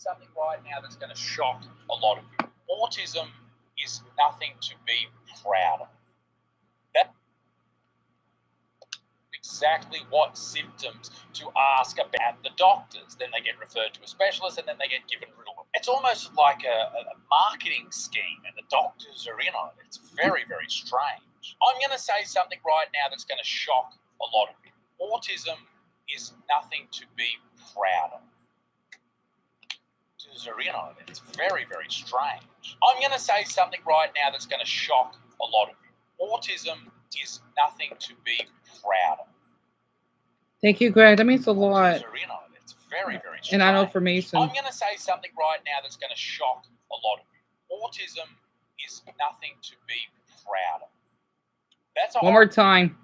something right now that's going to shock a lot of you. Autism is nothing to be proud of. That's exactly what symptoms to ask about the doctors. Then they get referred to a specialist, and then they get given ritalin. It's almost like a marketing scheme, and the doctors are in on it. It's very, very strange. I'm going to say something right now that's going to shock a lot of you. Autism is nothing to be proud of. Doctors are in on it. It's very, very strange. I'm going to say something right now that's going to shock a lot of you. Autism is nothing to be proud of. Thank you, Greg. That means a lot. It's very, very strange. And I know for Mason. I'm going to say something right now that's going to shock a lot of you. Autism is nothing to be proud of. That's one more time.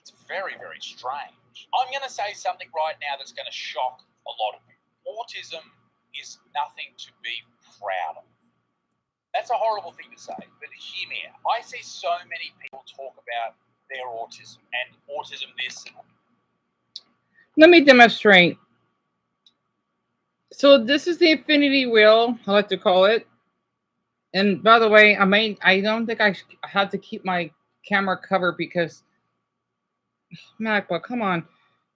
It's very, very strange. I'm going to say something right now that's going to shock a lot of you. Autism is nothing to be proud of. That's a horrible thing to say, but hear me out. I see so many people talk about their autism and autism this. Let me demonstrate. So this is the infinity wheel, I like to call it. And by the way, I don't think I had to keep my camera covered because MacBook, come on.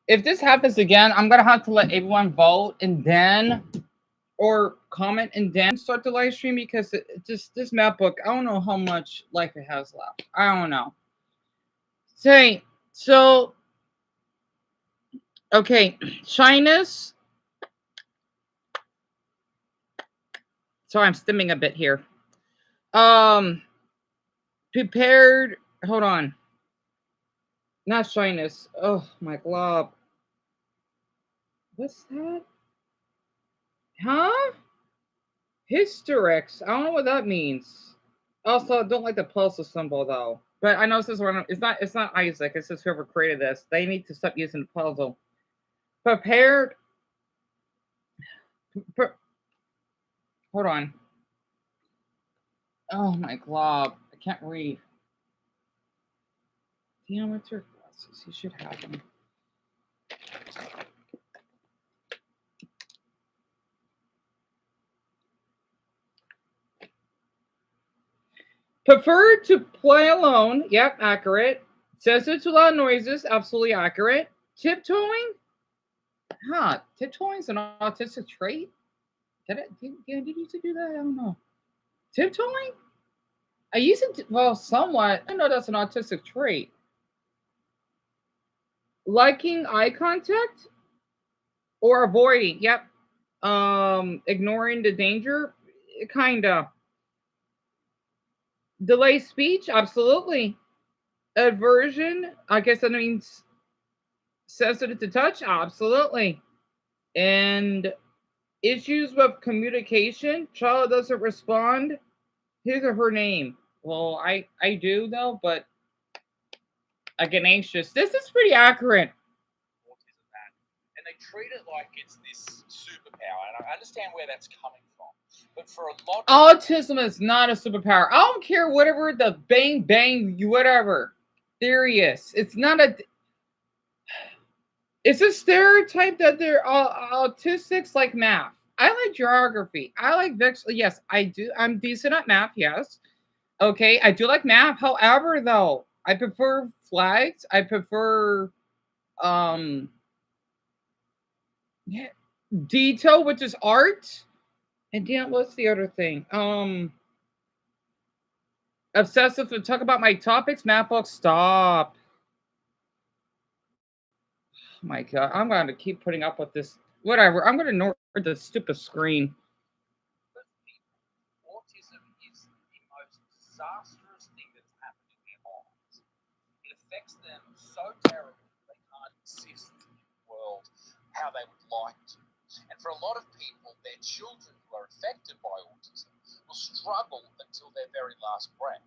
If this happens again, I'm gonna have to let everyone vote and then or comment and then start the live stream because this MacBook, I don't know how much life it has left. I don't know. So okay, shyness. Sorry, I'm stimming a bit here. Prepared. Hold on. Not shyness. Oh my glob. What's that? Huh? Hysterix. I don't know what that means. Also, I don't like the puzzle symbol though. But I know this is one. It's not Isaac. It's just whoever created this. They need to stop using the puzzle. Prepared. Hold on. Oh my glob. I can't read. Damn, what's your glasses? You should have them. Prefer to play alone. Yep, accurate. Sensitive to loud noises. Absolutely accurate. Tiptoeing. Huh? Tiptoeing is an autistic trait. Did you used to do that? I don't know. Tiptoeing. I used to. Well, somewhat. I know that's an autistic trait. Liking eye contact or avoiding. Yep. Ignoring the danger. Kinda. Delay speech. Absolutely. Aversion. I guess that means sensitive to touch. Absolutely. And issues with communication. Child doesn't respond. His or her name. Well, I do though, but I get anxious. This is pretty accurate. And they treat it like it's this superpower, and I understand where that's coming from. But for a lot of autism is not a superpower. I don't care whatever the bang whatever theory is. It's not a. It's a stereotype that they're autistics like math. I like geography. I like yes, I do. I'm decent at math. Yes. Okay, I do like math. However, though, I prefer flags. I prefer yeah, detail, which is art. And then what's the other thing? Obsessive to talk about my topics. Math book, stop. Oh my god, I'm going to keep putting up with this. Whatever. I'm going to ignore the stupid screen. Autism is the most disastrous thing that's happened in their lives. It affects them so terribly they can't exist in the world how they would like to. And for a lot of people, their children who are affected by autism will struggle until their very last breath.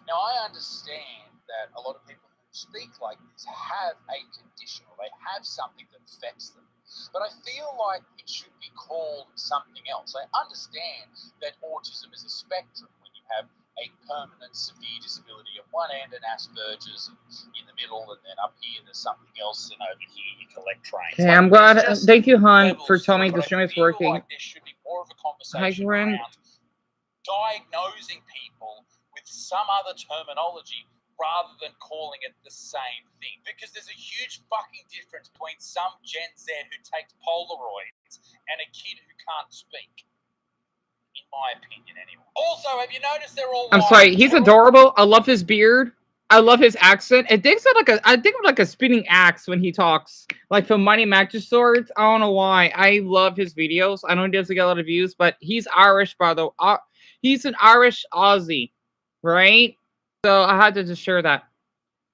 Now, I understand that a lot of people who speak like this have a condition or they have something that affects them. But I feel like it should be called something else. I understand that autism is a spectrum when you have a permanent severe disability at one end and Asperger's in the middle, and then up here there's something else, and over here you collect trains. Okay, I'm glad. Thank you, hon, for telling me the stream is working. Like there should be more of a conversation around diagnosing people with some other terminology rather than calling it the same thing. Because there's a huge fucking difference between some Gen Z who takes Polaroids and a kid who can't speak. In my opinion, anyway. Also, have you noticed they're all... I'm sorry, he's adorable. I love his beard. I love his accent. It thinks of I think of like a spinning axe when he talks. Like from Mighty Magiswords. I don't know why. I love his videos. I know he doesn't get a lot of views, but he's Irish, by the way. He's an Irish Aussie, right? So I had to just share that.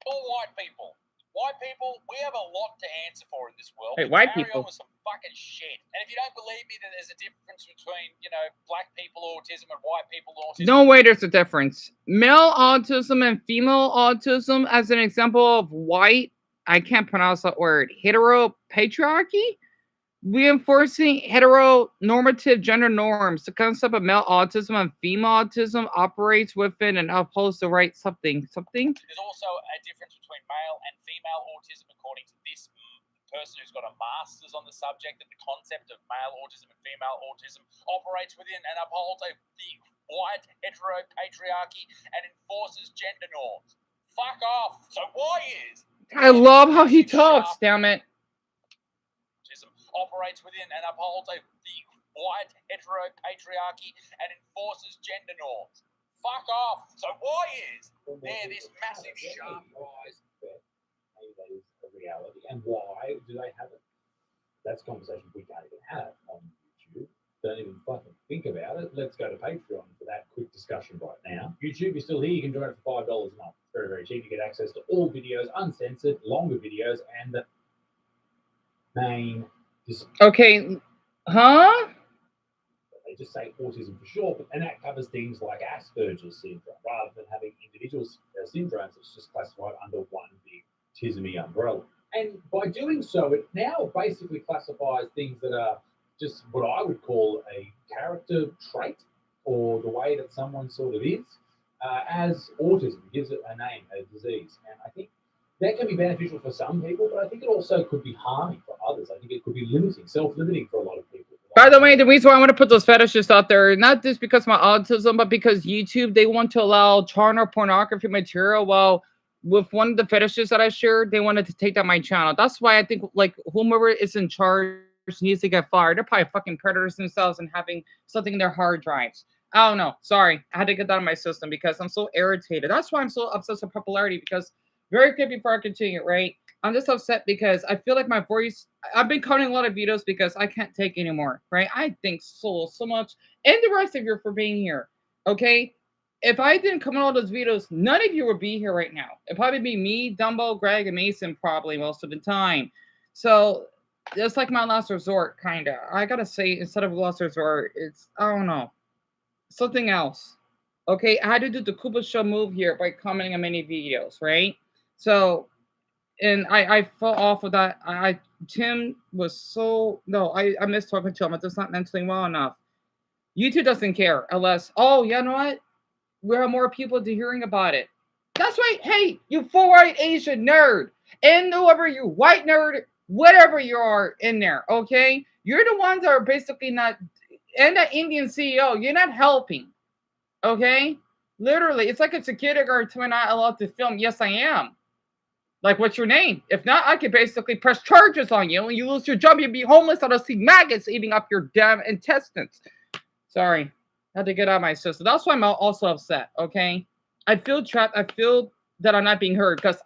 All white people. White people, we have a lot to answer for in this world. Hey, white people. With some fucking shit. And if you don't believe me that there's a difference between, you know, black people autism and white people autism. No way there's a difference. Male autism and female autism, as an example of white, I can't pronounce that word, heteropatriarchy? Reinforcing heteronormative gender norms. The concept of male autism and female autism operates within and upholds the right something. There's also a difference between male and female autism, according to this person who's got a master's on the subject, that the concept of male autism and female autism operates within and upholds the white heteropatriarchy and enforces gender norms. Fuck off. So why is... I love how he talks, damn it. Operates within and upholds the white heteropatriarchy and enforces gender norms. Fuck off. So why is there this massive sharp rise? Maybe that is a reality. And why do they have it? That's a conversation we can't even have on YouTube. Don't even fucking think about it. Let's go to Patreon for that quick discussion right now. YouTube is still here. You can join it for $5 a month. It's very, very cheap. You get access to all videos, uncensored, longer videos, and the main... Okay, huh? They just say autism for short, and that covers things like Asperger's syndrome. Rather than having individual syndromes, it's just classified under one big tismy umbrella. And by doing so, it now basically classifies things that are just what I would call a character trait, or the way that someone sort of is, as autism. It gives it a name, a disease. And I think that can be beneficial for some people, but I think it also could be harming for others. I think it could be limiting, self-limiting for a lot of people. By the way, the reason why I want to put those fetishes out there, not just because of my autism, but because YouTube, they want to allow child or pornography material. Well, with one of the fetishes that I shared, they wanted to take down my channel. That's why I think, like, whomever is in charge needs to get fired. They're probably fucking predators themselves and having something in their hard drives. I don't know. Sorry. I had to get that out of my system because I'm so irritated. That's why I'm so obsessed with popularity, because... Very quick before I continue, right? I'm just upset because I feel like my voice... I've been cutting a lot of videos because I can't take anymore, right? I thank so much. And the rest of you for being here, okay? If I didn't come on all those videos, none of you would be here right now. It'd probably be me, Dumbo, Greg, and Mason probably most of the time. So, it's like my last resort, kind of. I gotta say, instead of last resort, it's... I don't know. Something else. Okay? I had to do the Koopa Show move here by commenting on many videos, right? So, and I fell off of that. Tim was so... No, I miss talking to him. I'm just not mentally well enough. YouTube doesn't care unless... Oh, you know what? We have more people to hearing about it. That's right. Hey, you full white Asian nerd. And whoever you white nerd, whatever you are in there, okay? You're the ones that are basically not... And the Indian CEO, you're not helping. Okay? Literally, it's like a security guard to not allowed to film. Yes, I am. Like, what's your name? If not, I could basically press charges on you and you lose your job. You'd be homeless. I'll see maggots eating up your damn intestines. Sorry. I had to get out of my system. That's why I'm also upset, okay? I feel trapped. I feel that I'm not being heard because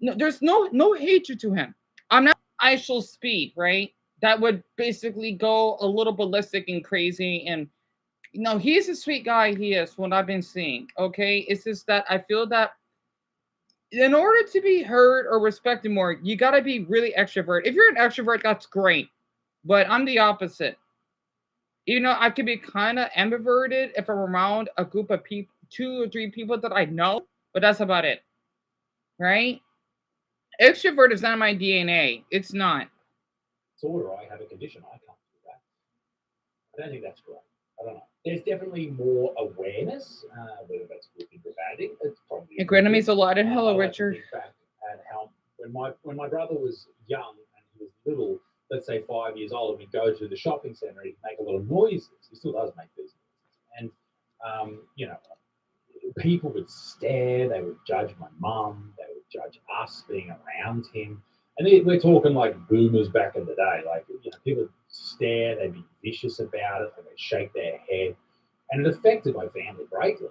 there's no hatred to him. I'm not ISIL speed, right? That would basically go a little ballistic and crazy. And, he's a sweet guy. He is, what I've been seeing, okay? It's just that I feel that in order to be heard or respected more, you got to be really extrovert. If you're an extrovert, that's great. But I'm the opposite. I could be kind of ambiverted if I'm around a group of people, 2 or 3 people that I know, but that's about it. Right? Extrovert is not my DNA. It's not. Or I have a condition. I can't do that. I don't think that's great. I don't know. there's definitely more awareness, whether that's a good thing or a bad thing. It's probably a And good thing. Grandma's a lot. And I hello, like to Richard. think back at how when my brother was young and he was little, let's say 5 years old, and we'd go to the shopping centre, he'd make a lot of noises. He still does make these noises, and you know, people would stare, they would judge my mum, they would judge us being around him. And we're talking like boomers back in the day. Like, people would stare, they'd be vicious about it, they'd shake their head. And it affected my family greatly.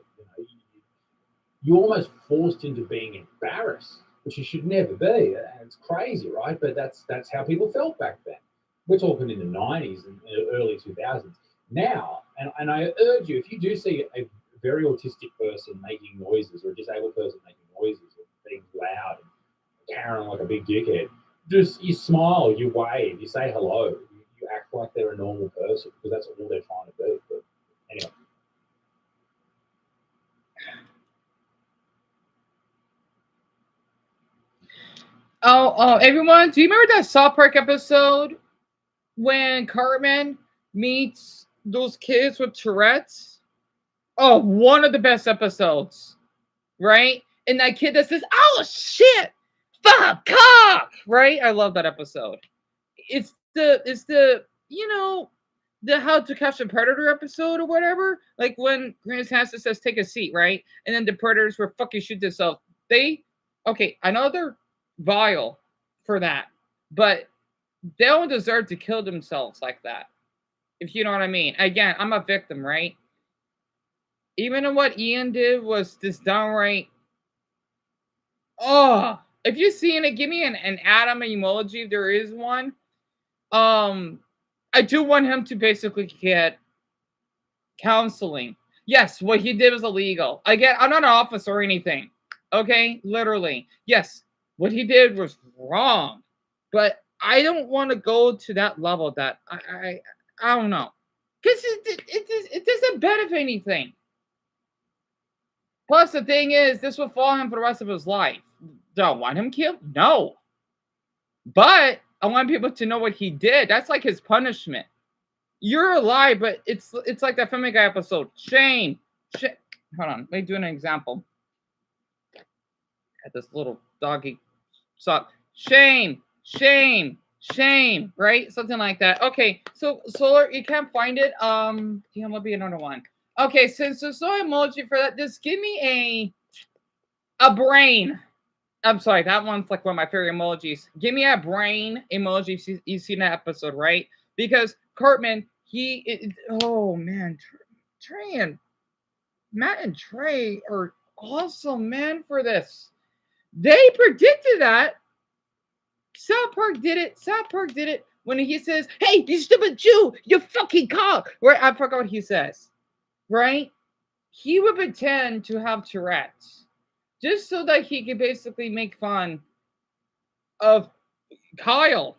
You're almost forced into being embarrassed, which you should never be. And it's crazy, right? But that's how people felt back then. We're talking in the 90s and early 2000s. Now, and I urge you, if you do see a very autistic person making noises or a disabled person making noises or being loud and carrying on like a big dickhead, just you smile, you wave, you say hello, you act like they're a normal person because that's all they're trying to do. But anyway. Oh, everyone, do you remember that South Park episode when Cartman meets those kids with Tourette's? Oh, one of the best episodes, right? And that kid that says, "Oh shit, fuck off," right? I love that episode. It's the the How to Catch a Predator episode or whatever. Like when Grant Hansen says, "Take a seat," right? And then the predators were fucking shoot themselves. Okay, I know they're vile for that, but they don't deserve to kill themselves like that. If you know what I mean. Again, I'm a victim, right? Even in what Ian did was just downright. Oh, if you've seen it, give me an Adam emoji if there is one. I do want him to basically get counseling. Yes, what he did was illegal. I'm not an officer or anything. Okay, literally. Yes, what he did was wrong, but I don't want to go to that level. That I don't know, because it doesn't benefit anything. Plus, the thing is, this will follow him for the rest of his life. Do I want him killed? No, but I want people to know what he did. That's like his punishment. You're alive, but it's like that Family Guy episode. Shame. Hold on, let me do an example. At this little doggy sock. Shame, right? Something like that. Okay, so Solar, you can't find it. Damn, let me another one. Okay, so emoji for that. Just give me a brain. I'm sorry, that one's like one of my favorite emojis. Give me a brain emoji. You've seen that episode, right? Because Cartman, oh man, Trey and Matt and Trey are awesome, man, for this. They predicted that. South Park did it when he says, "Hey, you stupid Jew, you fucking cock." Right? I forgot what he says. Right? He would pretend to have Tourette's just so that he could basically make fun of Kyle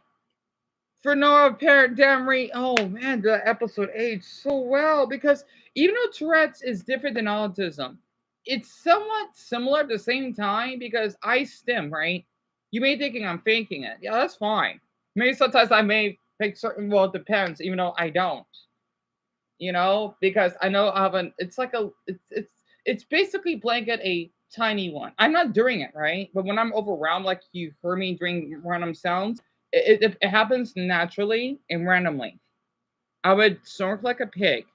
for no apparent damn reason. Oh man, the episode aged so well because even though Tourette's is different than autism, it's somewhat similar at the same time because I stim, right? You may thinking I'm faking it. Yeah, that's fine. Maybe sometimes I may fake certain. Well, it depends. Even though I don't, because I know I have an. It's like it's basically blanket a tiny one. I'm not doing it right, but when I'm overwhelmed, like you heard me doing random sounds, it happens naturally and randomly. I would snort like a pig,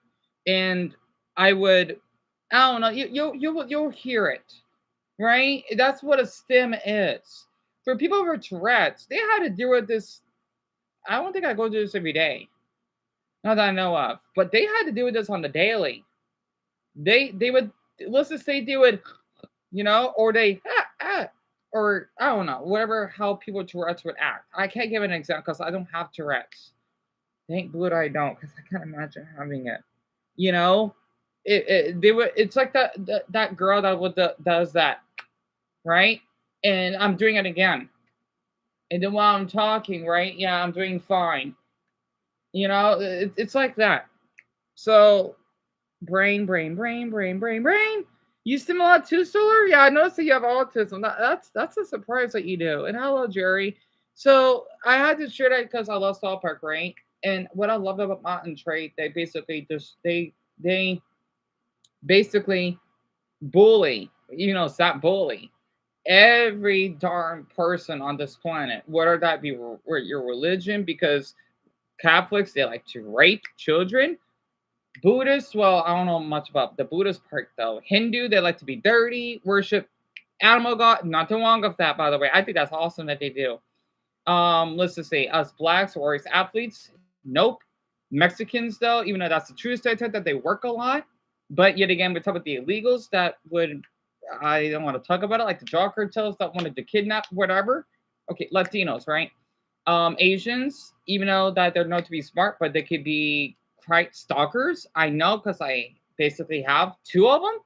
and I would. I don't know. You'll hear it, right? That's what a stim is. For people with Tourette's, they had to deal with this. I don't think I go through this every day, not that I know of, but they had to deal with this on the daily. They would, let's just say they would, or they or I don't know, whatever how people with Tourette's would act. I can't give an example because I don't have Tourette's. Thank God I don't, because I can't imagine having it. You know, they would. It's like that girl does that, right? And I'm doing it again. And then while I'm talking, right? Yeah, I'm doing fine. It's like that. So brain. You stim a lot too, Solar? Yeah, I noticed that you have autism. That's a surprise that you do. And hello, Jerry. So I had to share that because I love South Park, right? And what I love about Matt and Trey, they basically they basically bully, stop bully every darn person on this planet, whether that be your religion, because Catholics, they like to rape children. Buddhists, well, I don't know much about the Buddhist part though. Hindu, they like to be dirty, worship animal god. Nothing wrong with that, by the way. I think that's awesome that they do. Let's just say us blacks or as athletes, nope. Mexicans, though, even though that's the true stereotype that they work a lot, but yet again, we're talking about the illegals that would, I don't want to talk about it, like the drug cartels that wanted to kidnap, whatever. Okay, Latinos, right? Asians, even though that they're known to be smart, but they could be quite stalkers. I know because I basically have two of them.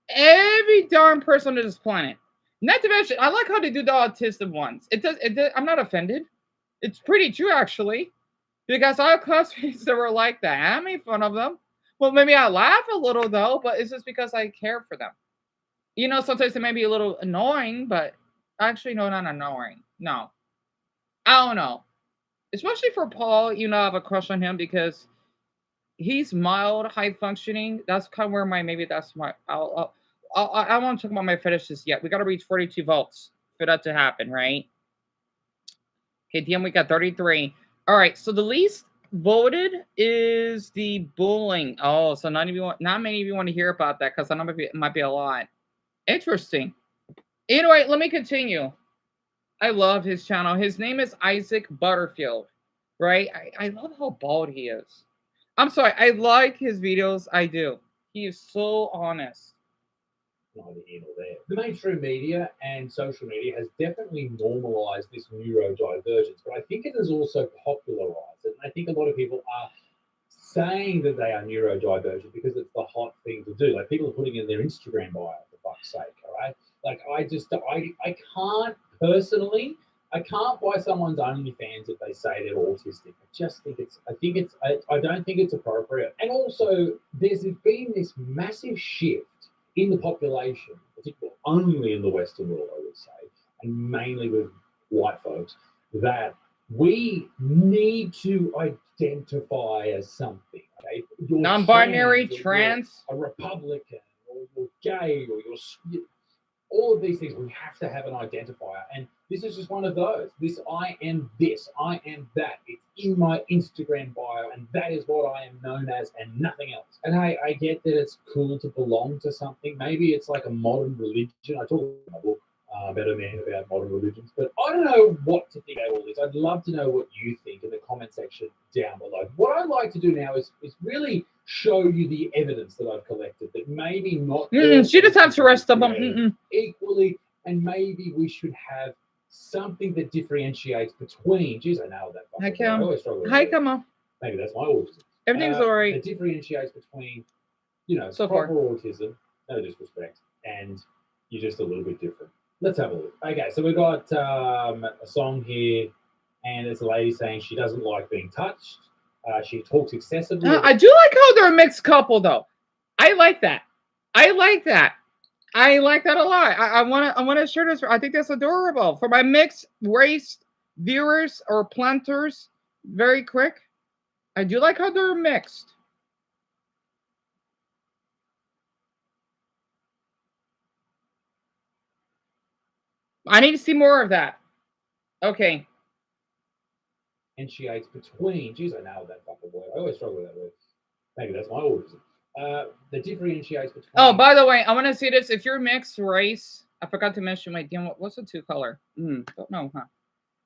Every darn person on this planet. Not to mention, I like how they do the autism ones. It does. I'm not offended. It's pretty true, actually, because I have classmates that were like that. I made fun of them. Well, maybe I laugh a little though, but it's just because I care for them. Sometimes it may be a little annoying, but actually, no, not annoying. No, I don't know. Especially for Paul, I have a crush on him because he's mild, high functioning. That's kind of where maybe that's my. I won't talk about my fetishes yet. We got to reach 42 votes for that to happen, right? Okay, DM, we got 33. All right, so the least voted is the bullying. Oh, so not many of you want to hear about that because I know it might be a lot. Interesting. Anyway, let me continue. I love his channel. His name is Isaac Butterfield, right? I love how bald he is. I'm sorry, I like his videos. I do. He is so honest. Neither here nor there. The mainstream media and social media has definitely normalized this neurodivergence, but I think it has also popularized it. And I think a lot of people are saying that they are neurodivergent because it's the hot thing to do. Like people are putting in their Instagram bio, for fuck's sake, all right? Like I can't personally, I can't buy someone's OnlyFans if they say they're autistic. I don't think it's appropriate. And also, there's been this massive shift in the population, particularly only in the Western world, I would say, and mainly with white folks, that we need to identify as something. Okay? You're non-binary, trans, a Republican, or you're gay, or you're all of these things. We have to have an identifier, and this is just one of those. I am this, I am that. It's in my Instagram bio, and that is what I am known as, and nothing else. And I get that it's cool to belong to something. Maybe it's like a modern religion. I talk in my book, Better Man, about modern religions, but I don't know what to think about all this. I'd love to know what you think in the comment section down below. What I'd like to do now is really show you the evidence that I've collected that maybe not she just has to rest of them equally, and maybe we should have something that differentiates between. Geez, I nailed that. Hi, Cam. Hi, come on. Maybe that's my autism. Everything's all right. It differentiates between, so proper far. autism, no disrespect, and you're just a little bit different. Let's have a look. Okay, so we've got a song here, and there's a lady saying she doesn't like being touched. She talks excessively. I do like how they're a mixed couple, though. I like that. I like that a lot. I want to share this. I think that's adorable for my mixed race viewers or planters. Very quick. I do like how they're mixed. I need to see more of that. Okay. Differentiates between. Geez, I nailed that fucking word. I always struggle with that word. Maybe that's my autism. The differentiates between. Oh, by the way, I want to see this. If you're mixed race, I forgot to mention my damn. What's the two color? Don't know, huh?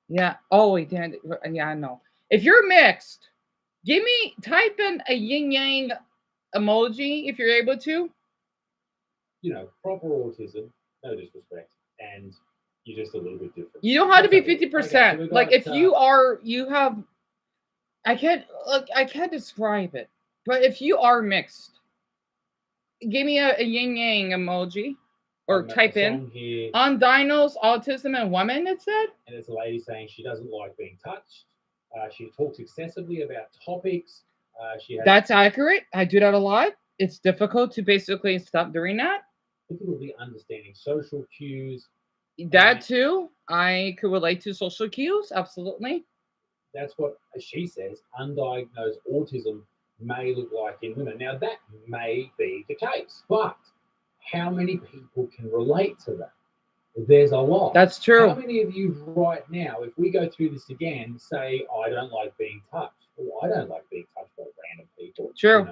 Yeah. Oh, wait, damn. Yeah, I know. If you're mixed, type in a yin yang emoji if you're able to. Proper autism, no disrespect, and you're just a little bit different. You don't have to be 50%. Okay, so like if you have, I can't describe it, but if you are mixed, give me a yin yang emoji or type in here. On dinos, autism, and women, it said. And there's a lady saying she doesn't like being touched. She talks excessively about topics. That's accurate. I do that a lot. It's difficult to basically stop doing that. Difficulty understanding social cues. That too. I could relate to social cues. Absolutely. That's what she says. Undiagnosed autism may look like in women. Now, that may be the case, but how many people can relate to that? There's a lot. That's How true. many of you right now, if we go through this again, say, I don't like being touched? Well, I don't like being touched by random people. True.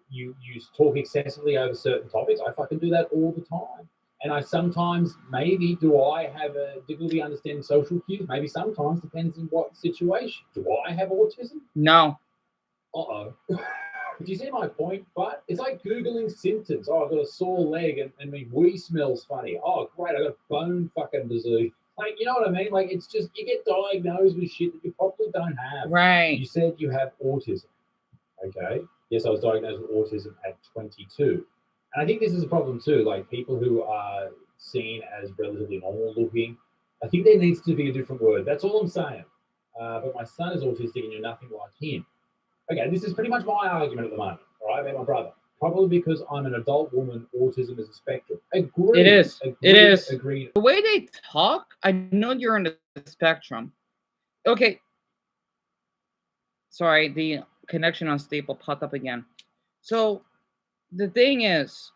You know, you talk excessively over certain topics. I fucking do that all the time. And I sometimes, maybe, do I have a difficulty understanding social cues? Maybe sometimes, depends on what situation. Do I have autism? No. Uh-oh. Do you see my point? But it's like Googling symptoms. Oh, I've got a sore leg and my wee smells funny. Oh, great, I've got bone fucking disease. Like, you know what I mean? Like, it's just, you get diagnosed with shit that you probably don't have. Right. You said you have autism. Okay. Yes, I was diagnosed with autism at 22. And I think this is a problem too. Like, people who are seen as relatively normal looking, I think there needs to be a different word. That's all I'm saying. But my son is autistic and you're nothing like him. Okay, this is pretty much my argument at the moment, all right, about my brother. Probably because I'm an adult woman, autism is a spectrum. Agreed. It is. Agreed, It is. Agreed. The way they talk, I know you're on the spectrum. Okay. Sorry, the connection on Staple popped up again. So the thing is,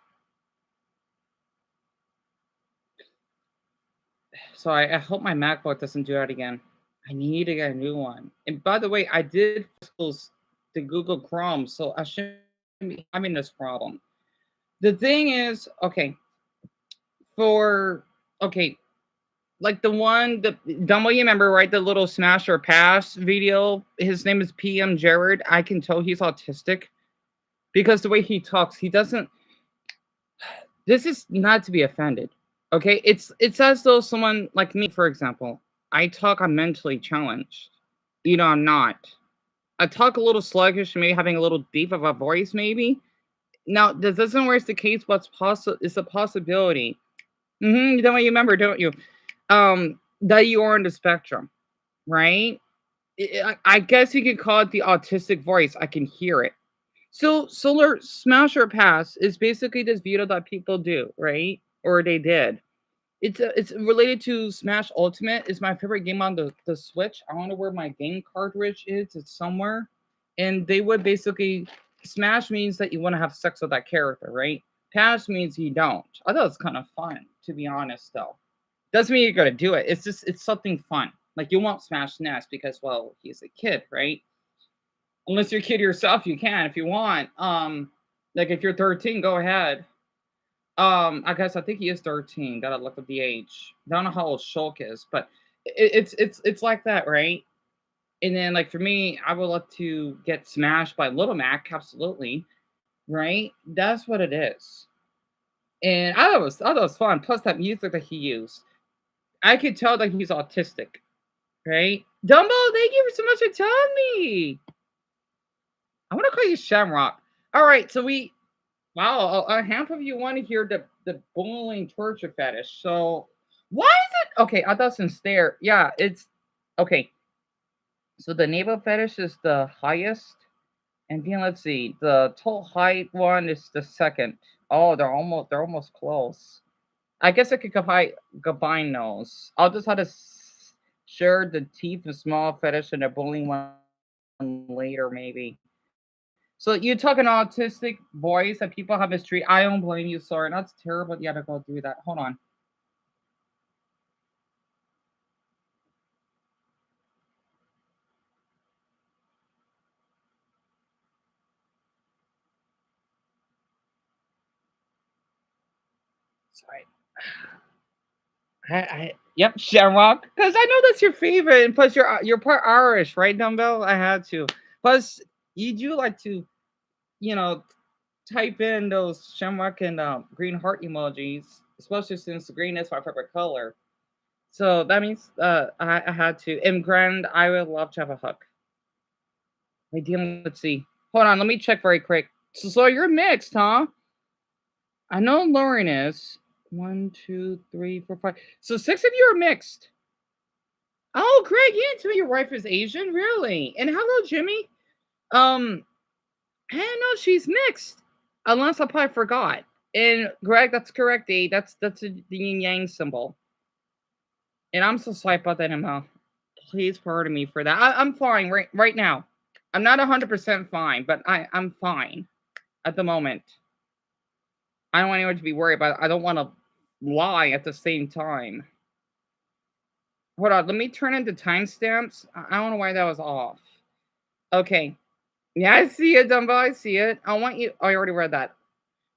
sorry, I hope my MacBook doesn't do that again. I need to get a new one. And by the way, I did close the Google Chrome, so I shouldn't be having this problem. The thing is, okay, like the one, Dumbo, you remember, right? The little smash or pass video. His name is PM Jared. I can tell he's autistic because the way he talks, he doesn't. This is not to be offended, okay? It's as though someone like me, for example, I'm mentally challenged. I'm not. I talk a little sluggish, maybe having a little deep of a voice, maybe. Now, this isn't always the case. What's possible is a possibility. You don't remember, don't you? That you are on the spectrum, right? I guess you could call it the autistic voice. I can hear it. So solar smash or pass is basically this video that people do, right? Or they did. It's related to Smash Ultimate. It's my favorite game on the Switch. I don't know where my game cartridge is. It's somewhere. And they would basically Smash means that you want to have sex with that character, right? Pass means you don't. I thought it was kind of fun, to be honest, though. Doesn't mean you're gonna do it. It's something fun. Like, you won't smash Ness because, well, he's a kid, right? Unless you're a kid yourself, you can if you want. Like, if you're 13, go ahead. I think he is 13. Gotta look at the age. Don't know how old Shulk is, but it's like that, right? And then, like, for me, I would love to get smashed by Little Mac, absolutely, right? That's what it is. And I thought it was fun. Plus that music that he used, I could tell that he's autistic, right? Dumbo, thank you so much for telling me. I want to call you Shamrock. All right, so wow, half of you want to hear the bowling torture fetish. So why is it okay? I thought since there, yeah, it's okay. So the navel fetish is the highest, and then let's see, the toe height one is the second. Oh, they're almost close. I guess I could combine those. I'll just have to share the teeth and small fetish and the bowling one later, maybe. So you talk an autistic voice that people have mistreated. I don't blame you, sorry. That's terrible. You had to go through that. Hold on. Sorry. Yep, Shamrock. Because I know that's your favorite, and plus you're part Irish, right, Dumbbell? I had to. Plus, you do like to, you know, type in those Shamrock and green heart emojis, especially since green is my favorite color. So that means I had to. And Grand, I would love to have a hug. Wait, let's see. Hold on, let me check very quick. So you're mixed, huh? I know Lauren is. 1, 2, 3, 4, 5. So 6 of you are mixed. Oh, Greg, you didn't tell me your wife is Asian, really? And hello, Jimmy. I didn't know she's mixed. Unless I probably forgot. And Greg, that's correct, D. That's the yin yang symbol. And I'm so sorry about that, Emma. Please pardon me for that. I'm fine right now. I'm not 100% fine, but I'm fine at the moment. I don't want anyone to be worried, but I don't want to lie at the same time. Hold on, let me turn into timestamps. I don't know why that was off. Okay. Yeah, I see it, Dumbo. I see it. I want you. Oh, I already read that.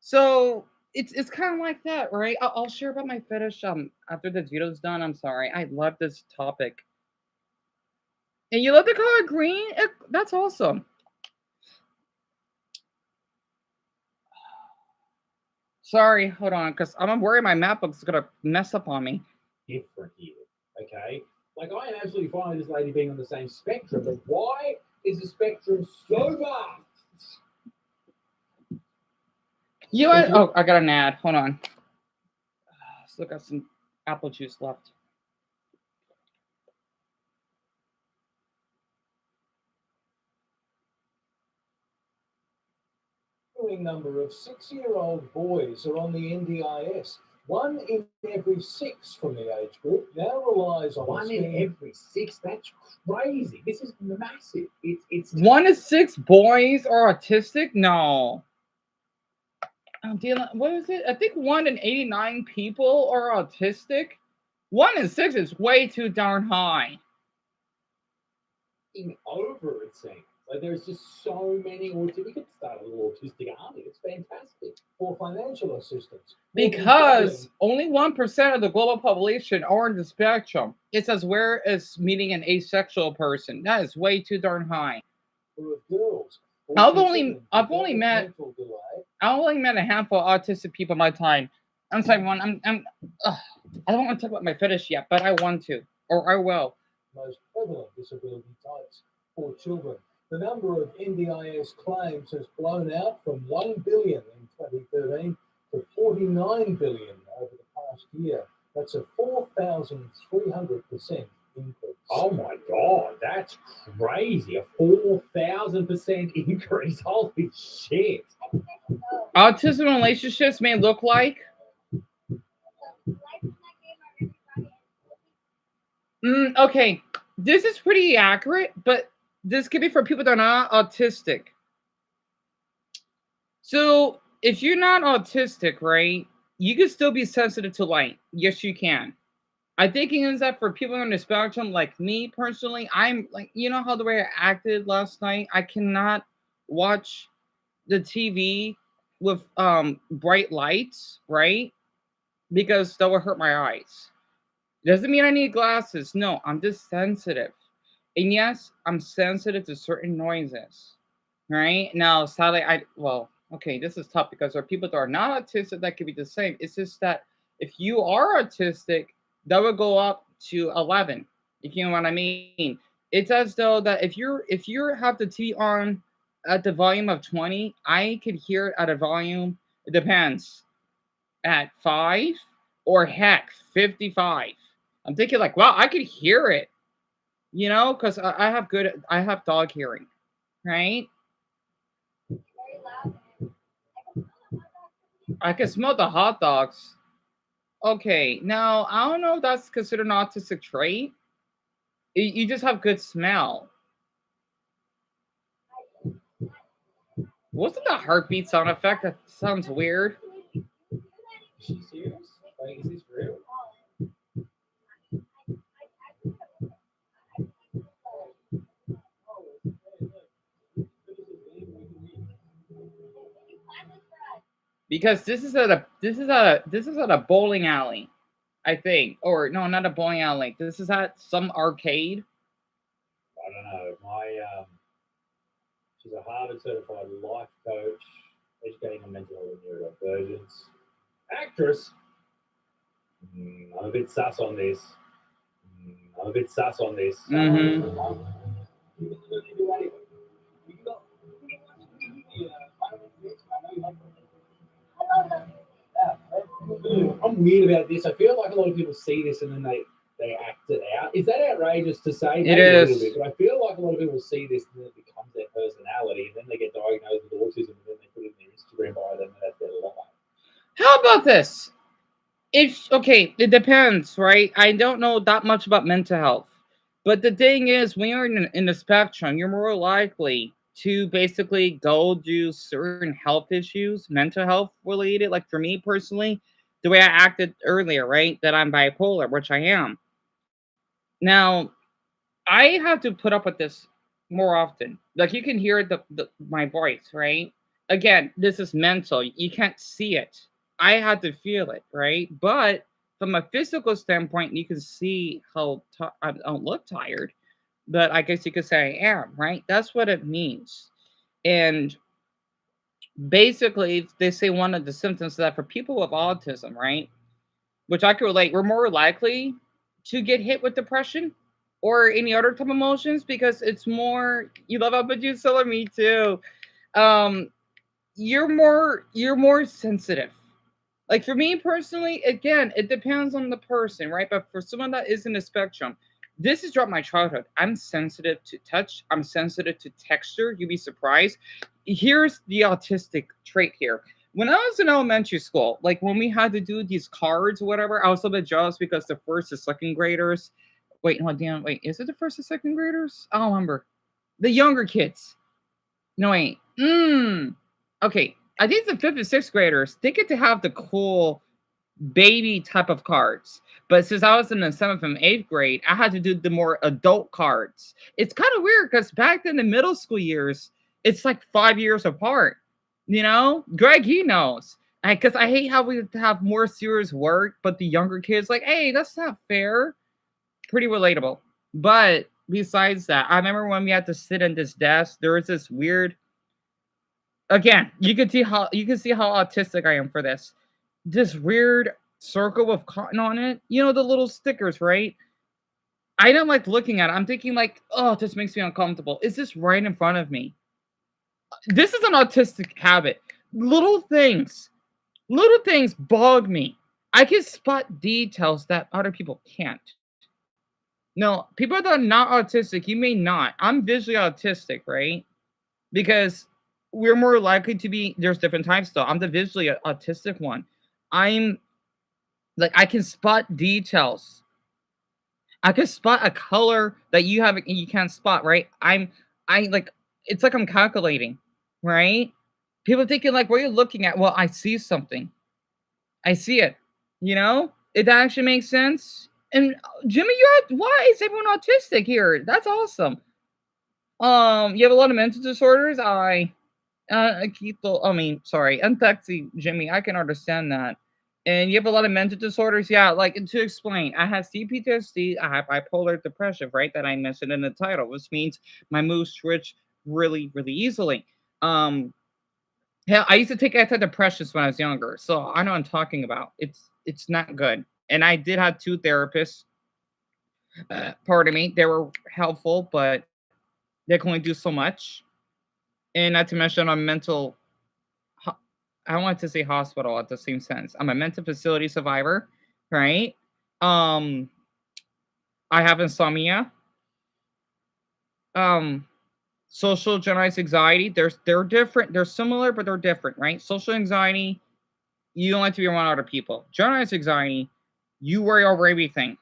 So it's kind of like that, right? I'll share about my fetish after this video's done. I'm sorry. I love this topic. And you love the color green? That's awesome. Sorry, hold on, because I'm worried my MacBook's gonna mess up on me. Different here, okay? Like, I am absolutely fine with this lady being on the same spectrum, but why is the spectrum so vast? You know what? Oh, I got an ad. Hold on. Still got some apple juice left. Number of 6-year-old boys are on the NDIS. 1 in every 6 from the age group now relies on 1 in every 6. That's crazy. This is massive. It's 1 in 6 boys are autistic. No. I'm dealing. What is it? I think 1 in 89 people are autistic. 1 in 6 is way too darn high. Over, it seems. Like, there's just so many autistic. We could start a little autistic army. It's fantastic for financial assistance. Because only 1% of the global population are in the spectrum. It says where is meeting an asexual person. That is way too darn high. For girls, I've only met a handful of autistic people in my time. I'm sorry, I don't want to talk about my fetish yet, but I want to, or I will. Most prevalent disability types for children. The number of NDIS claims has blown out from 1 billion in 2013 to 49 billion over the past year. That's a 4,300% increase. Oh my God, that's crazy. A 4,000% increase. Holy shit. Autism relationships may look like. Okay, this is pretty accurate, but this could be for people that are not autistic. So if you're not autistic, right, you can still be sensitive to light. Yes, you can. I think it is that for people on the spectrum, like me personally, I'm like, you know how the way I acted last night, I cannot watch the TV with bright lights, right? Because that will hurt my eyes. Doesn't mean I need glasses. No, I'm just sensitive. And yes, I'm sensitive to certain noises. Right? Now, sadly, okay, this is tough because there are people that are not autistic that could be the same. It's just that if you are autistic, that would go up to 11. You know what I mean? It's as though that if you have the TV on at the volume of 20, I could hear it at a volume, it depends, at 5 or heck 55. I'm thinking like, wow, I could hear it, because I have dog hearing, right? I can smell the hot dogs. Okay, now I don't know if that's considered an autistic trait. You just have good smell. Wasn't the heartbeat sound effect? That sounds weird. Is she serious? Like, is this real? Because this is at a bowling alley, I think. Or no, not a bowling alley. This is at some arcade. I don't know. She's a Harvard certified life coach, educating on mental health and neurodivergence. Actress. I'm a bit sus on this. I'm weird about this. I feel like a lot of people see this and then they act it out. Is that outrageous to say? It is. A little bit, but I feel like a lot of people see this and then it becomes their personality, and then they get diagnosed with autism, and then they put it in their Instagram bio, and that's their life. How about this? It depends, right? I don't know that much about mental health. But the thing is, when you're in the spectrum, you're more likely to basically go do certain health issues, mental health related. Like for me personally, the way I acted earlier, right? That I'm bipolar, which I am. Now, I have to put up with this more often. Like you can hear my voice, right? Again, this is mental. You can't see it. I had to feel it, right? But from a physical standpoint, you can see how I don't look tired, but I guess you could say I am, right? That's what it means. And basically, they say one of the symptoms that for people with autism, right? Which I could relate, we're more likely to get hit with depression or any other type of emotions because it's more you love up, but you still me too. Um, you're more sensitive. Like for me personally, again, it depends on the person, right? But for someone that is in the spectrum, this is throughout my childhood. I'm sensitive to touch. I'm sensitive to texture. You'd be surprised. Here's the autistic trait here. When I was in elementary school, like when we had to do these cards or whatever, I was a little bit jealous because the first and second graders. Wait, no, damn, wait, is it the first and second graders? I don't remember. The younger kids. No, wait. Okay. I think the fifth and sixth graders, they get to have the cool baby type of cards. But since I was in the seventh and eighth grade, I had to do the more adult cards. It's kind of weird because back in the middle school years, it's like 5 years apart. You know, Greg, he knows. Because I hate how we have more serious work, but the younger kids, like, hey, that's not fair. Pretty relatable. But besides that, I remember when we had to sit in this desk, there was this weird again, you can see how autistic I am for this. This weird circle with cotton on it. You know the little stickers, right? I don't like looking at it. I'm thinking like, oh, this makes me uncomfortable. Is this right in front of me? This is an autistic habit. Little things, little things bug me. I can spot details that other people can't. No, people that are not autistic, you may not. I'm visually autistic, right? Because we're more likely to be there's different types though. I'm the visually autistic one. I'm like I can spot details. I can spot a color that you can't spot, right? I like it's like I'm calculating, right? People thinking like what are you looking at? Well, I see something. I see it. You know? It actually makes sense. And Jimmy, why is everyone autistic here? That's awesome. You have a lot of mental disorders. I mean, sorry, Antaxi, Jimmy, I can understand that. And you have a lot of mental disorders. Yeah, like to explain, I have CPTSD, I have bipolar depression, right? That I mentioned in the title, which means my mood switch really, really easily. Um, yeah, I used to take antidepressants when I was younger, so I know what I'm talking about. It's not good. And I did have two therapists. Pardon me, they were helpful, but they can only do so much. And not to mention, I'm mental ho- I want to say hospital at the same sense. I'm a mental facility survivor, right? Um, I have insomnia. Um, social generalized anxiety. They're different. They're similar, but they're different, right? Social anxiety, you don't like to be around other people. Generalized anxiety, you worry over everything,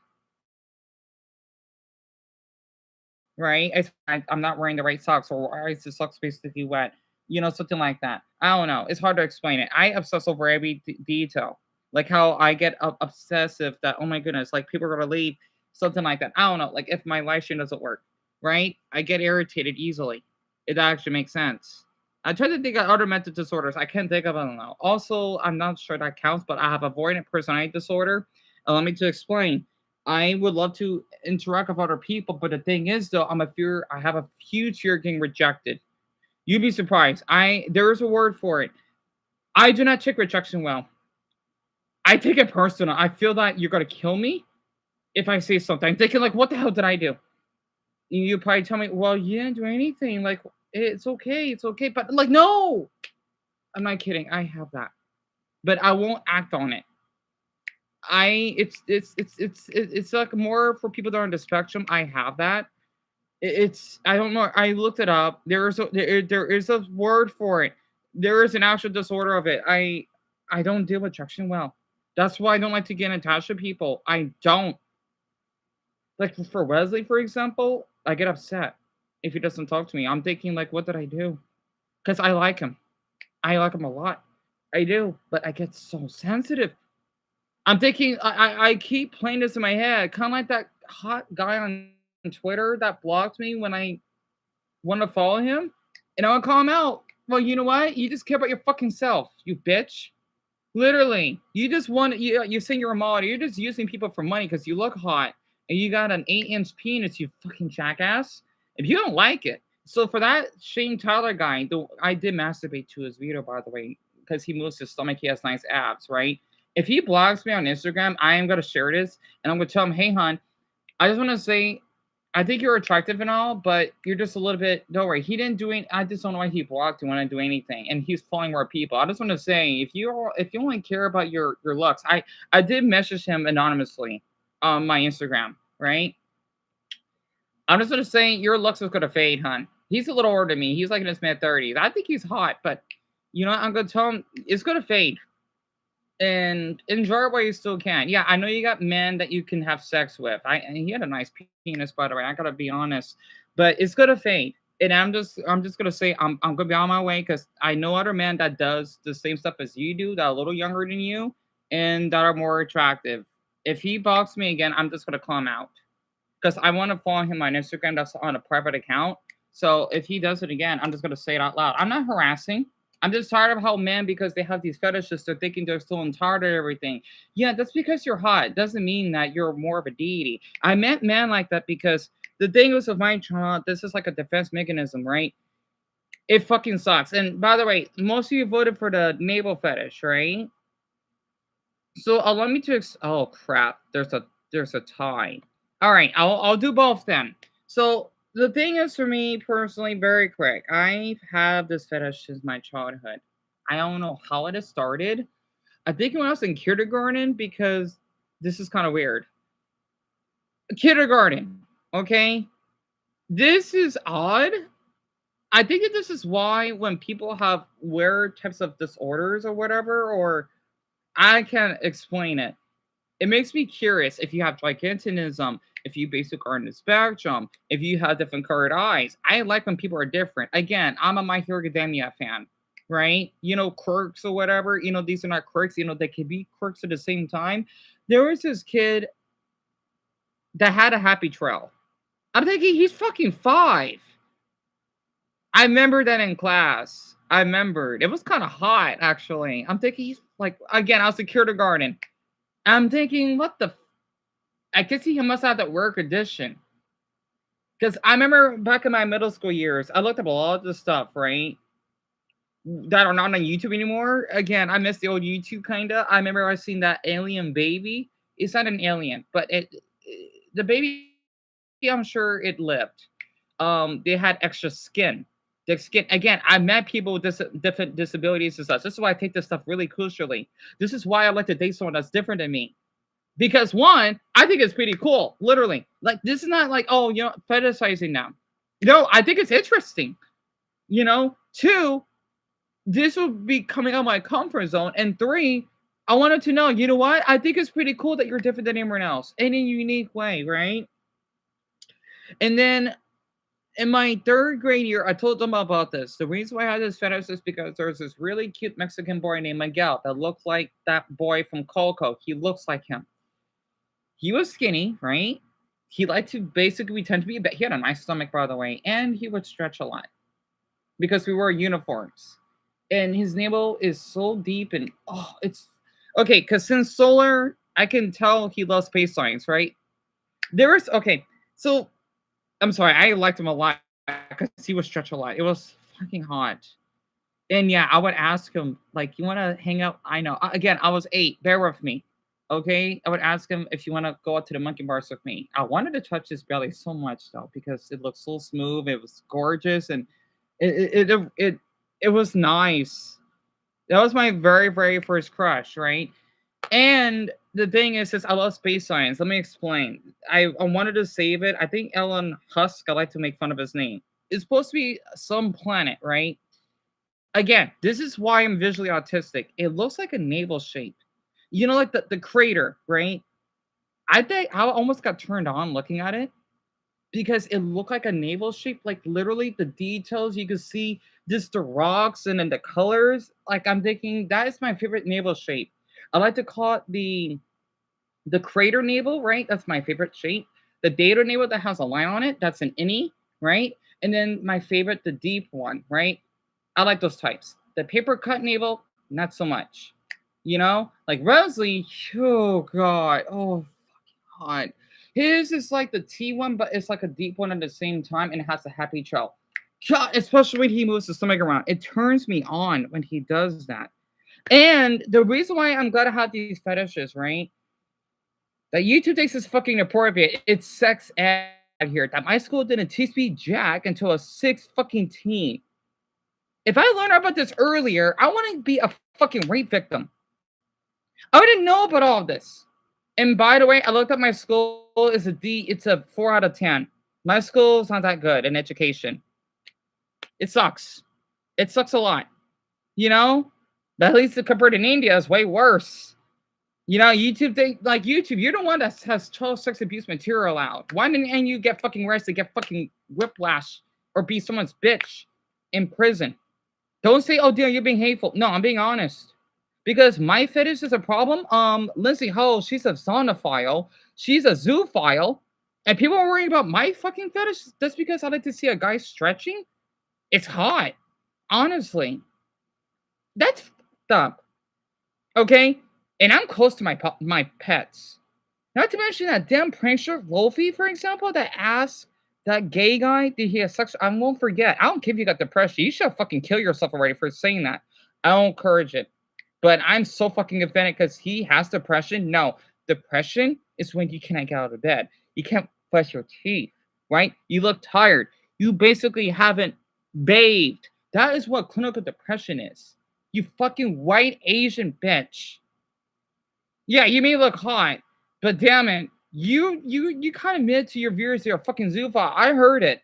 right? I'm not wearing the right socks, or why is the socks basically wet? You know, something like that. I don't know. It's hard to explain it. I obsess over every detail, like how I get obsessive that oh my goodness, like people are gonna leave, something like that. I don't know. Like if my life stream doesn't work, right? I get irritated easily. It actually makes sense. I try to think of other mental disorders. I can't think of them now. Also, I'm not sure that counts, but I have avoidant personality disorder. Allow me to explain. I would love to interact with other people, but the thing is, though, I have a huge fear of getting rejected. You'd be surprised. There is a word for it. I do not take rejection well. I take it personal. I feel that you're gonna kill me if I say something. I'm thinking like, what the hell did I do? You probably tell me, well, you didn't do anything. Like, it's okay, it's okay. But like, no, I'm not kidding. I have that, but I won't act on it. It's like more for people that are on the spectrum. I have that. It's I don't know. I looked it up. There is a word for it. There is an actual disorder of it. I don't deal with rejection well. That's why I don't like to get attached to people. I don't. Like for Wesley, for example, I get upset if he doesn't talk to me. I'm thinking like, what did I do? Because I like him. I like him a lot. I do, but I get so sensitive. I'm thinking I keep playing this in my head, kind of like that hot guy on Twitter that blocked me when I want to follow him, and I'll call him out. Well, you know what? You just care about your fucking self, you bitch. Literally, you just want you saying you're a model. You're just using people for money because you look hot and you got an 8-inch penis. You fucking jackass. If you don't like it, so for that Shane Tyler guy, I did masturbate to his video by the way because he moves his stomach. He has nice abs, right? If he blocks me on Instagram, I am gonna share this and I'm gonna tell him, hey, hon, I just want to say, I think you're attractive and all, but you're just a little bit. Don't worry, he didn't do any. I just don't know why he blocked you when I do anything, and he's following more people. I just want to say, if you only care about your looks, I did message him anonymously on my Instagram, right? I'm just gonna say your looks is gonna fade, hun. He's a little older than me. He's like in his mid-30s. I think he's hot, but you know, I'm gonna tell him it's gonna fade and enjoy it while you still can. Yeah, I know you got men that you can have sex with. And he had a nice penis, by the way. I gotta be honest, but it's gonna fade. And I'm just gonna say I'm gonna be on my way because I know other men that does the same stuff as you do that are a little younger than you and that are more attractive. If he blocks me again, I'm just gonna call him out because I want to follow him on Instagram. That's on a private account. So if he does it again, I'm just gonna say it out loud. I'm not harassing. I'm just tired of how men, because they have these fetishes, they're thinking they're still entitled to everything. Yeah, that's because you're hot. Doesn't mean that you're more of a deity. I meant men like that because the thing is with my trauma, this is like a defense mechanism, right? It fucking sucks. And by the way, most of you voted for the navel fetish, right? So allow me to. Oh crap! There's a tie. All right, I'll do both then. So the thing is, for me personally, very quick. I've had this fetish since my childhood. I don't know how it has started. I think when I was in kindergarten, because this is kind of weird. Kindergarten, okay. This is odd. I think that this is why when people have weird types of disorders or whatever, or I can't explain it. It makes me curious if you have gigantism, if you basically are in the spectrum, if you have different colored eyes. I like when people are different. Again, I'm a My Hero Academia fan, right? You know, quirks or whatever. You know, these are not quirks. You know, they can be quirks at the same time. There was this kid that had a happy trail. I'm thinking he's fucking 5. I remember that in class. I remembered. It was kind of hot, actually. I'm thinking he's like, again, I was in kindergarten. I'm thinking, what the I guess he must have that work edition. Because I remember back in my middle school years, I looked up a lot of the stuff, right? That are not on YouTube anymore. Again, I miss the old YouTube kinda. I remember I seen that alien baby. It's not an alien, but the baby, I'm sure it lived. They had extra skin. The skin again. I met people with different disabilities and such. This is why I take this stuff really crucially. This is why I like to date someone that's different than me. Because one, I think it's pretty cool. Literally, like this is not like fetishizing them. I think it's interesting. Two, this will be coming out of my comfort zone, and three, I wanted to know. You know what? I think it's pretty cool that you're different than everyone else in a unique way, right? And then in my third grade year, I told them about this. The reason why I had this fetish is because there's this really cute Mexican boy named Miguel that looked like that boy from Coco. He looks like him. He was skinny, right? He liked to basically pretend to be a bit. He had a nice stomach, by the way, and he would stretch a lot because we wore uniforms. And his navel is so deep, and it's okay. Because since Solar, I can tell he loves space science, right? There was okay. So I'm sorry, I liked him a lot because he would stretch a lot. It was fucking hot. And yeah, I would ask him, like, you want to hang out? I know. Again, I was 8. Bear with me. Okay, I would ask him if you want to go out to the monkey bars with me. I wanted to touch his belly so much though because it looked so smooth. It was gorgeous, and it was nice. That was my very very first crush, right? And the thing is I love space science. Let me explain. I wanted to save it. I think Elon Husk. I like to make fun of his name. It's supposed to be some planet, right? Again, this is why I'm visually autistic. It looks like a navel shape. Like the crater, right? I think I almost got turned on looking at it because it looked like a navel shape. Like literally, the details you could see, just the rocks and then the colors. Like I'm thinking that is my favorite navel shape. I like to call it the crater navel, right? That's my favorite shape. The data navel that has a line on it, that's an innie, right? And then my favorite, the deep one, right? I like those types. The paper cut navel, not so much. You know, like Rosalie, oh god, oh god. His is like the T one, but it's like a deep one at the same time, and it has a happy trail. God, especially when he moves the stomach around, it turns me on when he does that. And the reason why I'm glad I have these fetishes, right? That YouTube thinks is fucking appropriate. It's sex ed here. That my school didn't teach me jack until a six fucking teen. If I learned about this earlier, I wouldn't be a fucking rape victim. I didn't know about all of this. And by the way, I looked up my school is a D. It's a 4 out of 10. My school's not that good in education. It sucks. It sucks a lot. You know, but at least compared in India is way worse. You know, YouTube, like YouTube, you're the one that has child sex abuse material out. Why didn't you get fucking rights to get fucking whiplash or be someone's bitch in prison? Don't say, oh, dear, you're being hateful. No, I'm being honest. Because my fetish is a problem. Lindsay Ho, she's a zoonophile. She's a zoophile. And people are worrying about my fucking fetish. That's because I like to see a guy stretching. It's hot. Honestly. That's fucked up. Okay? And I'm close to my pets. Not to mention that damn prankster, Wolfie, for example, that asked that gay guy, did he have sex? I won't forget. I don't care if you got depression. You should fucking kill yourself already for saying that. I don't encourage it. But I'm so fucking offended because he has depression. No, depression is when you cannot get out of bed. You can't brush your teeth, right? You look tired. You basically haven't bathed. That is what clinical depression is. You fucking white Asian bitch. Yeah, you may look hot, but damn it, you kind of admit to your viewers you're a fucking zoophile. I heard it.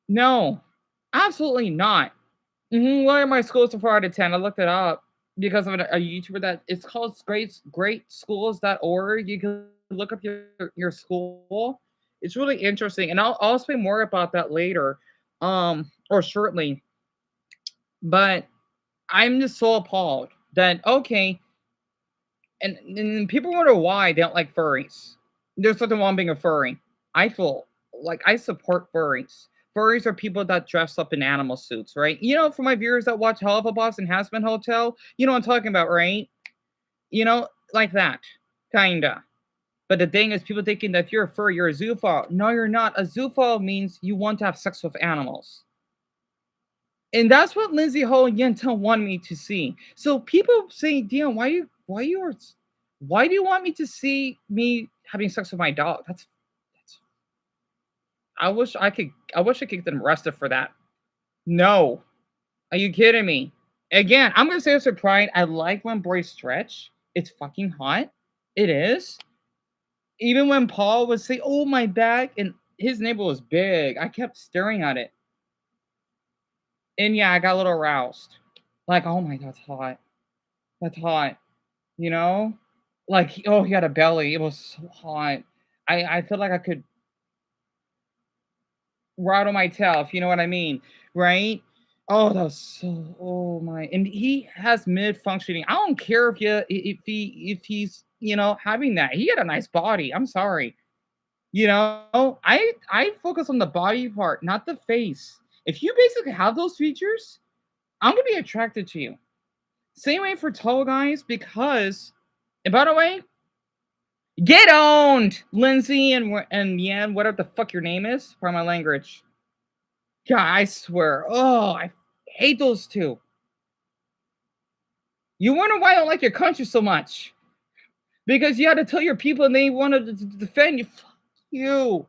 No, absolutely not. One of my schools are 4 out of 10. I looked it up because of a YouTuber that it's called greatschools.org. You can look up your school. It's really interesting, and I'll explain more about that later, or shortly. But I'm just so appalled that okay, and people wonder why they don't like furries. There's nothing wrong being a furry. I feel like I support furries. Furries are people that dress up in animal suits, right? You know, for my viewers that watch Hell of a Boss and Hazbin Hotel, you know what I'm talking about, right? You know, like that, kinda. But the thing is, people thinking that if you're a furry, you're a zoophile. No, you're not. A zoophile means you want to have sex with animals. And that's what Lindsay Ho and Yentl want me to see. So people say, Dion, why do you want me to see me having sex with my dog? That's I wish I could get them arrested for that. No. Are you kidding me? Again, I'm gonna say this with pride. I like when boys stretch. It's fucking hot. It is. Even when Paul would say, oh my back, and his navel was big. I kept staring at it. And yeah, I got a little aroused. Like, oh my god, that's hot. That's hot. You know? Like, oh, he had a belly. It was so hot. I feel like I could rattle my tail, if you know what I mean, right? Oh, that was so. Oh my! And he has mid functioning. I don't care if he's having that. He had a nice body. I'm sorry. I focus on the body part, not the face. If you basically have those features, I'm gonna be attracted to you. Same way for tall guys because, and by the way, get owned, Lindsay and Yan, whatever the fuck your name is. Pardon my language. God, I swear. Oh, I hate those two. You wonder why I don't like your country so much. Because you had to tell your people and they wanted to defend you. Fuck you.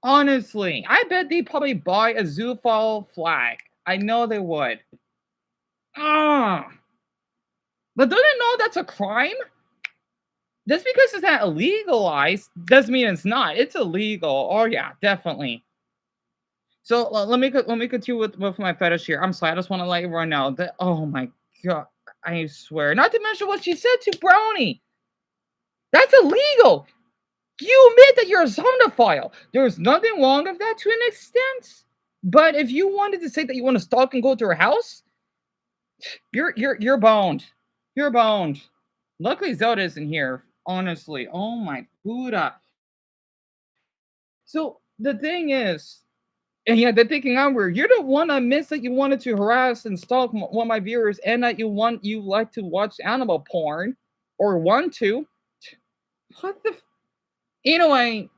Honestly. I bet they probably buy a zoophile flag. I know they would. Ah. But don't they know that's a crime? Just because it's not illegalized doesn't mean it's not. It's illegal. Oh yeah, definitely. So let me continue with my fetish here. I'm sorry, I just want to let everyone know that. Oh my god, I swear. Not to mention what she said to Brownie. That's illegal. You admit that you're a zonophile. There's nothing wrong with that to an extent. But if you wanted to say that you want to stalk and go to her house, you're boned. You're boned. Luckily Zelda isn't here. Honestly. Oh my Buddha. So the thing is, and yeah, they're thinking onward. You're the one that admits that you wanted to harass and stalk one of my viewers, and that you like to watch animal porn, or want to. What the? Anyway,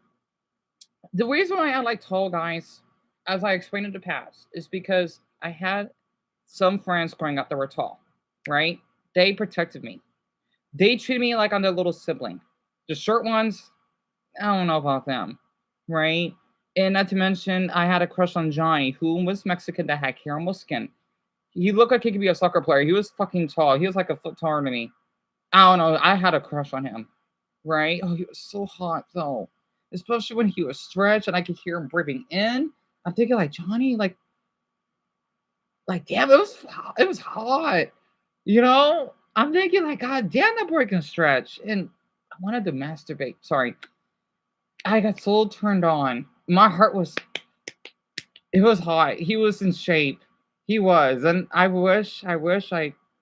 the reason why I like tall guys, as I explained in the past, is because I had some friends growing up that were tall, right? They protected me. They treated me like I'm their little sibling. The short ones, I don't know about them, right? And not to mention, I had a crush on Johnny, who was Mexican that had caramel skin. He looked like he could be a soccer player. He was fucking tall. He was like a foot taller than me. I don't know. I had a crush on him, right? Oh, he was so hot though, especially when he was stretched and I could hear him breathing in. I'm thinking like Johnny, like damn, it was hot, you know. I'm thinking like, God damn, that boy can stretch, and I wanted to masturbate. Sorry, I got so turned on. My heart was, it was hot. He was in shape. He was, and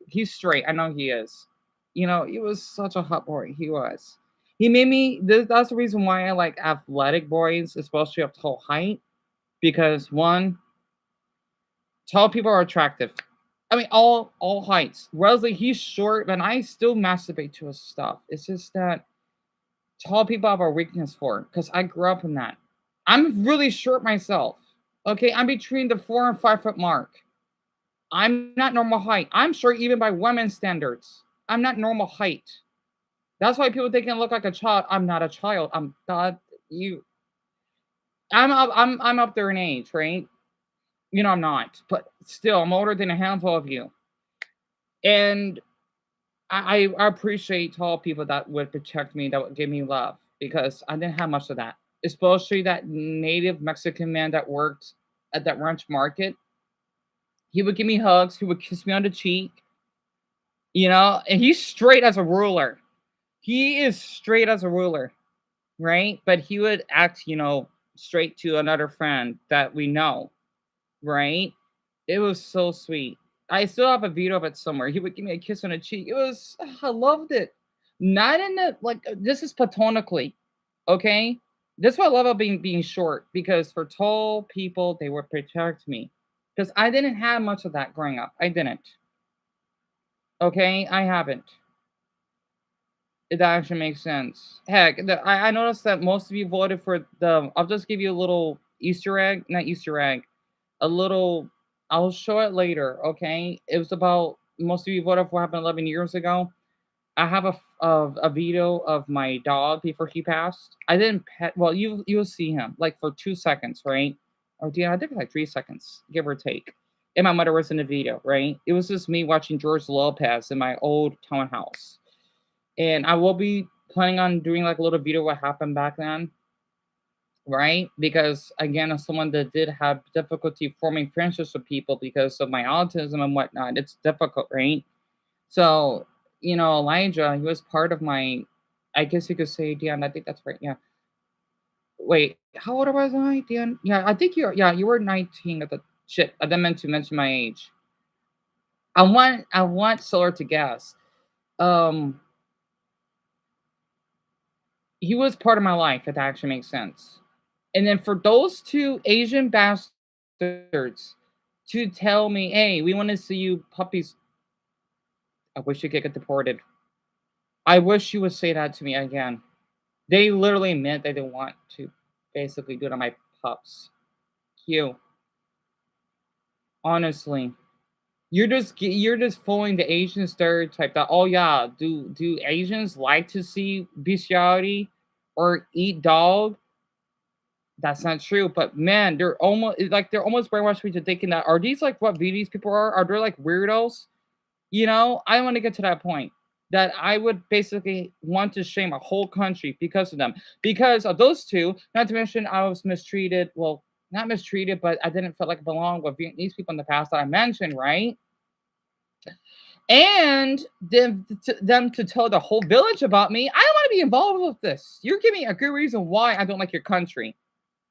he's straight. I know he is. You know, he was such a hot boy. He was. He made me. That's the reason why I like athletic boys, especially of tall height, because one, tall people are attractive. I mean, all heights. Wesley, he's short, but I still masturbate to his stuff. It's just that tall people have a weakness for, because I grew up in that. I'm really short myself. Okay, I'm between the 4 and 5 foot mark. I'm not normal height. I'm short even by women's standards. I'm not normal height. That's why people think I look like a child. I'm not a child. I'm God. You. I'm up there in age, right? You know I'm not, but still, I'm older than a handful of you. And I appreciate tall people that would protect me, that would give me love, because I didn't have much of that. Especially that native Mexican man that worked at that ranch market. He would give me hugs. He would kiss me on the cheek, and he's straight as a ruler. He is straight as a ruler, right? But he would act, straight to another friend that we know, right? It was so sweet. I still have a video of it somewhere. He would give me a kiss on the cheek. I loved it. Not in the, like, this is platonically, okay? That's what I love about being short, because for tall people, they would protect me. Because I didn't have much of that growing up. I didn't. Okay? I haven't. It actually makes sense. Heck, I noticed that most of you voted for the. I'll just give you a little Easter egg, not Easter egg, a little. I'll show it later. Okay, it was about most of you voted for what happened 11 years ago. I have a video of my dog before he passed. I didn't pet. Well, you'll see him like for 2 seconds, right? Or yeah, I think like 3 seconds, give or take. And my mother was in the video, right? It was just me watching George Lopez in my old townhouse, and I will be planning on doing like a little video what happened back then, right? Because again, as someone that did have difficulty forming friendships with people because of my autism and whatnot, it's difficult, right? So, Elijah, he was part of my, I guess you could say, Dion. I think that's right. Yeah. Wait, how old was I, Dion? Yeah, I think you were 19 at the shit. I didn't meant to mention my age. I want Solar to guess. Um, he was part of my life, if that actually makes sense. And then for those two Asian bastards to tell me, hey, we want to see you puppies. I wish you could get deported. I wish you would say that to me again. They literally meant they didn't want to basically do it on my pups. You. Honestly. You're just following the Asian stereotype that, oh yeah, do Asians like to see bestiality or eat dog? That's not true. But man, they're almost brainwashed into thinking that, are these like what these people are? Are they like weirdos? I want to get to that point that I would basically want to shame a whole country because of them. Because of those two, not to mention I was mistreated. Well, not mistreated, but I didn't feel like I belonged with Vietnamese people in the past that I mentioned, right? and them to tell the whole village about me. I don't want to be involved with this. You're giving me a good reason why I don't like your country.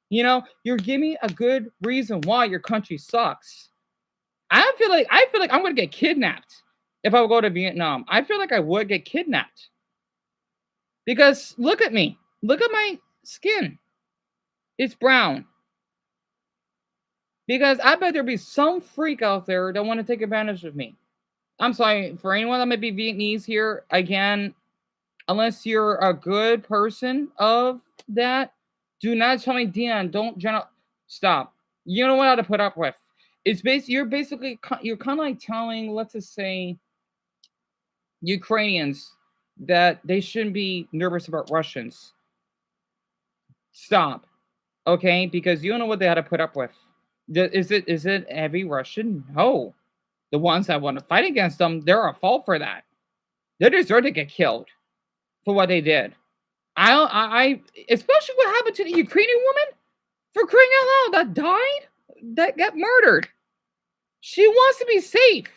You know, you're giving me a good reason why your country sucks. I feel like I'm gonna get kidnapped if I would go to Vietnam. I feel like I would get kidnapped because look at me, look at my skin. It's brown. Because I bet there'd be some freak out there that want to take advantage of me. I'm sorry for anyone that might be Vietnamese here. Again, unless you're a good person of that, do not tell me, Dion. Don't stop. You don't know what to put up with. It's you're kind of like telling, let's just say, Ukrainians that they shouldn't be nervous about Russians. Stop, okay? Because you don't know what they had to put up with. Is it every Russian? No. The ones that want to fight against them, they're at fault for that. They deserve to get killed for what they did. I especially what happened to the Ukrainian woman, for crying out loud, that died, that got murdered. She wants to be safe,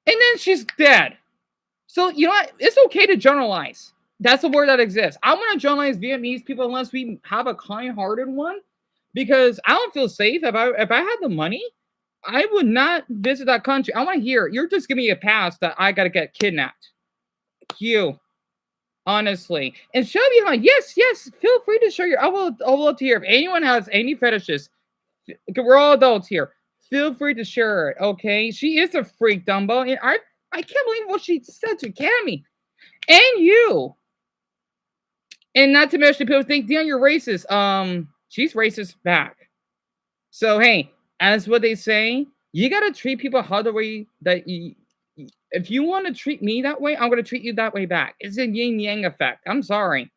and then she's dead. So you know what? It's okay to generalize. That's a word that exists. I want to generalize Vietnamese people unless we have a kind-hearted one, because I don't feel safe. If I had the money, I would not visit that country. I want to hear you're just giving me a pass that I gotta get kidnapped. You, honestly, and Shelby, huh? Yes, feel free to share your. I will love to hear if anyone has any fetishes. We're all adults here. Feel free to share it. Okay, she is a freak, Dumbo, and I can't believe what she said to Cammy and you. And not to mention, people think, Dion, you're racist. She's racist back. So hey, as what they say, you gotta treat people how the way that you. If you want to treat me that way, I'm gonna treat you that way back. It's a yin yang effect. I'm sorry.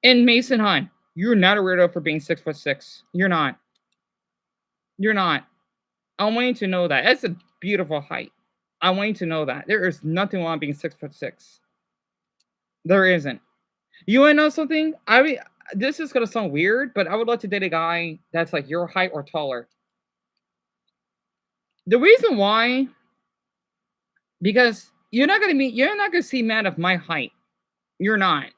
And Mason Hunt, you're not a weirdo for being 6'6". You're not. You're not. I want you to know that. That's a beautiful height. I want you to know that. There is nothing wrong being 6'6". There isn't. You wanna know something? This is gonna sound weird, but I would love to date a guy that's like your height or taller. The reason why, because you're not gonna see men of my height. You're not.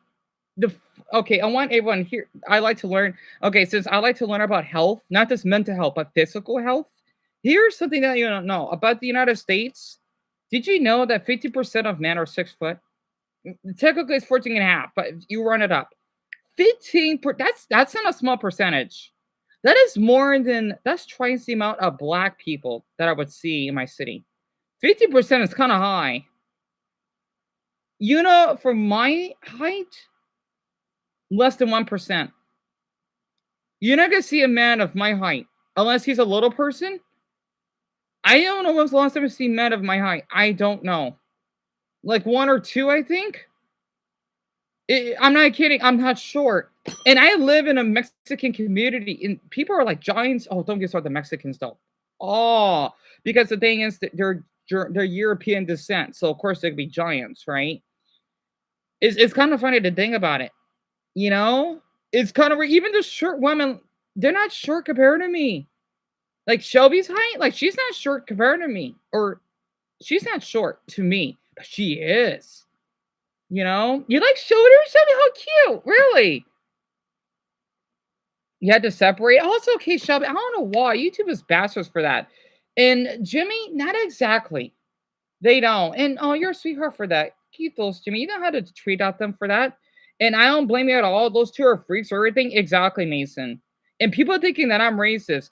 Okay, I want everyone here. I like to learn. Okay, since I like to learn about health, not just mental health, but physical health. Here's something that you don't know about the United States. Did you know that 50% of men are 6 foot? Technically, it's 14 and a half, but you run it up. 15. That's not a small percentage. That is that's twice the amount of black people that I would see in my city. 50% is kind of high. You know, for my height, less than 1%. You're not gonna see a man of my height unless he's a little person. I don't know when's the last time I've seen men of my height. I don't know. Like 1 or 2, I think. I'm not kidding. I'm not short. And I live in a Mexican community, and people are like giants. Oh, don't get started the Mexicans though. Oh, because the thing is that they're European descent, so of course they'd be giants, right? It's kind of funny to think about it, you know. It's kind of even the short women, they're not short compared to me. Like Shelby's height, like she's not short compared to me, or she's not short to me, but she is. You know, you like Shelby? Shelby, how cute! Really? You had to separate. Also, okay, Shelby. I don't know why YouTube is bastards for that. And Jimmy, not exactly. They don't. And oh, you're a sweetheart for that. Keep those, Jimmy. You know how to treat out them for that. And I don't blame you at all. Those two are freaks or everything. Exactly, Mason. And people thinking that I'm racist.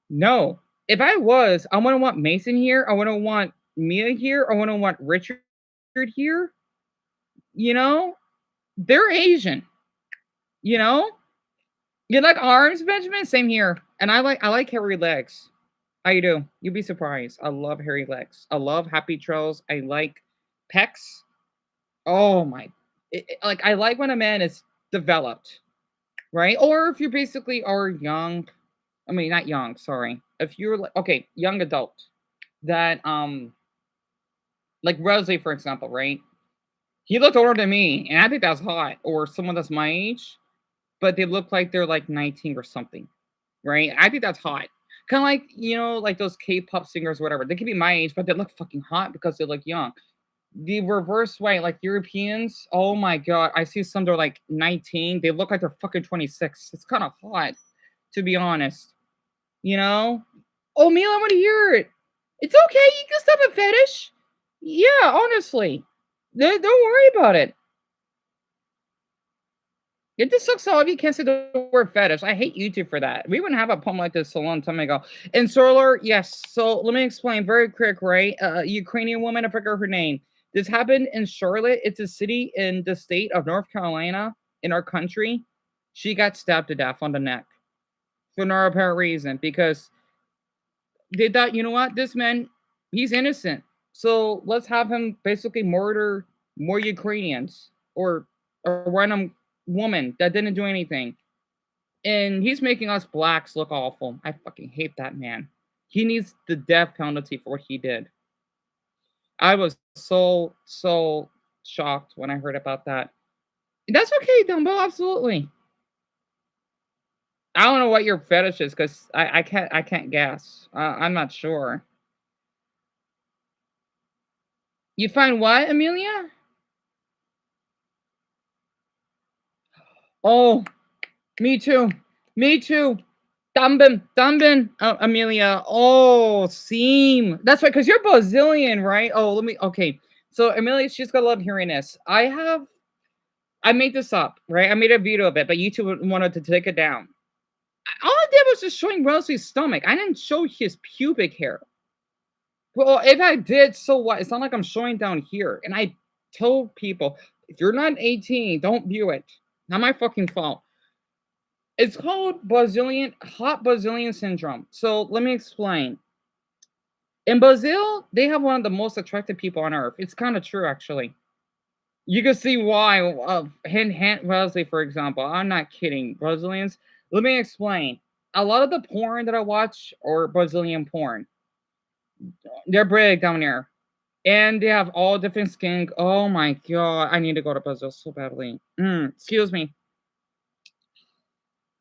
No. If I was, I wouldn't want Mason here. I wouldn't want Mia here. I wouldn't want Richard here. You know, they're Asian. You know, you like arms, Benjamin? Same here. And I like hairy legs. I do. You'd be surprised. I love hairy legs. I love happy trails. I like pecs. Oh my! Like I like when a man is developed, right? Or if you basically are young. I mean, not young. Sorry. If you're like okay, young adult, that like Rosie, for example, right? He looked older than me, and I think that's hot. Or someone that's my age, but they look like they're like 19 or something, right? I think that's hot Kind of like, like those K-pop singers, or whatever. They could be my age, but they look fucking hot because they look young. The reverse way, like Europeans, oh my god, I see some, they're like 19. They look like they're fucking 26. It's kind of hot, to be honest. You know? Oh, Mila, I want to hear it. It's okay. You can still have a fetish. Yeah, honestly. Don't worry about it. It just sucks all of you can't say the word fetish. I hate YouTube for that. We wouldn't have a poem like this a long time ago. And Solar, yes. So let me explain very quick, right? Ukrainian woman, I forgot her name. This happened in Charlotte. It's a city in the state of North Carolina in our country. She got stabbed to death on the neck for no apparent reason because they thought, you know what, this man, he's innocent. So let's have him basically murder more Ukrainians or a random woman that didn't do anything. And he's making us blacks look awful. I fucking hate that man. He needs the death penalty for what he did. I was so shocked when I heard about that. That's okay, Dumbo, absolutely. I don't know what your fetish is because I can't guess. I'm not sure. You find what, Amelia? Oh, me too. Me too. Dumbin, Amelia. Oh, seam. That's right, because you're Brazilian, right? Oh, okay. So, Amelia, she's got to love hearing this. I made this up, right? I made a video of it, but YouTube wanted to take it down. All I did was just showing Rosalie's stomach. I didn't show his pubic hair. Well, if I did, so what? It's not like I'm showing down here. And I told people, if you're not 18, don't view it. Not my fucking fault. It's called hot Brazilian syndrome. So let me explain. In Brazil, they have one of the most attractive people on earth. It's kind of true, actually. You can see why. Hint, Wesley, for example. I'm not kidding. Brazilians. Let me explain. A lot of the porn that I watch are Brazilian porn. They're big down there. And they have all different skin. Oh my god. I need to go to Brazil so badly. Excuse me.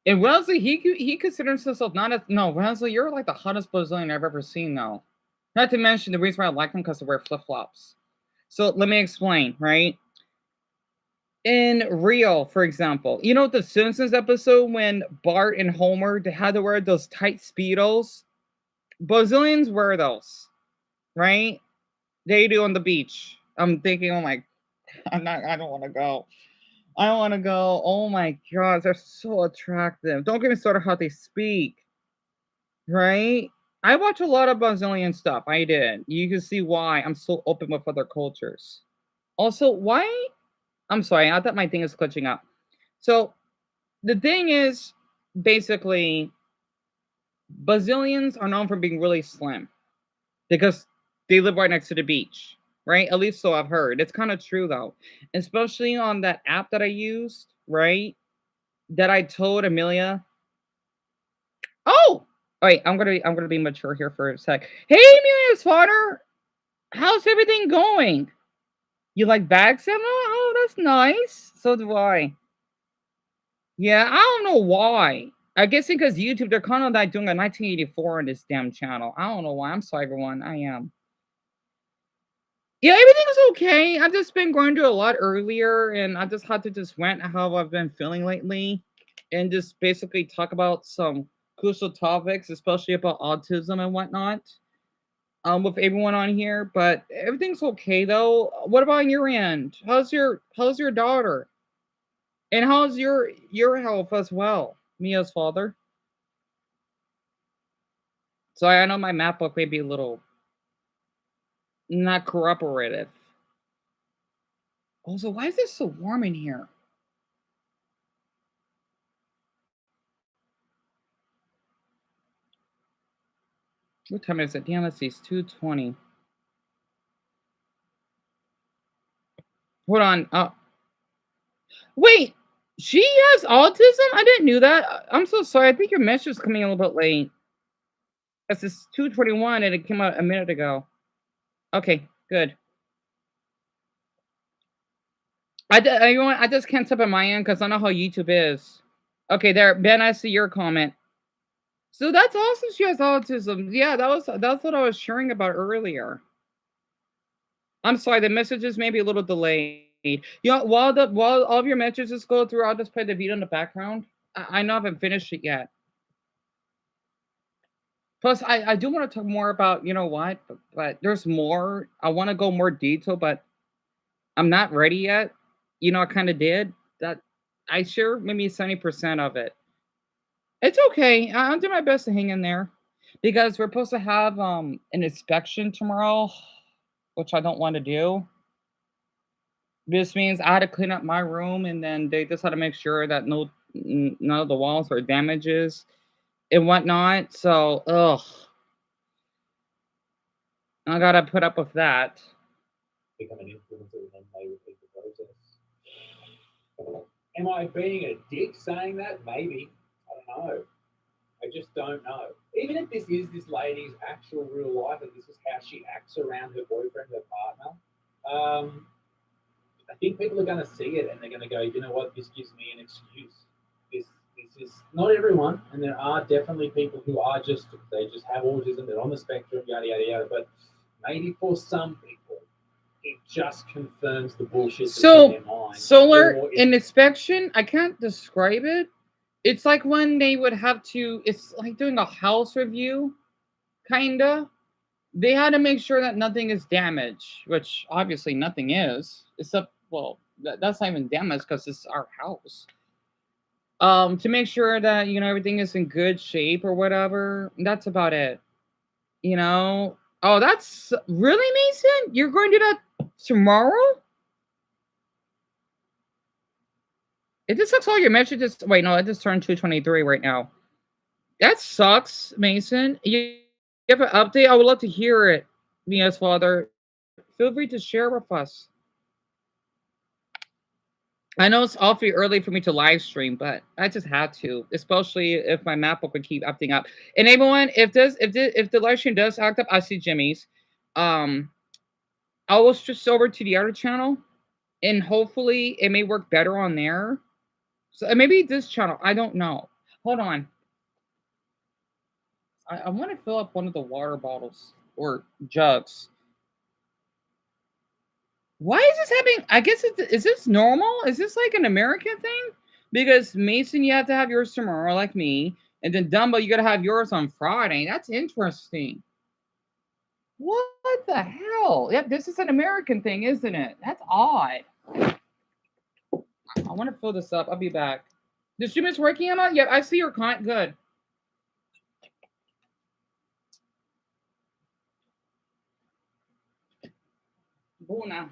And Wesley, he considers himself not as no, Wesley, you're like the hottest Brazilian I've ever seen, though. Not to mention the reason why I like him because they wear flip flops. So let me explain, right? In Rio, for example, you know the Simpsons episode when Bart and Homer they had to wear those tight speedos. Brazilians wear those, right? They do on the beach. I'm thinking, oh my, I don't want to go. I don't want to go. Oh my god, they're so attractive. Don't get me started how they speak. Right? I watch a lot of Brazilian stuff. I did. You can see why I'm so open with other cultures. Also, why? I'm sorry. I thought my thing is glitching up. So the thing is, basically, Brazilians are known for being really slim because they live right next to the beach. Right? At least so I've heard. It's kind of true though, especially on that app that I used. Right? That I told Amelia. Oh, wait. I'm gonna be mature here for a sec. Hey, Amelia's father. How's everything going? You like bag cinema? Oh, that's nice. So do I. Yeah, I don't know why. I guess because YouTube, they're kind of like doing a 1984 on this damn channel. I don't know why. I'm sorry, everyone. I am. Yeah, everything's okay. I've just been going through a lot earlier, and I just had to just rant how I've been feeling lately, and just basically talk about some crucial topics, especially about autism and whatnot. With everyone on here, but everything's okay though. What about on your end? How's your daughter? And how's your health as well? Mia's father. So I know my map book may be a little not cooperative. Also, why is it so warm in here? What time is it? Damn, let's see, it's 2:20. Hold on. Wait, she has autism? I didn't know that. I'm so sorry. I think your message is coming a little bit late. It's 2:21 and it came out a minute ago. Okay, good. I just can't type on my end because I know how YouTube is. Okay, there, Ben. I see your comment. So that's awesome. She has autism. Yeah, that's what I was sharing about earlier. I'm sorry, the messages may be a little delayed. While all of your messages go through, I'll just play the video in the background. I know I haven't finished it yet. Plus, I do want to talk more about what, but there's more. I want to go more detail, but I'm not ready yet. I kind of did that. I share maybe 70% of it. It's okay. I'll do my best to hang in there because we're supposed to have an inspection tomorrow, which I don't want to do. This means I had to clean up my room, and then they just had to make sure that none of the walls are damages and whatnot. So, ugh, I gotta put up with that. Become an influencer and then they repeat the process. Am I being a dick saying that? Maybe. I don't know. I just don't know. Even if this is this lady's actual real life and this is how she acts around her boyfriend, her partner, I think people are going to see it and they're going to go, you know what, this gives me an excuse. This this is not everyone, and there are definitely people who are they just have autism, they're on the spectrum, yada yada yada. But maybe for some people, it just confirms the bullshit that's in So, their mind, solar or it. and inspection, I can't describe it. It's like when they would have to, it's like doing a house review, kinda. They had to make sure that nothing is damaged, which obviously nothing is, except, well, that's not even damaged because it's our house. To make sure that everything is in good shape or whatever. That's about it. You know. Oh, that's really, Mason. You're going to do that tomorrow? It just sucks. All your messages. Wait, no, I just turned 223 right now. That sucks, Mason. You have an update? I would love to hear it, Mia's father. Feel free to share with us. I know it's awfully early for me to live stream, but I just had to, especially if my MacBook would keep acting up. And everyone, if the live stream does act up, I see Jimmy's. Um, I will switch over to the other channel, and hopefully it may work better on there. So maybe this channel. I don't know. Hold on. I want to fill up one of the water bottles or jugs. Why is this happening? I guess is this normal? Is this like an American thing? Because Mason, you have to have yours tomorrow, like me, and then Dumbo, you got to have yours on Friday. That's interesting. What the hell? Yep, this is an American thing, isn't it? That's odd. I want to fill this up. I'll be back. The stream is working, Emma? Yep, I see your comment. Good. Buna.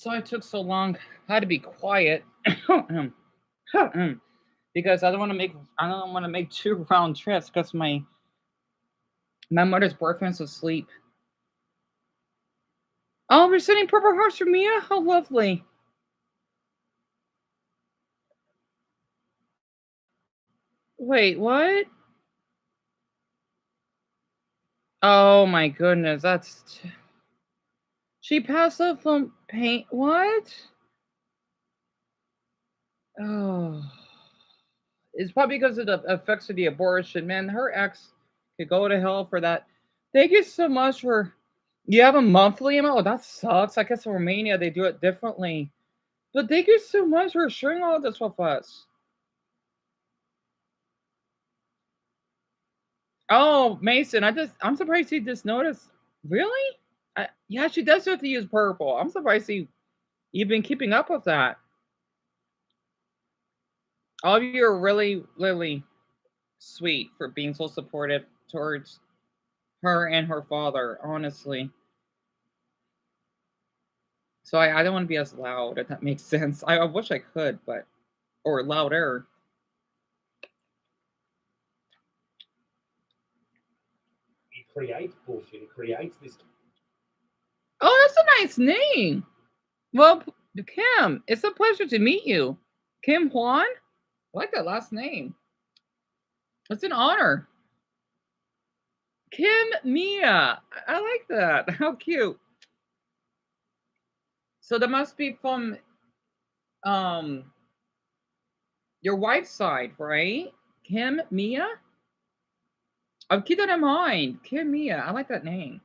So I took so long. I had to be quiet because I don't want to make 2 round trips because my mother's boyfriend's asleep. Oh, we're sending purple hearts for Mia. How lovely. Wait, what? Oh my goodness, she passed out from pain. What? Oh, it's probably because of the effects of the abortion. Man, her ex could go to hell for that. Thank you so much for. You have a monthly amount. Oh, that sucks. I guess in Romania they do it differently. But thank you so much for sharing all this with us. Oh, Mason, I'm surprised he just noticed. Really? Yeah, she does have to use purple. I'm surprised you've been keeping up with that. All of you are really, really sweet for being so supportive towards her and her father, honestly. So I don't want to be as loud, if that makes sense. I wish I could, but or louder. It creates bullshit. It creates this. Oh, that's a nice name. Well, Kim, it's a pleasure to meet you. Kim Juan? I like that last name. It's an honor. Kim Mia. I like that. How cute. So that must be from um your wife's side, right? Kim Mia? I'll keep that in mind. Kim Mia. I like that name.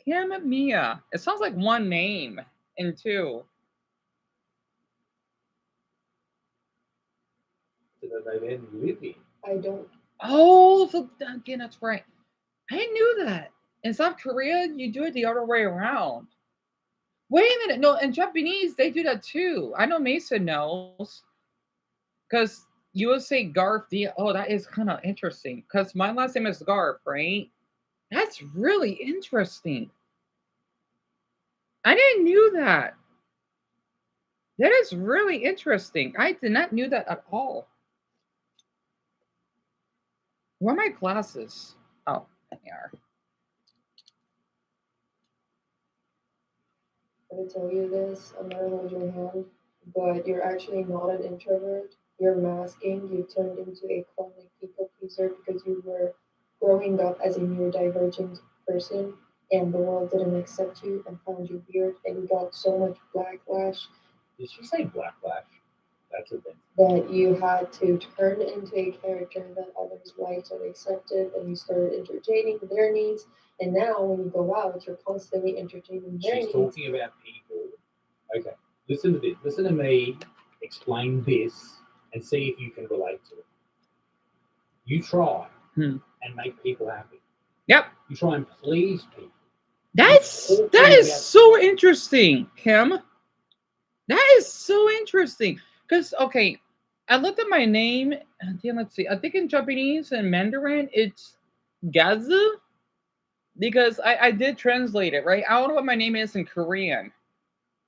Kim Mia. It sounds like one name in two. That they then live in. I don't. Oh, so again, that's right. I knew that. In South Korea, you do it the other way around. Wait a minute. No, in Japanese, they do that too. I know Mason knows. Because you would say Garf. Oh, that is kind of interesting. Because my last name is Garf, right? That's really interesting. I didn't knew that. That is really interesting. I did not knew that at all. Where are my glasses? Oh, they are. I'm gonna tell you this. I'm not gonna hold your hand, but you're actually not an introvert. You're masking. You turned into a chronic people pleaser because you were growing up as a neurodivergent person, and the world didn't accept you and found you weird, and you got so much backlash. Did she say backlash? That's a thing. That you had to turn into a character that others liked and accepted, and you started entertaining their needs. And now, when you go out, you're constantly entertaining their She's needs. talking about people. Okay, listen to this. Listen to me explain this and see if you can relate to it. You try and make people happy. Yep. You try and please people. That is so interesting, Kim. That is so interesting. Because okay, I looked at my name. Let's see. I think in Japanese and Mandarin it's Gazu. Because I did translate it, right? I don't know what my name is in Korean.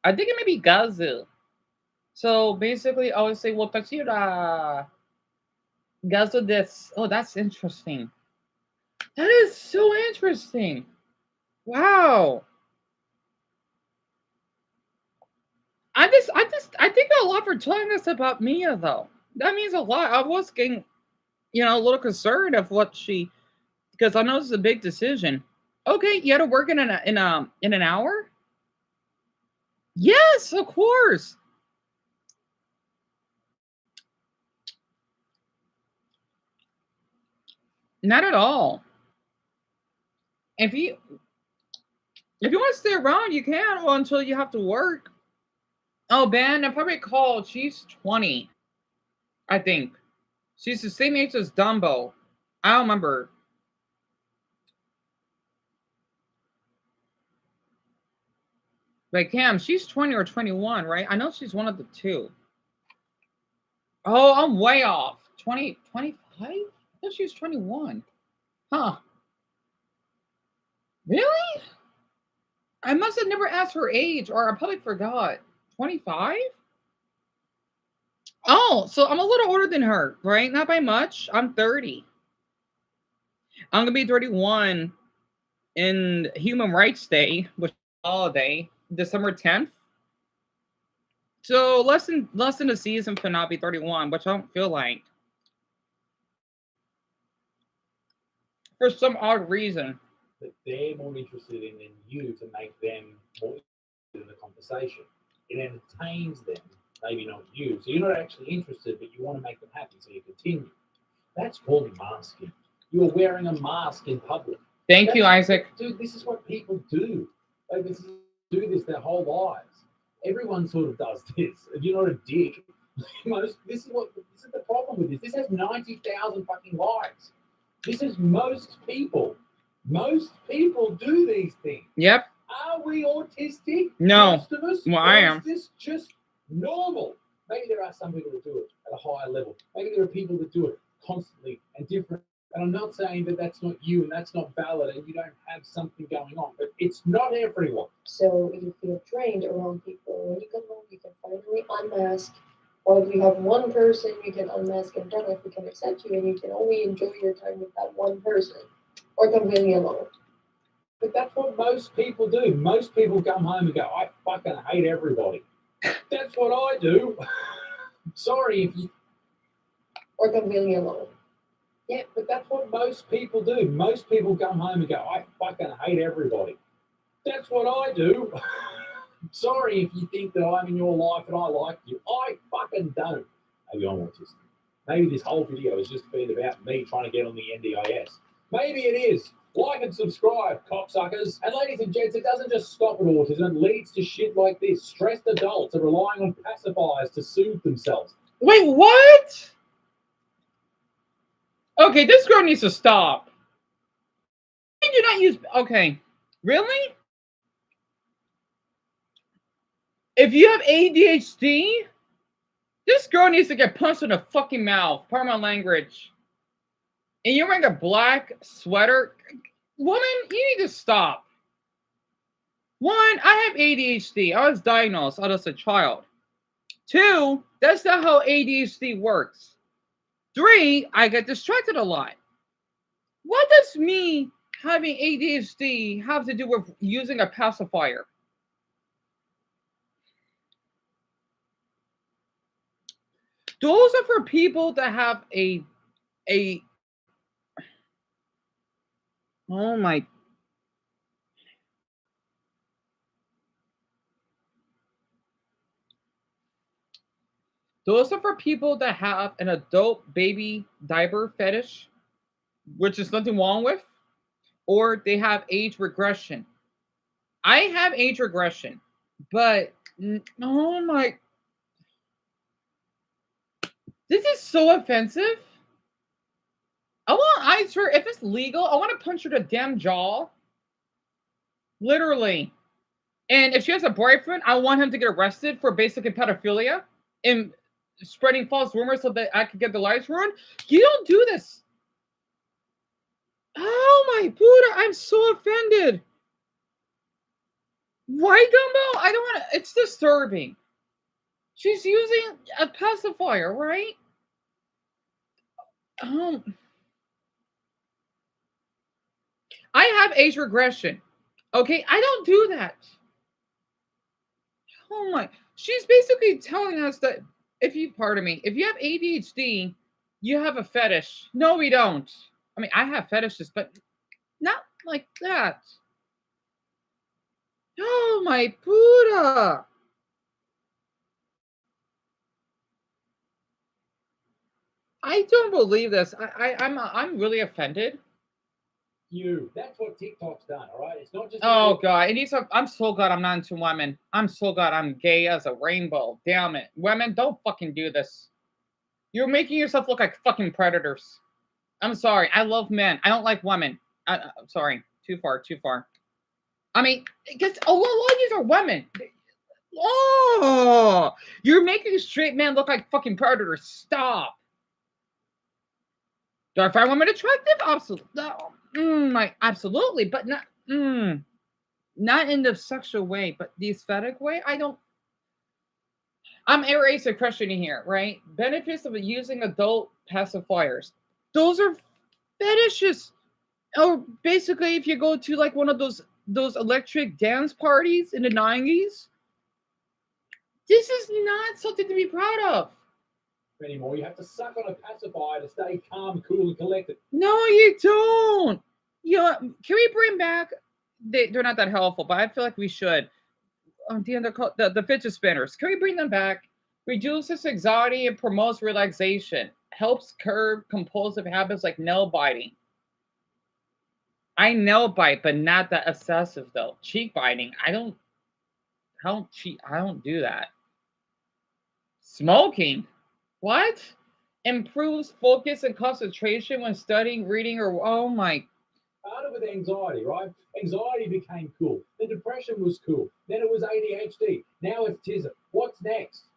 I think it may be Gazu. So basically, I would say, well, Tachira Gazu this. Oh, that's interesting. That is so interesting. Wow. I think a lot for telling us about Mia, though. That means a lot. I was getting, a little concerned of what because I know this is a big decision. Okay, you had to work in an hour. Yes, of course. Not at all. If you want to stay around, you can. Well, until you have to work. Oh, Ben, if I recall, she's 20. I think she's the same age as Dumbo. I don't remember. Like Cam, she's 20 or 21, right? I know she's one of the two. Oh, I'm way off. 20, 25? I thought she was 21. Huh. Really? I must have never asked her age, or I probably forgot. 25? Oh, so I'm a little older than her, right? Not by much. I'm 30. I'm gonna be 31 in Human Rights Day, which is a holiday, December 10th. So less than a season for not be 31, which I don't feel like. For some odd reason. That they're more interested in than you to make them more interested in the conversation. It entertains them, maybe not you. So you're not actually interested, but you want to make them happy, so you continue. That's called masking. You're wearing a mask in public. Thank you, Isaac. Dude, this is what people do. Like, do this their whole lives. Everyone sort of does this. If you're not a dick, this is the problem with this. This has 90,000 fucking likes. This is most people. Most people do these things. Yep. Are we autistic? No. Most of us? Well, I am. Is this just normal? Maybe there are some people that do it at a higher level. Maybe there are people that do it constantly and different. And I'm not saying that that's not you and that's not valid and you don't have something going on, but it's not everyone. So you feel drained around people. When you come home, you can finally unmask. Or if you have one person you can unmask in front of who can accept you, and you can only enjoy your time with that one person, or completely alone. But that's what most people do. Most people come home and go, I fucking hate everybody. That's what I do. Sorry if you... Or completely alone. Yeah, but that's what most people do. Most people come home and go, I fucking hate everybody. That's what I do. Sorry if you think that I'm in your life and I like you. I fucking don't. Maybe I'm autistic. Maybe this whole video has just been about me trying to get on the NDIS. Maybe it is. Like and subscribe, cocksuckers. And ladies and gents, it doesn't just stop at autism. It leads to shit like this. Stressed adults are relying on pacifiers to soothe themselves. Wait, what? Okay, this girl needs to stop. I do not use... Okay. Really? If you have ADHD, this girl needs to get punched in the fucking mouth. Pardon my language. And you're wearing a black sweater. Woman, you need to stop. One, I have ADHD. I was diagnosed as a child. Two, that's not how ADHD works. Three, I get distracted a lot. What does me having ADHD have to do with using a pacifier? Those are for people that have a oh my. Those are for people that have an adult baby diaper fetish, which is nothing wrong with, or they have age regression. I have age regression, but oh my. This is so offensive. I swear, if it's legal, I want to punch her to damn jaw. Literally. And if she has a boyfriend, I want him to get arrested for basically pedophilia and spreading false rumors so that I could get the lives ruined. You don't do this. Oh my Buddha, I'm so offended. Why, Dumbo? I don't want to. It's disturbing. She's using a pacifier, right? I have age regression. Okay, I don't do that. Oh my. She's basically telling us that if you, pardon me, if you have ADHD, you have a fetish. No, we don't. I mean, I have fetishes, but not like that. Oh my Buddha. I don't believe this. I'm really offended. That's what TikTok's done, all right? It's not just... Oh God, it needs to, I'm so glad I'm not into women. I'm so glad I'm gay as a rainbow. Damn it. Women, don't fucking do this. You're making yourself look like fucking predators. I'm sorry. I love men. I don't like women. I'm sorry. Too far. I mean, because a lot of these are women. Oh, you're making straight men look like fucking predators. Stop. Do I find women attractive? Absolutely. Absolutely, but not. Not in the sexual way, but the aesthetic way. I don't. I'm erasing questioning here, right? Benefits of using adult pacifiers. Those are fetishes. Or basically, if you go to like one of those electric dance parties in the 90s, this is not something to be proud of. Anymore, you have to suck on a pacifier to stay calm, cool, and collected. No, you don't. Yeah, can we bring back? They're not that helpful, but I feel like we should. The fidget spinners. Can we bring them back? Reduces anxiety and promotes relaxation. Helps curb compulsive habits like nail biting. I nail bite, but not that excessive though. Cheek biting. I don't cheat. I don't do that. Smoking. What? Improves focus and concentration when studying, reading, or oh my. Started with anxiety, right? Anxiety became cool. Then depression was cool. Then it was ADHD. Now it's autism. What's next?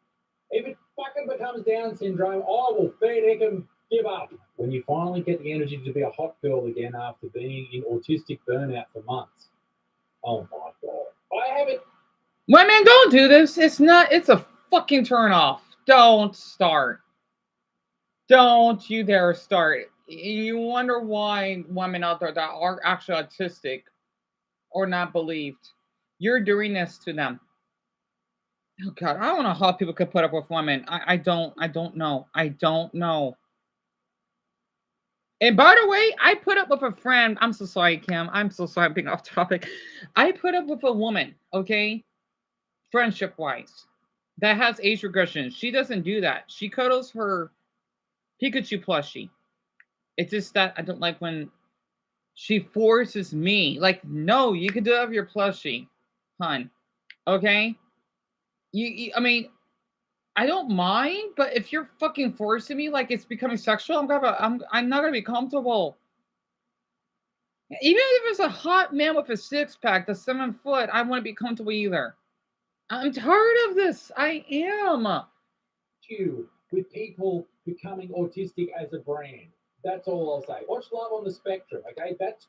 If it fucking becomes Down syndrome, I will fair dinkum give up. When you finally get the energy to be a hot girl again after being in autistic burnout for months. Oh my god. I haven't. Women, don't do this. It's not. It's a fucking turn off. Don't start. Don't you dare start. You wonder why women out there that are actually autistic or not believed. You're doing this to them. Oh God, I don't know how people could put up with women. I don't. I don't know. I don't know. And by the way, I put up with a friend. I'm so sorry, Kim. I'm so sorry I'm being off topic. I put up with a woman, okay, friendship wise, that has age regression. She doesn't do that. She cuddles her Pikachu plushie. It's just that I don't like when she forces me. Like, no, you can do it with your plushie, hun. Okay? I mean, I don't mind, but if you're fucking forcing me like it's becoming sexual, I'm not gonna be comfortable. Even if it's a hot man with a six pack that's 7 foot, I wouldn't be comfortable either. I'm tired of this. I am. You with people becoming autistic as a brand. That's all I'll say. Watch Love on the Spectrum, okay? That's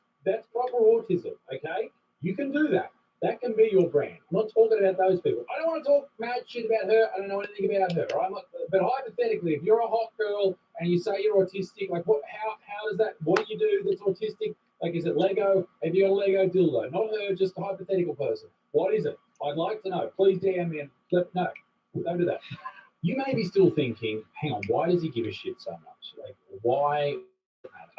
proper autism, okay? You can do that. That can be your brand. I'm not talking about those people. I don't want to talk mad shit about her. I don't know anything about her. Right? But hypothetically, if you're a hot girl and you say you're autistic, like what? How does that? What do you do that's autistic? Like, is it Lego? Have you got a Lego dildo? Not her, just a hypothetical person. What is it? I'd like to know. Please DM me and no, don't do that. You may be still thinking, hang on, why does he give a shit so much? Like, why?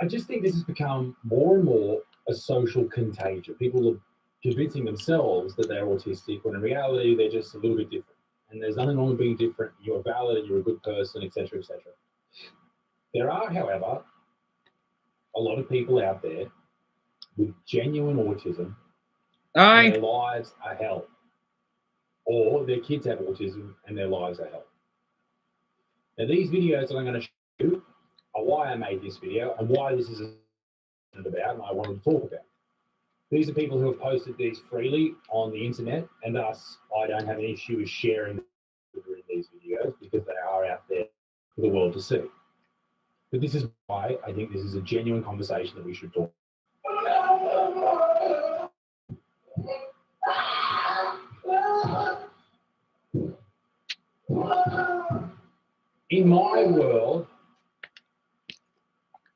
I just think this has become more and more a social contagion. People are convincing themselves that they're autistic when in reality they're just a little bit different. And there's nothing wrong with being different. You're valid, you're a good person, etc., etc. There are, however, a lot of people out there with genuine autism and their lives are hell. Or their kids have autism and their lives are hell. Now, these videos that I'm going to show you are why I made this video and why this is about and I wanted to talk about. These are people who have posted these freely on the internet, and thus I don't have an issue with sharing these videos because they are out there for the world to see. But this is why I think this is a genuine conversation that we should talk about. In my world,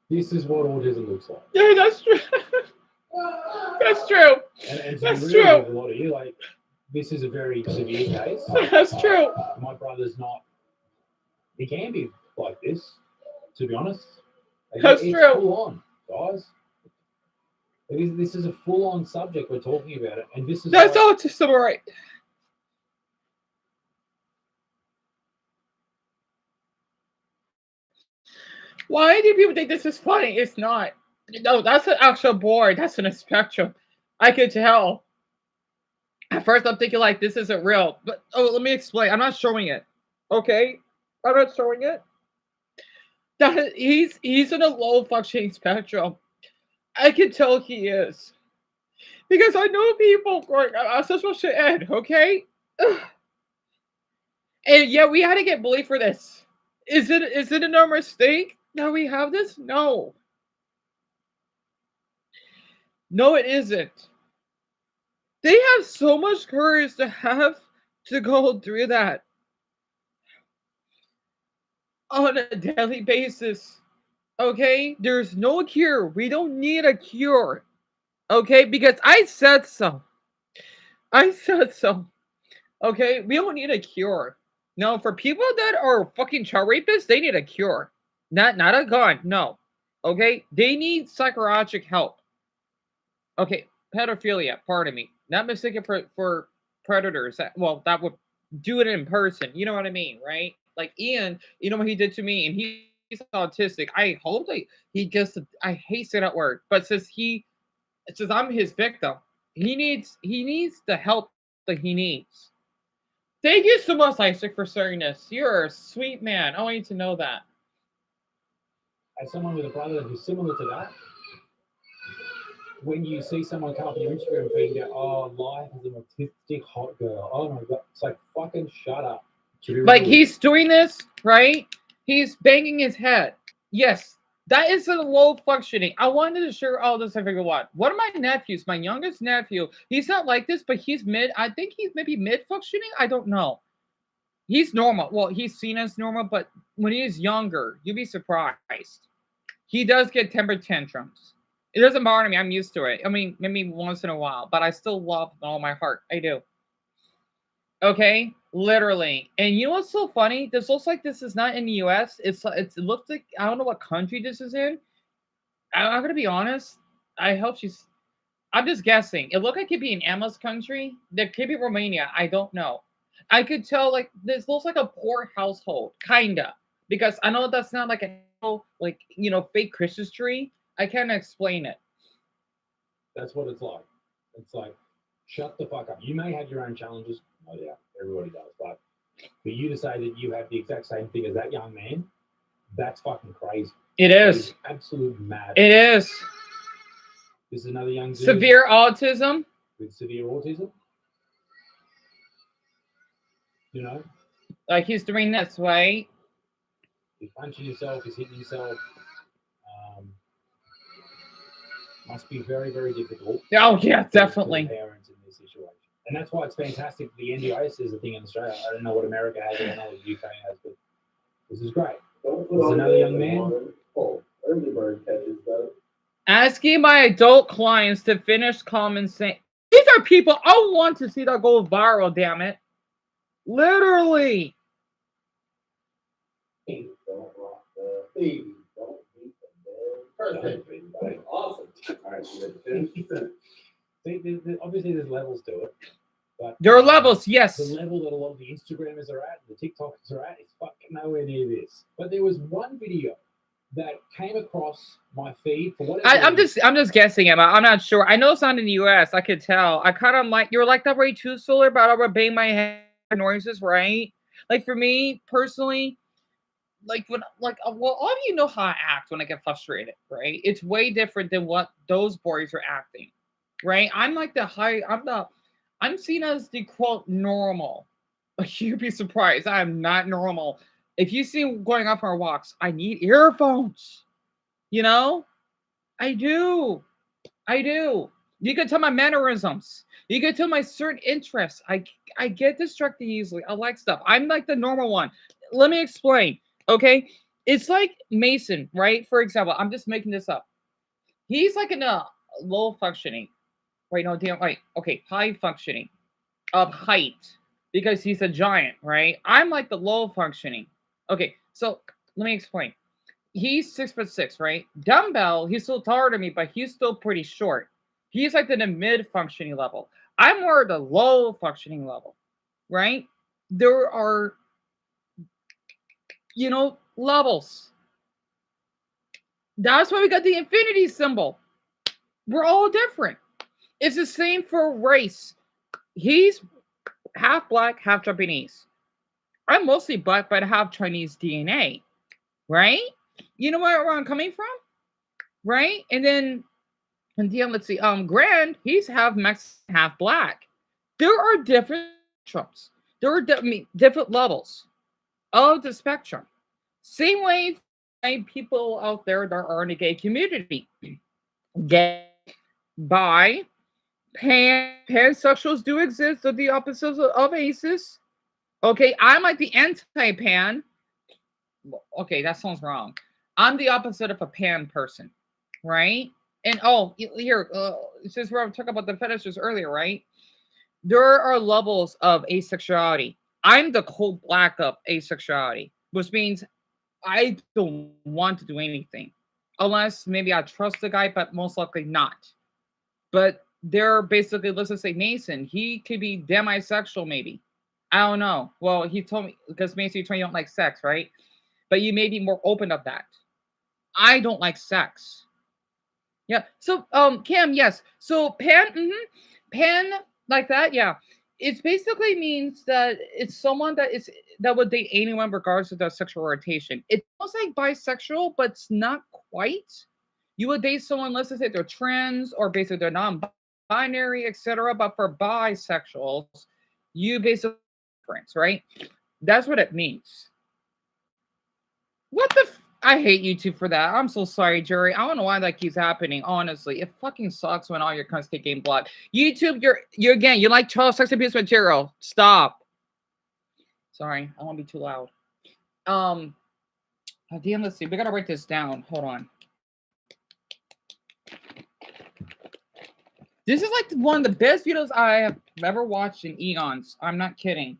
this is what autism looks like. Yeah, that's true. That's true. And to that's be real true. with a lot of you, like, this is a very severe case. That's true. My brother's not. He can be like this, to be honest. Like, that's it's true. Full on, guys. This is a full-on subject we're talking about it, and this is. That's autism, right? Why do people think this is funny? It's not. No, that's an actual board. That's in a spectrum. I could tell. At first, I'm thinking like this isn't real, but let me explain. I'm not showing it. Okay, I'm not showing it. That he's in a low functioning spectrum. I can tell he is because I know people going social shit ed. Okay, and yeah, we had to get bullied for this. Is it a normal mistake that we have this? No. No, it isn't. They have so much courage to have to go through that on a daily basis. Okay? There's no cure. We don't need a cure. Okay? Because I said so. I said so. Okay? We don't need a cure. No, for people that are fucking child rapists, they need a cure. Not a gun. No. Okay? They need psychological help. Okay, pedophilia, pardon me. Not mistaken for predators. Well, that would do it in person. You know what I mean, right? Like Ian, you know what he did to me, and he's autistic. I hope that he gets. I hate saying that word, but since I'm his victim, he needs the help that he needs. Thank you so much, Isaac, for sharing this. You're a sweet man. I want you to know that. As someone with a brother who's similar to that, when you see someone come up on your Instagram feed and go, "Oh, life is an autistic hot girl," oh my god, it's like fucking shut up. Like he's doing this, right? He's banging his head. Yes, that is a low functioning. I wanted to share all this. I figured what? One of my nephews, my youngest nephew, he's not like this, but he's mid. I think he's maybe mid functioning. I don't know. He's normal. Well, he's seen as normal, but when he's younger, you'd be surprised. He does get temper tantrums. It doesn't bother me. I'm used to it. I mean, maybe once in a while, but I still love with all my heart. I do. Okay, literally. And you know what's so funny? This looks like this is not in the U.S. It looks like I don't know what country this is in. I'm gonna be honest. I hope she's. I'm just guessing. It looked like it could be in Emma's country. There could be Romania. I don't know. I could tell like this looks like a poor household, kinda, because I know that's not like a like fake Christmas tree. I can't explain it. That's what it's like. It's like, shut the fuck up. You may have your own challenges, no doubt. Everybody does. But for you to say that you have the exact same thing as that young man, that's fucking crazy. It is. Absolute mad. It is. This is another young dude severe autism. with severe autism. You know? Like he's doing this, right? He's punching himself, he's hitting himself. Must be very, very difficult. Oh yeah, definitely. Parents in this situation. And that's why it's fantastic. The NDIS is a thing in Australia. I don't know what America has, I don't know what the UK has, but this is great. This is another young man. Oh, early bird catches though. Asking my adult clients to finish common sense. These are people I want to see that go viral, damn it. Literally. Babies don't rock the babies don't beat the bed. Perfect. Awesome. All right, See, obviously there's levels to it. But there are levels, yes. The level that a lot of the Instagrammers are at, the TikTokers are at, is fucking nowhere near this. But there was one video that came across my feed for whatever I'm just guessing, Emma. I'm not sure. I know it's not in the US. I could tell. I kind of like you're like that way too, Solar, but I would bang my head noises, right? Like for me personally, like when well, all of you know how I act when I get frustrated, right? It's way different than what those boys are acting, right? I'm like I'm seen as the quote normal. You'd be surprised. I am not normal. If you see me going off our walks, I need earphones. You know? I do. I do. You can tell my mannerisms. You can tell my certain interests. I get distracted easily. I like stuff. I'm like the normal one. Let me explain. Okay? It's like Mason, right? For example, I'm just making this up. He's like in a low functioning. Wait, no, damn right. Okay, high functioning of height because he's a giant, right? I'm like the low functioning. Okay, so let me explain. He's 6'6", right? Dumbbell, he's still taller than me, but he's still pretty short. He's like in the mid functioning level. I'm more the low functioning level, right? There are, levels. That's why we got the infinity symbol. We're all different. It's the same for race. He's half black, half Japanese. I'm mostly black, but I have Chinese DNA, right? You know where I'm coming from, right? And then let's see, Grand, he's half Mexican, half black. There are different spectrums. There are different levels of the spectrum. Same way, people out there that are in the gay community, gay, bi, Pansexuals do exist. They're the opposites of aces. Okay, I'm like the anti-pan. Okay, that sounds wrong. I'm the opposite of a pan person, right? And here, since we were talking about the fetishes earlier, right? There are levels of asexuality. I'm the cold black of asexuality, which means I don't want to do anything unless maybe I trust the guy, but most likely not. But they're basically, let's just say Mason, he could be demisexual, maybe. I don't know. Well, he told me because Mason, you told me you don't like sex, right? But you may be more open of that. I don't like sex. Yeah. So, Cam, yes. So pan like that, yeah. It basically means that it's someone that would date anyone regardless of their sexual orientation. It's almost like bisexual, but it's not quite. You would date someone, let's just say they're trans or basically they're non-binary, etc. But for bisexuals, you basically difference, right? That's what it means. What the? I hate YouTube for that. I'm so sorry, Jerry. I don't know why that keeps happening. Honestly, it fucking sucks when all your cunts get game blocked. YouTube, you're again. You like child sex abuse material? Stop. Sorry, I won't be too loud. Damn. Let's see. We gotta write this down. Hold on. This is like one of the best videos I have ever watched in eons. I'm not kidding.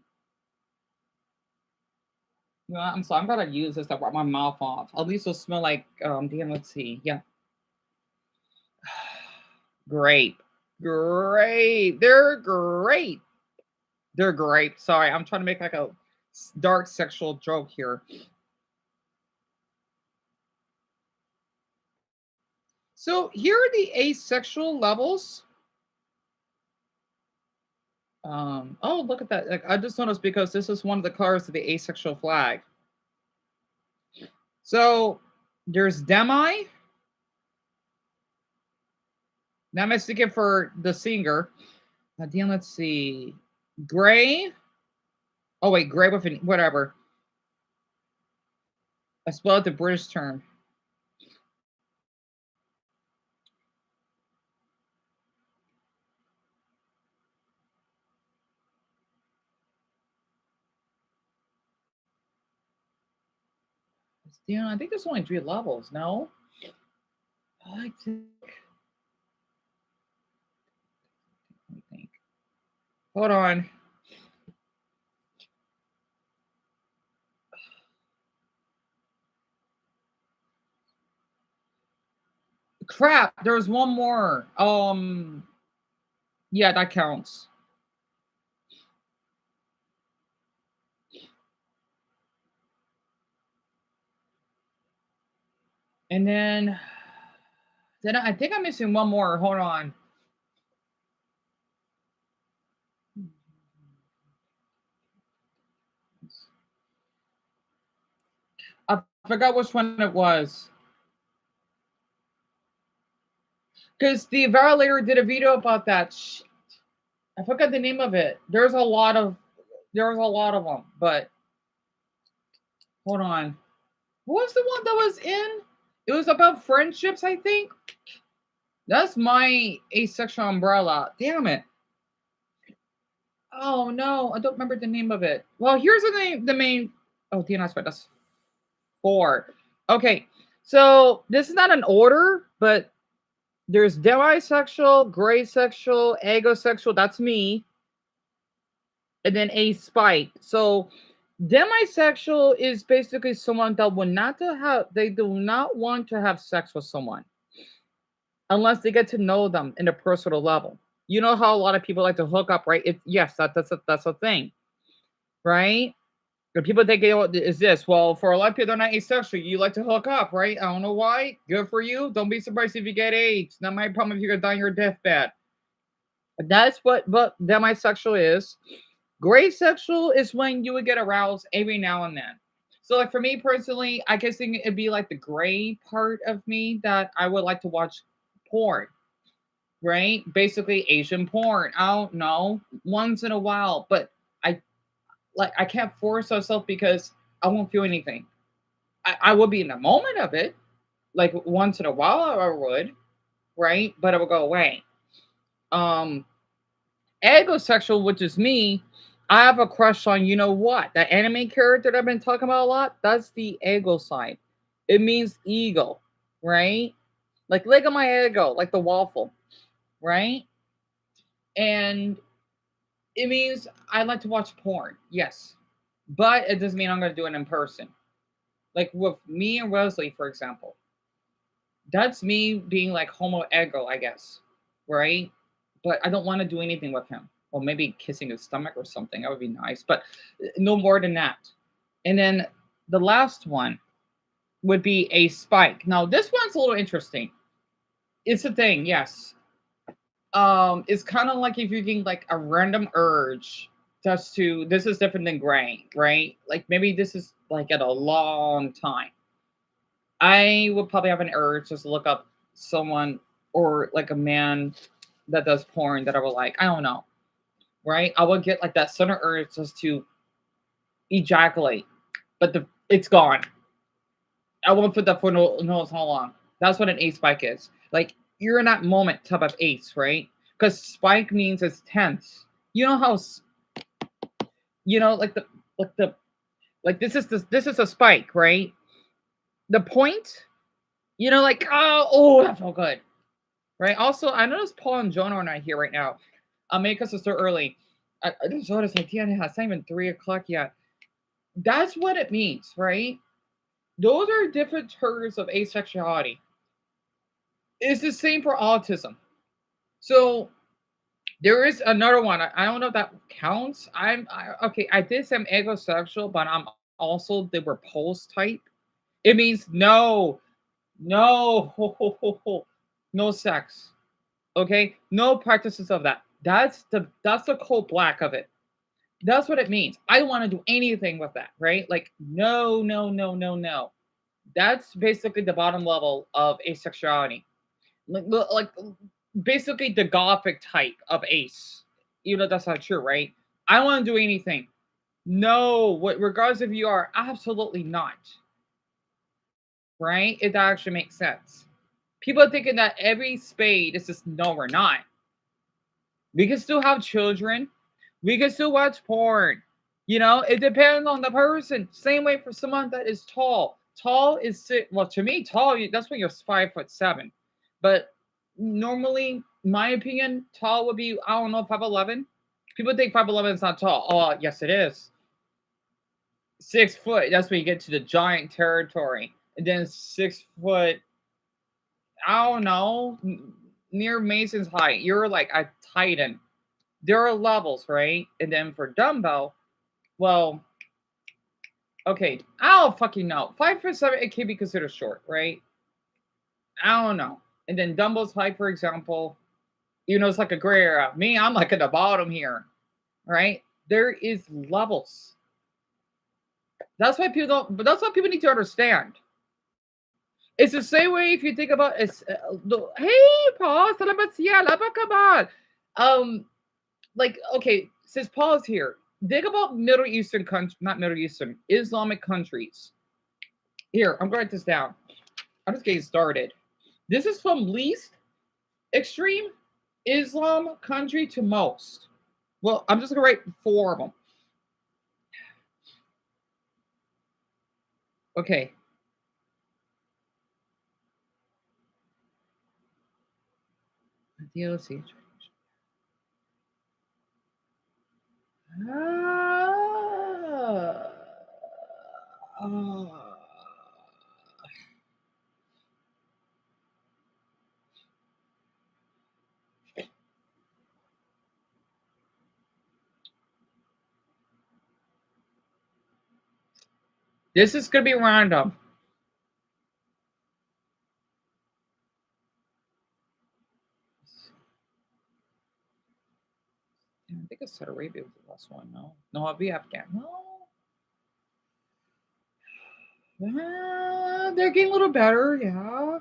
You know, I'm sorry. I'm gonna use this to wipe my mouth off. At least it'll smell like damn. Let's see. Yeah. Great. Great. They're great. They're great. Sorry, I'm trying to make like a dark sexual joke here. So here are the asexual levels. Oh, look at that. Like, I just noticed because this is one of the colors of the asexual flag. So there's demi. Now I'm sticking for the singer. Then let's see. Gray. Oh wait, gray with an whatever. I spelled the British term. Yeah, I think there's only 3 levels. No, I think. Let me think. Hold on. Crap, there's one more. Yeah, that counts. And then I think I'm missing one more. Hold on. I forgot which one it was. Because the evaluator did a video about that. Shit. I forgot the name of it. There's a lot of them, but hold on. What was the one that was in? It was about friendships, I think. That's my asexual umbrella. Damn it. Oh no, I don't remember the name of it. Well, here's the name. The main. Oh, DNS, right? That's 4. Okay, so this is not an order, but there's demisexual, gray sexual, agosexual. That's me, and then a spike. So demisexual is basically someone that will not to have. They do not want to have sex with someone unless they get to know them in a personal level. You know how a lot of people like to hook up, right? Yes, that's a thing, right? And people think, is this? Well, for a lot of people, they're not asexual. You like to hook up, right? I don't know why. Good for you. Don't be surprised if you get AIDS. Not my problem if you're gonna die on your deathbed. That's what demisexual is. Gray sexual is when you would get aroused every now and then. So, like for me personally, I guess it'd be like the gray part of me that I would like to watch porn, right? Basically Asian porn. I don't know, once in a while, but I can't force myself because I won't feel anything. I would be in the moment of it, like once in a while I would, right? But it will go away. Um, Egosexual, which is me, I have a crush on, you know what? That anime character that I've been talking about a lot, that's the ego side. It means ego, right? Like leg of my ego, like the waffle, right? And it means I like to watch porn, yes. But it doesn't mean I'm gonna do it in person. Like with me and Wesley, for example. That's me being like homo ego, I guess. Right? But I don't want to do anything with him. Well, maybe kissing his stomach or something. That would be nice, but no more than that. And then the last one would be a spike. Now, this one's a little interesting. It's a thing, yes. It's kind of like if you're getting like a random urge just to this is different than graying, right? Like maybe this is like at a long time. I would probably have an urge just to look up someone or like a man that does porn that I would like. I don't know, right? I would get like that sudden urge just to ejaculate, but it's gone. I won't put that for no how long. That's what an ace spike is. Like you're in that moment type of ace, right? Because spike means it's tense. You know how like the like this is a spike, right? The point, like oh that felt good. Right. Also, I noticed Paul and Jonah are not here right now. Maybe because it's so early. I just noticed like, yeah, it's not even 3 o'clock yet. That's what it means, right? Those are different terms of asexuality. It's the same for autism. So there is another one. I don't know if that counts. Okay. I did say I'm egosexual, but I'm also the repulse type. It means no, no sex. Okay, no practices of that. That's the cold black of it. That's what it means. I don't want to do anything with that, right? Like no, no, no, no, no. That's basically the bottom level of asexuality. Like basically the gothic type of ace. That's not true, right? I don't want to do anything. No, what regardless if you are absolutely not, right? It actually makes sense. People are thinking that every spade is just no, we're not. We can still have children. We can still watch porn. It depends on the person. Same way for someone that is tall. Tall is well to me, tall. That's when you're 5'7". But normally, my opinion, tall would be I don't know 5'11". People think 5'11 is not tall. Oh yes, it is. 6 foot. That's when you get to the giant territory. And then 6 foot. I don't know. Near Mason's height, you're like a titan. There are levels, right? And then for dumbbell, well, okay, I don't fucking know. 5'7", it can be considered short, right? I don't know. And then dumbbell's height, for example, it's like a gray area. Me, I'm like at the bottom here, right? There is levels. That's why people don't. But that's what people need to understand. It's the same way if you think about it's. Hey, Paul, salamat siya, laba ka ba? Like okay, since Paul's here, think about Middle Eastern countries, not Middle Eastern, Islamic countries. Here, I'm going to write this down. I'm just getting started. This is from least extreme Islam country to most. Well, I'm just gonna write 4 of them. Okay. DLC. Ah. Ah. This is gonna be random. I think it's Saudi Arabia was the last one. No, I'll be Afghan. No, they're getting a little better. Yeah.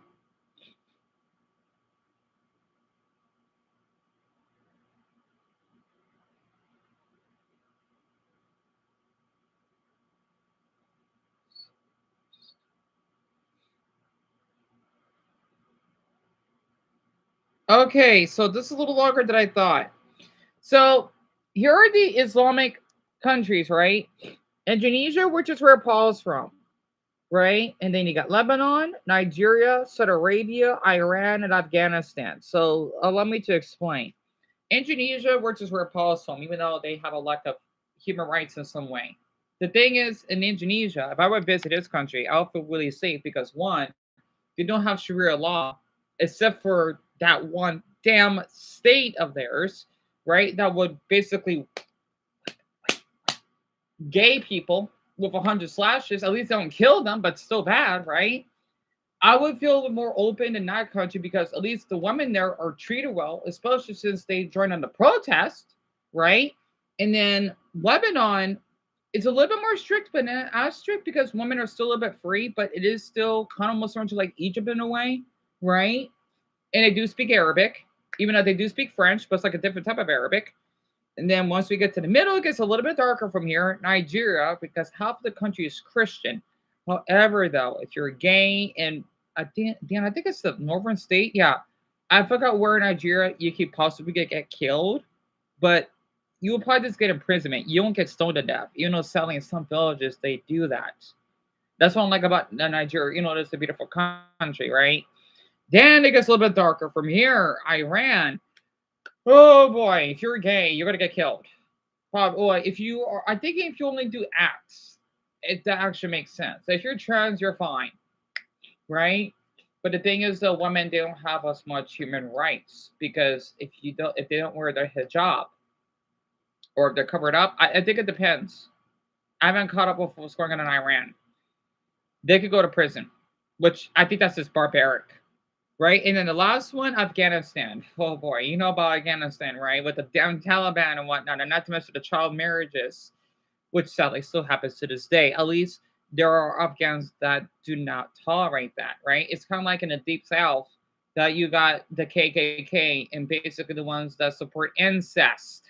Okay, so this is a little longer than I thought. So here are the Islamic countries, right? Indonesia, which is where Paul's from, right? And then you got Lebanon, Nigeria, Saudi Arabia, Iran, and Afghanistan. So allow me to explain. Indonesia, which is where Paul's from, even though they have a lack of human rights in some way. The thing is, in Indonesia, if I would visit this country, I'll feel really safe because one, they don't have Sharia law, except for that one damn state of theirs, right? That would basically gay people with 100 slashes. At least they don't kill them, but still bad, right? I would feel more open in that country because at least the women there are treated well, especially since they joined on the protest, right? And then Lebanon is a little bit more strict, but not as strict because women are still a little bit free, but it is still kind of almost to like Egypt in a way, right? And they do speak Arabic, even though they do speak French, but it's like a different type of Arabic. And then once we get to the middle, it gets a little bit darker from here, Nigeria, because half of the country is Christian. However, though, if you're gay and Dan, I think it's the northern state. Yeah, I forgot where in Nigeria you could possibly get killed, but you will probably just get imprisonment. You won't get stoned to death. You know, sadly, in some villages they do that. That's what I like about Nigeria. You know, it's a beautiful country, right? Then it gets a little bit darker from here. Iran. Oh boy, if you're gay, you're gonna get killed. Or if you are, I think if you only do acts, that actually makes sense. If you're trans, you're fine, right? But the thing is, the women they don't have as much human rights because if they don't wear their hijab or if they're covered up, I think it depends. I haven't caught up with what's going on in Iran. They could go to prison, which I think that's just barbaric, right? And then the last one, Afghanistan. Oh boy, you know about Afghanistan, right? With the damn Taliban and whatnot, and not to mention the child marriages, which sadly still happens to this day. At least there are Afghans that do not tolerate that, right? It's kind of like in the deep south that you got the KKK and basically the ones that support incest.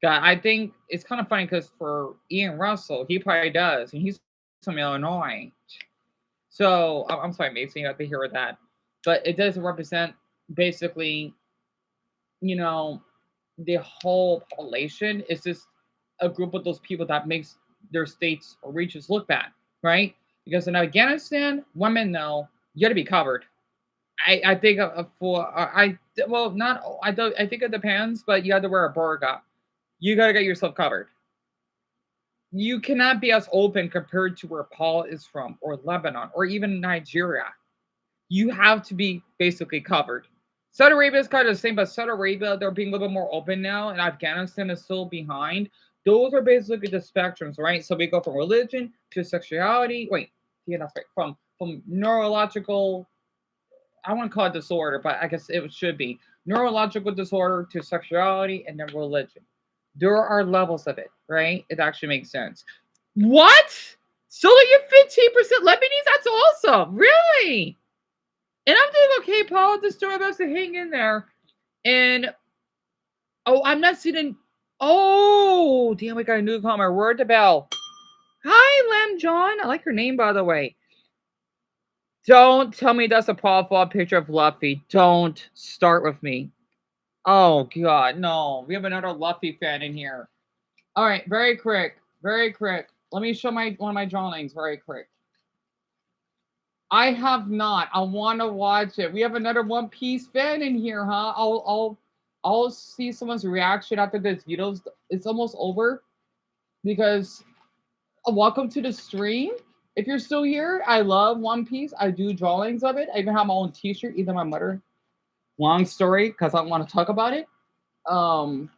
God, I think it's kind of funny because for Ian Russell, he probably does, and he's from Illinois. So I'm sorry, Mason, you have to hear that. But it does represent basically, you know, the whole population is just a group of those people that makes their states or regions look bad, right? Because in Afghanistan, women know you got to be covered. I think for I well not I don't I think it depends, but you have to wear a burqa. You got to get yourself covered. You cannot be as open compared to where Paul is from, or Lebanon, or even Nigeria. You have to be basically covered. Saudi Arabia is kind of the same, but Saudi Arabia, they're being a little bit more open now, and Afghanistan is still behind. Those are basically the spectrums, right? So we go from religion to sexuality. Wait, yeah, that's right. From neurological, I want to call it disorder, but I guess it should be neurological disorder to sexuality and then religion. There are levels of it, right? It actually makes sense. What? So that you're 15% Lebanese? That's awesome. Really? And I'm doing okay, Paul. The story about to hang in there. And oh, I'm not seeing. Oh, damn! We got a newcomer. Word the bell. Hi, Lamb John. I like your name, by the way. Don't tell me that's a profile picture of Luffy. Don't start with me. Oh God, no. We have another Luffy fan in here. All right, very quick, very quick. Let me show my one of my drawings very quick. I have not. I want to watch it. We have another One Piece fan in here, huh? I'll see someone's reaction after this video. It's almost over because welcome to the stream. If you're still here, I love One Piece. I do drawings of it. I even have my own T-shirt. Even my mother. Long story because I don't want to talk about it. Um,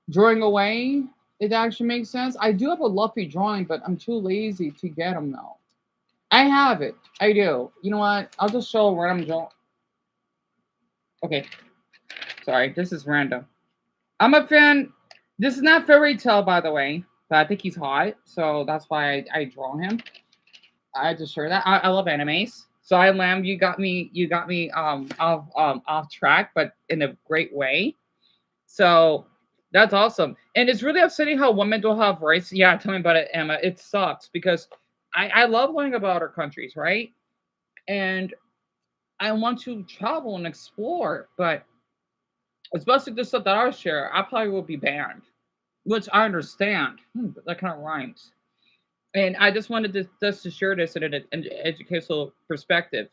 Drawing away, it actually makes sense. I do have a Luffy drawing, but I'm too lazy to get them now. I have it. I do. You know what? I'll just show a random drawing. Okay. Sorry, this is random. I'm a fan. This is not Fairy Tale, by the way, but I think he's hot, so that's why I draw him. I just share that. I love animes. So I Lamb, you got me off track, but in a great way. So that's awesome. And it's really upsetting how women don't have rights. Yeah, tell me about it, Emma. It sucks because I love learning about our countries, right? And I want to travel and explore, but especially the stuff that I share, I probably will be banned, which I understand. That kind of rhymes. And I just wanted to just to share this in an educational perspective.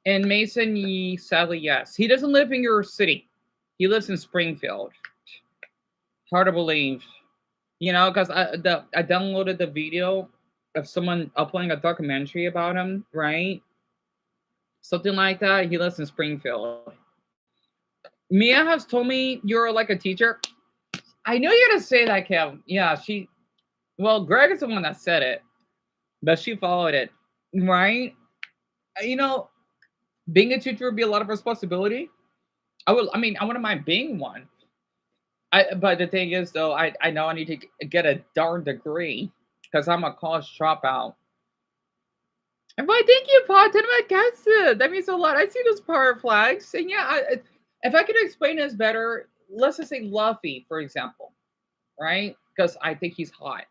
And Mason, sadly, yes, he doesn't live in your city. He lives in Springfield. Hard to believe, because I downloaded the video of someone uploading a documentary about him, right? Something like that. He lives in Springfield. Mia has told me you're like a teacher. I knew you're gonna say that, Kev. Yeah, well, Greg is the one that said it, but she followed it, right? You know, being a teacher would be a lot of responsibility. I wouldn't mind being one. But the thing is, though, I know I need to get a darn degree because I'm a college dropout. And why, thank you, Paul. I guess it. That means a lot. I see those power flags. And yeah, if I could explain this better, let's just say Luffy, for example, right? Because I think he's hot.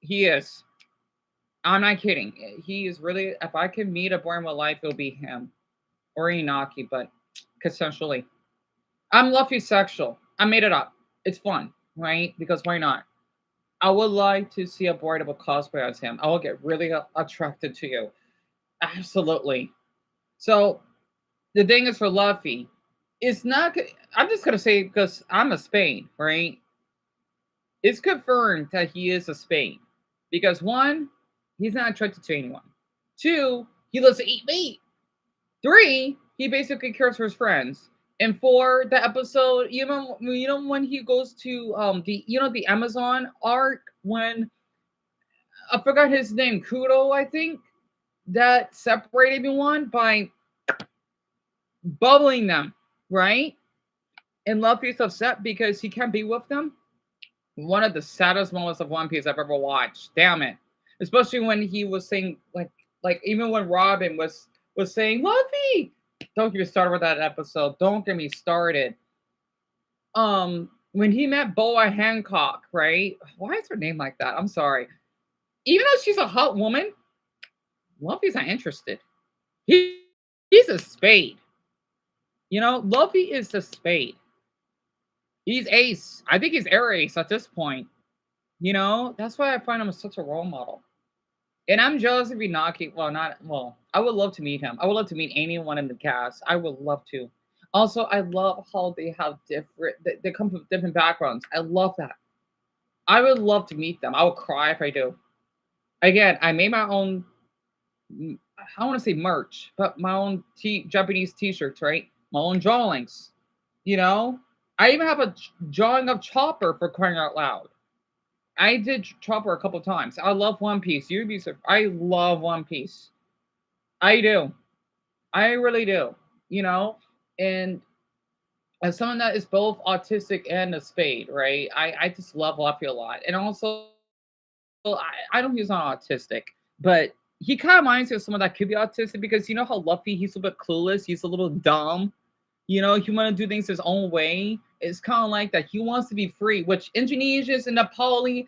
He is. I'm not kidding. He is really, if I could meet a boy in my life, it'll be him or Inaki, but consensually. I'm Luffy sexual. I made it up. It's fun, right? Because why not? I would like to see a boy that will cosplay as him. I will get really attracted to you. Absolutely. So the thing is for Luffy, it's not. I'm just gonna say because I'm a Spain, right? It's confirmed that he is a Spain because one, he's not attracted to anyone. Two, he loves to eat meat. Three, he basically cares for his friends. And four, the episode, when he goes to the Amazon arc when I forgot his name, Kudo, I think, that separated everyone by bubbling them, right? And Luffy's upset because he can't be with them. One of the saddest moments of One Piece I've ever watched. Damn it. Especially when he was saying like even when Robin was saying, Luffy, don't get me started with that episode. Don't get me started. When he met Boa Hancock, right? Why is her name like that? I'm sorry. Even though she's a hot woman, Luffy's not interested. He's a spade. Luffy is a spade. He's ace. I think he's air ace at this point. That's why I find him such a role model. And I'm jealous of Inaki. Well, not well. I would love to meet him. I would love to meet anyone in the cast. I would love to. Also, I love how they have different. They come from different backgrounds. I love that. I would love to meet them. I would cry if I do. Again, I made my own. I want to say merch, but my own Japanese T-shirts, right? My own drawings. I even have a drawing of Chopper for crying out loud. I did Chopper a couple times. I love One Piece. You'd be surprised. I love One Piece. I do. I really do. And as someone that is both autistic and a spade, right? I just love Luffy a lot. And also, I don't think he's not autistic, but he kind of reminds me of someone that could be autistic because you know how Luffy, he's a bit clueless, he's a little dumb. He want to do things his own way. It's kind of like that. He wants to be free, which Indonesians and Nepali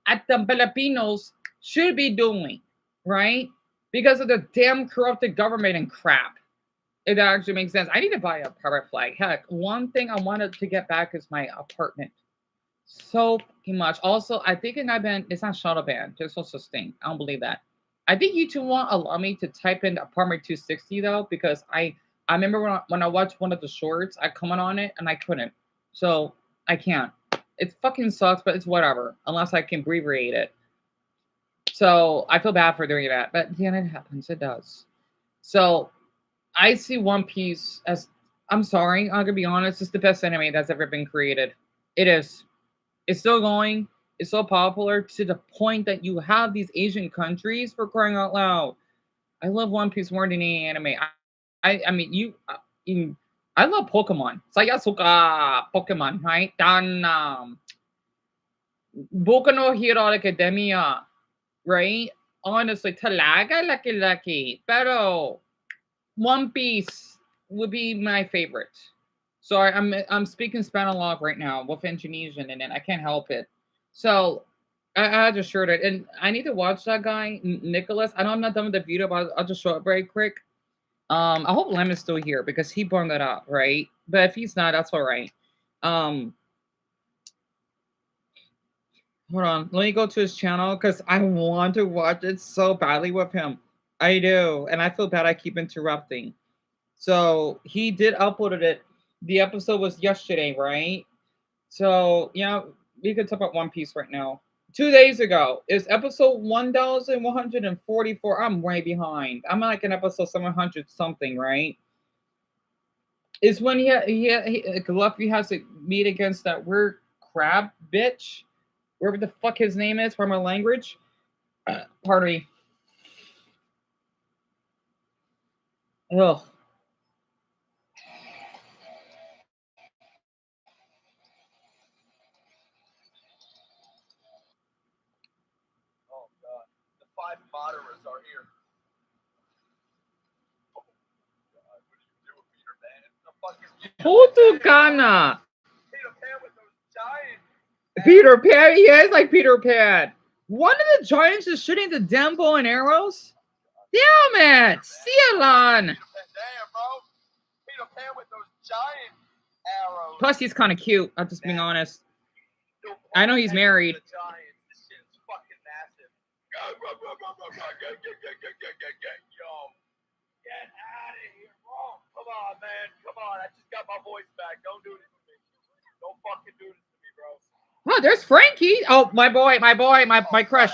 at the Filipinos should be doing, right? Because of the damn corrupted government and crap. If that actually makes sense. I need to buy a pirate flag. Heck, one thing I wanted to get back is my apartment. So fucking much. Also, I think it's not shadow ban. There's no such thing. I don't believe that. I think YouTube won't allow me to type in apartment 260 though, because I remember when I watched one of the shorts, I comment on it and I couldn't. So I can't. It fucking sucks, but it's whatever. Unless I can abbreviate it. So I feel bad for doing that. But yeah, it happens. It does. So I see One Piece as, I'm sorry, I'm gonna be honest, it's the best anime that's ever been created. It is. It's still going. It's so popular to the point that you have these Asian countries, for crying out loud. I love One Piece more than any anime. I mean, I love Pokemon. Sayasuka Pokemon, right? Dan Boku no Hero Academia, right? Honestly, talaga laki-laki. Pero One Piece would be my favorite. Sorry, I'm speaking Spanilog right now with Indonesian in it. I can't help it. So I just showed it, and I need to watch that guy Nicholas. I know I'm not done with the video, but I'll just show it very quick. I hope Lemon is still here because he brought that up, right? But if he's not, that's all right. Um, Hold on, let me go to his channel because I want to watch it so badly with him. I do, and I feel bad I keep interrupting. So he did uploaded it. The episode was yesterday, right? So yeah, we could talk about One Piece right now. 2 days ago is episode 1144. I'm way behind. I'm like in episode 700 something, right? Is when Luffy has to meet against that weird crab bitch, wherever the fuck his name is, from my language. Pardon me. Ugh. Oh god. The 5 moderators are here. Oh god, what are you doing, Peter Pan? The fuck is Hotugana. Peter Pan with those giant Peter Pan. He is like Peter Pan. One of the giants is shooting the damn bow and arrows. Damn it, Cielon. Damn, bro. Peter Pan with those giant arrows. Plus, he's kind of cute. I'm just being honest. I know he's married. The giants. This shit's fucking massive. Yo, get out of here, bro. Come on, man. Come on. I just got my voice back. Don't do this to me. Don't fucking do this to me, bro. Oh, there's Frankie. Oh, my crush.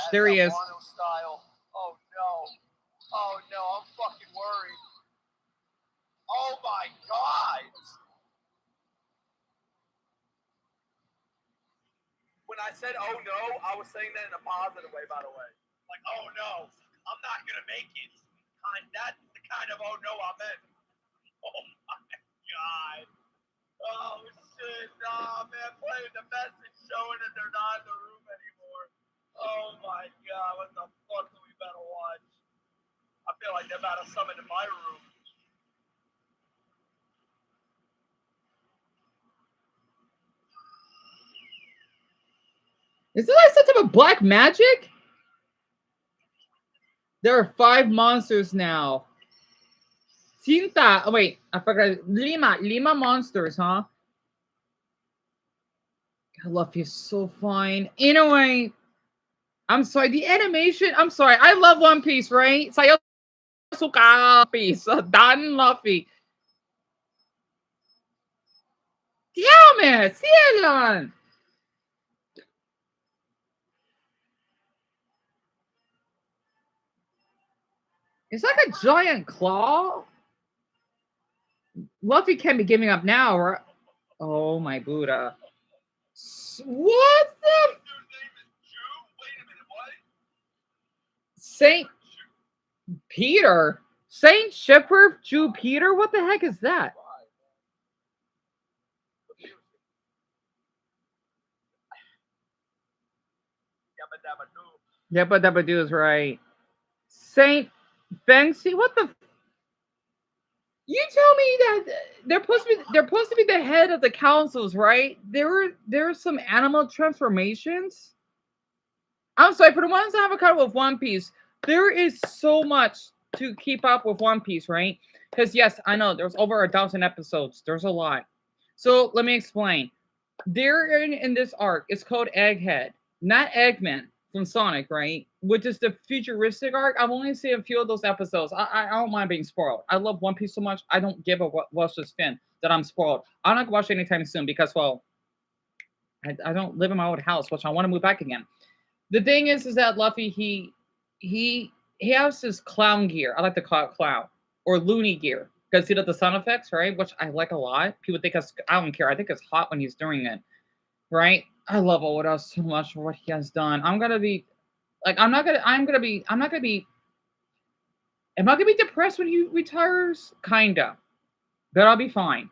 God, There he is. Style. Oh no. Oh no, I'm fucking worried. Oh my god. When I said oh no, I was saying that in a positive way, by the way. Like, oh no, I'm not gonna make it. That's the kind of oh no I meant. Oh my god. Oh shit, nah, man, playing the message showing that they're not in the room anymore. Oh my god, what the fuck do we better watch? I feel like they're about to summon in my room. Is this like some type of black magic? There are 5 monsters now. Cinta. Oh, wait. I forgot. Lima monsters, huh? I love you so fine. In a way, I'm sorry. The animation. I'm sorry. I love One Piece, right? Sayo suka Piece. Dan Luffy. Damn it. Cielon. It's like a giant claw. Luffy can't be giving up now, right? Oh my Buddha. What the? Saint Peter? Saint Shepherd Jew Peter? What the heck is that? Yabba Dabba Doo is right. Saint Fancy? What the? You tell me that they're supposed to be the head of the councils, right? There are some animal transformations. I'm sorry, for the ones that have a cut with One Piece, there is so much to keep up with One Piece, right? Because yes, I know there's over 1,000 episodes. There's a lot. So let me explain. They're in this arc. It's called Egghead, not Eggman from Sonic, right? Which is the futuristic arc. I've only seen a few of those episodes. I don't mind being spoiled. I love One Piece so much. I don't give a what's this spin that I'm spoiled. I'm not gonna watch it anytime soon because, well, I don't live in my old house, which I want to move back again. The thing is that Luffy he has this clown gear. I like to call it clown or loony gear because he does the sound effects, right? Which I like a lot. People think I don't care. I think it's hot when he's doing it, right? I love Oda so much for what he has done. I'm gonna be like, am I gonna be depressed when he retires? Kinda, but I'll be fine.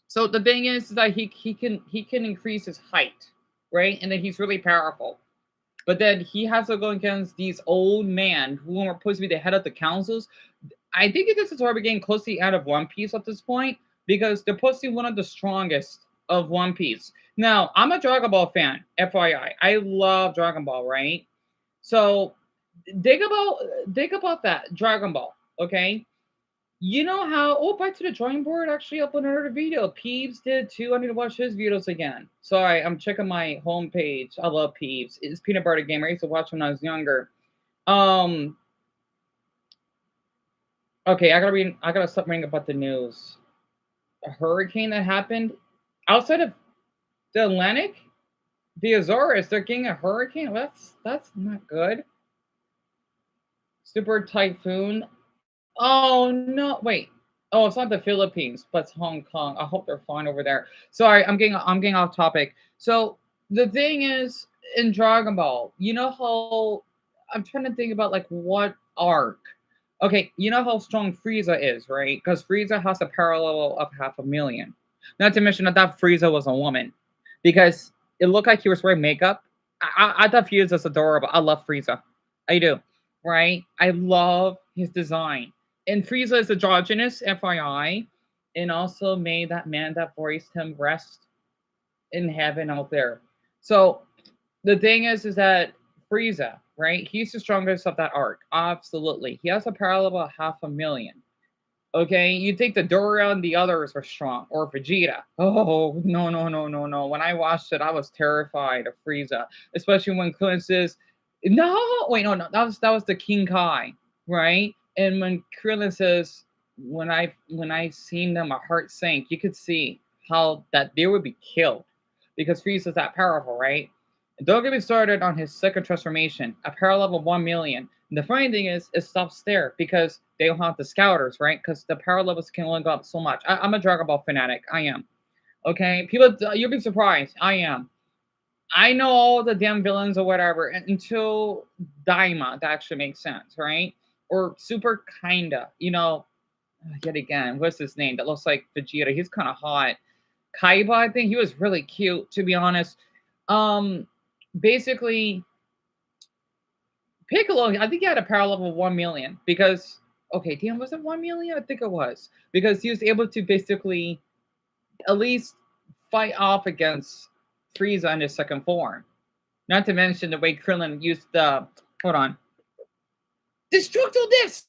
So the thing is that he can increase his height, right? And then he's really powerful. But then he has to go against these old men who are supposed to be the head of the councils. I think this is already getting close to the end of One Piece at this point because they're supposed to be one of the strongest of One Piece. Now, I'm a Dragon Ball fan, FYI. I love Dragon Ball, right? So think about that Dragon Ball, okay? You know how? Oh, back to the drawing board. Actually, uploaded another video. Peeves did too. I need to watch his videos again. Sorry, I'm checking my homepage. I love Peeves. It's Peanut Butter Game. I used to watch when I was younger. Um. Okay, I gotta read. I gotta stop reading about the news. A hurricane that happened outside of the Atlantic, the Azores. They're getting a hurricane. That's not good. Super typhoon. Oh no! Wait. Oh, it's not the Philippines, but it's Hong Kong. I hope they're fine over there. Sorry, I'm getting off topic. So the thing is, in Dragon Ball, you know how I'm trying to think about like what arc. Okay, you know how strong Frieza is, right? Because Frieza has a parallel of 500,000. Not to mention that Frieza was a woman, because it looked like he was wearing makeup. I thought Frieza was adorable. I love Frieza. I do, right? I love his design. And Frieza is androgynous, FYI, and also made that man that voiced him rest in heaven out there. So the thing is that Frieza, right? He's the strongest of that arc. Absolutely. He has a parallel of 500,000. Okay, you think the Dora and the others are strong, or Vegeta. Oh, no, no, no, no, no. When I watched it, I was terrified of Frieza, especially when Krillin says, no, wait, no, no, that was the King Kai, right? And when Krillin says, when I seen them, my heart sank. You could see how that they would be killed because Frieza's that powerful, right? And don't get me started on his second transformation, a parallel of 1,000,000. And the funny thing is, it stops there because they don't have the scouters, right? Because the power levels can only go up so much. I'm a Dragon Ball fanatic. I am. Okay, people, you'll be surprised. I am. I know all the damn villains or whatever until Daima. That actually makes sense, right? Or Super Kinda. Yet again, what's his name? That looks like Vegeta. He's kind of hot. Kaiba, I think he was really cute, to be honest. Um, basically, Piccolo, I think he had a power level of 1,000,000 because okay, damn, was it 1,000,000? I think it was because he was able to basically at least fight off against Frieza in his second form. Not to mention the way Krillin used the hold on destructo disc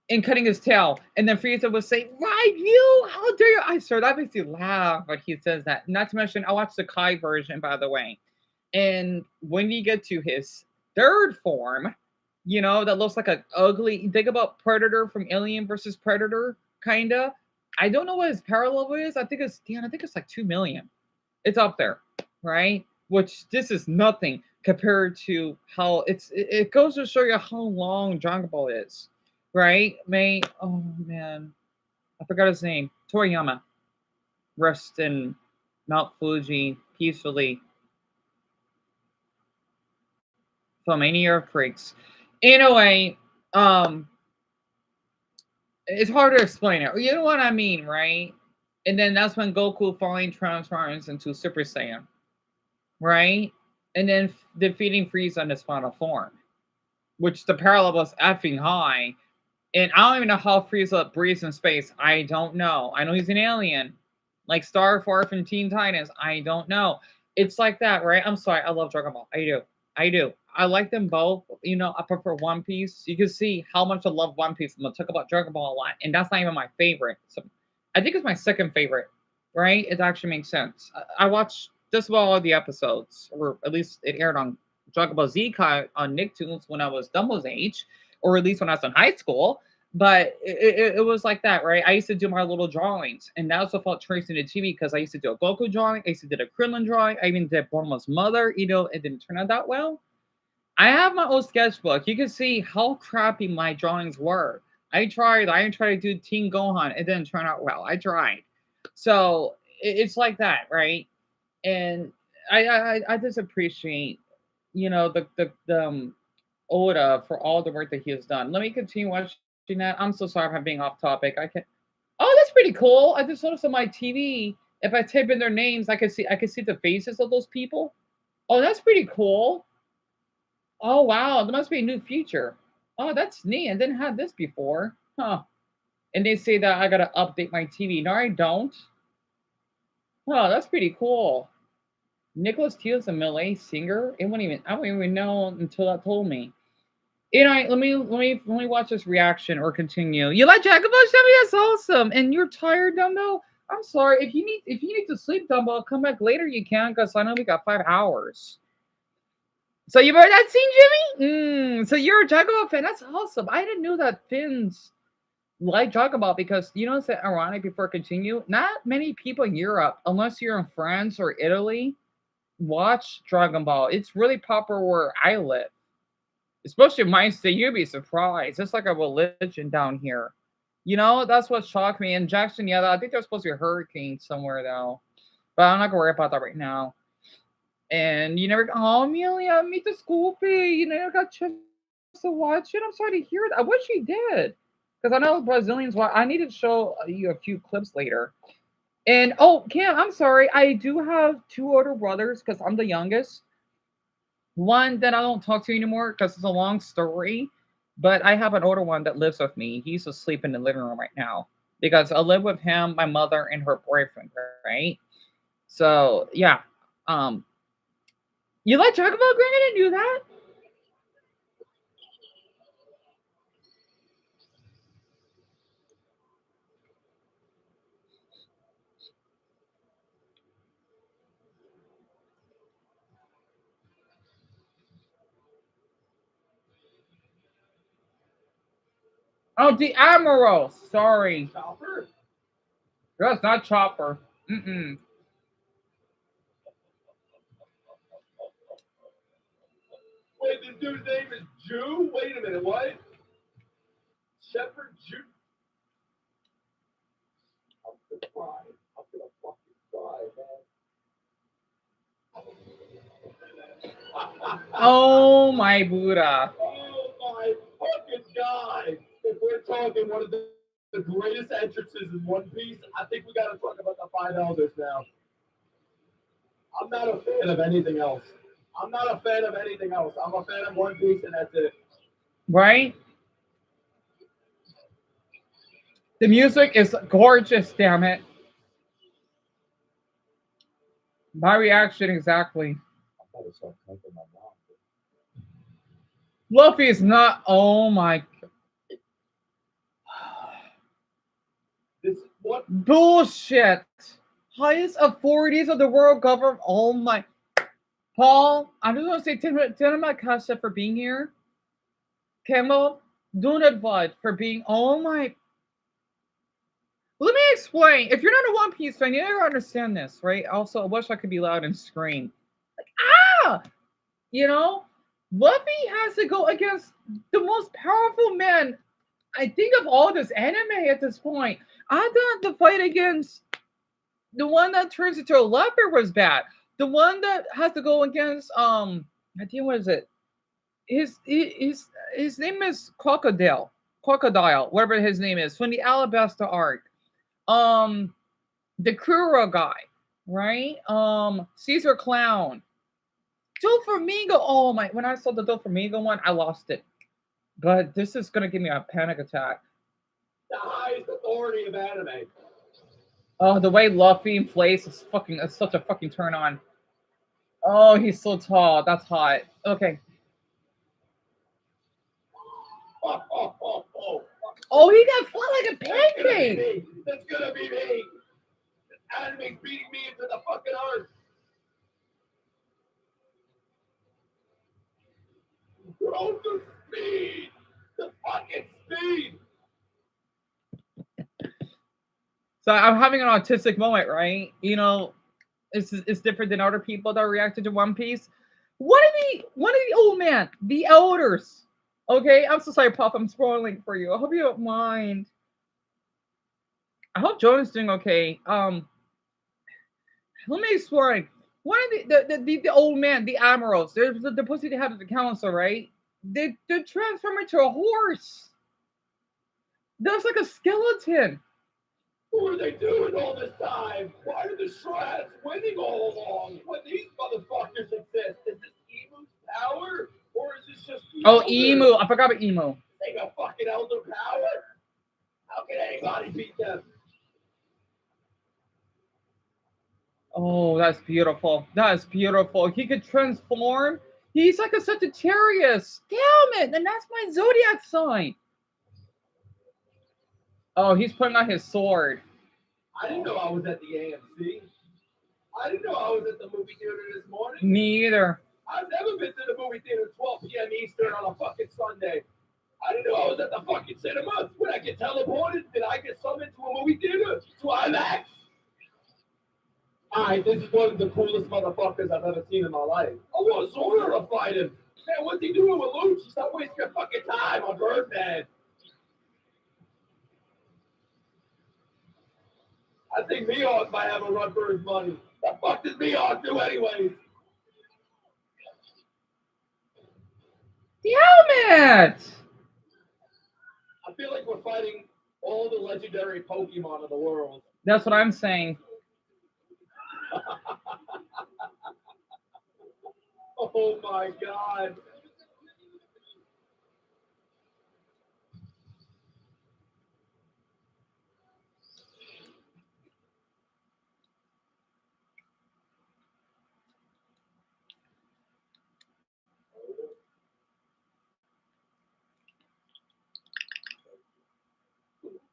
in cutting his tail, and then Frieza would say, "Right, you? How dare you?" I swear that makes you laugh when he says that. Not to mention, I watched the Kai version, by the way. And when you get to his third form, that looks like a ugly. Think about Predator from Alien versus Predator, kinda. I don't know what his parallel is. I think it's like 2,000,000. It's up there, right? Which this is nothing compared to how it goes to show you how long Dragon Ball is, right? Oh man, I forgot his name. Toriyama. Rest in Mount Fuji peacefully from any earthquakes. Anyway, um, it's hard to explain it. You know what I mean, right? And then that's when Goku finally transforms into Super Saiyan, right? And then defeating Frieza in his final form, which the parallel was effing high. And I don't even know how Frieza breathes in space. I don't know. I know he's an alien, like Starfire from Teen Titans. I don't know. It's like that, right? I'm sorry. I love Dragon Ball. I do. I do. I like them both. I prefer One Piece. You can see how much I love One Piece. I'm gonna talk about Dragon Ball a lot, and that's not even my favorite. So I think it's my second favorite, right? It actually makes sense. I watched just about all the episodes, or at least it aired on Dragon Ball Z on Nicktoons when I was Dumble's age, or at least when I was in high school. But it was like that, right? I used to do my little drawings, and that also felt tracing the TV because I used to do a Goku drawing, I used to do a Krillin drawing, I even did Bulma's mother. It didn't turn out that well. I have my old sketchbook. You can see how crappy my drawings were. I tried to do Teen Gohan. It didn't turn out well. I tried. So it's like that, right? And I just appreciate, the Oda for all the work that he has done. Let me continue watching that. I'm so sorry if I'm being off topic. I can. Oh, that's pretty cool. I just noticed on my TV. If I type in their names, I can see the faces of those people. Oh, that's pretty cool. Oh wow, there must be a new feature. Oh, that's neat. I didn't have this before. Huh. And they say that I gotta update my TV. No, I don't. Oh, that's pretty cool. Nicholas Teal is a Malay singer. I wouldn't even know until that told me. You know, let me watch this reaction or continue. You like Dragon Ball? Chevy? That's awesome. And you're tired, Dumbo? I'm sorry. If you need to sleep, Dumbo, come back later. You can, because I know we got 5 hours. So you remember that scene, Jimmy? So you're a Dragon Ball fan. That's awesome. I didn't know that Finns like Dragon Ball because you know it's ironic. Before I continue, not many people in Europe, unless you're in France or Italy, watch Dragon Ball. It's really popular where I live. Especially in my state, you'd be surprised. It's like a religion down here. You know, that's what shocked me. And Jackson, yeah, I think there's supposed to be a hurricane somewhere though. But I'm not gonna worry about that right now. And you never, oh, Amelia, meet the school fee. You never got a chance to watch it. I'm sorry to hear that. I wish you did. Because I know Brazilians, I need to show you a few clips later. And oh, Cam, I'm sorry. I do have two older brothers because I'm the youngest. One that I don't talk to anymore because it's a long story. But I have an older one that lives with me. He's asleep in the living room right now because I live with him, my mother, and her boyfriend. Right. So yeah. Um, you like Dragon Ball, Greg? I didn't do that. Oh, the Admiral. Sorry, Chopper? that's not Chopper. Mm-mm. Wait, this dude's name is Jew? Wait a minute, what? Shepherd Jew? I'm gonna cry. I'm gonna fucking cry, man. Oh my Buddha. Oh my fucking god! If we're talking one of the greatest entrances in One Piece, I think we gotta talk about the Five Elders now. I'm not a fan of anything else. I'm not a fan of anything else. I'm a fan of One Piece, and that's it. Right? The music is gorgeous. Damn it. My reaction exactly. I thought it started coming from my mom. Luffy is not. Oh my. This what? Bullshit. Highest authorities of the world government. Oh my. Paul, I'm just gonna say Tinama Kasha for being here. Campbell, Dunadvad for being. Oh my. Let me explain. If you're not a One Piece fan, you never understand this, right? Also, I wish I could be loud and scream. Like, ah! You know? Luffy has to go against the most powerful man, I think, of all this anime at this point. I thought the fight against the one that turns into a leopard was bad. The one that has to go against I think what is it? His name is Crocodile, whatever his name is, from the Alabasta arc. Um the Kuro guy, right? Caesar Clown. Doflamingo. Oh my, when I saw the Doflamingo one, I lost it. But this is gonna give me a panic attack. The highest authority of anime. Oh, the way Luffy inflates is fucking, it's such a fucking turn on. Oh, he's so tall. That's hot. Okay. Oh. Oh, he got flat like a That's gonna be pancake. me. That's gonna be me. Anime's beating me into the fucking earth. Bro, the speed. The fucking speed. So I'm having an autistic moment, right? You know, it's different than other people that reacted to One Piece. One of the old man, the elders. Okay, I'm so sorry, Pop. I'm spoiling for you. I hope you don't mind. I hope Jonah's doing okay. Let me explain. One of the old man, the admirals. There's the pussy they had at the council, right? They transform into a horse. There's like a skeleton. What are they doing all this time? Why are the shreds winning all along when these motherfuckers exist? Is this Emu's power? Or is this just the Oh, elders? Emu. I forgot about Emu. They got fucking elder power? How can anybody beat them? Oh, that's beautiful. That's beautiful. He could transform He's like a Sagittarius. Damn it! And that's my zodiac sign. Oh, he's putting on his sword. I didn't know I was at the AMC. I didn't know I was at the movie theater this morning. Me either. I've never been to the movie theater at 12 p.m. Eastern on a fucking Sunday. I didn't know I was at the fucking cinema. When I get teleported, did I get summoned to a movie theater? To IMAX? Alright, this is one of the coolest motherfuckers I've ever seen in my life. I want Zora to fight him. Man, what's he doing with Lucci? Stop wasting your fucking time on Birdman. I think Mihawk might have a run for his money. The fuck does Mihawk do anyways? Damn it! I feel like we're fighting all the legendary Pokemon of the world. That's what I'm saying. Oh my god.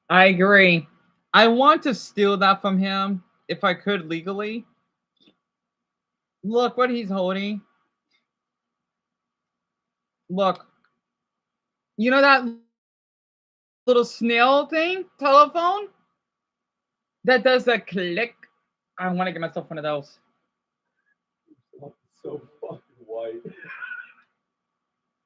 I agree. I want to steal that from him if I could legally. Look what he's holding. Look. You know that little snail thing? Telephone? That does a click. I want to get myself one of those. So fucking white.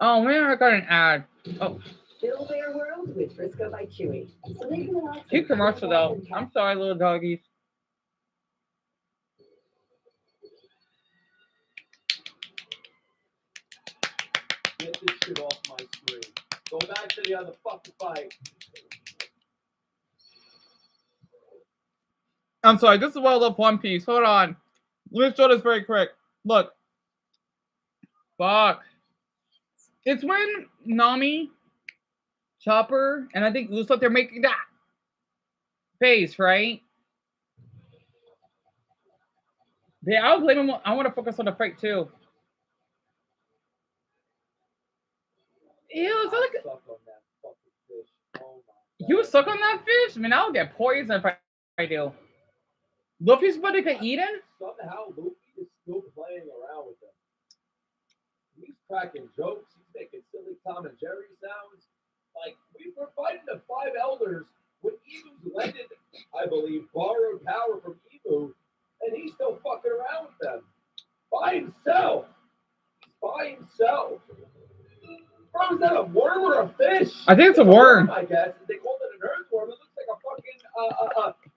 Oh man, I got an ad. Oh, Build their world with Frisco by Chewy. So they can relax. cute commercial though. I'm sorry, little doggies. Get this shit off my screen. Go back to the other fucking fight. I'm sorry, this is why I love One Piece. Hold on. Let me show this very quick. Look. Fuck. It's when Nami, Chopper, and I think Usopp, they're making that face, right? Yeah, I'll blame him. I want to focus on the fight too. Ew, is that like Suck on that fucking fish. Oh my you god. suck on that fish? I mean, I'll get poisoned if I do. Luffy's about to get eaten? Somehow Luffy is still playing around with them. He's cracking jokes. He's making silly Tom and Jerry sounds. Like, we were fighting the five elders when Ibu's landed, I believe, borrowed power from Ibu, and he's still fucking around with them. By himself. By himself. Bro, is that a worm or a fish? I think it's a worm. I guess. They called it an earthworm. It looks like a fucking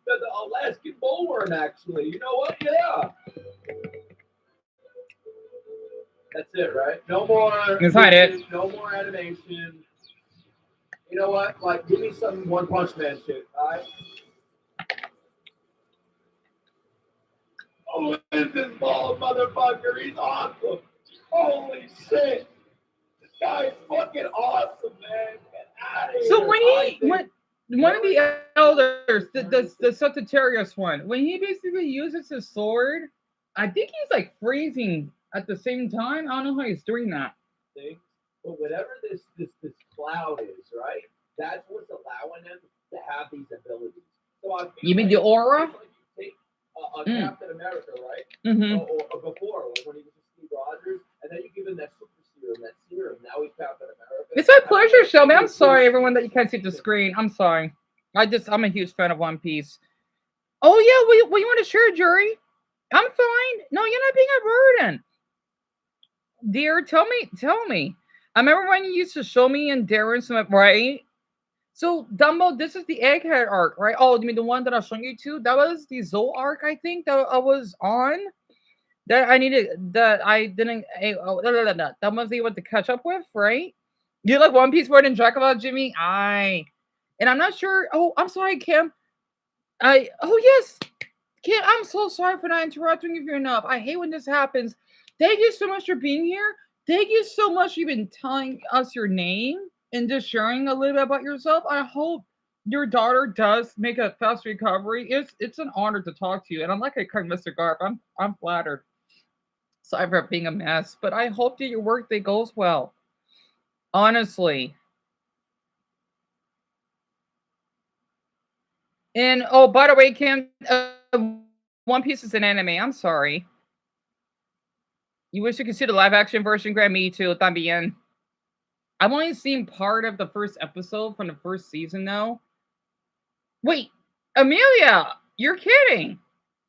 the Alaskan bullworm, actually. You know what? Yeah. That's it, right? No more. That's not it. No more animation. You know what? Like, give me some One Punch Man shit, all right? Oh, is this bald motherfucker? He's awesome. Holy shit. This guy's fucking awesome, man. Get out of here. So when one of the elders, the Sagittarius one, when he basically uses his sword, I think he's like freezing at the same time. I don't know how he's doing that. Thing. But whatever this cloud is, right? That's what's allowing him to have these abilities. So I feel You mean the aura? Like you take Captain America, right? Mm-hmm. Or before, like when he was with Steve Rogers, and then you give him that super serum. Now he's Captain America. It's my pleasure, Shelby. I'm sorry, everyone, that you can't see the screen. I'm sorry. I'm a huge fan of One Piece. Oh yeah, what you want to share, Jury? I'm fine. No, you're not being a burden. Dear, tell me. I remember when you used to show me and Darren some, right? So, Dumbo, this is the Egghead arc, right? Oh, you mean the one that I was showing you to? That was the Zoe arc, I think, that I was on. That I needed, that I didn't, that was able to catch up with, right? You like One Piece more than Dracula, Jimmy? And I'm not sure. Oh, I'm sorry, Kim. Oh, yes. Kim, I'm so sorry for not interrupting you enough. I hate when this happens. Thank you so much for being here. Thank you so much for even telling us your name and just sharing a little bit about yourself. I hope your daughter does make a fast recovery. It's an honor to talk to you. And I'm like a Mr. Garp. I'm flattered. Sorry for being a mess, but I hope that your workday goes well. Honestly. And oh, by the way, Kim, One Piece is an anime. I'm sorry. You wish you could see the live action version? Grab me too. También. I've only seen part of the first episode from the first season, though. Wait, Amelia, you're kidding?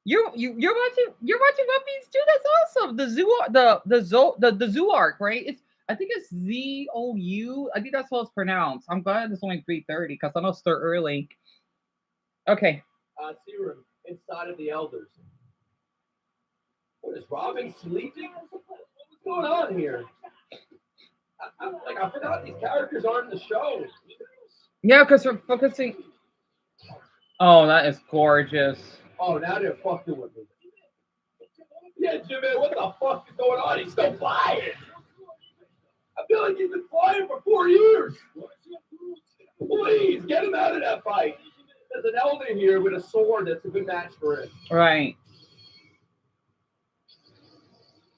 You're watching One Piece too? That's awesome. The zoo arc, right? I think it's ZOU. I think that's how it's pronounced. I'm glad it's only 3:30 because I know it's still early. Okay. Serum inside of the elders. What is Robin sleeping? What's going on here? I forgot these characters aren't in the show. Yeah, because we're focusing. Oh, that is gorgeous. Oh, now they're fucking with me. Yeah, Jimmy, what the fuck is going on? He's still flying. I feel like he's been flying for 4 years. Please, get him out of that fight. There's an elder here with a sword that's a good match for it. Right.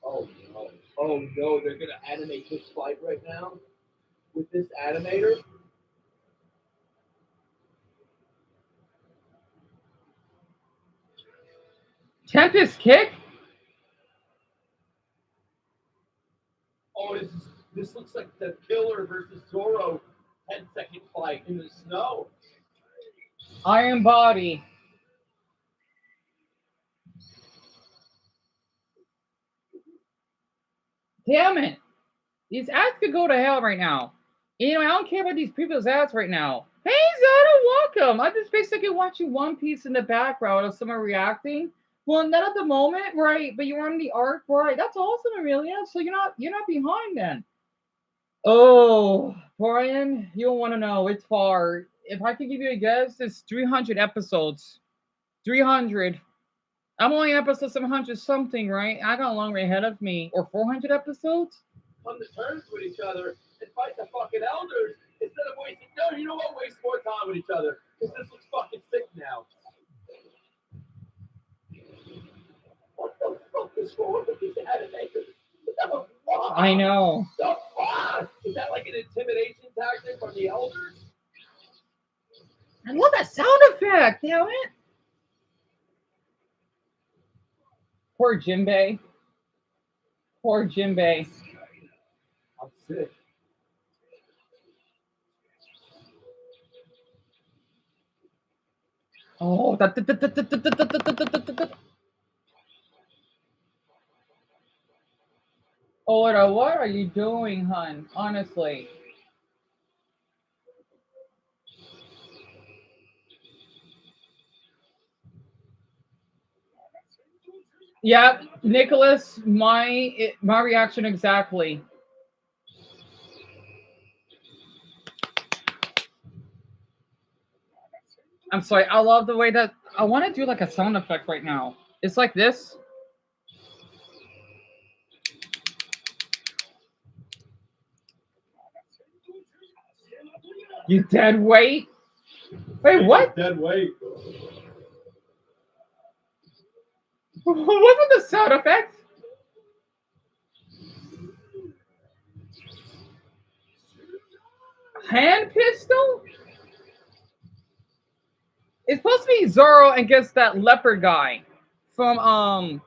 Oh no. Oh no, they're gonna animate this fight right now with this animator. Tempest kick? Oh, this looks like the Killer versus Zoro 10-second fight in the snow. Iron Body. Damn it. These ads could go to hell right now. You know, I don't care about these people's ads right now. Hey, Zana, welcome. I'm just basically watching One Piece in the background of someone reacting. Well, not at the moment, right? But you're on the arc, right? That's awesome, Amelia. So you're not behind then. Oh, Brian, you don't want to know. It's far. If I could give you a guess, it's 300 episodes. 300. I'm only episode 700 something, right? I got a long way ahead of me. Or 400 episodes? Come to terms with each other and fight the fucking elders instead of wasting. No, you know what? Waste more time with each other because this looks fucking sick now. What the fuck is wrong with these animators? I know. The fuck? Is that like an intimidation tactic from the elders? I love that sound effect, damn it. Poor Jinbei. Poor Jinbei. I'm sick. Oh, Oda, what are you doing, hun? Honestly. Yep, Nicholas, my reaction exactly. I'm sorry, I love the way that I want to do like a sound effect right now. It's like this. You dead weight? Wait, what? Dead weight. Wasn't the sound effect? Hand pistol? It's supposed to be Zoro against that leopard guy from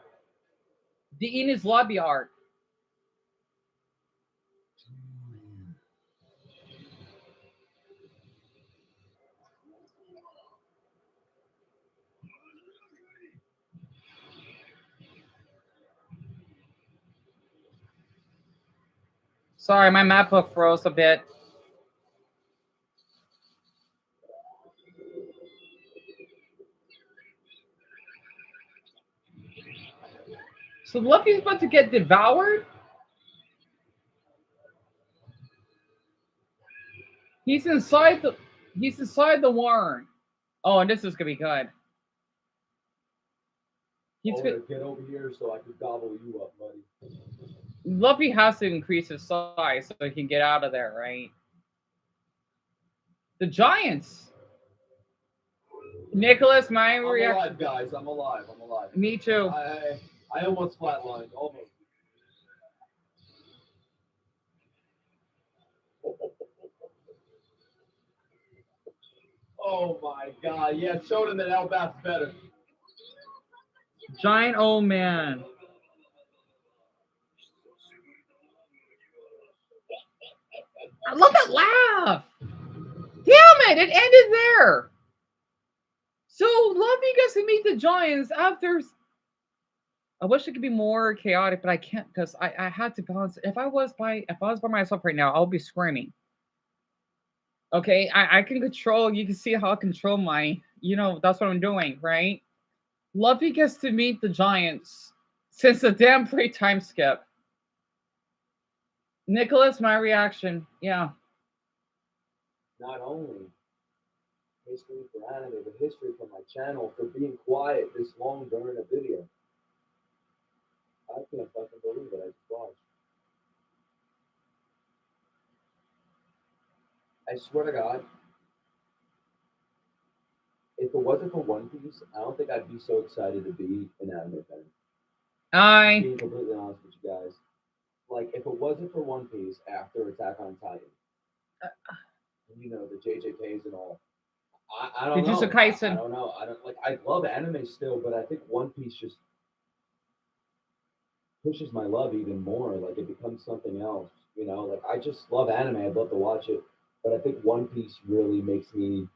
the Enos Lobby arc. Sorry, my MacBook froze a bit. So Luffy's about to get devoured? He's inside the worm. Oh, and this is gonna be good. Get over here so I can gobble you up, buddy. Luffy has to increase his size so he can get out of there, right? The Giants. Nicholas, my I'm reaction. alive, guys. I'm alive. Me too. I almost flatlined. Almost. Oh my god. Yeah, showed him that Elbath's better. Giant old man. I love that laugh. Damn it! It ended there. So Luffy gets to meet the giants after. I wish it could be more chaotic, but I can't because I had to balance. If I was by myself right now, I'll be screaming. Okay, I can control. You can see how I control my. That's what I'm doing, right? Luffy gets to meet the giants since the damn pre-time skip. Nicholas, my reaction. Yeah. Not only history for anime, but history for my channel for being quiet this long during a video. I can't fucking believe it. I just watched. I swear to God, if it wasn't for One Piece, I don't think I'd be so excited to be an anime fan. Being completely honest with you guys, like if it wasn't for One Piece after Attack on Titan, the JJKs and all, I don't know. I don't know. I don't like. I love anime still, but I think One Piece just pushes my love even more. Like it becomes something else. Like I just love anime. I'd love to watch it, but I think One Piece really makes me.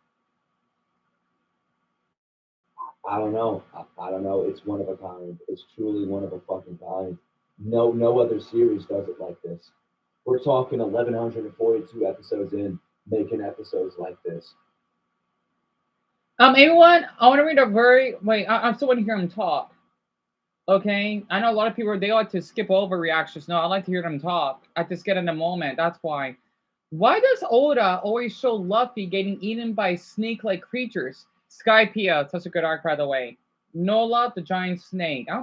I don't know. I don't know. It's one of a kind. It's truly one of a fucking kind. No other series does it like this. We're talking 1142 episodes in, making episodes like this. Everyone, I want to read a very wait. I still want to hear him talk. Okay, I know a lot of people they like to skip over reactions. No, I like to hear them talk. I just get in the moment. That's why. Why does Oda always show Luffy getting eaten by snake-like creatures? Skypiea, such a good arc, by the way. Nola, the giant snake. I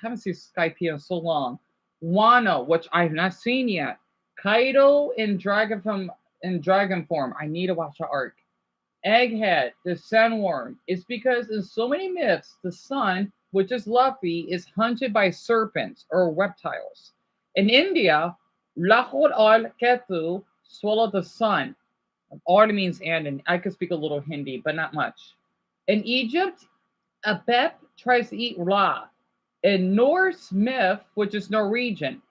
haven't seen Skypiea in so long. Wano, which I have not seen yet. Kaido in dragon form. I need to watch the arc. Egghead, the sandworm. It's because in so many myths, the sun, which is Luffy, is hunted by serpents or reptiles. In India, Lahore al Ketu swallowed the sun. All means and I could speak a little Hindi, but not much. In Egypt, Apep tries to eat Ra. In Norse myth, which is Norwegian,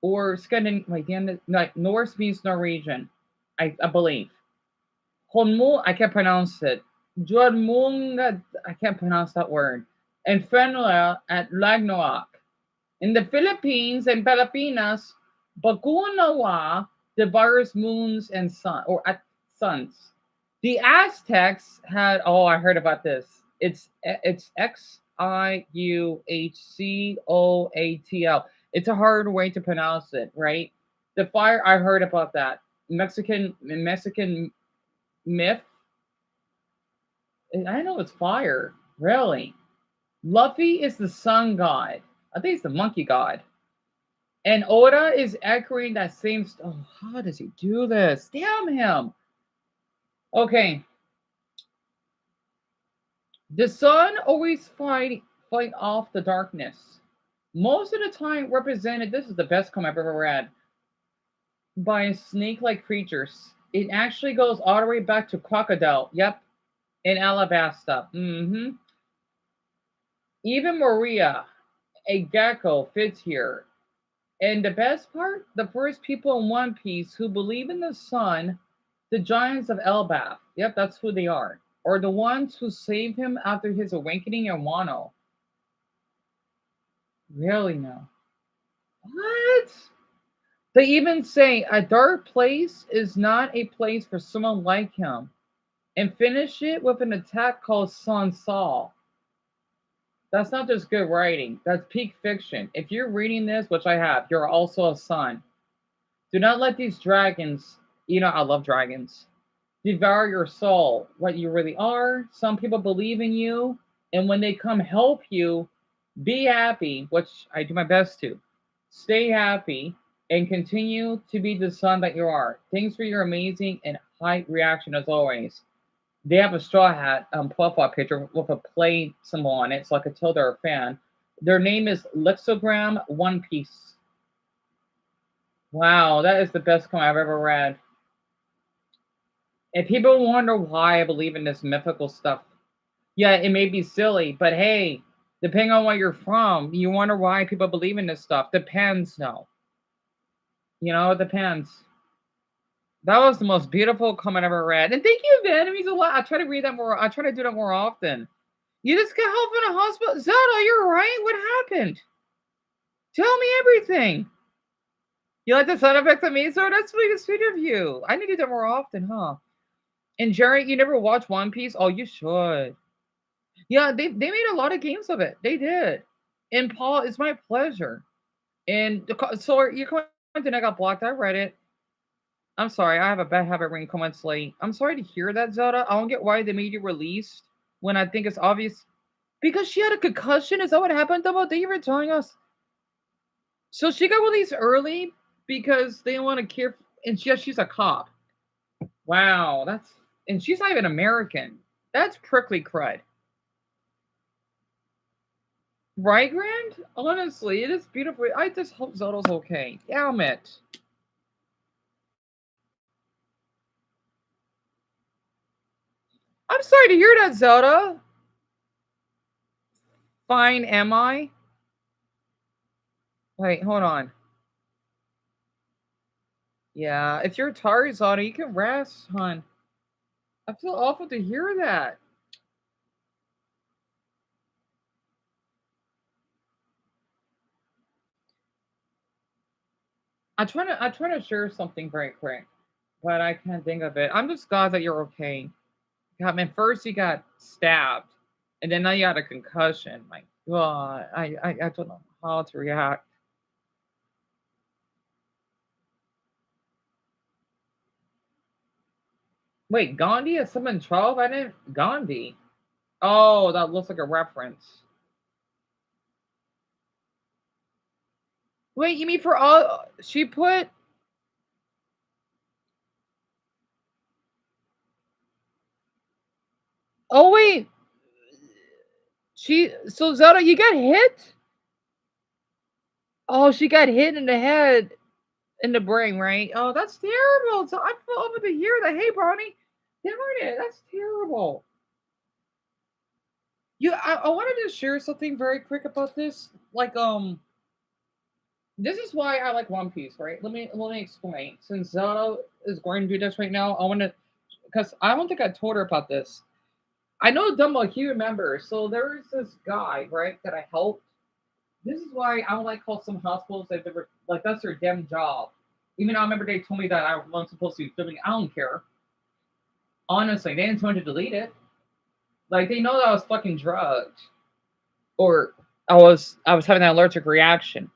or Scandinavian, like Norse means Norwegian, I believe. Honmu, I can't pronounce it. Jormunga, I can't pronounce that word. And Fenua at Lagnoac. In the Philippines and Pilipinas, Baguanawa devours moons and suns. The Aztecs had I heard about this. It's Xiuhcoatl. It's a hard way to pronounce it, right? The fire I heard about that. Mexican myth. I know it's fire. Really. Luffy is the sun god. I think it's the monkey god. And Oda is echoing that same. How does he do this? Damn him. Okay. The sun always fight off the darkness. Most of the time represented. This is the best comment I've ever read. By snake-like creatures. It actually goes all the way back to crocodile. Yep. In Alabasta. Mm-hmm. Even Maria, a gecko, fits here. And the best part, the first people in One Piece who believe in the sun, the giants of Elbaf. Yep, that's who they are. Or the ones who saved him after his awakening in Wano. Really no. What? They even say a dark place is not a place for someone like him. And finish it with an attack called Sun Saw. That's not just good writing. That's peak fiction. If you're reading this, which I have, you're also a son. Do not let these dragons, I love dragons, devour your soul, what you really are. Some people believe in you, and when they come help you, be happy, which I do my best to. Stay happy and continue to be the son that you are. Thanks for your amazing and high reaction as always. They have a straw hat profile picture with a play symbol on it, so I could tell they're a fan. Their name is Lexogram One Piece. Wow, that is the best comment I've ever read. And people wonder why I believe in this mythical stuff. Yeah, it may be silly, but hey, depending on where you're from, you wonder why people believe in this stuff. Depends, no. It depends. That was the most beautiful comment I ever read. And thank you, Van. It means a lot. I try to read that more. I try to do that more often. You just got help in a hospital. Zelda, you're right. What happened? Tell me everything. You like the sound effects of me, so that's really sweet of you. I need to do that more often, huh? And Jerry, you never watched One Piece? Oh, you should. Yeah, they made a lot of games of it. They did. And Paul, it's my pleasure. And so your comment I got blocked. I read it. I'm sorry. I have a bad habit reading comments late. I'm sorry to hear that, Zelda. I don't get why they made you released when I think it's obvious. Because she had a concussion? Is that what happened, Double? They were telling us. So she got released early because they didn't want to care. And she's a cop. Wow, and she's not even American. That's prickly crud. Right, Grand? Honestly, it is beautiful. I just hope Zelda's okay. Damn it. I'm sorry to hear that, Zelda. Fine, am I? Wait, hold on. Yeah, if you're tired, Zelda, you can rest, hon. I feel awful to hear that. I try to share something very quick, but I can't think of it. I'm just glad that you're okay. God, man, first you got stabbed, and then now you got a concussion. My God, I don't know how to react. Wait, Gandhi is 712? I didn't Gandhi. Oh, that looks like a reference. Wait, you mean for all she put? Oh wait, so Zelda, you got hit? Oh, she got hit in the head, in the brain, right? Oh, that's terrible. So I feel over to hear that. Hey, Brownie, darn it, that's terrible. I wanted to share something very quick about this. Like, this is why I like One Piece, right? Let me explain. Since Zelda is going to do this right now, I want to, because I don't think I told her about this. I know Dumbo, he remembers. So there is this guy, right, that I helped. This is why I don't like call some hospitals that they were like that's their damn job. Even though I remember they told me that I wasn't supposed to be filming. I don't care. Honestly, they didn't tell me to delete it. Like they know that I was fucking drugged, or I was having an allergic reaction.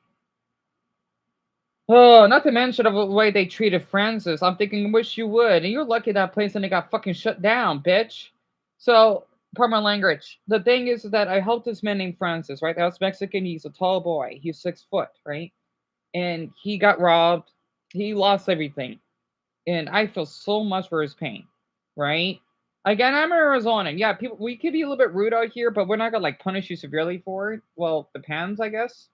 Oh, not to mention the way they treated Francis. I'm thinking, wish you would. And you're lucky that place and they got fucking shut down, bitch. So, pardon my language. The thing is that I helped this man named Francis, right? That was Mexican. He's a tall boy. He's 6 foot, right? And he got robbed. He lost everything. And I feel so much for his pain, right? Again, I'm in Arizona. Yeah, people, we could be a little bit rude out here, but we're not gonna like punish you severely for it. Well, depends, I guess.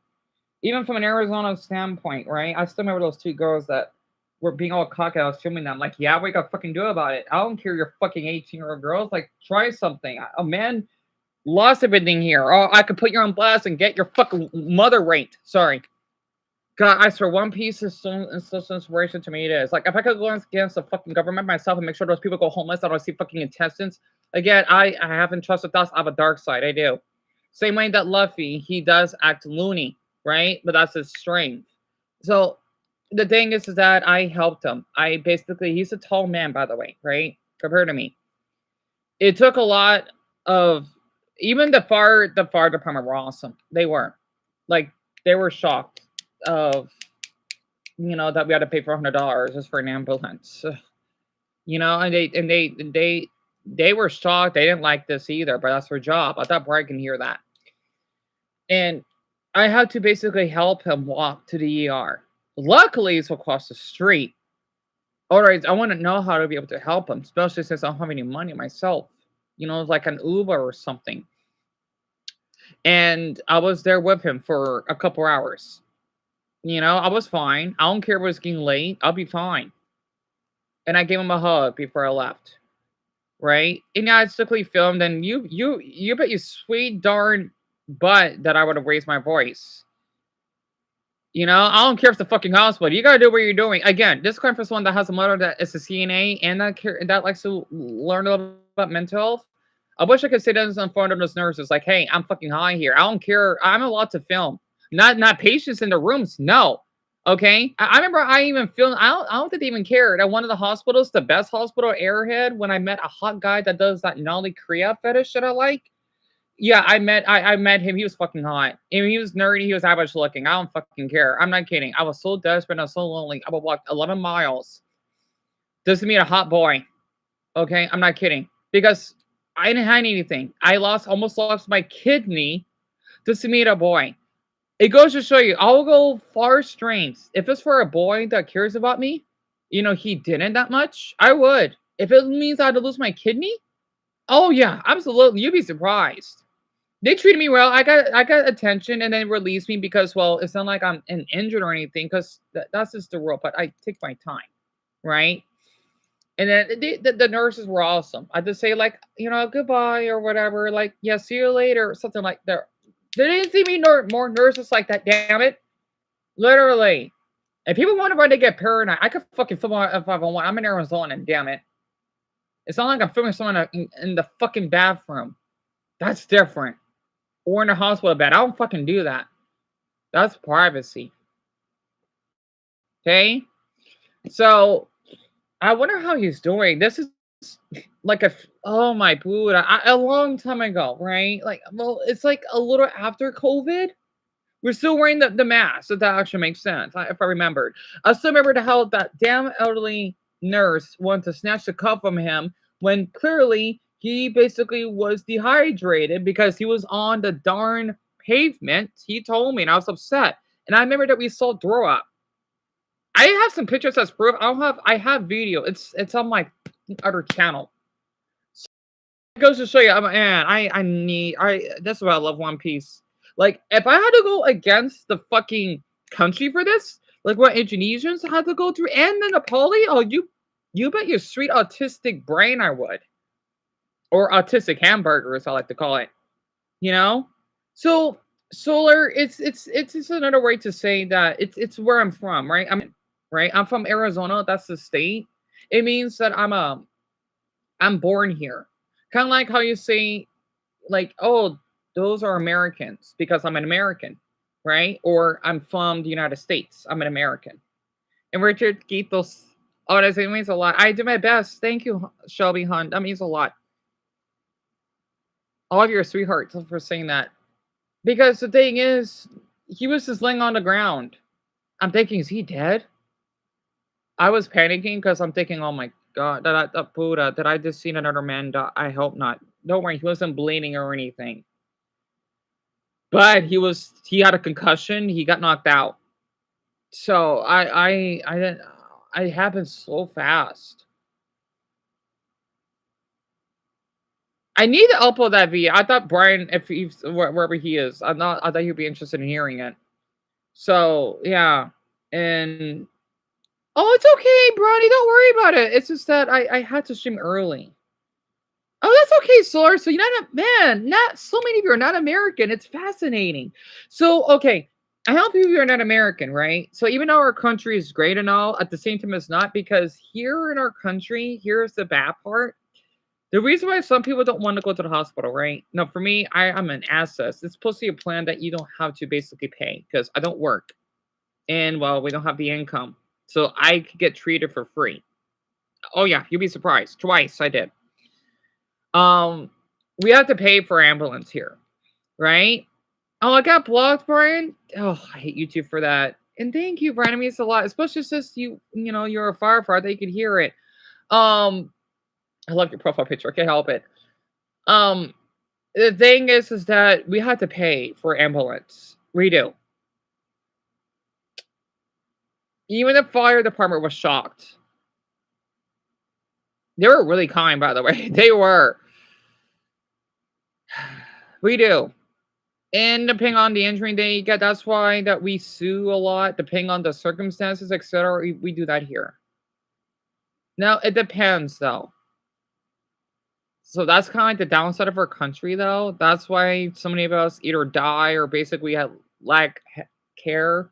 Even from an Arizona standpoint, right? I still remember those two girls that were being all cocky. I was filming them. Like, yeah, what you gotta fucking do about it? I don't care. You're fucking 18-year-old girls. Like, try something. A man lost everything here. Oh, I could put you on blast and get your fucking mother raped. Sorry. God, I swear, One Piece is such an inspiration to me. It is like if I could go against the fucking government myself and make sure those people go homeless, I don't see fucking intestines. Again, I haven't trusted us. I have a dark side. I do. Same way that Luffy, he does act loony, right? But that's his strength. So the thing is that I helped him. I basically, he's a tall man, by the way, right? Compared to me, it took a lot of even the fire department were awesome. They were like they were shocked of that we had to pay $400 just for an ambulance. And they were shocked. They didn't like this either, but that's their job. I thought Brian can hear that. And I had to basically help him walk to the ER. Luckily, it's across the street. Otherwise, I wouldn't know how to be able to help him, especially since I don't have any money myself. Like an Uber or something. And I was there with him for a couple hours. I was fine. I don't care if it was getting late. I'll be fine. and I gave him a hug before I left. Right? And yeah, it's strictly filmed, and you bet you sweet darn butt that I would have raised my voice. You know, I don't care if it's the fucking hospital. You gotta do what you're doing. Again, this comes from someone that has a mother that is a CNA and that likes to learn a little about mental health. I wish I could say this in front of those nurses, like, hey, I'm fucking high here. I don't care. I'm allowed to film. Not patients in the rooms. No. Okay. I remember I even filmed. I don't think they even cared at one of the hospitals, the best hospital Airhead, when I met a hot guy that does that Nolly Kriya fetish that I like. Yeah, I met him. He was fucking hot. I mean, he was nerdy. He was average looking. I don't fucking care. I'm not kidding. I was so desperate. I was so lonely. I would walk 11 miles just to meet a hot boy. Okay, I'm not kidding. Because I didn't have anything. I almost lost my kidney just to meet a boy. It goes to show you, I'll go far strengths. If it's for a boy that cares about me, he didn't that much, I would. If it means I had to lose my kidney, oh yeah, absolutely. You'd be surprised. They treated me well. I got attention and then released me because, well, it's not like I'm injured or anything, because that's just the rule. But I take my time, right? And then the nurses were awesome. I just say, like, goodbye or whatever, like, yeah, see you later, or something like that. They didn't see me more nurses like that. Damn it, literally. If people wonder why they get paranoid, I could fucking film if I want. I'm in Arizona, and damn it, it's not like I'm filming someone in the fucking bathroom. That's different. Or in a hospital bed. I don't fucking do that. That's privacy. Okay? So, I wonder how he's doing. This is like oh my Buddha, a long time ago, right? Like, well, it's like a little after COVID. We're still wearing the mask, so that actually makes sense, if I remembered. I still remember how that damn elderly nurse wanted to snatch the cup from him when clearly he basically was dehydrated because he was on the darn pavement. He told me, and I was upset. And I remember that we saw throw up. I have some pictures as proof. I have video. It's on my other channel. So it goes to show you, man, that's why I love One Piece. Like, if I had to go against the fucking country for this, like what Indonesians had to go through, and the Nepali, oh, you bet your sweet autistic brain I would. Or autistic hamburger, as I like to call it. You know? So solar, it's just another way to say that it's where I'm from, right? I'm from Arizona, that's the state. It means that I'm born here. Kind of like how you say, like, oh, those are Americans because I'm an American, right? Or I'm from the United States. I'm an American. And Richard Gitos, oh, that means a lot. I do my best. Thank you, Shelby Hunt. That means a lot. All of your sweethearts for saying that. Because the thing is, he was just laying on the ground. I'm thinking, is he dead? I was panicking because I'm thinking, oh my god, Buddha, did I just see another man die? I hope not. Don't worry, he wasn't bleeding or anything. But he had a concussion, he got knocked out. So I didn't, it happened so fast. I need to upload that video. I thought Brian, if he's wherever he is, I thought he'd be interested in hearing it. So yeah. And oh, it's okay, Bronny. Don't worry about it. It's just that I had to stream early. Oh, that's okay, Solar. So you're not man. Not so many of you are not American. It's fascinating. So okay, I help you. You're not American, right? So even though our country is great and all, at the same time, it's not, because here in our country, here's the bad part. The reason why some people don't want to go to the hospital, right? No, for me, I'm an asset. It's supposed to be a plan that you don't have to basically pay because I don't work, and well, we don't have the income. So I could get treated for free. Oh yeah, you'd be surprised. Twice I did. We have to pay for ambulance here, right? Oh, I got blocked, Brian. Oh, I hate YouTube for that. And thank you, Brian. It means a lot, especially since you're a firefighter. You could hear it. I love your profile picture. I can't help it. The thing is that we had to pay for ambulance. We do. Even the fire department was shocked. They were really kind, by the way. They were. We do. And depending on the injury that you get, that's why that we sue a lot, depending on the circumstances, etc. We do that here. No, it depends though. So that's kind of like the downside of our country, though. That's why so many of us either die or basically have lack care.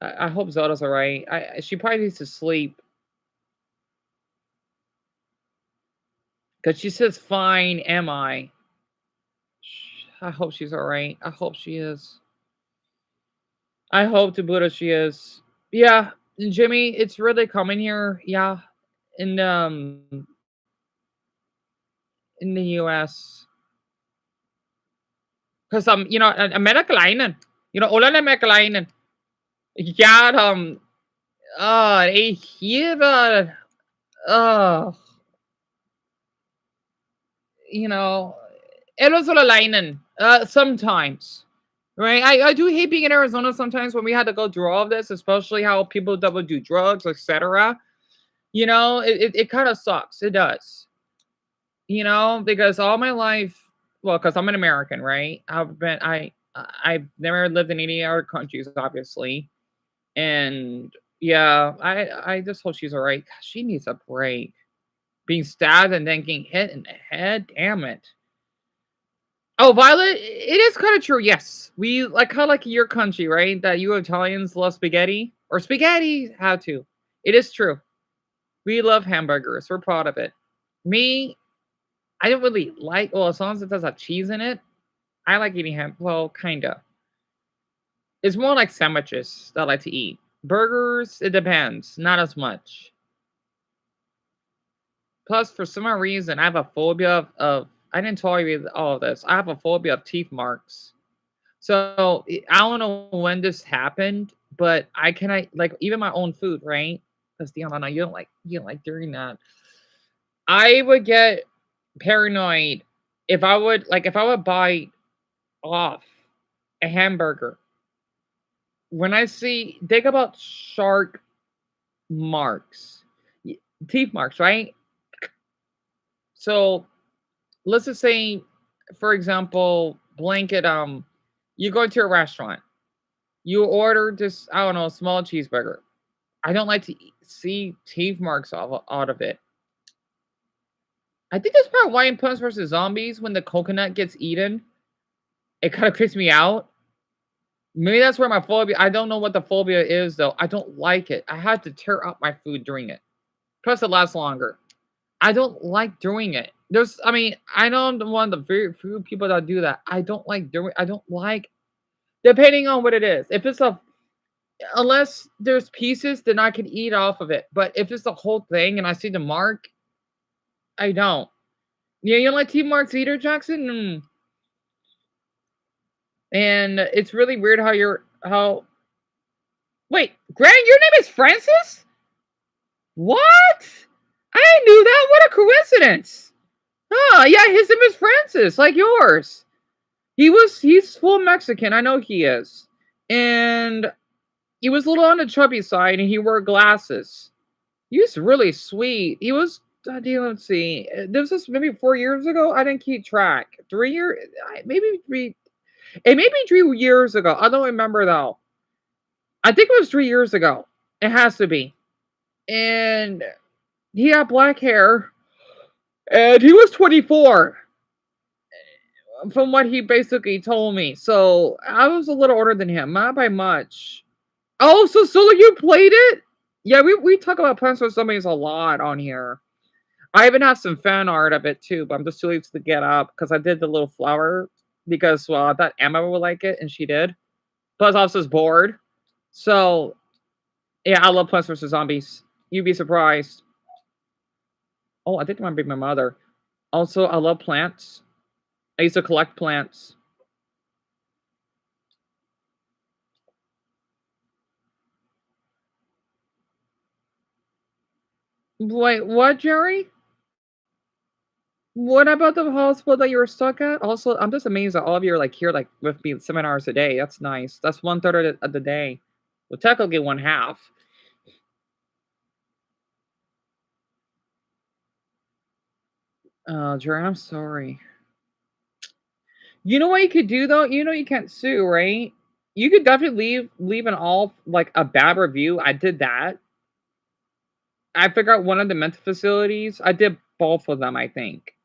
I hope Zelda's all right. She probably needs to sleep because she says, "Fine, am I?" I hope she's all right. I hope she is. I hope to Buddha she is. Yeah, Jimmy, it's really coming here. Yeah, in in the U.S. Because Amerikalainen. Olan Amerikalainen. Ja, hier, uh, you know, Arizona sometimes. Right? I do hate being in Arizona sometimes when we had to go through all of this, especially how people that would do drugs, etc. It kind of sucks. It does. Because all my life, well, because I'm an American, right? I've never lived in any other countries, obviously. And yeah, I just hope she's all right. She needs a break. Being stabbed and then getting hit in the head, damn it. Oh, Violet, it is kind of true. Yes, we like kind of like your country, right? That you Italians love spaghetti or spaghetti. How to? It is true. We love hamburgers. We're proud of it. Me, I don't really like. Well, as long as it does have cheese in it, I like eating ham. Well, kinda. It's more like sandwiches that I like to eat. Burgers, it depends. Not as much. Plus, for some reason, I have a phobia of I didn't tell you all of this. I have a phobia of teeth marks. So I don't know when this happened, but I cannot like even my own food, right? Because Dion, I know you don't like doing that. I would get paranoid if I would bite off a hamburger. When I think about shark marks, teeth marks, right? So let's just say, for example, blanket. You go to a restaurant, you order this, I don't know, small cheeseburger. I don't like to see teeth marks out of it. I think that's part why in Plants vs Zombies, when the coconut gets eaten, it kind of creeps me out. Maybe that's where my phobia. I don't know what the phobia is though. I don't like it. I had to tear up my food during it. Plus, it lasts longer. I don't like doing it. I know I'm one of the very few people that do that. I don't like doing. I don't like, depending on what it is. If it's unless there's pieces, then I can eat off of it. But if it's the whole thing and I see the mark, I don't. Yeah, you don't like teeth marks either, Jackson? And it's really weird how. Wait, Grant, your name is Francis? What? I knew that. What a coincidence. Oh, yeah, his name is Francis, like yours. He's full Mexican. I know he is. And he was a little on the chubby side and he wore glasses. He was really sweet. He was, let's see. This was maybe 4 years ago. I didn't keep track. 3 years, maybe three. It may be 3 years ago. I don't remember though. I think it was 3 years ago. It has to be. And he had black hair. And he was 24 from what he basically told me. So I was a little older than him, not by much. Oh, so Solo, you played it? Yeah, we talk about Plants vs Zombies a lot on here. I even have some fan art of it too, but I'm just too late to get up because I did the little flower because I thought Emma would like it and she did. Plus, I was just bored. So yeah, I love Plants vs Zombies. You'd be surprised. Oh, I think it might be my mother. Also, I love plants. I used to collect plants. Wait, what, Jerry? What about the hospital that you were stuck at? Also, I'm just amazed that all of you are like here, like with me 7 hours a day. That's nice. That's 1/3 of the day. Well, technically one half. Jerry, I'm sorry. You know what you could do though? You know you can't sue, right? You could definitely leave an all like a bad review. I did that. I figured out one of the mental facilities. I did both of them, I think.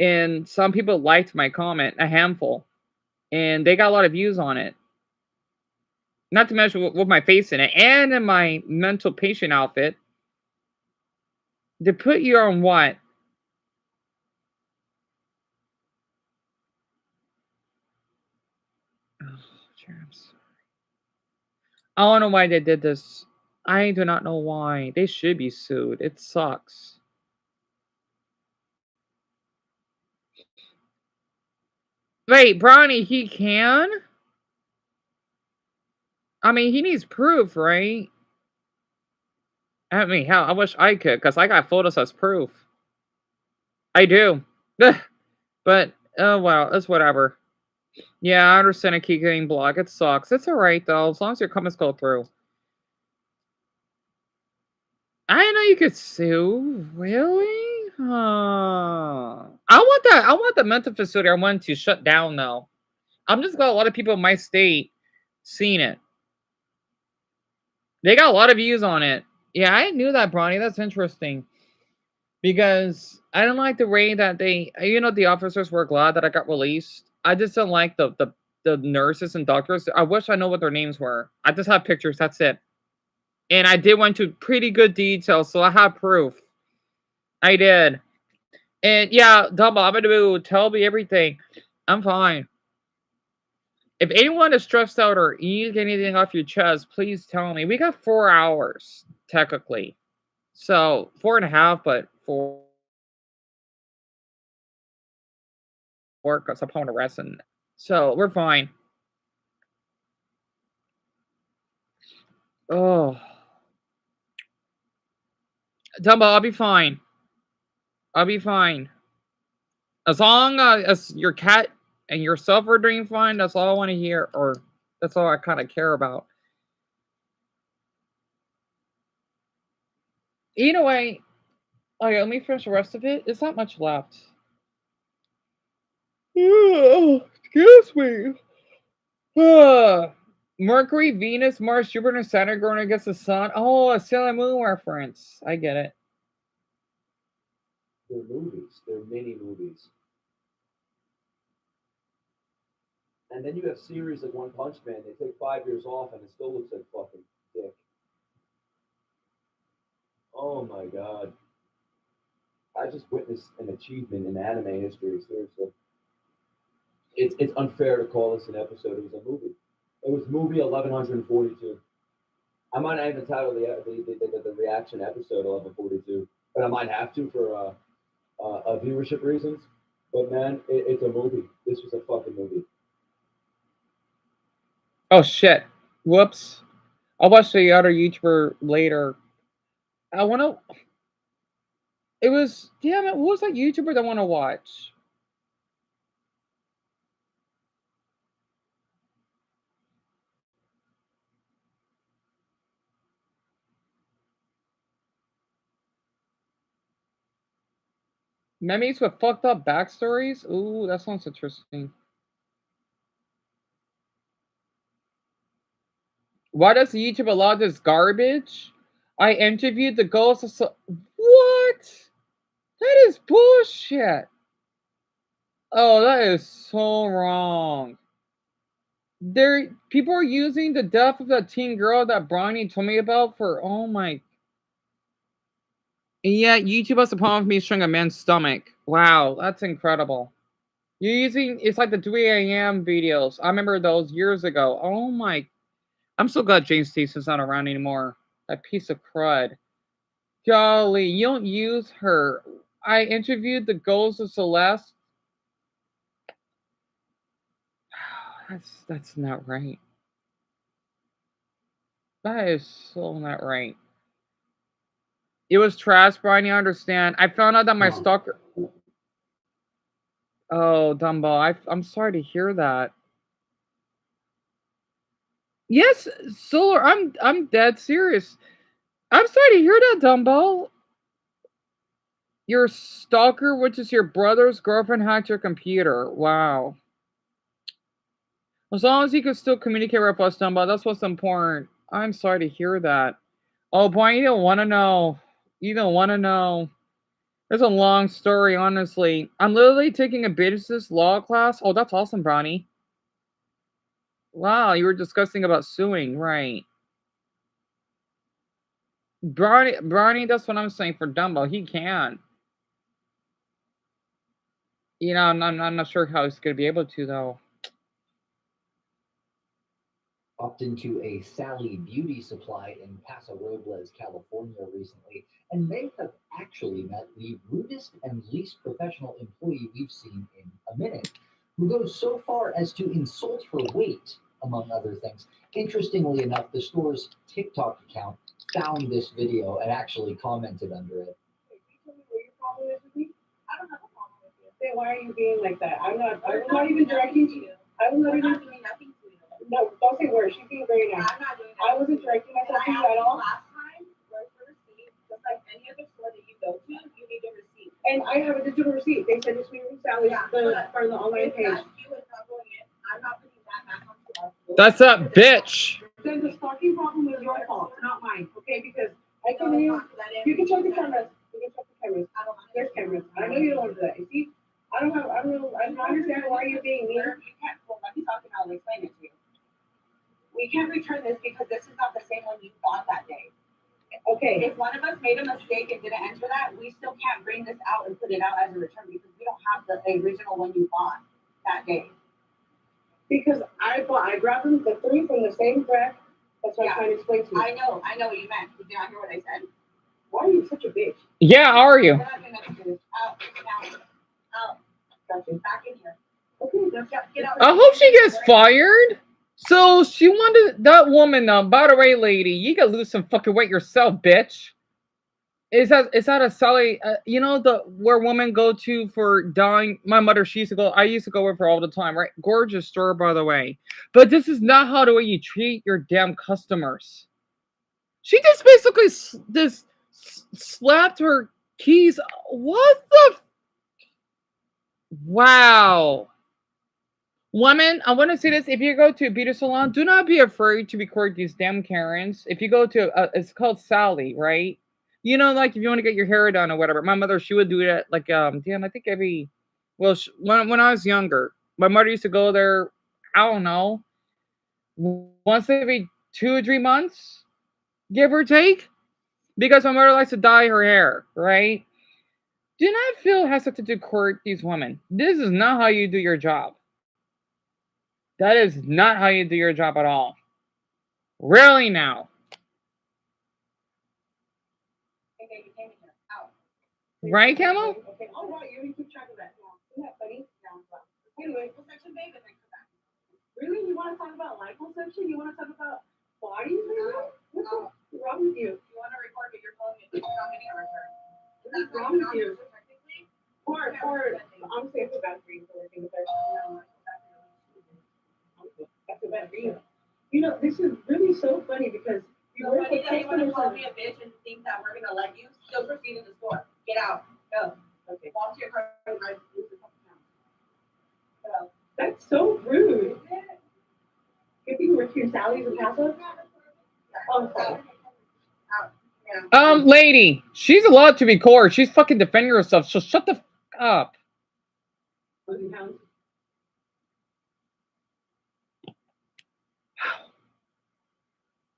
And some people liked my comment, a handful. And they got a lot of views on it. Not to mention with my face in it and in my mental patient outfit. To put you on what? Oh, germs. I don't know why they did this. I do not know why. They should be sued. It sucks. Wait, Bronny, he can? I mean, he needs proof, right? I mean, hell, I wish I could, because I got photos as proof. I do. But, oh well, it's whatever. Yeah, I understand I keep getting blocked. It sucks. It's alright, though, as long as your comments go through. I didn't know you could sue. Really? I want the mental facility I went to shut down, though. I'm just glad a lot of people in my state seen it. They got a lot of views on it. Yeah, I knew that, Bronny. That's interesting. Because I didn't like the way that the officers were glad that I got released. I just didn't like the nurses and doctors. I wish I know what their names were. I just have pictures. That's it. And I did went to pretty good detail, so I have proof. I did. And yeah, Dumbo, I'm gonna tell me everything. I'm fine. If anyone is stressed out or you need to get anything off your chest, please tell me. We got 4 hours, technically. So 4.5, but 4 because I'm home to rest, and so we're fine. Oh, Dumbo, I'll be fine. I'll be fine. As long as your cat and yourself are doing fine, that's all I want to hear, or that's all I kind of care about. Either way, okay, let me finish the rest of it. It's not much left. Excuse me. Mercury, Venus, Mars, Jupiter, and Saturn going against the Sun. Oh, a Sailor Moon reference. I get it. They're movies. They're mini movies. And then you have series like One Punch Man. They take 5 years off, and it still looks like fucking dick. Oh my god! I just witnessed an achievement in anime history. Seriously, it's unfair to call this an episode. It was a movie. It was movie 1142. I might not even title the reaction episode 1142, but I might have to for viewership reasons. But man, it's a movie. This was a fucking movie. Oh shit. Whoops. I'll watch the other YouTuber later. I wanna it was damn it, what was that YouTuber that I wanna watch? Memes with fucked up backstories? Ooh, that sounds interesting. Why does YouTube allow this garbage? I interviewed the ghost of what? That is bullshit. Oh, that is so wrong. People are using the death of that teen girl that Bronny told me about for oh my. And yet YouTube has a problem with me showing a man's stomach. Wow, that's incredible. You're using it's like the 3 a.m. videos. I remember those years ago. Oh my, I'm so glad James Stevenson's not around anymore. That piece of crud. Golly, you don't use her. I interviewed the Ghost of Celeste. That's not right. That is so not right. It was trash, Brian. You understand? I found out that my stalker. Oh, Dumbo, I'm sorry to hear that. Yes, Solar. I'm dead serious. I'm sorry to hear that, Dumbo. Your stalker, which is your brother's girlfriend, hacked your computer. Wow. As long as you can still communicate with us, Dumbo, that's what's important. I'm sorry to hear that. Oh, boy, you don't want to know. You don't want to know. It's a long story, honestly. I'm literally taking a business law class. Oh, that's awesome, Bronny. Wow, you were discussing about suing, right? Bronny, that's what I'm saying for Dumbo. He can. I'm not sure how he's going to be able to, though. Popped into a Sally Beauty Supply in Paso Robles, California recently, and may have actually met the rudest and least professional employee we've seen in a minute, who goes so far as to insult her weight, among other things. Interestingly enough, the store's TikTok account found this video and actually commented under it. Hey, can you tell me where your problem is with me? I don't have a problem with you. Then why are you being like that? I'm not even directing to you. I was not even doing nothing to you. No, don't say words. She's being very nice. I'm not doing that. I wasn't directing myself to you at all. Last time, where's the receipt? Just like any other store that you go to, you need a receipt. And I have a digital receipt. They sent it to me from Sally for the online page. You is not going in. I'm not putting that back on store. That's a bitch. Then the fucking problem is your fault, not mine. Okay, because I come in. You can check the cameras. You can check the cameras. There's cameras. I know you don't want to do that. You see, I don't understand why you're being mean. You can't. Well, let me talk and I'll explain it to you. We can't return this because this is not the same one you bought that day. Okay. If one of us made a mistake and didn't enter that, we still can't bring this out and put it out as a return because we don't have the original one you bought that day. Because I grabbed them, the three from the same rack. That's what I'm trying to explain to you. I know what you meant. Did you not hear what I said? Why are you such a bitch? Yeah, are you? We're not gonna do this. Out. Gotcha. Back in here. Okay, get out. I hope she gets fired. So she wanted that woman. By the way, lady, you gotta lose some fucking weight yourself, bitch. Is that a Sally? The where women go to for dying. My mother, she used to go. I used to go with her all the time. Right, gorgeous store, by the way. But this is not how the way you treat your damn customers. She just basically slapped her keys. What the? Wow. Women, I want to say this. If you go to a beauty salon, do not be afraid to record these damn Karens. If you go to, it's called Sally, right? Like if you want to get your hair done or whatever. My mother, she would do that like, damn, I think when I was younger, my mother used to go there, I don't know, once every 2 or 3 months, give or take, because my mother likes to dye her hair, right? Do not feel hesitant to court these women. This is not how you do your job. That is not how you do your job at all. Really now. Okay, you came in here. Out. Right, Camel? Okay, all right, you keep track of that. Isn't that funny? Anyway, what section, babe, and then come back. Really? You want to talk about liposuction? You want to talk about bodies? What's wrong with you? You want to record, but you're calling it not getting a return. What's wrong with you? Or I'm saying it's bad for you for working with her. That's a bad for you. This is really so funny because you work with customers. You want to call me a bitch and think that we're going to let you still proceed in the store. Get out. Go. Okay. Walk to your car and I lose a couple pounds. That's so rude. Good thing you work here in Sally's and Paso? Oh, sorry. Lady, she's allowed to be court. She's fucking defending herself, so shut the fuck up.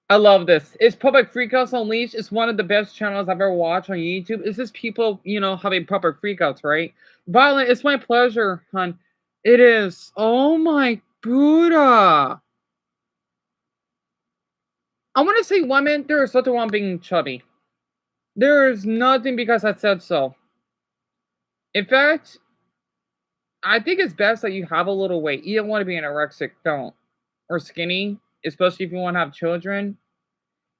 I love this. It's Public Freakouts Unleashed. It's one of the best channels I've ever watched on YouTube. It's just people, having public freakouts, right? Violent, it's my pleasure, hon. It is. Oh my Buddha. I want to say women, there is nothing wrong being chubby. There is nothing because I said so. In fact, I think it's best that you have a little weight. You don't want to be anorexic, don't. Or skinny, especially if you want to have children.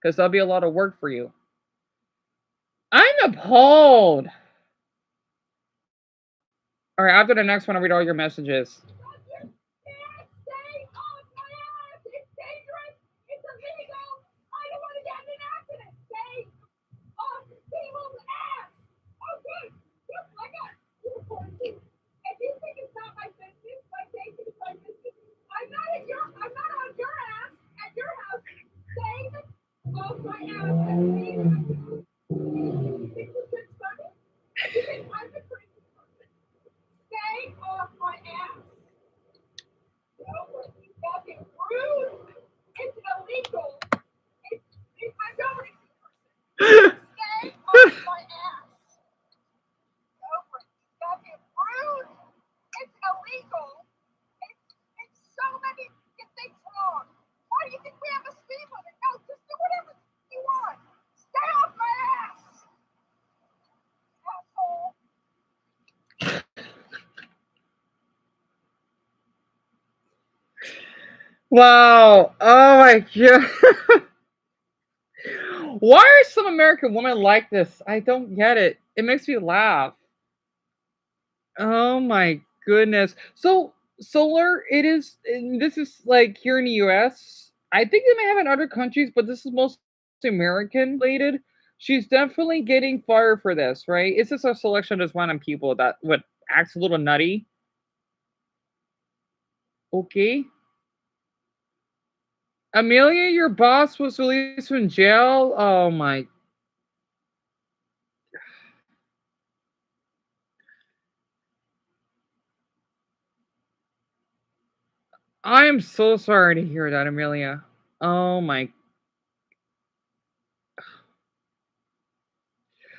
Because that'll be a lot of work for you. I'm appalled. All right, after the next one, I'll read all your messages. Wow. Oh my god. Why are some American women like this? I don't get it. It makes me laugh. Oh my goodness. So solar, it is. And this is like here in the U.S. I think they may have in other countries, but this is mostly American related. She's definitely getting fired for this, right? It's just a selection of just random people that would acts a little nutty. Okay. Amelia, your boss was released from jail. Oh my. I am so sorry to hear that, Amelia. Oh my.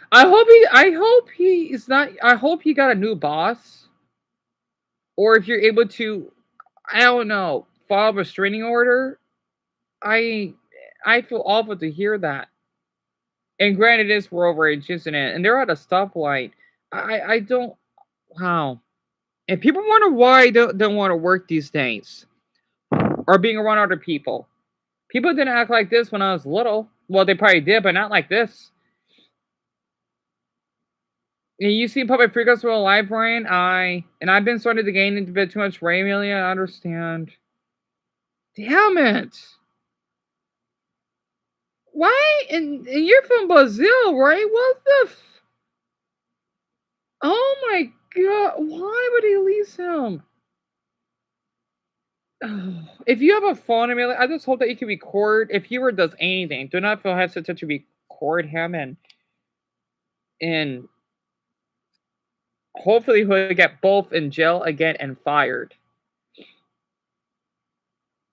I hope he is not. I hope he got a new boss, or if you're able to, I don't know, file a restraining order. I I feel awful to hear that. And granted, it's road rage, isn't it? And they're at a stoplight. I don't. Wow. And people wonder why I don't want to work these days or being around other people. People didn't act like this when I was little. Well, they probably did, but not like this. And you see Puppet Freakouts real live, Brian. I've been starting to gain into a bit too much Ray Amelia. I understand. Damn it. Why? And you're from Brazil, right? What the? Oh my god! Why would he release him? If you have a phone, Amelia, I just hope that you can record. If he ever does anything, do not feel hesitant to record him and hopefully he'll get both in jail again and fired.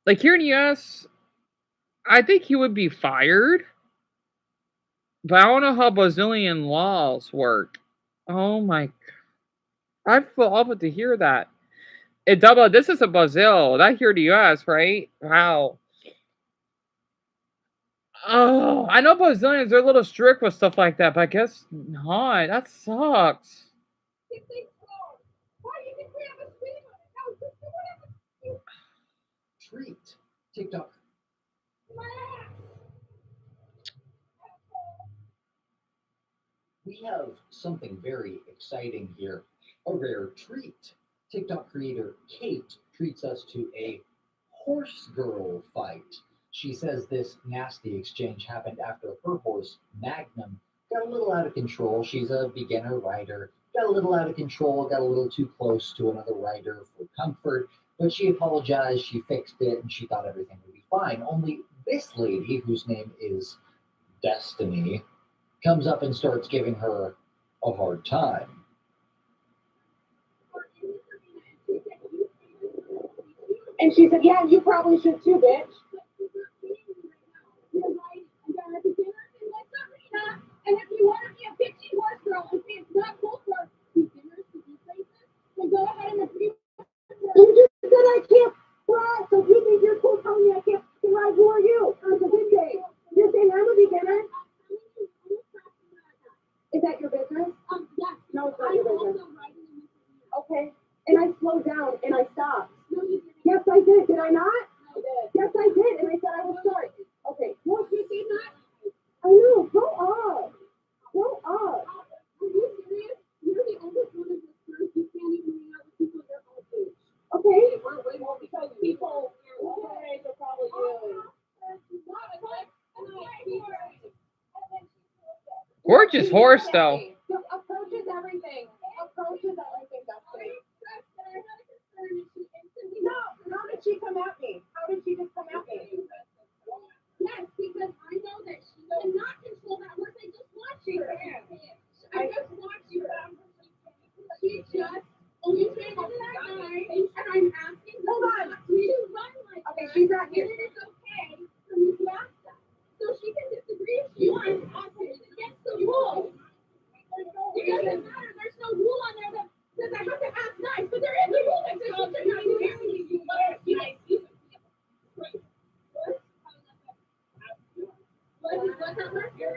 Like here in the US, I think he would be fired, but I don't know how Brazilian laws work. Oh my! I feel awful to hear that. It double. This is a Brazil, not here in the US, right? Wow. Oh, I know Brazilians are a little strict with stuff like that, but I guess not. That sucks. Treat. TikTok. We have something very exciting here. A rare treat. TikTok creator Kate treats us to a horse girl fight. She says this nasty exchange happened after her horse, Magnum, got a little out of control. She's a beginner rider, got a little out of control, got a little too close to another rider for comfort, but she apologized, she fixed it, and she thought everything would be fine. Only this lady, whose name is Destiny, comes up and starts giving her a hard time. And she said, yeah, you probably should too, bitch. And if you want to be a bitchy horse girl and say it's not cool for beginners to do places, then go ahead and agree. You just said I can't ride, so you think you're cool telling me I can't ride? Who are you? It's a good day. You're saying I'm a beginner? Is that your business? Yes. No, it's not your business. Okay. And I slowed down and I stopped. No, you didn't. Yes, I did. Did I not? I did. Yes, I did. And I said I would start. Okay. Well, you see that? I know. Go up. Go up. Are you serious? You're the oldest one of this group. You can't even hang out with people your own age. Okay. We're way more because people your age are probably you. Gorgeous horse, though. Approach is everything. Approach is everything, Dustin. No, how did she come at me? How did she just come at me? Yes, because I know that she cannot control that horse. I just watched you. I just watched you. She just only came up to that guy, and I'm asking. Hold on. To run like okay, she's not here. And it's okay for me to ask that. So she can disagree if she wants. It's against the rules. It doesn't matter. There's no rule on there that says I have to ask nice, but there is a rule that says you should not do anything you want to nice.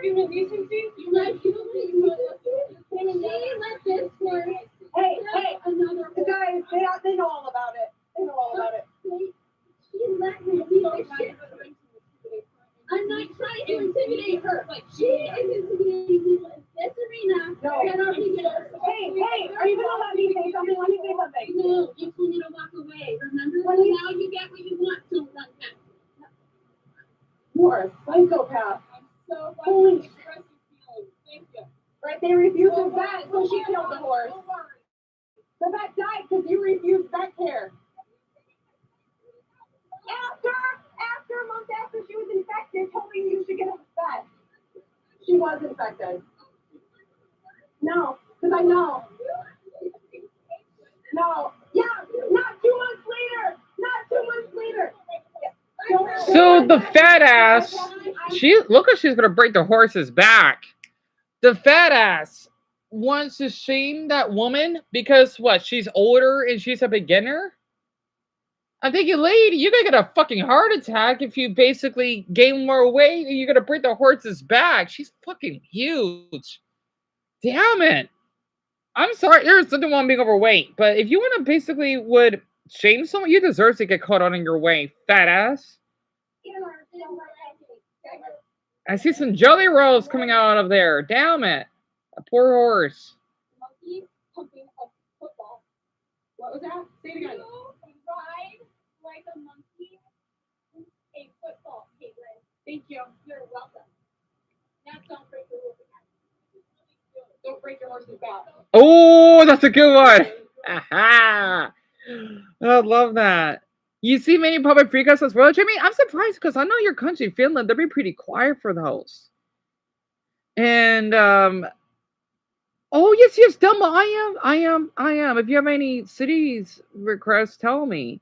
You release him, see? You let you let this one. Hey, another. The guys, they know all about it. They know all about it. She let him intimidate her. Like she intimidating people in this arena. No. Hey, are you gonna let me say something? Let me say something. No, you told me to walk away. Remember? Well, now you get what you want. Don't run back. You are a psychopath. I'm so holy. Thank you. Right, they refused the vet, so she killed the horse. The vet died because you refused vet care. After a month after she was infected, told me you should get a vet. She was infected. No, because I know. No. Yeah, not 2 months later. Not 2 months later. So the fat ass, look like she's gonna break the horse's back. The fat ass wants to shame that woman because what? She's older and she's a beginner. I'm thinking, lady, you're gonna get a fucking heart attack if you basically gain more weight and you're gonna break the horse's back. She's fucking huge. Damn it. I'm sorry, there's nothing wrong being overweight, but if you want to basically would shame someone, you deserve to get caught on in your way, fat ass. I see some jelly rolls coming out of there. Damn it. A poor horse. Monkey pumping a football. What was that? Say it again. Ride like a monkey a football, Caitlin. Thank you. You're welcome. Now don't break the rules again. Don't break your horse's back. Oh, that's a good one. Aha. I love that. You see many public freakouts as well, Jimmy? I'm surprised because I know your country, Finland, they'll be pretty quiet for those. And oh yes, Delma, I am. If you have any cities requests, tell me.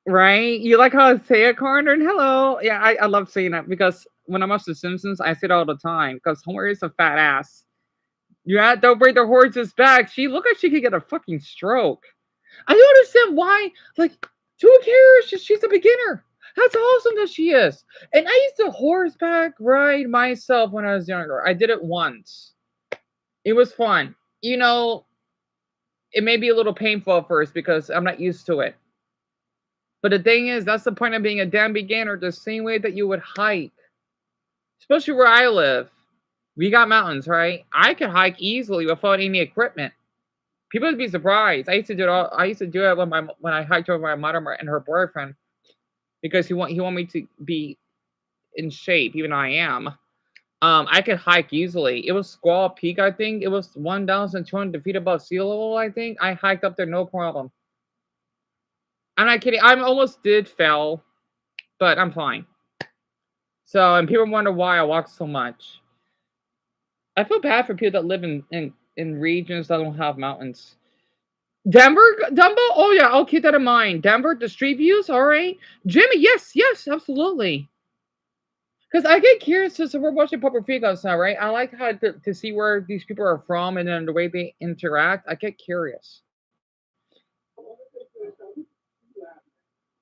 Right? You like how I say it, Carter? Hello. Yeah, I love saying that because when I'm watching The Simpsons, I say it all the time because Homer is a fat ass. Yeah, don't break the horse's back. She look like she could get a fucking stroke. I don't understand why. Like, who cares? She's a beginner. That's awesome that she is. And I used to horseback ride myself when I was younger. I did it once. It was fun. You know, it may be a little painful at first because I'm not used to it. But the thing is, that's the point of being a damn beginner, the same way that you would hike. Especially where I live. We got mountains, right? I could hike easily without any equipment. People would be surprised. I used to do it when I hiked over my mother and her boyfriend because he wanted me to be in shape, even though I am. I could hike easily. It was Squaw Peak, I think. It was 1,200 feet above sea level, I think. I hiked up there no problem. I'm not kidding. I almost did fell, but I'm fine. So, and people wonder why I walk so much. I feel bad for people that live in regions that don't have mountains. Denver, Dumbo? Oh, yeah, I'll keep that in mind. Denver, the street views, all right. Jimmy, yes, absolutely. Because I get curious, so we're watching Public Freakouts now, right? I like how to see where these people are from and then the way they interact. I get curious.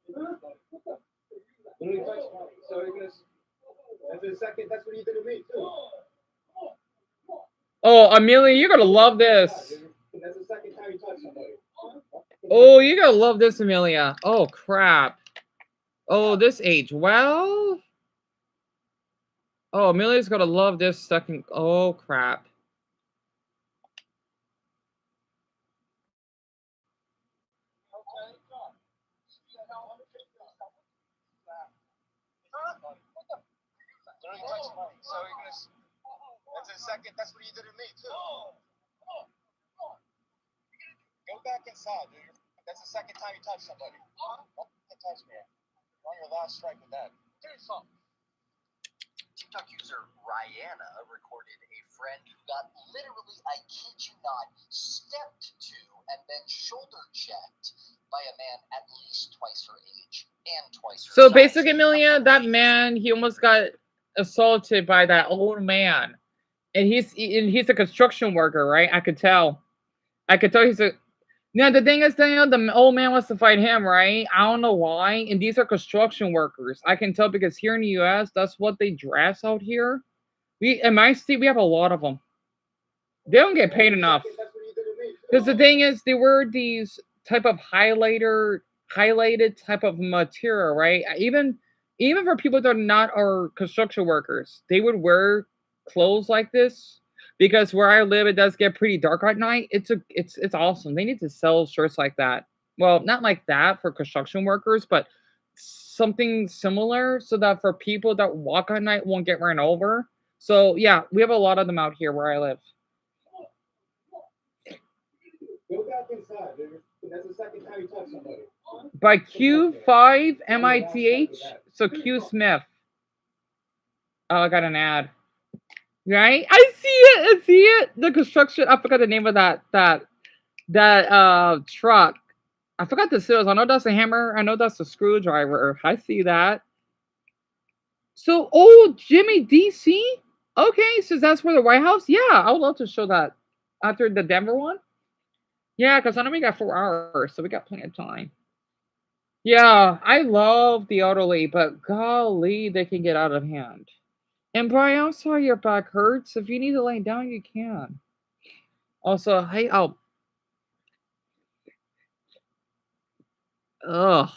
That's what you did to me, too. Oh, Amelia, you're going to love this. That's the second time you touched somebody. Oh, you're going to love this, Amelia. Oh, crap. Oh, this age. Well. Oh, Amelia's going to love this second. Oh, crap. That's the second. That's what you did to me too. Go back inside, dude. That's the second time you touched somebody. Don't touch me. You're on your last strike with that. Do something. TikTok user Rihanna recorded a friend who got literally, I kid you not, stepped to and then shoulder checked by a man at least twice her age and twice her So size. basically, Amelia, that man, he almost got assaulted by that old man. And he's a construction worker, right? I could tell he's a. Now the thing is, Daniel, the old man wants to fight him, right? I don't know why. And these are construction workers. I can tell because here in the U.S., that's what they dress out here. In my state, we have a lot of them. They don't get paid enough. Because the thing is, they wear these type of highlighted type of material, right? Even even for people that are not are construction workers, they would wear clothes like this because where I live, it does get pretty dark at night. It's awesome. They need to sell shirts like that. Well, not like that for construction workers, but something similar so that for people that walk at night won't get run over. So yeah, we have a lot of them out here where I live. Go back inside, dude. That's the second time you touch somebody. By Q5 MITH. So Q Smith. Oh, I got an ad. Right? I see it. I see it. The construction. I forgot the name of that truck. I forgot the seals. I know that's a hammer. I know that's a screwdriver. I see that. So, oh, Jimmy DC. Okay, so that's where the White House. Yeah, I would love to show that after the Denver one. Yeah, because I know we got 4 hours, so we got plenty of time. Yeah, I love the elderly, but golly, they can get out of hand. And Brian, I'm sorry your back hurts. If you need to lay down, you can. Also, hey, oh, ugh,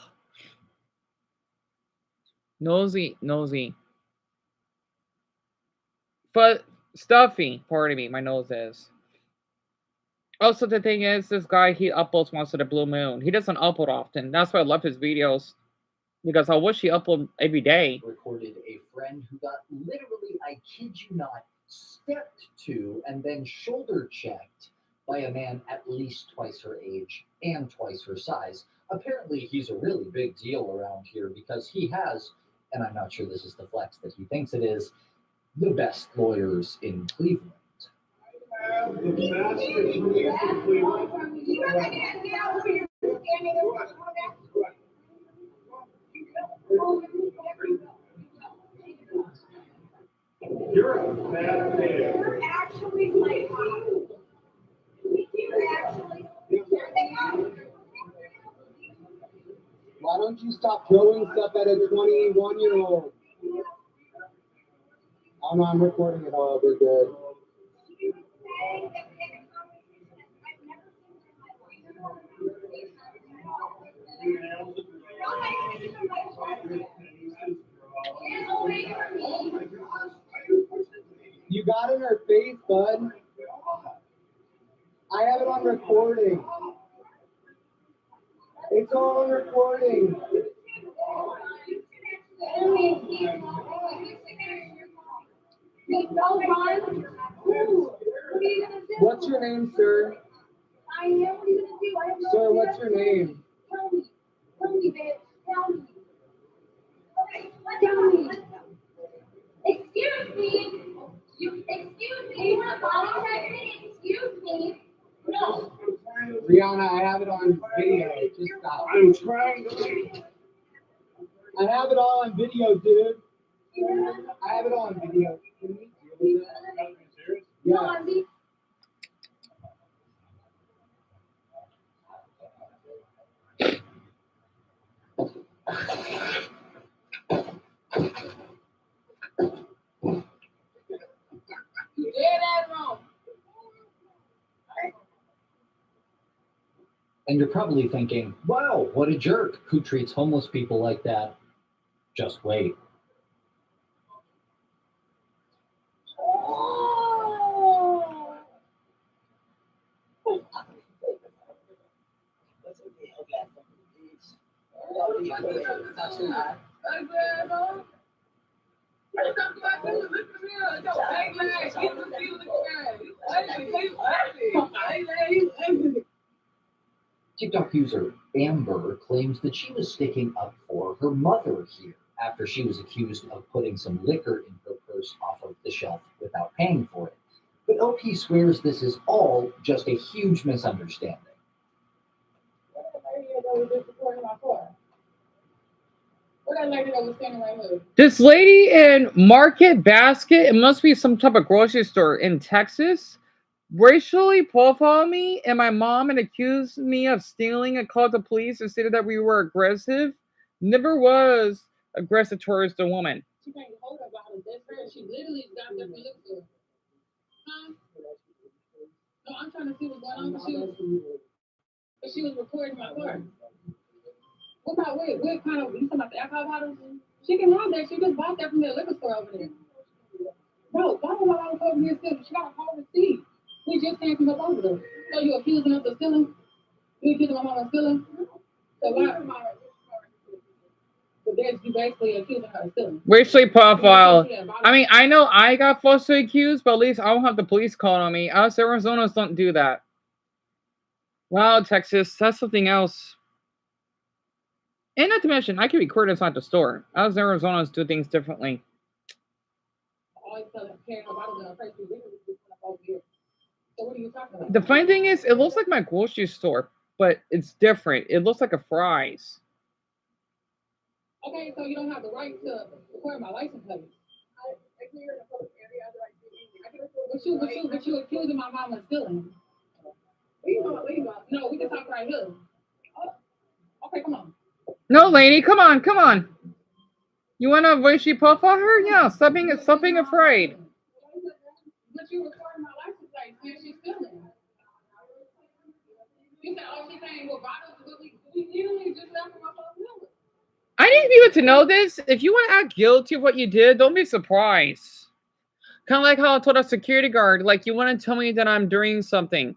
nosy, nosy, but stuffy. Pardon me, my nose is. Also, the thing is, this guy he uploads once in a blue moon. He doesn't upload often. That's why I love his videos because I wish he upload every day. Recorded a friend who got literally, I kid you not, stepped to and then shoulder checked by a man at least twice her age and twice her size. Apparently, he's a really big deal around here because he has, and I'm not sure this is the flex that he thinks it is, the best lawyers in Cleveland. You're a bad man. You're actually like, Why don't you stop throwing stuff at a 21-year-old? Oh no, I'm recording it all. We're good. You got in her face, bud. I have it on recording. It's all on recording. What's your name, sir? Sir, what's your name? Tell me, bitch. Tell me. Excuse me. Excuse me. You want to apologize to me? Excuse me. No. Rihanna, I have it on video. Just stop. I'm trying to. I have it all on video, dude. I have it all on video. Can you deal with that? Yeah. And you're probably thinking, wow, what a jerk. Who treats homeless people like that? Just wait. TikTok user Amber claims that she was sticking up for her mother here after she was accused of putting some liquor in her purse off of the shelf without paying for it. But OP swears this is all just a huge misunderstanding. This lady in Market Basket, it must be some type of grocery store in Texas, racially profiled me and my mom and accused me of stealing and called the police and stated that we were aggressive. Never was aggressive towards the woman. She can't hold her about it. That's her. She literally got them to look for. Huh? No, I'm trying to see what's going on. But she was recording my car. what kind of, you talking about the alcohol bottles? She can have that. She just bought that from the liquor store over there. Bro, why would I over here stealing? She got a whole receipt. We just came from up over there. So you accusing us of stealing? You accusing my mom of stealing? So why? But then you basically accusing her of stealing. Racially profile. I mean, I know I got falsely accused, but at least I don't have the police calling on me. Us Arizonas don't do that. Wow, Texas, that's something else. And not to mention, I can record inside the store. Us Arizonas do things differently. So what are you talking about? The funny thing is, it looks like my grocery store, but it's different. It looks like a Fry's. Okay, so you don't have the right to record my license plate. But you accusing my mom of stealing. No, we can talk right here. Okay, come on. No, lady, come on, come on. You want to racially profile her? Yeah, stop being afraid. But you recording my license plate, and she's stealing. You said, oh, she came with bottles, but we literally just left from my phone. I need people to know this. If you want to act guilty of what you did, don't be surprised. Kind of like how I told a security guard, like, you want to tell me that I'm doing something.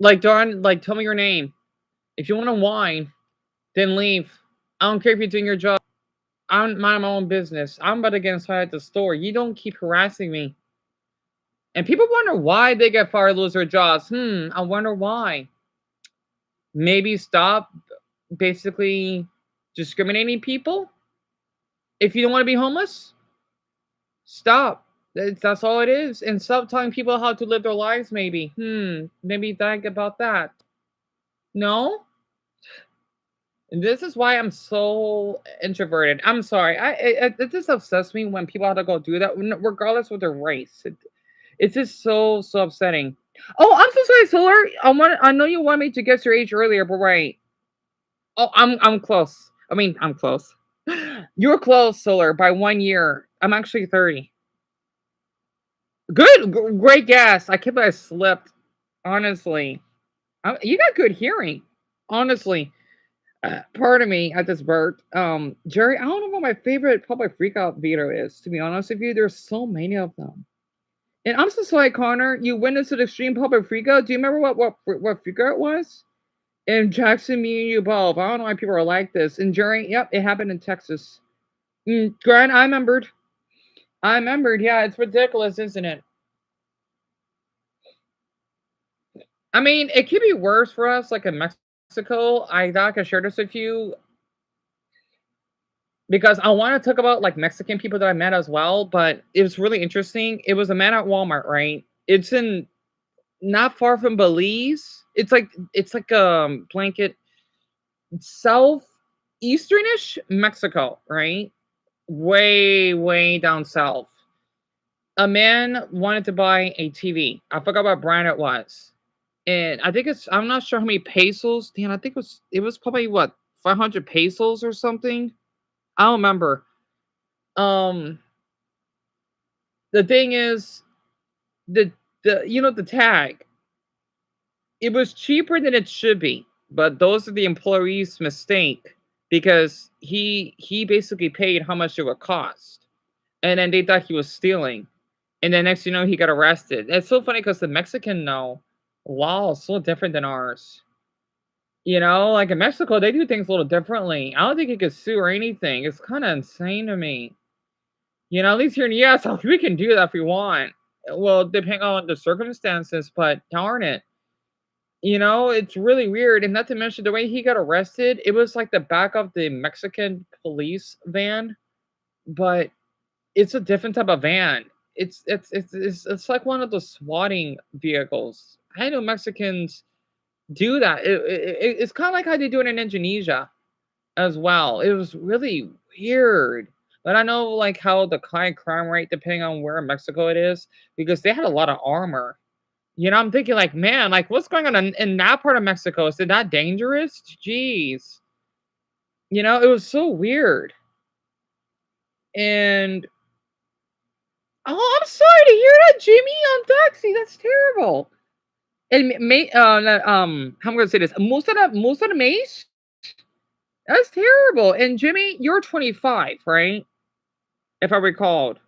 Like, Dawn, like, tell me your name. If you want to whine, then leave. I don't care if you're doing your job. I'm minding my own business. I'm about to get inside the store. You don't keep harassing me. And people wonder why they get fired, lose their jobs. I wonder why. Maybe stop basically discriminating people. If you don't want to be homeless, stop. That's all it is. And stop telling people how to live their lives, maybe. Maybe think about that. No? And this is why I'm so introverted. I'm sorry. It just upsets me when people have to go do that, regardless of their race. It's just so upsetting. Oh, I'm so sorry, Solar. I know you wanted me to guess your age earlier, but right. Oh, I'm close. I mean, I'm close. You're close, Solar, by 1 year. I'm actually 30. Good, great guess. I can't believe I slipped. Honestly, you got good hearing. Honestly, pardon me. I just burped. Jerry, I don't know what my favorite public freakout video is. To be honest with you, there's so many of them. And I'm so sorry, Connor. You went into the extreme public freakout. Do you remember what freakout it was? And Jackson, me and you both. I don't know why people are like this. And Jerry, yep, it happened in Texas. Grant, I remembered. Yeah, it's ridiculous, isn't it? I mean, it could be worse for us, like in Mexico. I thought I could share this with you because I want to talk about like Mexican people that I met as well. But it was really interesting. It was a man at Walmart, right? It's in not far from Belize. It's like blanket southeasternish Mexico, right? Way down south. A man wanted to buy a TV. I forgot what brand it was. And I think I'm not sure how many pesos. Damn, I think it was probably what, 500 pesos or something. I don't remember. Um the thing is, the the tag, it was cheaper than it should be, but those are the employees' mistake because he basically paid how much it would cost, and then they thought he was stealing, and then next he got arrested. It's so funny because the Mexican law is so different than ours. Like in Mexico, they do things a little differently. I don't think you could sue or anything. It's kind of insane to me. At least here in the US, we can do that if we want. Well, depending on the circumstances, but darn it. It's really weird. And not to mention the way he got arrested, it was like the back of the Mexican police van, but it's a different type of van. It's like one of the swatting vehicles. I know Mexicans do that. It's kind of like how they do it in Indonesia as well. It was really weird. But I know like how the high crime rate, depending on where in Mexico it is, because they had a lot of armor. I'm thinking like, man, like what's going on in that part of Mexico? Is it that dangerous? Jeez. It was so weird. And oh, I'm sorry to hear that, Jimmy, on taxi. That's terrible. And how am I gonna say this? Most of the mace. That's terrible. And Jimmy, you're 25, right? If I recalled.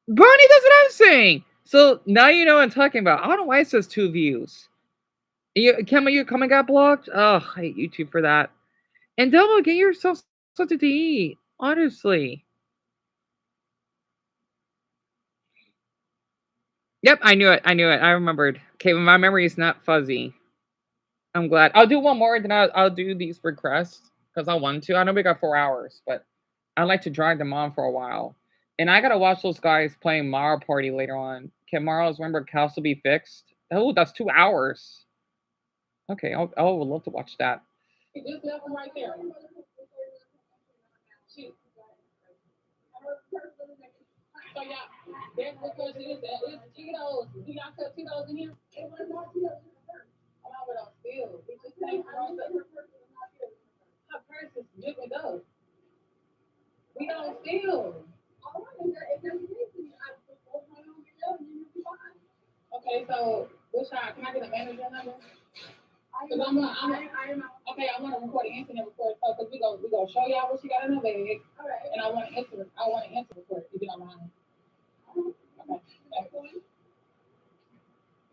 Bernie, that's what I'm saying. So now you know what I'm talking about. I don't know why it says 2 views. Kim, you come and got blocked? Oh, I hate YouTube for that. And Double, get yourself something to eat. Honestly. Yep, I knew it. I knew it. I remembered. Okay, well, my memory is not fuzzy. I'm glad. I'll do one more, then I'll do these requests because I want to. I know we got 4 hours, but I like to drag them on for a while. And I gotta watch those guys playing Mario Party later on. Can Mario's remember Castle be fixed? Oh, that's 2 hours. Okay, I would love to watch that. Just left them right there. So y'all, that's because it's Tito's. Do y'all cut Tito's in here? It was not Tito's. Oh, but I'm still. We just take her purse is good with us. We don't steal. Okay, so which side? Can I get a manager number? Because okay, I want to record an incident report. So, because we gonna show y'all what she got in her leg, and I want an incident report. If you don't mind. Okay.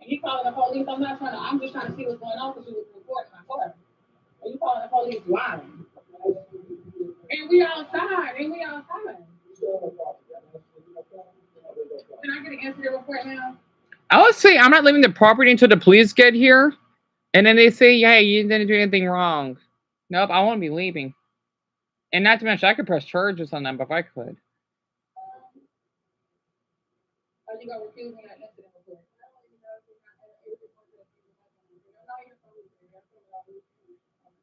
And you calling the police? I'm just trying to see what's going on because you was recording my car. Are you calling the police? Why? And we outside. Can I get an incident report now? I would say I'm not leaving the property until the police get here. And then they say, hey, you didn't do anything wrong. Nope, I won't be leaving. And not to mention, I could press charges on them if I could. Are you going to refuse me that incident report?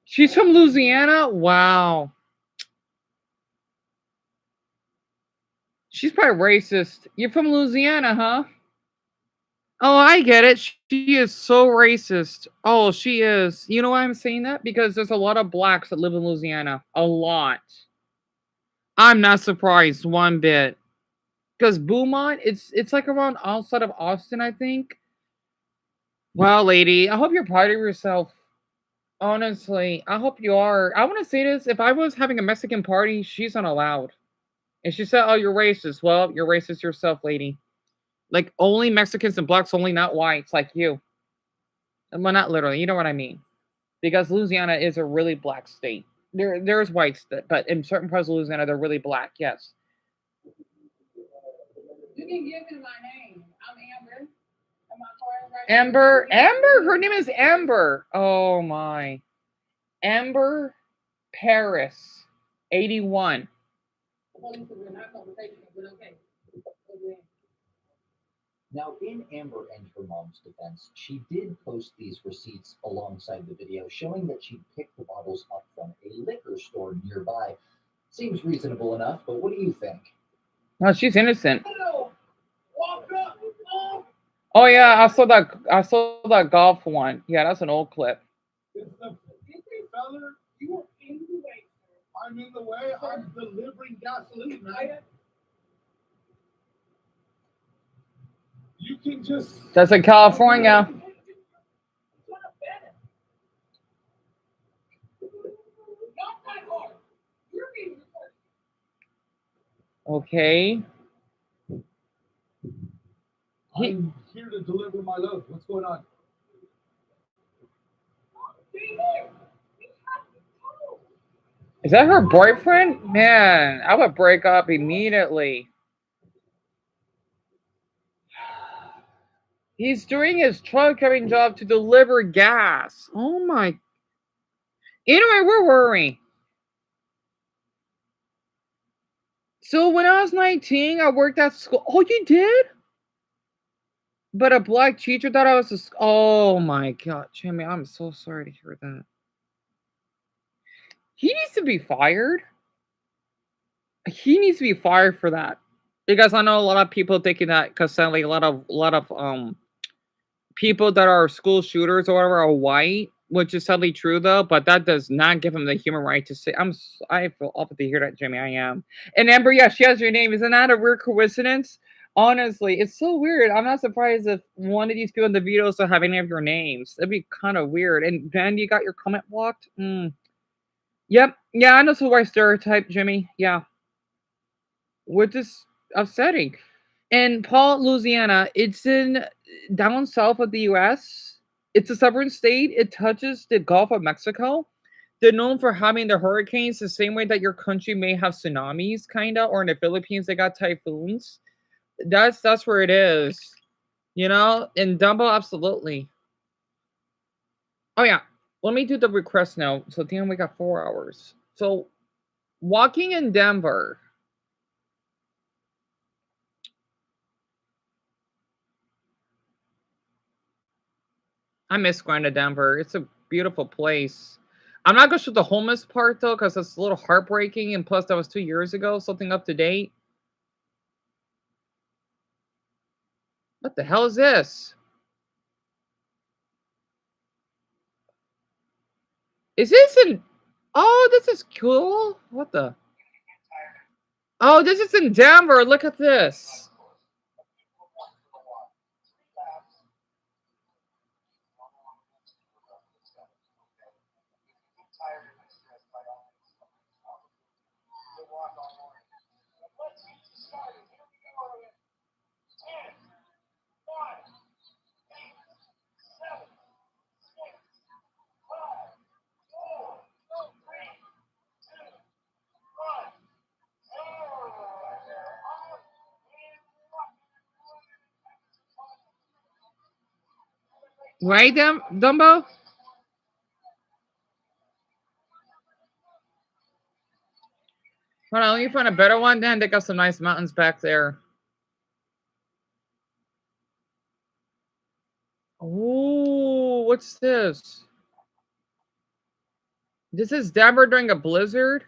She's from Louisiana? Wow. She's probably racist. You're from Louisiana, huh? Oh, I get it. She is so racist. Oh, she is. You know why I'm saying that? Because there's a lot of blacks that live in Louisiana. A lot. I'm not surprised one bit. Because Beaumont, it's like around outside of Austin, I think. Well, lady, I hope you're proud of yourself. Honestly, I hope you are. I want to say this. If I was having a Mexican party, she's not allowed. And she said, oh, you're racist. Well, you're racist yourself, lady. Like, only Mexicans and blacks, only not whites like you. Well, not literally. You know what I mean. Because Louisiana is a really black state. There's whites, but in certain parts of Louisiana, they're really black, yes. You can give me my name. I'm Amber. Amber? Amber? Her name is Amber. Oh, my. Amber Paris, 81. Now, in Amber and her mom's defense, she did post these receipts alongside the video, showing that she picked the bottles up from a liquor store nearby. Seems reasonable enough, but what do you think? No, she's innocent. Oh yeah, I saw that golf one. Yeah, that's an old clip. I'm in the way. I'm delivering gasoline, man. You can just. That's in California. Okay. I'm here to deliver my love. What's going on? Is that her boyfriend? Man, I would break up immediately. He's doing his truck driving job to deliver gas. Oh my. Anyway, where were we? So when I was 19, I worked at school. Oh, you did? But a black teacher thought I was a... Oh my God, Jimmy, I'm so sorry to hear that. He needs to be fired. He needs to be fired for that. Because I know a lot of people thinking that, because sadly a lot of people that are school shooters or whatever are white, which is sadly true though, but that does not give him the human right to say. I feel awful to hear that, Jimmy. I am. And Amber, yeah, she has your name. Isn't that a weird coincidence? Honestly, it's so weird. I'm not surprised if one of these people in the videos don't have any of your names. That'd be kind of weird. And then you got your comment blocked. Yep. Yeah, I know it's a white stereotype, Jimmy. Yeah, which is upsetting. And Paul, Louisiana, it's in down south of the U.S. It's a sovereign state. It touches the Gulf of Mexico. They're known for having the hurricanes the same way that your country may have tsunamis, kinda, or in the Philippines they got typhoons. That's where it is. You know, in Dumbo, absolutely. Oh yeah. Let me do the request now. So damn, we got 4 hours. So walking in Denver. I miss going to Denver. It's a beautiful place. I'm not gonna show the homeless part though, because it's a little heartbreaking, and plus that was 2 years ago. Something up to date. What the hell is this? Is this in? Oh, this is cool. What the? Oh, this is in Denver. Look at this. Right, Dumbo? Hold on, let me find a better one. Then they got some nice mountains back there. Oh, what's this? This is Denver during a blizzard.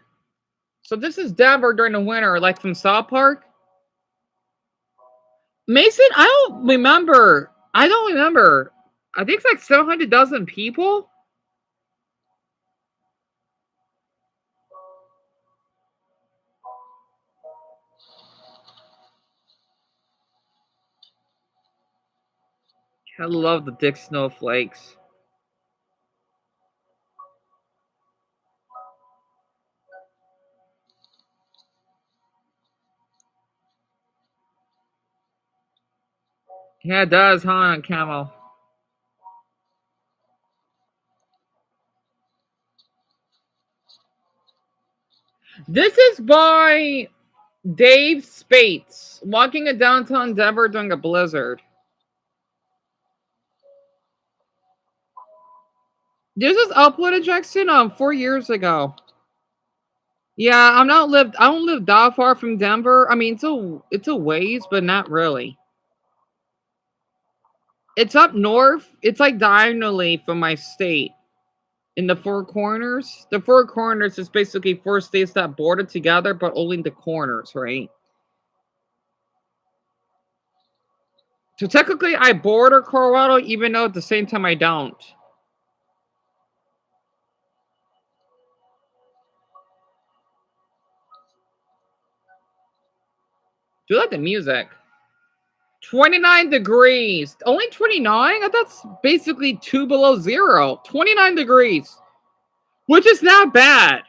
So this is Denver during the winter, like from South Park. Mason, I don't remember. I don't remember. I think it's like 700,000 people. I love the dick snowflakes. Yeah, it does, huh, Camel? This is by Dave Spates, walking in downtown Denver during a blizzard. This was uploaded, Jackson, 4 years ago. Yeah, I don't live that far from Denver. I mean, it's a ways, but not really. It's up north. It's like diagonally from my state. In the Four Corners. The Four Corners is basically four states that border together, but only the corners, right? So technically, I border Colorado, even though at the same time I don't. Do you like the music? 29 degrees. Only 29? That's basically 2 below zero. 29 degrees. Which is not bad.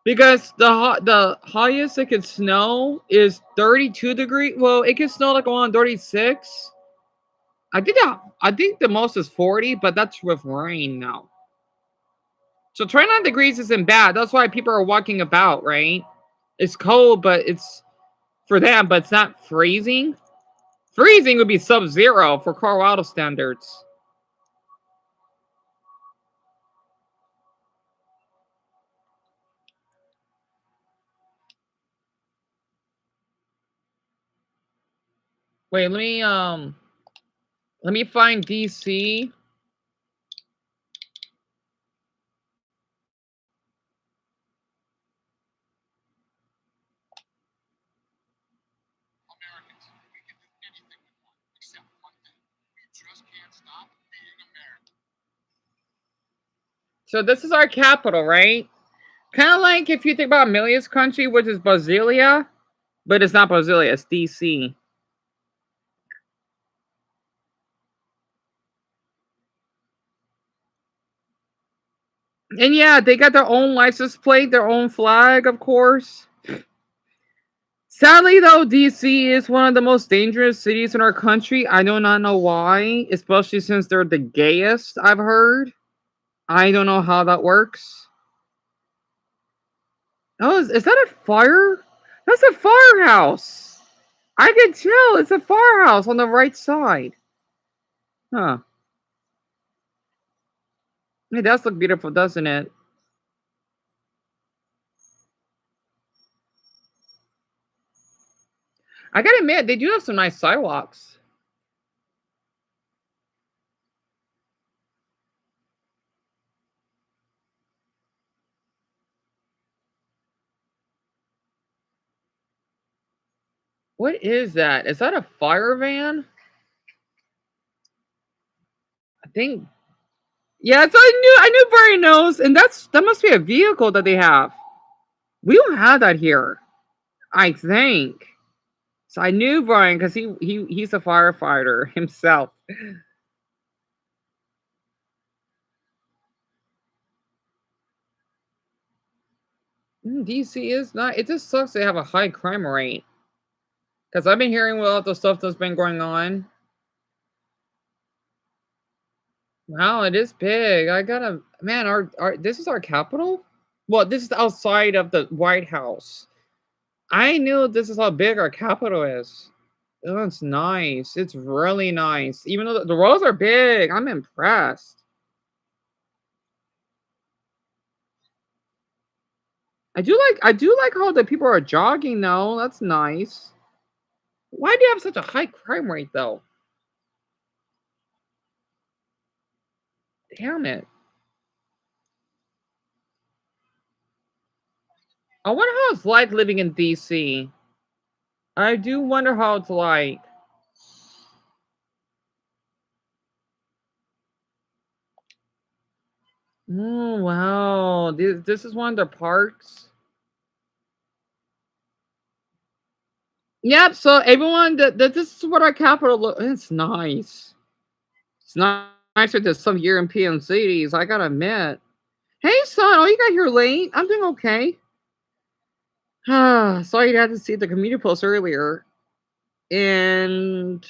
Because the highest it could snow is 32 degrees. Well, it can snow like around 36. I think the most is 40, but that's with rain now. So 29 degrees isn't bad. That's why people are walking about, right? It's cold, but it's for them, but it's not freezing. Freezing would be sub-zero for Colorado standards. Wait, let me find DC. So this is our capital, right? Kind of like if you think about Amelia's country, which is Brasilia, but it's not Brasilia, it's DC. And yeah, they got their own license plate, their own flag, of course. Sadly, though, DC is one of the most dangerous cities in our country. I do not know why, especially since they're the gayest, I've heard. I don't know how that works. Oh, is that a fire? That's a firehouse. I can tell it's a firehouse on the right side. Huh. It does look beautiful, doesn't it? I gotta admit, they do have some nice sidewalks. What is that? Is that a fire van? I think. Yes, I knew Barry knows, and that must be a vehicle that they have. We don't have that here, I think. So I knew Brian because he's a firefighter himself. DC is not. It just sucks they have a high crime rate. Because I've been hearing about the stuff that's been going on. Wow, it is big. I gotta, man. Our this is our capital. Well, this is outside of the White House. I knew this is how big our capital is. Oh, it's nice. It's really nice. Even though the roads are big, I'm impressed. I do like how the people are jogging though. That's nice. Why do you have such a high crime rate though? Damn it. I wonder how it's like living in DC. I do wonder how it's like. Oh wow. This is one of the parks. Yep, so everyone that this is what our capital look it's nice. It's nicer than some European cities, I gotta admit. Hey son, oh you got here late. I'm doing okay. Sorry you had to see the community post earlier. And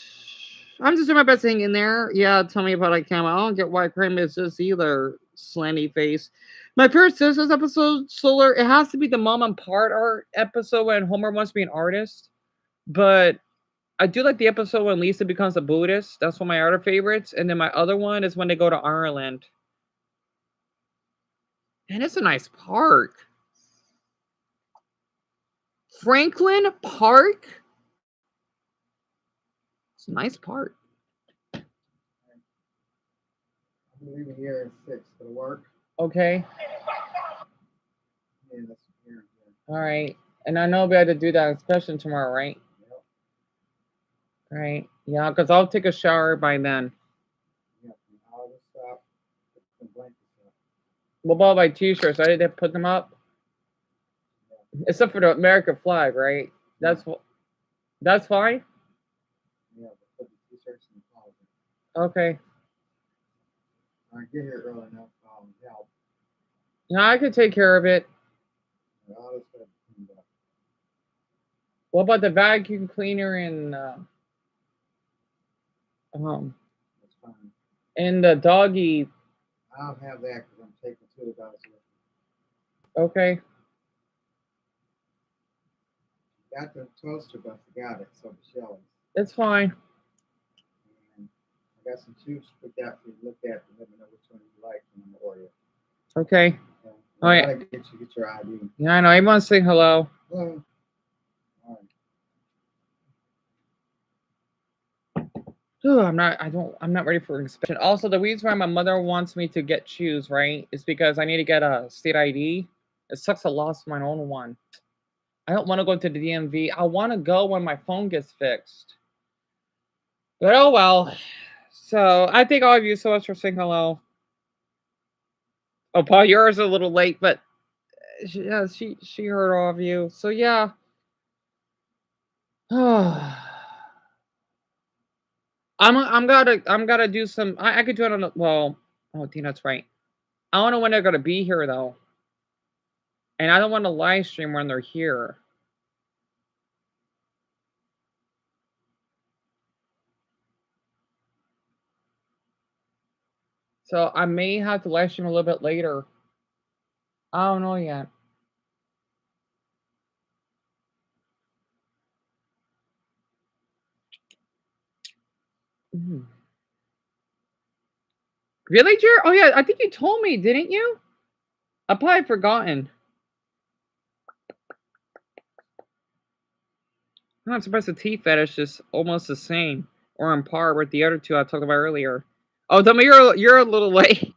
I'm just doing my best to hang in there. Yeah, tell me about I can. I don't get why crime is just either. Slanty face. My favorite Simpsons episode, Solar, it has to be the mom and part art episode when Homer wants to be an artist. But I do like the episode when Lisa becomes a Buddhist. That's one of my other favorites. And then my other one is when they go to Ireland. And it's a nice park. Franklin Park? It's a nice park. I'm leaving here at 6 for work. Okay. Yeah, that's here. All right. And I know we had to do that inspection tomorrow, right? Yep. Right. Yeah, because I'll take a shower by then. Yeah, I'll just stop. Put some blankets up. What about my t-shirts? I didn't put them up. Yeah. Except for the American flag, right? That's fine. Yeah, put the t-shirts in the closet. Okay. I get here early enough. Help. No, I can take care of it. I'll just get it cleaned up. What about the vacuum cleaner That's fine. and the doggy? I'll have that because I'm taking 2 of those with me. Okay. Got the toaster, but I forgot it, so Michelle. It's fine. And I got some tubes put out for you to look at and let me know which one you like and I'm gonna order it. Okay. I yeah. gotta get your ID. Yeah, I know. Everyone's saying hello. Hello. All right. Ooh, I'm not ready for inspection. Also, the reason why my mother wants me to get shoes, right, is because I need to get a state ID. It sucks I lost my own one. I don't want to go to the DMV. I want to go when my phone gets fixed. But oh well. So I thank all of you so much for saying hello. Oh, Paul, yours a little late, but she heard all of you. So yeah. I'm gonna do some. I could do it on. Oh, Tina's right. I don't know when they're gonna be here though. And I don't want to live stream when they're here. So I may have to live stream a little bit later. I don't know yet. Mm. Really, Jer? Oh yeah, I think you told me, didn't you? I probably forgotten. I'm surprised the tea fetish is almost the same or on par with the other two I talked about earlier. Oh, tell me you're a little late.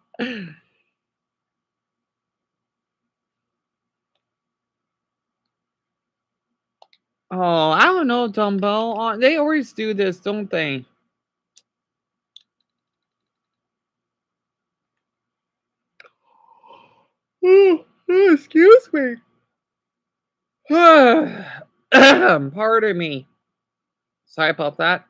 Oh, I don't know, Dumbo. They always do this, don't they? Excuse me. Pardon me. Sorry about that.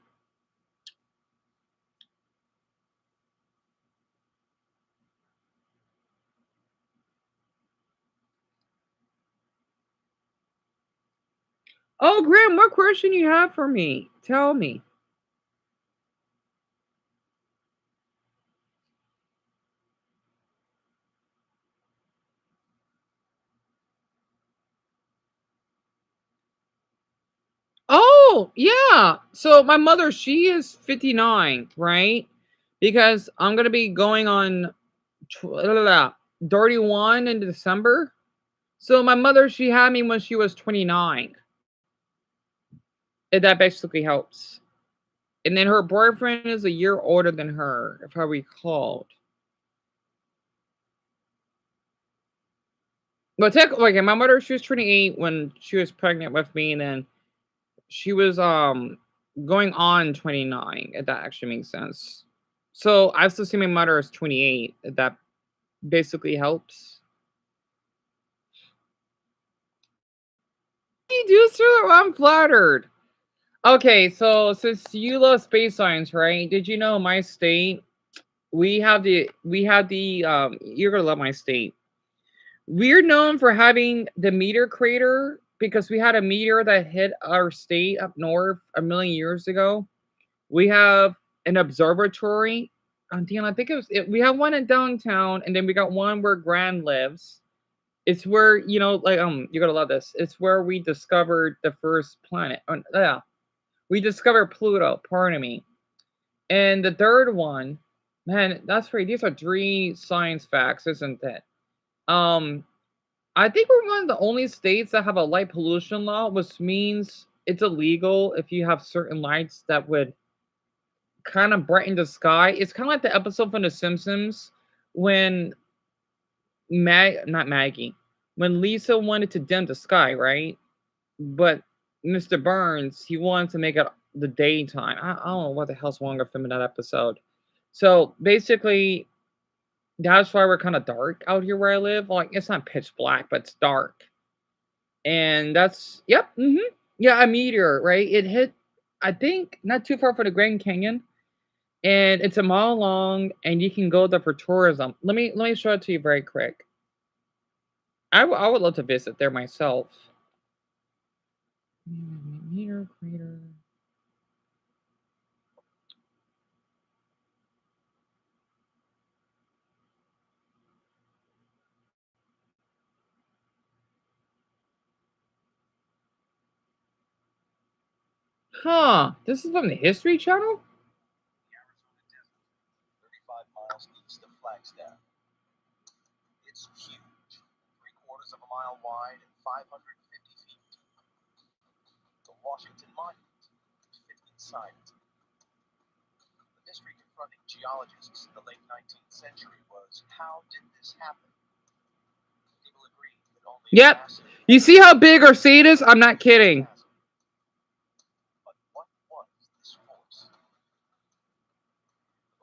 Oh, Graham, what question you have for me? Tell me. Oh, yeah. So my mother, she is 59, right? Because I'm gonna be going on 31 in December. So my mother, she had me when she was 29. And that basically helps. And then her boyfriend is a year older than her, if I recall. But like my mother, she was 28 when she was pregnant with me, and then she was going on 29, if that actually makes sense. So I still see my mother as 28, if that basically helps. You do, sir? I'm flattered. Okay, so since you love space science, right? Did you know my state? We have the you're gonna love my state. We're known for having the meteor crater because we had a meteor that hit our state up north a million years ago. We have an observatory. Damn, I think we have one in downtown, and then we got one where Grand lives. It's where like you're gonna love this. It's where we discovered the first planet. Yeah, we discovered Pluto. Pardon me. And the third one, man, that's right. These are three science facts, isn't it? Um, I think we're one of the only states that have a light pollution law, which means it's illegal if you have certain lights that would kind of brighten the sky. It's kind of like the episode from The Simpsons when not Maggie, when Lisa wanted to dim the sky, right? But Mr. Burns, he wanted to make it the daytime. I don't know what the hell's wrong with him in that episode. So basically, that's why we're kind of dark out here where I live. Like it's not pitch black, but it's dark. And that's yeah, a meteor, right? It hit, I think, not too far from the Grand Canyon, and it's a mile long, and you can go there for tourism. Let me show it to you very quick. I would love to visit there myself. Meteor crater. Huh? This is from the History Channel. The Arizona desert, 35 miles east of Flagstaff. It's huge, 3/4 of a mile wide and 550 feet deep. The Washington Monument could fit inside it. The mystery confronting geologists in the late 19th century was, how did this happen? People agreed that only Yep. You see how big our state is? I'm not kidding. But what was this force? The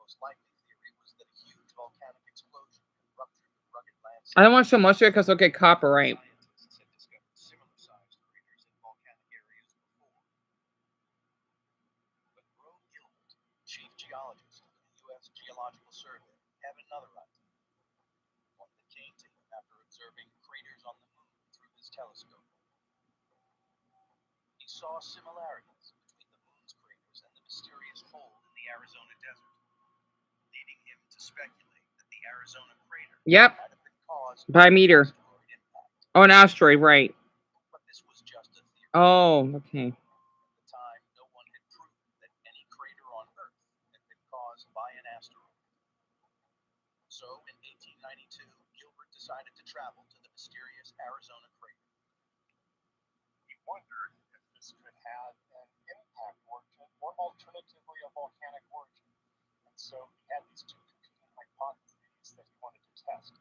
most likely theory was that a huge volcanic explosion had ruptured the rugged landscape. I don't want to show much of it because I'll get copyright. Scientists had discovered similar-sized craters in volcanic areas before. But Grove Gilbert, chief geologist of the U.S. Geological Survey, had another idea. telescope. He saw similarities between the moon's craters and the mysterious hole in the Arizona desert, leading him to speculate that the Arizona crater Yep. might have been caused By an meter. asteroid impact. Oh, an asteroid, right. But this was just a theory. Oh, okay. At the time, no one had proven that any crater on Earth had been caused by an asteroid. So, in 1892, Gilbert decided to travel to the mysterious Arizona crater. He wondered if this could have an impact origin or alternatively a volcanic origin. And so he had these two competing hypotheses that he wanted to test.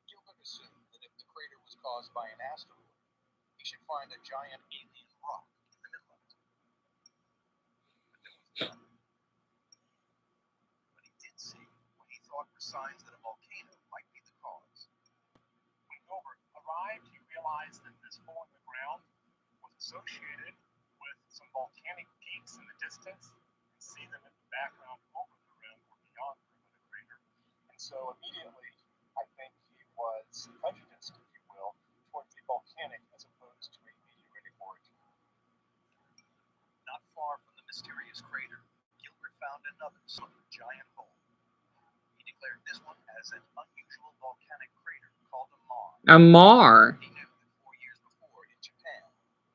Gilbert assumed that if the crater was caused by an asteroid, he should find a giant alien rock in the middle of it. But there was none. But he did see what he thought were signs that a volcano might be the cause. When Gilbert arrived, he realized that this hole in the ground was associated with some volcanic peaks in the distance. You can see them in the background over the rim or beyond the rim of the crater. And so immediately, I think he was prejudiced, if you will, towards the volcanic as opposed to a meteoritic origin. Not far from the mysterious crater, Gilbert found another sort of giant hole. He declared this one as an unusual volcanic crater called a maar. A maar. He knew that 4 years before in Japan,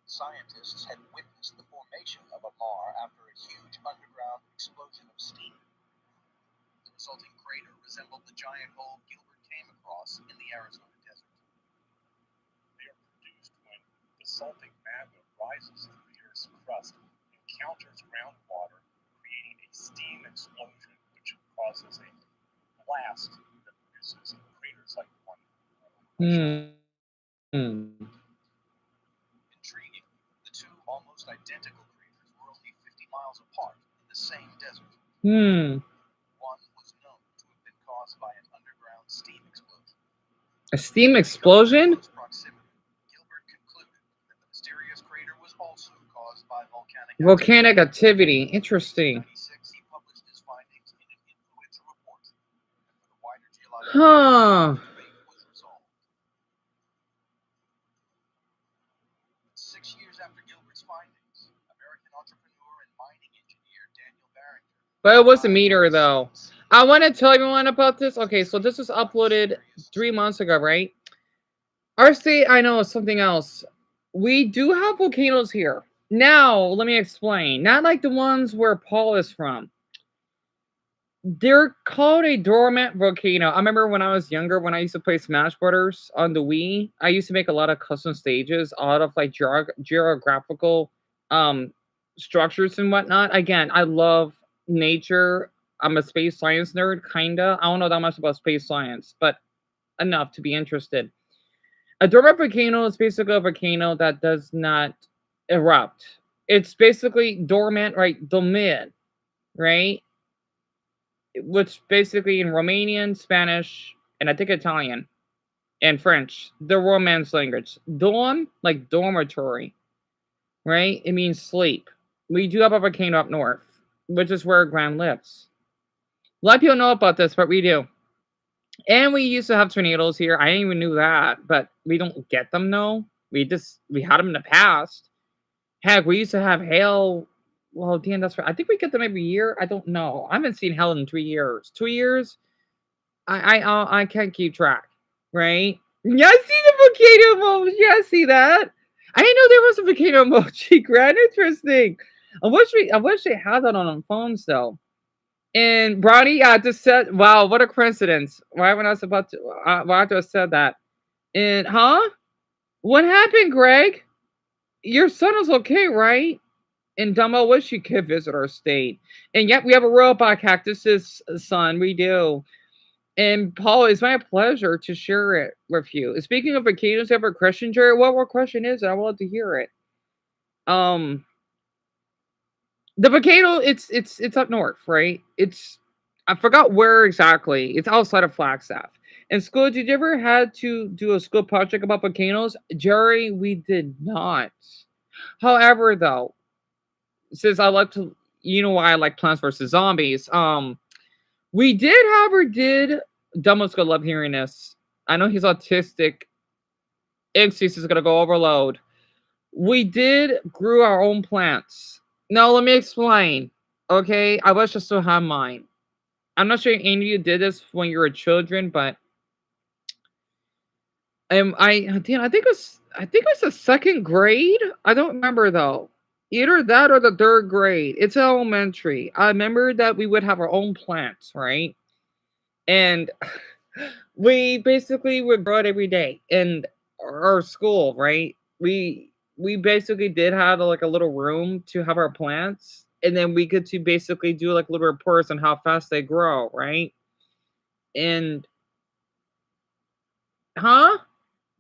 scientists had witnessed the formation of a maar after a huge underground explosion of steam. The resulting crater resembled the giant hole Gilbert came across in the Arizona desert. They are produced when basaltic magma rises through the Earth's crust, encounters groundwater, creating a steam explosion which causes a blast that produces craters like the one. Intriguing, the two almost identical craters were only 50 miles apart in the same desert. One was known to have been caused by an underground steam explosion. A steam explosion? Close proximity, Gilbert concluded that the mysterious crater was also caused by Volcanic activity. Interesting. In 1996, he published his findings in an influential report, and for the wider geological Huh. debate was resolved. 6 years after Gilbert's findings, American entrepreneur and mining engineer Daniel Barringer. But it was a meter, though. I want to tell everyone about this. Okay, so this was uploaded 3 months ago, right? Our state, I know, is something else. We do have volcanoes here. Now, let me explain. Not like the ones where Paul is from. They're called a dormant volcano. I remember when I was younger, when I used to play Smash Brothers on the Wii, I used to make a lot of custom stages out of like geographical structures and whatnot. Again, I love nature. I'm a space science nerd, kinda. I don't know that much about space science, but enough to be interested. A dormant volcano is basically a volcano that does not erupt. It's basically dormant, right? Dormant, right? Which basically in Romanian, Spanish, and I think Italian and French, the Romance language. Dorm, like dormitory, right? It means sleep. We do have a volcano up north, which is where Grand lives. A lot of people know about this, but we do. And we used to have tornadoes here. I didn't even knew that, but we don't get them now. We had them in the past. Heck, we used to have hail. Well, damn, that's right. I think we get them every year. I don't know. I haven't seen hail in 3 years. 2 years? I can't keep track, right? Yeah, I see the volcano emoji. Yeah, I see that. I didn't know there was a volcano emoji. Grand, interesting. I wish they had that on phones though. And Brownie, I just said, wow, what a coincidence. Why when I was about to, why I just said that? And what happened, Greg? Your son is okay, right? And Dumbo, wish you could visit our state. And yet we have a robot cactus's son. We do. And Paul, it's my pleasure to share it with you. Speaking of volcanoes, you have a question, Jerry? What question is it? I would love to hear it. The volcano, it's up north, right? I forgot where exactly. It's outside of Flagstaff. In school, did you ever had to do a school project about volcanoes? Jerry, we did not. However, though, since I like to, you know why I like Plants vs. Zombies. We did, however, Dumbo's gonna love hearing this. I know he's autistic. Excuse is gonna go overload. We did grew our own plants. Now let me explain. Okay, I wish I still had mine. I'm not sure any of you did this when you were children, but I think it was the second grade. I don't remember though. Either that or the third grade. It's elementary. I remember that we would have our own plants, right? And we basically would grow it every day in our school, right? We basically did have like a little room to have our plants, and then we could to basically do like little reports on how fast they grow, right? And huh?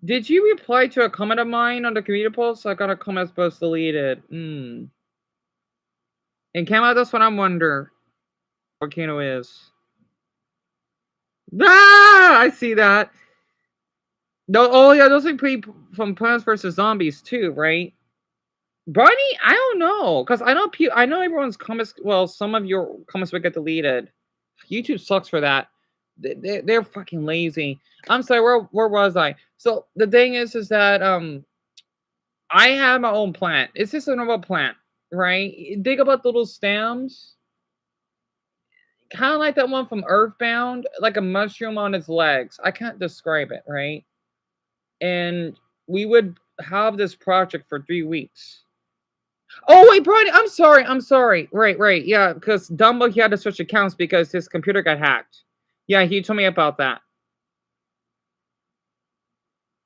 Did you reply to a comment of mine on the community post? I got a comment post deleted. Hmm. And Camo, that's what I'm wondering. Volcano is. Ah, I see that. No, oh yeah, those are pretty from Plants vs Zombies too, right? Barney, I don't know, cause I know everyone's comments. Well, some of your comments would get deleted. YouTube sucks for that. They're fucking lazy. I'm sorry. Where was I? So the thing is that I have my own plant. It's just a normal plant, right? Think about the little stems, kind of like that one from Earthbound, like a mushroom on its legs. I can't describe it, right? And we would have this project for 3 weeks. Oh wait, Brian, I'm sorry. I'm sorry. Right. Yeah, because Dumbo he had to switch accounts because his computer got hacked. Yeah, he told me about that.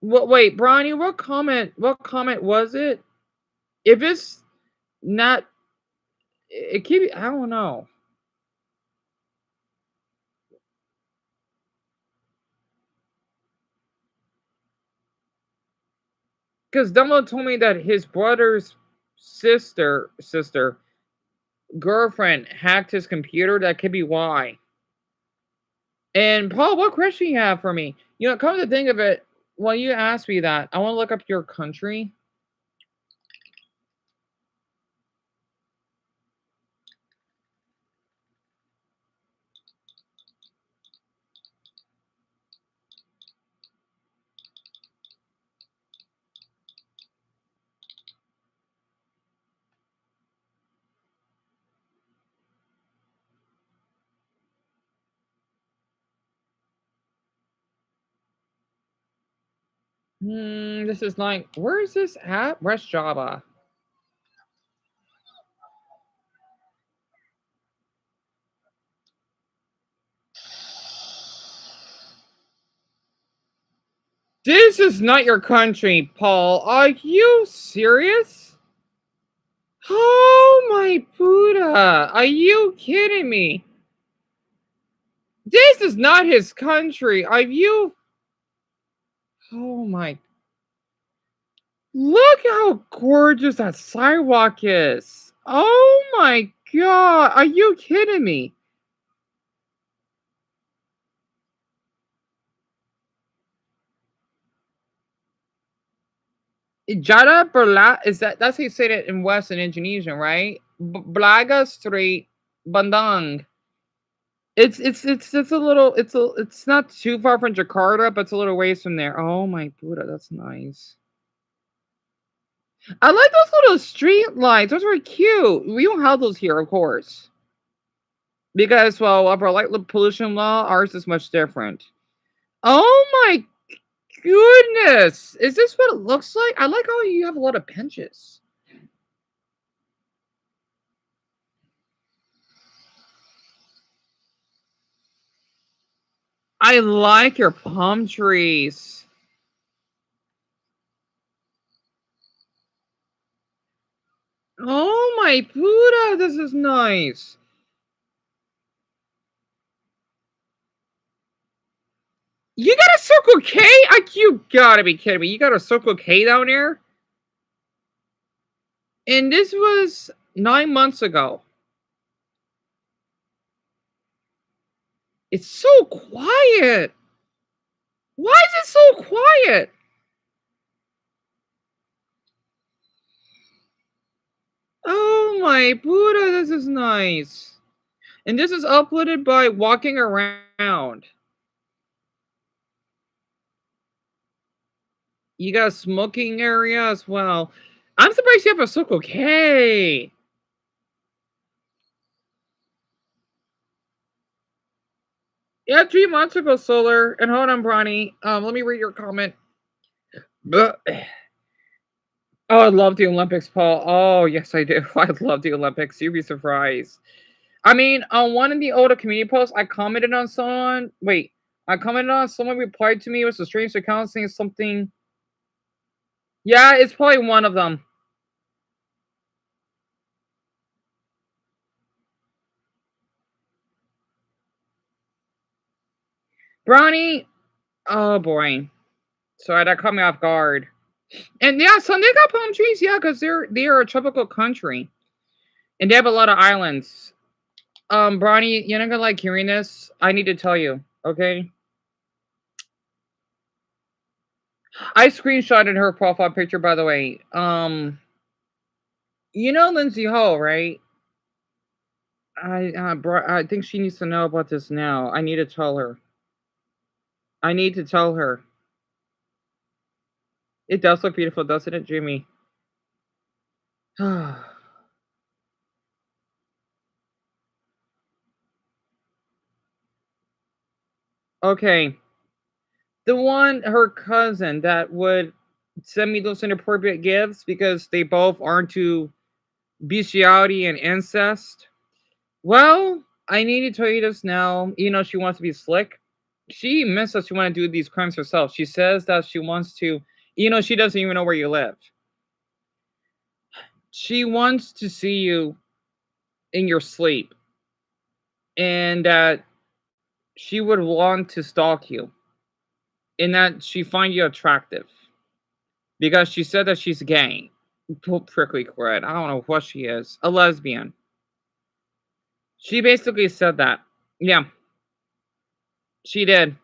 Wait, Bronny, what comment was it? If it's not it keep I don't know. Because Dumbo told me that his brother's sister girlfriend hacked his computer. That could be why. And Paul, what question you have for me? Come to think of it, when you ask me that, I want to look up your country. This is like, where is this at? Where's Java? This is not your country, Paul. Are you serious? Oh my Buddha. Are you kidding me? This is not his country. Are you? Oh my. Look how gorgeous that sidewalk is. Oh my god. Are you kidding me? Jada Berla is that's how you say it in Western Indonesian, right? Blaga Street, Bandung. It's a little it's not too far from Jakarta, but it's a little ways from there. Oh my Buddha, that's nice. I like those little street lights. Those are cute. We don't have those here, of course, because well, of our light pollution law, ours is much different. Oh my goodness, is this what it looks like? I like how you have a lot of benches. I like your palm trees. Oh my Buddha, this is nice. You got a Circle K? You gotta be kidding me. You got a Circle K down there? And this was 9 months ago. It's so quiet. Why is it so quiet? Oh my Buddha, this is nice. And this is uploaded by walking around. You got a smoking area as well. I'm surprised you have a Circle K. Yeah, 3 months ago, Solar. And hold on, Bronny. Let me read your comment. Oh, I love the Olympics, Paul. Oh, yes, I do. I love the Olympics. You'd be surprised. I mean, on one of the older community posts, I commented on someone. Wait, I commented on someone replied to me. It was a strange account saying something. Yeah, it's probably one of them. Bronny. Oh boy. Sorry, that caught me off guard. And yeah, so they got palm trees, yeah, because they're a tropical country. And they have a lot of islands. Bronny, you're not gonna like hearing this. I need to tell you, okay? I screenshotted her profile picture, by the way. You know Lindsay Ho, right? I think she needs to know about this now. I need to tell her. I need to tell her. It does look beautiful, doesn't it, Jimmy? Okay. The one, her cousin, that would send me those inappropriate gifts because they both aren't to bestiality and incest. Well, I need to tell you this now. You know, she wants to be slick. She admits that she want to do these crimes herself. She says that she wants to, she doesn't even know where you live. She wants to see you in your sleep. And that she would want to stalk you. And that she find you attractive. Because she said that she's gay. Prickly crud. I don't know what she is. A lesbian. She basically said that. Yeah. She did.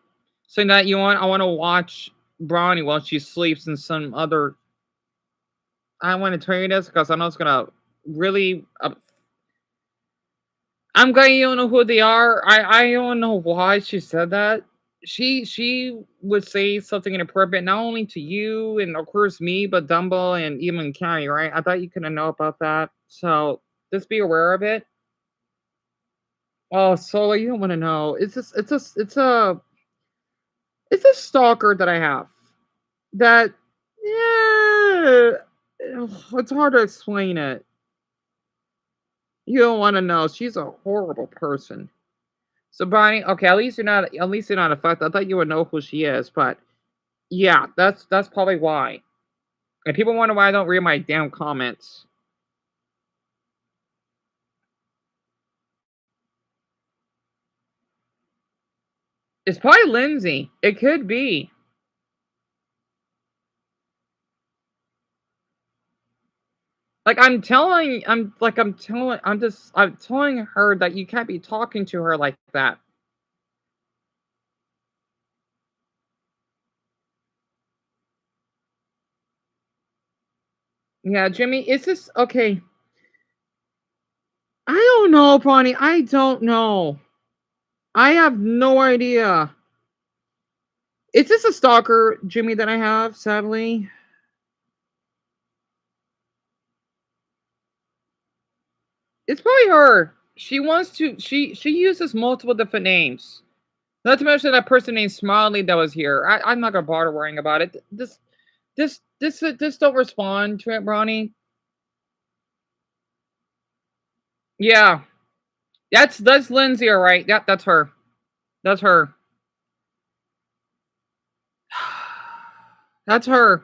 Saying that I want to watch Bronny while she sleeps in some other. I want to tell you this because I know it's gonna really. I'm glad you don't know who they are. I don't know why she said that. She would say something inappropriate not only to you and of course me, but Dumbo and even County, right? I thought you couldn't know about that. So just be aware of it. Oh, Sola, you don't want to know. It's a stalker that I have. That yeah, it's hard to explain it. You don't want to know. She's a horrible person. So Bonnie, okay, at least you're not affected. I thought you would know who she is, but yeah, that's probably why. And people wonder why I don't read my damn comments. It's probably Lindsay. It could be. I'm telling I'm telling her that you can't be talking to her like that. Yeah, Jimmy, is this okay? I don't know, Bonnie. I don't know. I have no idea. Is this a stalker, Jimmy, that I have, sadly? It's probably her. She wants to she uses multiple different names. Not to mention that person named Smiley that was here. I'm not gonna bother worrying about it. This don't respond to it, Bronny. Yeah. That's Lindsay, all right. Yep, that's her. That's her. That's her.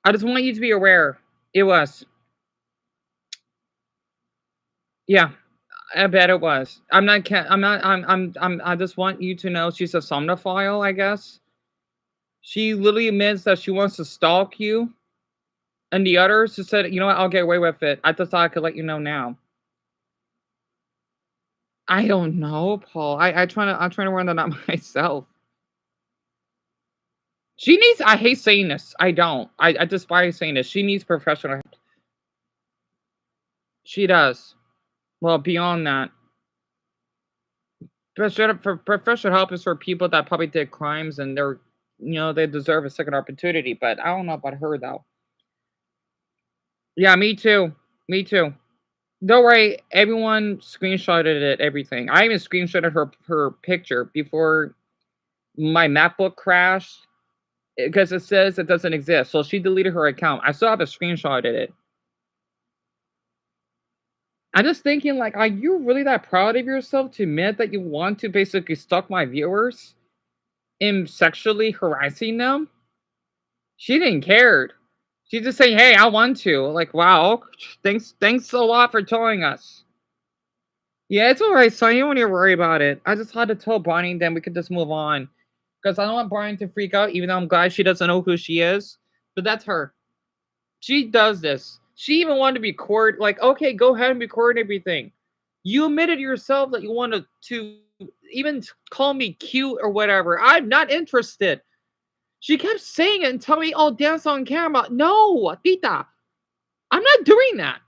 I just want you to be aware. It was. Yeah. I bet it was. I'm not. I'm not. I just want you to know she's a somnophile. I guess she literally admits that she wants to stalk you, and the others just said, "You know what? I'll get away with it." I just thought I could let you know now. I don't know, Paul. I'm trying to learn that out myself. She needs. I hate saying this. I don't. I despise saying this. She needs professional help. She does. Well, beyond that, professional help is for people that probably did crimes and they're they deserve a second opportunity. But I don't know about her though. Yeah, me too. Me too. Don't worry, everyone screenshotted it, everything. I even screenshotted her picture before my MacBook crashed because it says it doesn't exist. So she deleted her account. I still have a screenshot of it. I'm just thinking, like, are you really that proud of yourself to admit that you want to basically stalk my viewers and sexually harassing them? She didn't care. She just saying, "Hey, I want to." Like, wow, thanks a lot for telling us. Yeah, it's alright, son. You don't need to worry about it. I just had to tell Bonnie, then we could just move on. Because I don't want Brian to freak out, even though I'm glad she doesn't know who she is. But that's her. She does this. She even wanted to record, like, okay, go ahead and record everything. You admitted yourself that you wanted to even call me cute or whatever. I'm not interested. She kept saying it and telling me, oh, dance on camera. No, Tita. I'm not doing that.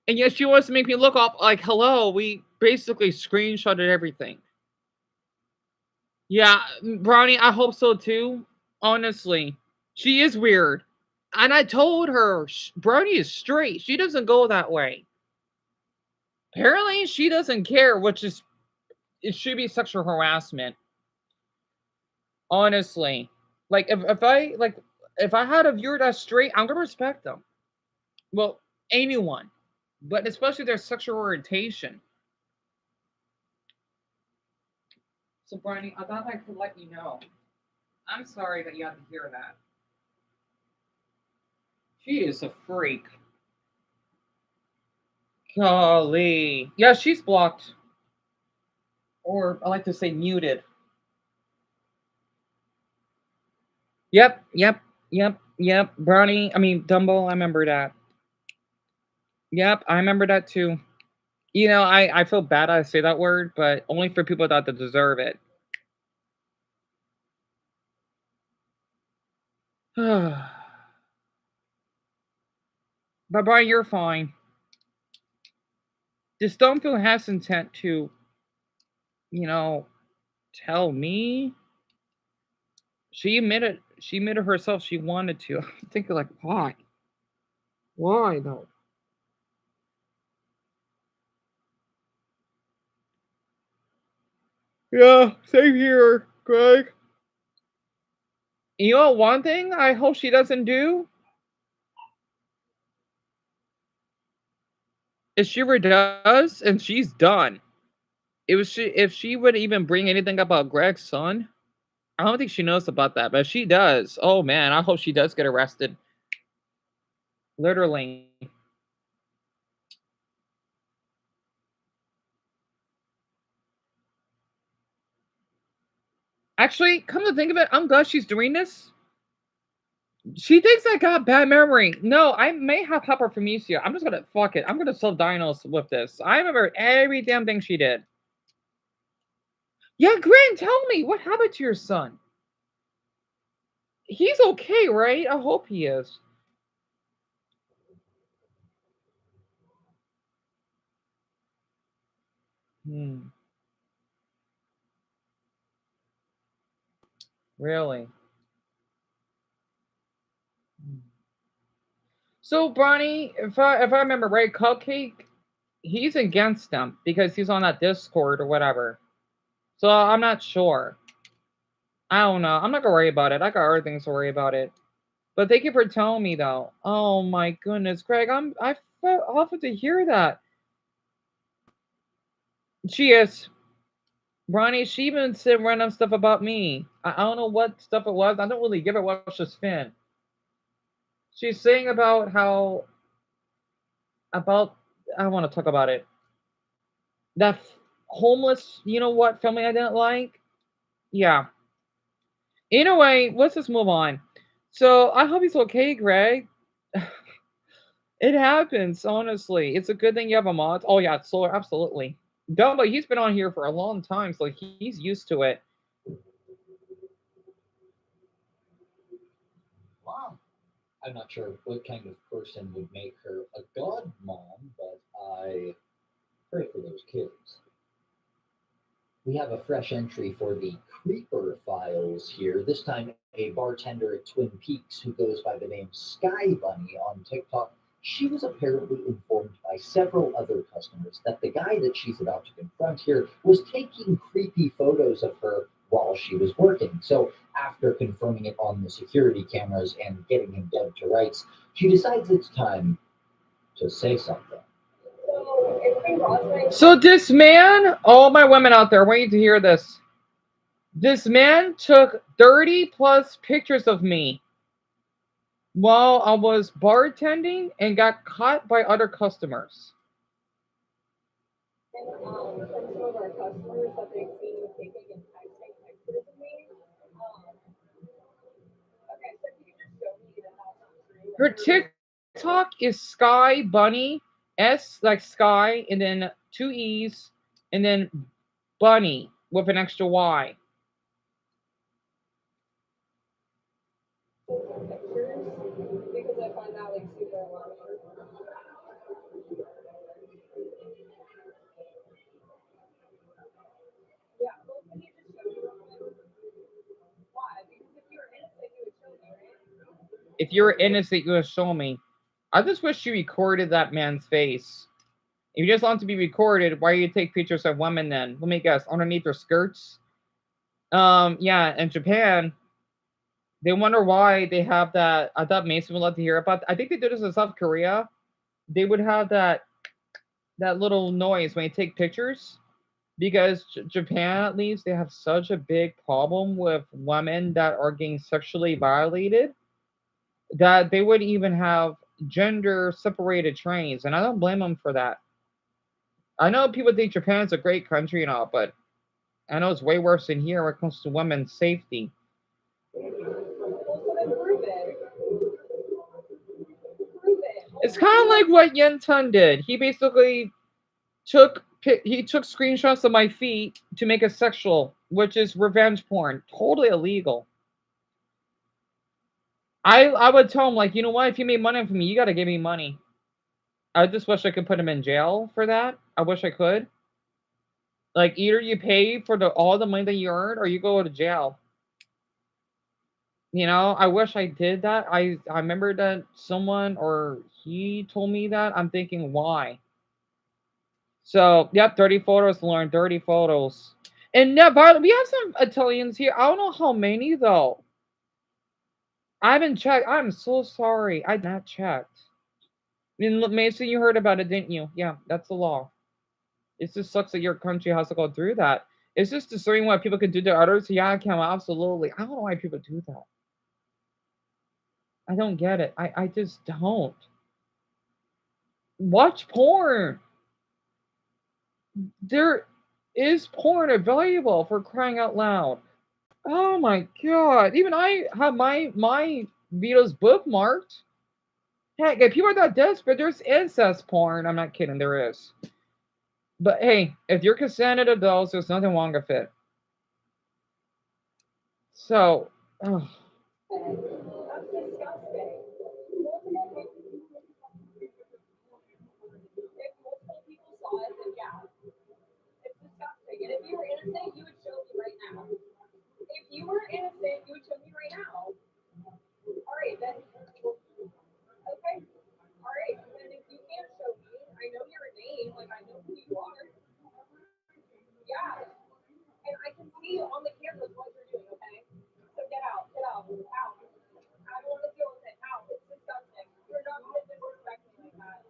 And yet she wants to make me look off like, hello, we basically screenshotted everything. Yeah, Brownie, I hope so too. Honestly, she is weird. And I told her, Brownie is straight. She doesn't go that way. Apparently, she doesn't care, which is, it should be sexual harassment. Honestly. Like, if I had a viewer that's straight, I'm gonna respect them. Well, anyone. But especially their sexual orientation. So, Brownie, I thought I could let you know. I'm sorry that you had to hear that. She is a freak. Golly. Yeah, she's blocked. Or I like to say muted. Yep. Brownie, I mean, Dumbo, I remember that. Yep, I remember that too. I feel bad I say that word, but only for people that deserve it. But Brian, you're fine. Just don't feel hesitant to, you know, tell me. She admitted herself she wanted to. I'm thinking like, why? Why though? Yeah, same here, Greg. You know one thing I hope she doesn't do? If she ever does, and she's done. If she would even bring anything about Greg's son, I don't think she knows about that. But if she does, oh man, I hope she does get arrested. Literally. Actually, come to think of it, I'm glad she's doing this. She thinks I got bad memory. No, I may have hyperphonesia. I'm just gonna fuck it. I'm gonna self-diagnose with this. I remember every damn thing she did. Yeah, Grant, tell me what happened to your son. He's okay, right? I hope he is. Hmm. Really? Hmm. So, Bronny, if I remember right, Cupcake, he's against them because he's on that Discord or whatever. So I'm not sure. I don't know. I'm not gonna worry about it. I got other things to worry about it. But thank you for telling me though. Oh my goodness, Greg, I felt awful to hear that. She is. Bronny, she even said random stuff about me. I don't know what stuff it was. I don't really give a watch the spin. She's saying about I don't want to talk about it. That homeless, you know what, family I didn't like? Yeah. Anyway, let's just move on. So I hope he's okay, Greg. It happens, honestly. It's a good thing you have a mod. Oh yeah, Solar, absolutely. Dumbo, he's been on here for a long time, so he's used to it. Wow. I'm not sure what kind of person would make her a god mom, but I pray for those kids. We have a fresh entry for the Creeper Files here. This time, a bartender at Twin Peaks who goes by the name Sky Bunny on TikTok. She was apparently informed by several other customers that the guy that she's about to confront here was taking creepy photos of her while she was working. So, after confirming it on the security cameras and getting him dead to rights, she decides it's time to say something. So it's been brought to my So this man, all my women out there, I want you to hear this. This man took 30 plus pictures of me while I was bartending and got caught by other customers. from some of our customers that they've seen me taking and texting pictures of me. Okay, so can you just show me that that's not true? Her TikTok is Sky Bunny, S like Sky, and then two E's, and then Bunny with an extra Y. Some pictures because I find that like super alarming. Yeah, well, can you just show me real quick? Why? Because if you were innocent, you would show me, right? If you're innocent, you will show me. I just wish you recorded that man's face. If you just want to be recorded, why do you take pictures of women then? Let me guess, underneath their skirts? Yeah, in Japan, they wonder why they have that. I thought Mason would love to hear about. I think they do this in South Korea. They would have that little noise when you take pictures because Japan, at least, they have such a big problem with women that are getting sexually violated that they would even have gender separated trains, and I don't blame them for that. I know people think Japan's a great country and all, but I know it's way worse than here when it comes to women's safety. Well, so then prove it. Prove it. It's kind of like what Yen Tun did. He basically took screenshots of my feet to make it sexual, which is revenge porn, totally illegal. I would tell him like, you know what? If you made money from me, you got to give me money. I just wish I could put him in jail for that. I wish I could. Like either you pay for all the money that you earned, or you go to jail. You know, I wish I did that. I remember that someone or he told me that. I'm thinking why. So yep, 30 photos, Lauren. 30 photos. And yeah, by the we have some Italians here. I don't know how many though. I haven't checked. I'm so sorry. I not checked. I mean, Mason, you heard about it, didn't you? Yeah, that's the law. It just sucks that your country has to go through that. It's just discerning what people can do to others. Yeah, I can absolutely. I don't know why people do that. I don't get it. I just don't. Watch porn. There is porn available for crying out loud. Oh my god. Even I have my videos bookmarked. Heck, if people are that desperate, there's incest porn. I'm not kidding, there is. But hey, if you're consented adults, there's nothing wrong with it. So, oh, That's disgusting. If multiple people saw it, then yeah, it's disgusting. And if you were innocent, you would show me right now. If you were innocent, you would show me right now. All right, then. Okay. All right. Then if you can't show me, I know your name. Like I know who you are. Yeah. And I can see on the cameras what you're doing. Okay. So get out. Get out. Out. I don't want to deal with it. Out. It's disgusting. You're not going to disrespect me like that.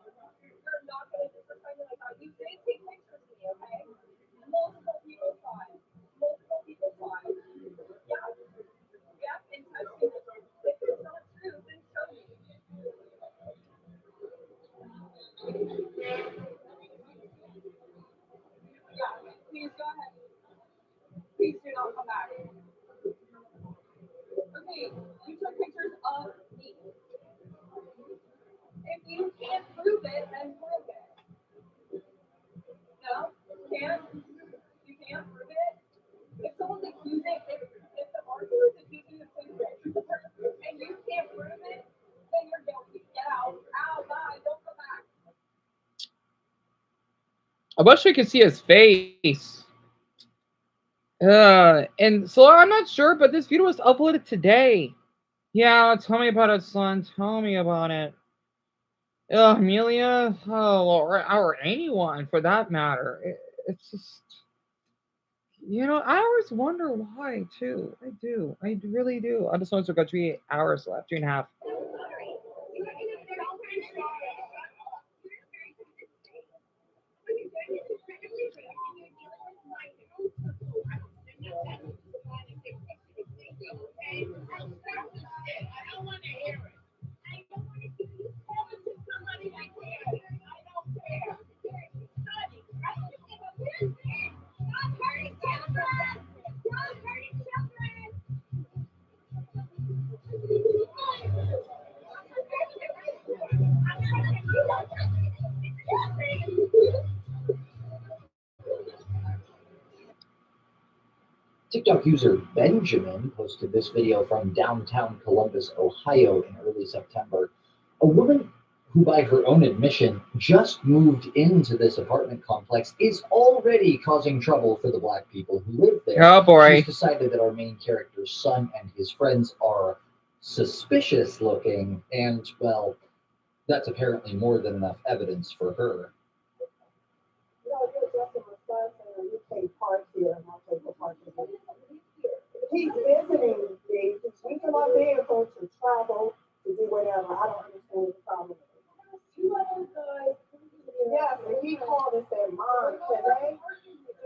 You're not going to disrespect me like that. You did take pictures of me. Okay. Multiple people saw it. Multiple people saw it. Yeah. Yep. And touch me. If it's not true, then show me. Yeah, please go ahead. Please do not come back. Okay, you took pictures of me. If you can't prove it, then prove it. No? You can't? You can't prove it? If someone's accusing, if the marker is accusing you of something and you can't prove it, then you're guilty. Get out. Out, bye, don't come back. I wish I could see his face. And so I'm not sure, but this video was uploaded today. Yeah, tell me about it, son. Tell me about it. Amelia, or anyone for that matter. It's just, I always wonder why too. I do. I really do. I just want to go 3 hours left, 3.5. TikTok user Benjamin posted this video from downtown Columbus, Ohio in early September. A woman who, by her own admission, just moved into this apartment complex is already causing trouble for the Black people who live there. Oh boy. She's decided that our main character's son and his friends are suspicious looking, and, well, that's apparently more than enough evidence for her. You pay park here, and I'll pay for parking. He's visiting me. He's using my vehicle to travel, to do whatever. I don't understand what the problem is. Two other guys. Yes, and he called and said, Mom, do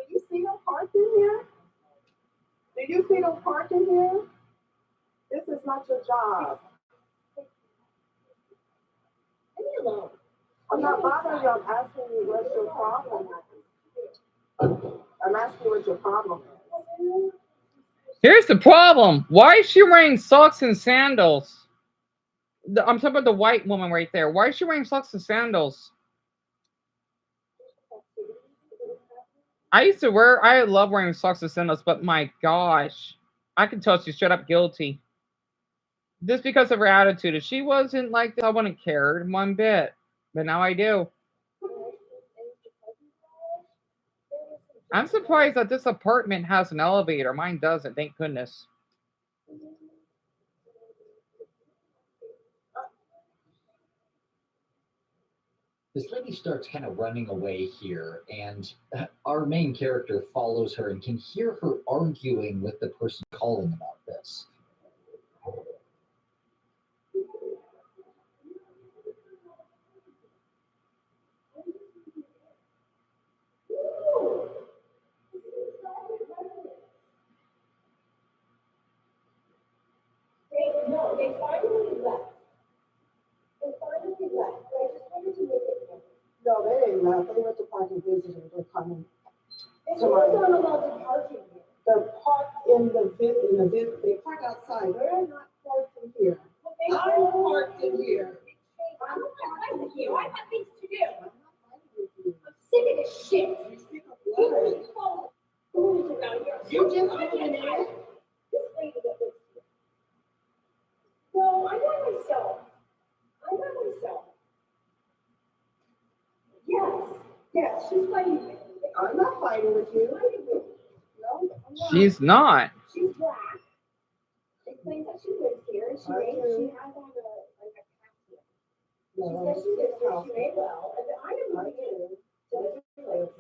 you see them parking here? Do you see them parking here? This is not your job. Leave me alone. I'm not bothering you. I'm asking you what's your problem is. I'm asking you what your problem is. Here's the problem. Why is she wearing socks and sandals? I'm talking about the white woman right there. Why is she wearing socks and sandals? I love wearing socks and sandals, but my gosh, I can tell she's straight up guilty. Just because of her attitude. If she wasn't like this, I wouldn't care one bit. But now I do. I'm surprised that this apartment has an elevator. Mine doesn't, thank goodness. This lady starts kind of running away here, and our main character follows her and can hear her arguing with the person calling about this. No, they finally left. They finally left. I just wanted to make it clear. No, they ain't left. They went to park and visiting. They're coming. So they're not allowed to park in here. They're parked in the visit. They park outside. They're not parked in here. I'm parked in here. I'm not fighting with you. I have things to do. I'm not fighting with you. I'm sick of this shit. You're sick of what? Who's around here? You just moved in here? This lady that lives here. No, I'm not myself. I'm not myself. Yes, she's fighting with me. I'm not fighting with you. No, I'm not. She's not. She's black. She claims that she lives here, and she has on a cap here. She says she lives here. She may well, and I am moving in to this place.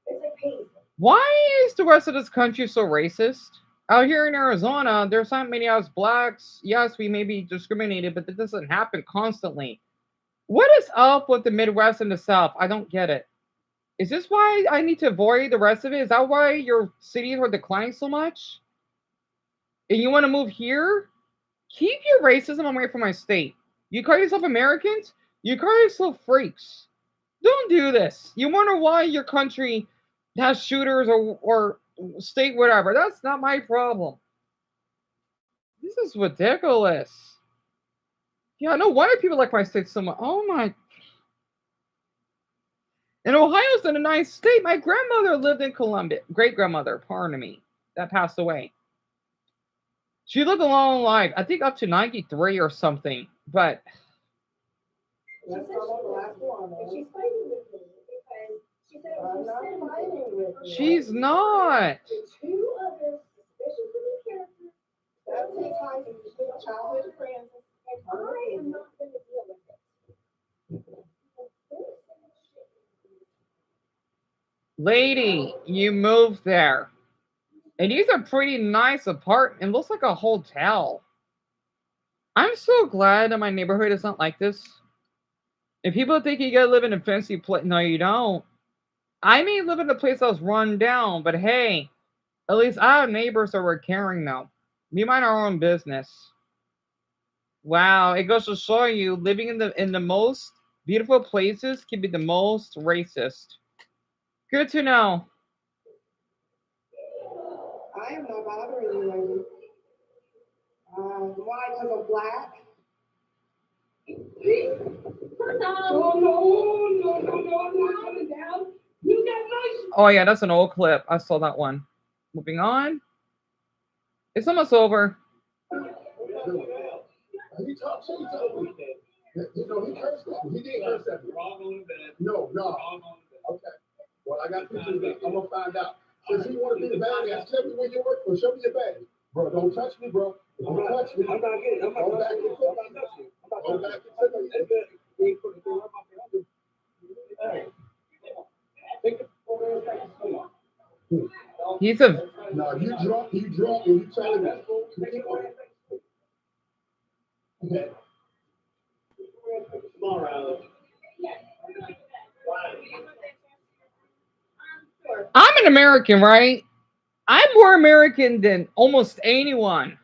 It's like Paisley. Why is the rest of this country so racist? Out here in Arizona, there's not many of us blacks. Yes, we may be discriminated, but that doesn't happen constantly. What is up with the Midwest and the South? I don't get it. Is this why I need to avoid the rest of it? Is that why your cities are declining so much? And you want to move here? Keep your racism away from my state. You call yourself Americans? You call yourself freaks. Don't do this. You wonder why your country has shooters or state whatever. That's not my problem. This is ridiculous. Yeah, no wonder people like my state so much. Oh my. And Ohio's a nice state. My grandmother lived in Columbia. Great grandmother, pardon me, that passed away. She lived a long life. I think up to 93 or something. But She's fighting with me because she said I'm not fighting with you. She's not. The two other suspicious looking characters, that's his childhood friends, and I am not going to deal with it. Lady, you moved there. And these are pretty nice apartment. It looks like a hotel. I'm so glad that my neighborhood is not like this. If people think you gotta live in a fancy place, no, you don't. I may live in a place that's run down, but hey, at least I have neighbors that were caring now. We mind our own business. Wow, it goes to show you living in the most beautiful places can be the most racist. Good to know. I am not bothering you, lady. Why? Because I'm black? No, I'm not coming down. You got nice. Oh yeah, that's an old clip. I saw that one. Moving on. It's almost over. He talked to me. You know, he cursed at me. He did curse at me. No. Okay. Well, I got pictures of that. I'm going to find out. Since he want to be the bad guy, tell me where you work for. Show me your badge. Bro, don't touch me, bro. Don't touch me. I'm not getting. I'm not back and forth. I'm not touching you. I'm back and forth. He's a. No, you drunk, and you trying to. Okay. Tomorrow. I'm an American, right? I'm more American than almost anyone.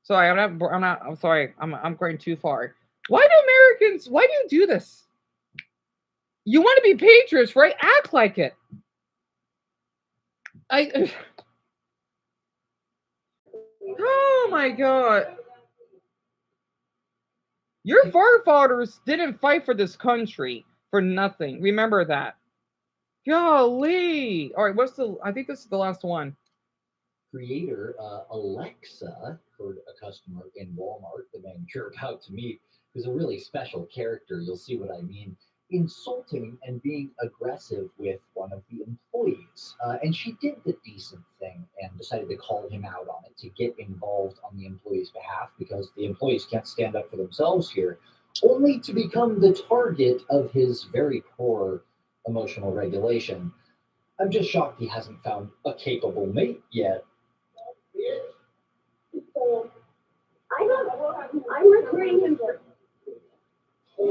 Sorry, I'm not. I'm sorry. I'm going too far. Why do Americans? Why do you do this? You want to be patriots, right? Act like it. Oh my god. Your forefathers didn't fight for this country for nothing. Remember that. Golly. All right, I think this is the last one. Creator Alexa, for a customer in Walmart, the man you're about to meet, is a really special character. You'll see what I mean. Insulting and being aggressive with one of the employees. And she did the decent thing and decided to call him out on it, to get involved on the employee's behalf, because the employees can't stand up for themselves here, only to become the target of his very poor emotional regulation. I'm just shocked he hasn't found a capable mate yet. I'm recruiting him for. Do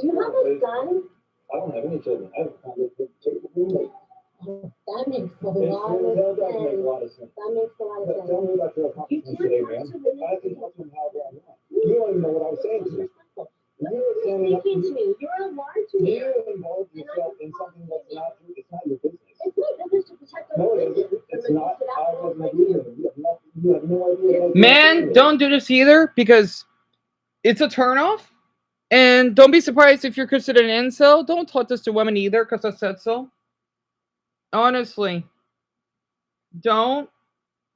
you have a son? I don't have any children. I haven't found a capable roommate. That makes a lot of sense. That makes a lot of sense. Tell me about your accomplishments today, man. I can talk to him however I want. You don't even know what I was saying to you. You're speaking to me. You're a large man. You involved yourself in something that's not true. It's not your business. It's my business to protect our business. It's not. I wasn't agreeing with you. You have no idea. Man, don't do this either, because it's a turnoff. And don't be surprised if you're considered an incel. Don't talk this to women either, because I said so. Honestly. Don't.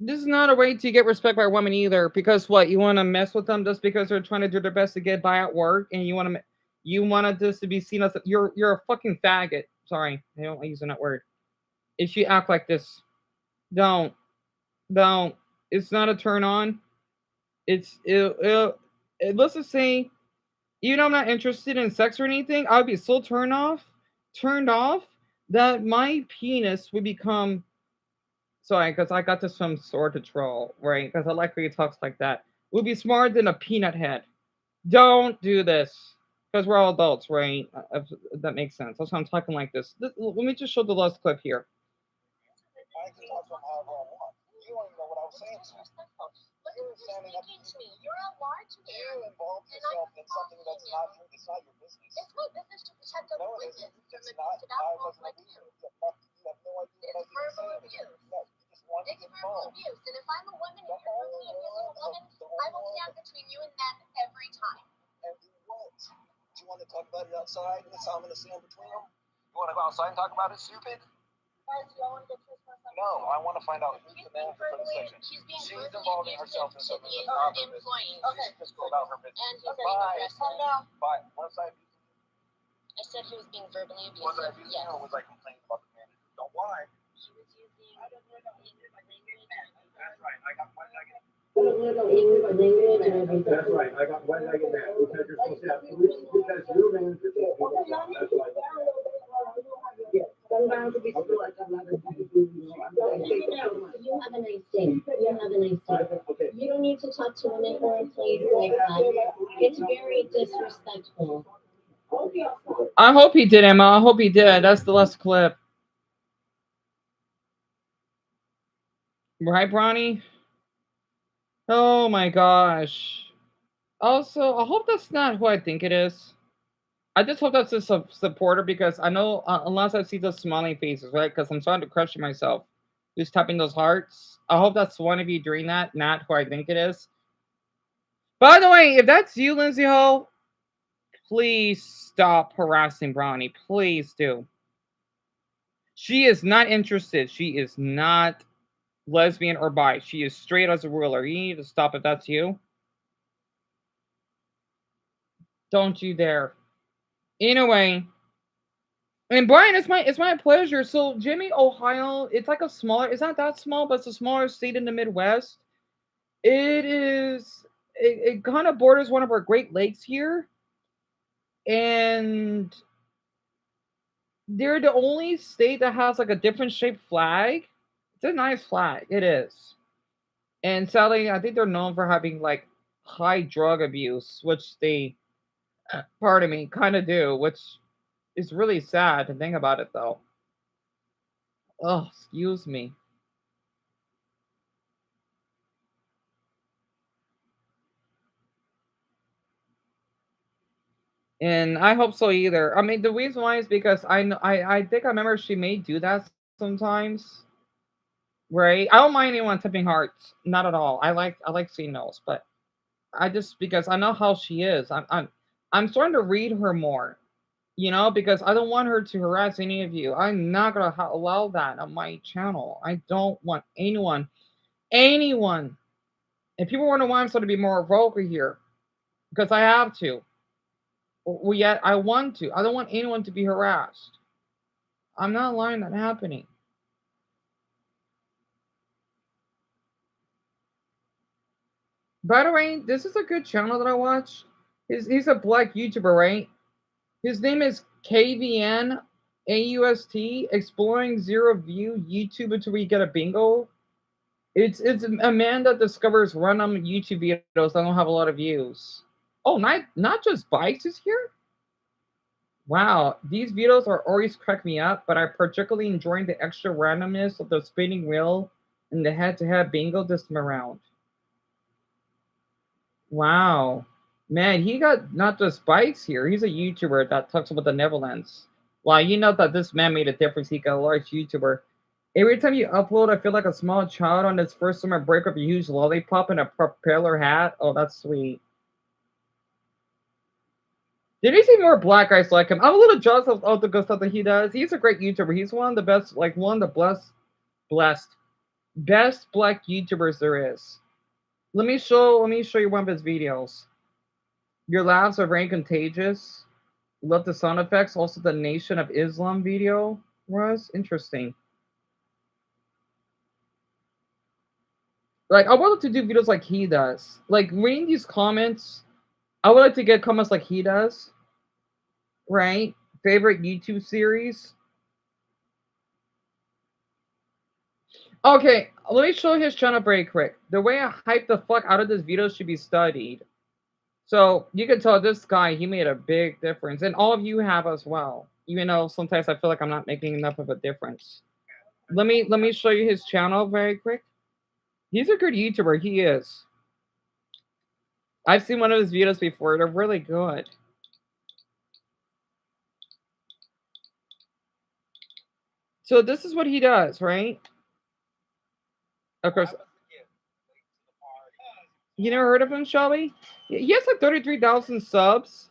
This is not a way to get respect by women either, because what, you want to mess with them just because they're trying to do their best to get by at work, and you want this to be seen as you're a fucking faggot. Sorry, I don't like using that word. If you act like this, don't. It's not a turn on. Let's just say, even though I'm not interested in sex or anything, I would be so turned off that my penis would become. Sorry, because I got this from Sword to Troll, right? Because I like when he talks like that. Would be smarter than a peanut head. Don't do this. Because we're all adults, right? If that makes sense. That's why I'm talking like this. Let me just show the last clip here. I can talk to him however I want. You don't even know what I was saying to you. You're standing up. You're a large man. You involved yourself in something that's not true. It's not your business. It's my business to protect our No, it business. isn't. It's not. I wasn't agreeing with you. You have no idea what I was It's verbal saying. abuse. No, you just wanted It's to get verbal involved. abuse. And if I'm a woman and you're verbally abusing a woman, I will stand between you and them every time. And you what? Do you want to talk about it outside? That's how I'm going to stand between them? You want to go outside and talk about it, stupid? Guys, do y'all want to get to this one? No, I want to find out who's the manager for the section. She's being She's verbally involving abusive herself in to something the that's not her business. employee. She should just go about her business. And he's getting Bye. aggressive. Bye. Once I I said he was being verbally Was I abusive. abusing Yes. or was I complaining about the manager? Don't lie. He was using That's right. I got one negative. That's right. I got one negative mad because you're supposed to have three because your manager did. That's right. Sometimes it be still like I'm not going to do you have a nice day. You have a nice day. Okay. You don't need to talk to women or employees like that. It's very disrespectful. I hope he did, Emma. I hope he did. That's the last clip. Right, Bronny? Oh my gosh. Also, I hope that's not who I think it is. I just hope that's a supporter because I know, unless I see those smiling faces, right? Because I'm starting to question myself. Who's tapping those hearts? I hope that's one of you doing that, not who I think it is. By the way, if that's you, Lindsay Hall, please stop harassing Bronny. Please do. She is not interested. She is not lesbian or bi. She is straight as a ruler. You need to stop if that's you. Don't you dare. Anyway, and Brian, it's my pleasure. So Jimmy, Ohio, it's like a smaller. It's not that small, but it's a smaller state in the Midwest. It is. It kind of borders one of our Great Lakes here, and they're the only state that has like a different shaped flag. It's a nice flag. It is. And sadly, I think they're known for having like high drug abuse, which they, pardon me, kind of do, which is really sad to think about it though. Oh, excuse me. And I hope so either. I mean, the reason why is because I think I remember she may do that sometimes, right? I don't mind anyone tipping hearts, not at all. I like seeing those, but I just because I know how she is. I'm starting to read her more, because I don't want her to harass any of you. I'm not gonna allow that on my channel. I don't want anyone. And people wonder why I'm starting to be more vocal here, because I have to. Well, yet I want to. I don't want anyone to be harassed. I'm not allowing that happening. By the way, this is a good channel that I watch. He's a black YouTuber, right? His name is KVN AUST, Exploring Zero View YouTube until we get a bingo. It's a man that discovers random YouTube videos that don't have a lot of views. Oh, not just bikes is here. Wow, these videos are always crack me up, but I particularly enjoying the extra randomness of the spinning wheel and the head-to-head bingo this time around. Wow. Man, he got not just bikes here. He's a YouTuber that talks about the Netherlands. Wow, you know that this man made a difference. He got a large YouTuber. Every time you upload, I feel like a small child on his first summer break with a huge lollipop and a propeller hat. Oh, that's sweet. Did you see more black guys like him? I'm a little jealous of all the good stuff that he does. He's a great YouTuber. He's one of the best, like one of the blessed, best black YouTubers there is. Let me show you one of his videos. Your laughs are very contagious. Love the sound effects. Also, the Nation of Islam video was interesting. Like, I would like to do videos like he does. Like, reading these comments, I would like to get comments like he does. Right? Favorite YouTube series. Okay, let me show his channel very quick. The way I hype the fuck out of this video should be studied. So you can tell this guy, he made a big difference. And all of you have as well. Even though sometimes I feel like I'm not making enough of a difference. Let me show you his channel very quick. He's a good YouTuber, he is. I've seen one of his videos before, they're really good. So this is what he does, right? Of course. You never heard of him, Shelby? He has like 33,000 subs.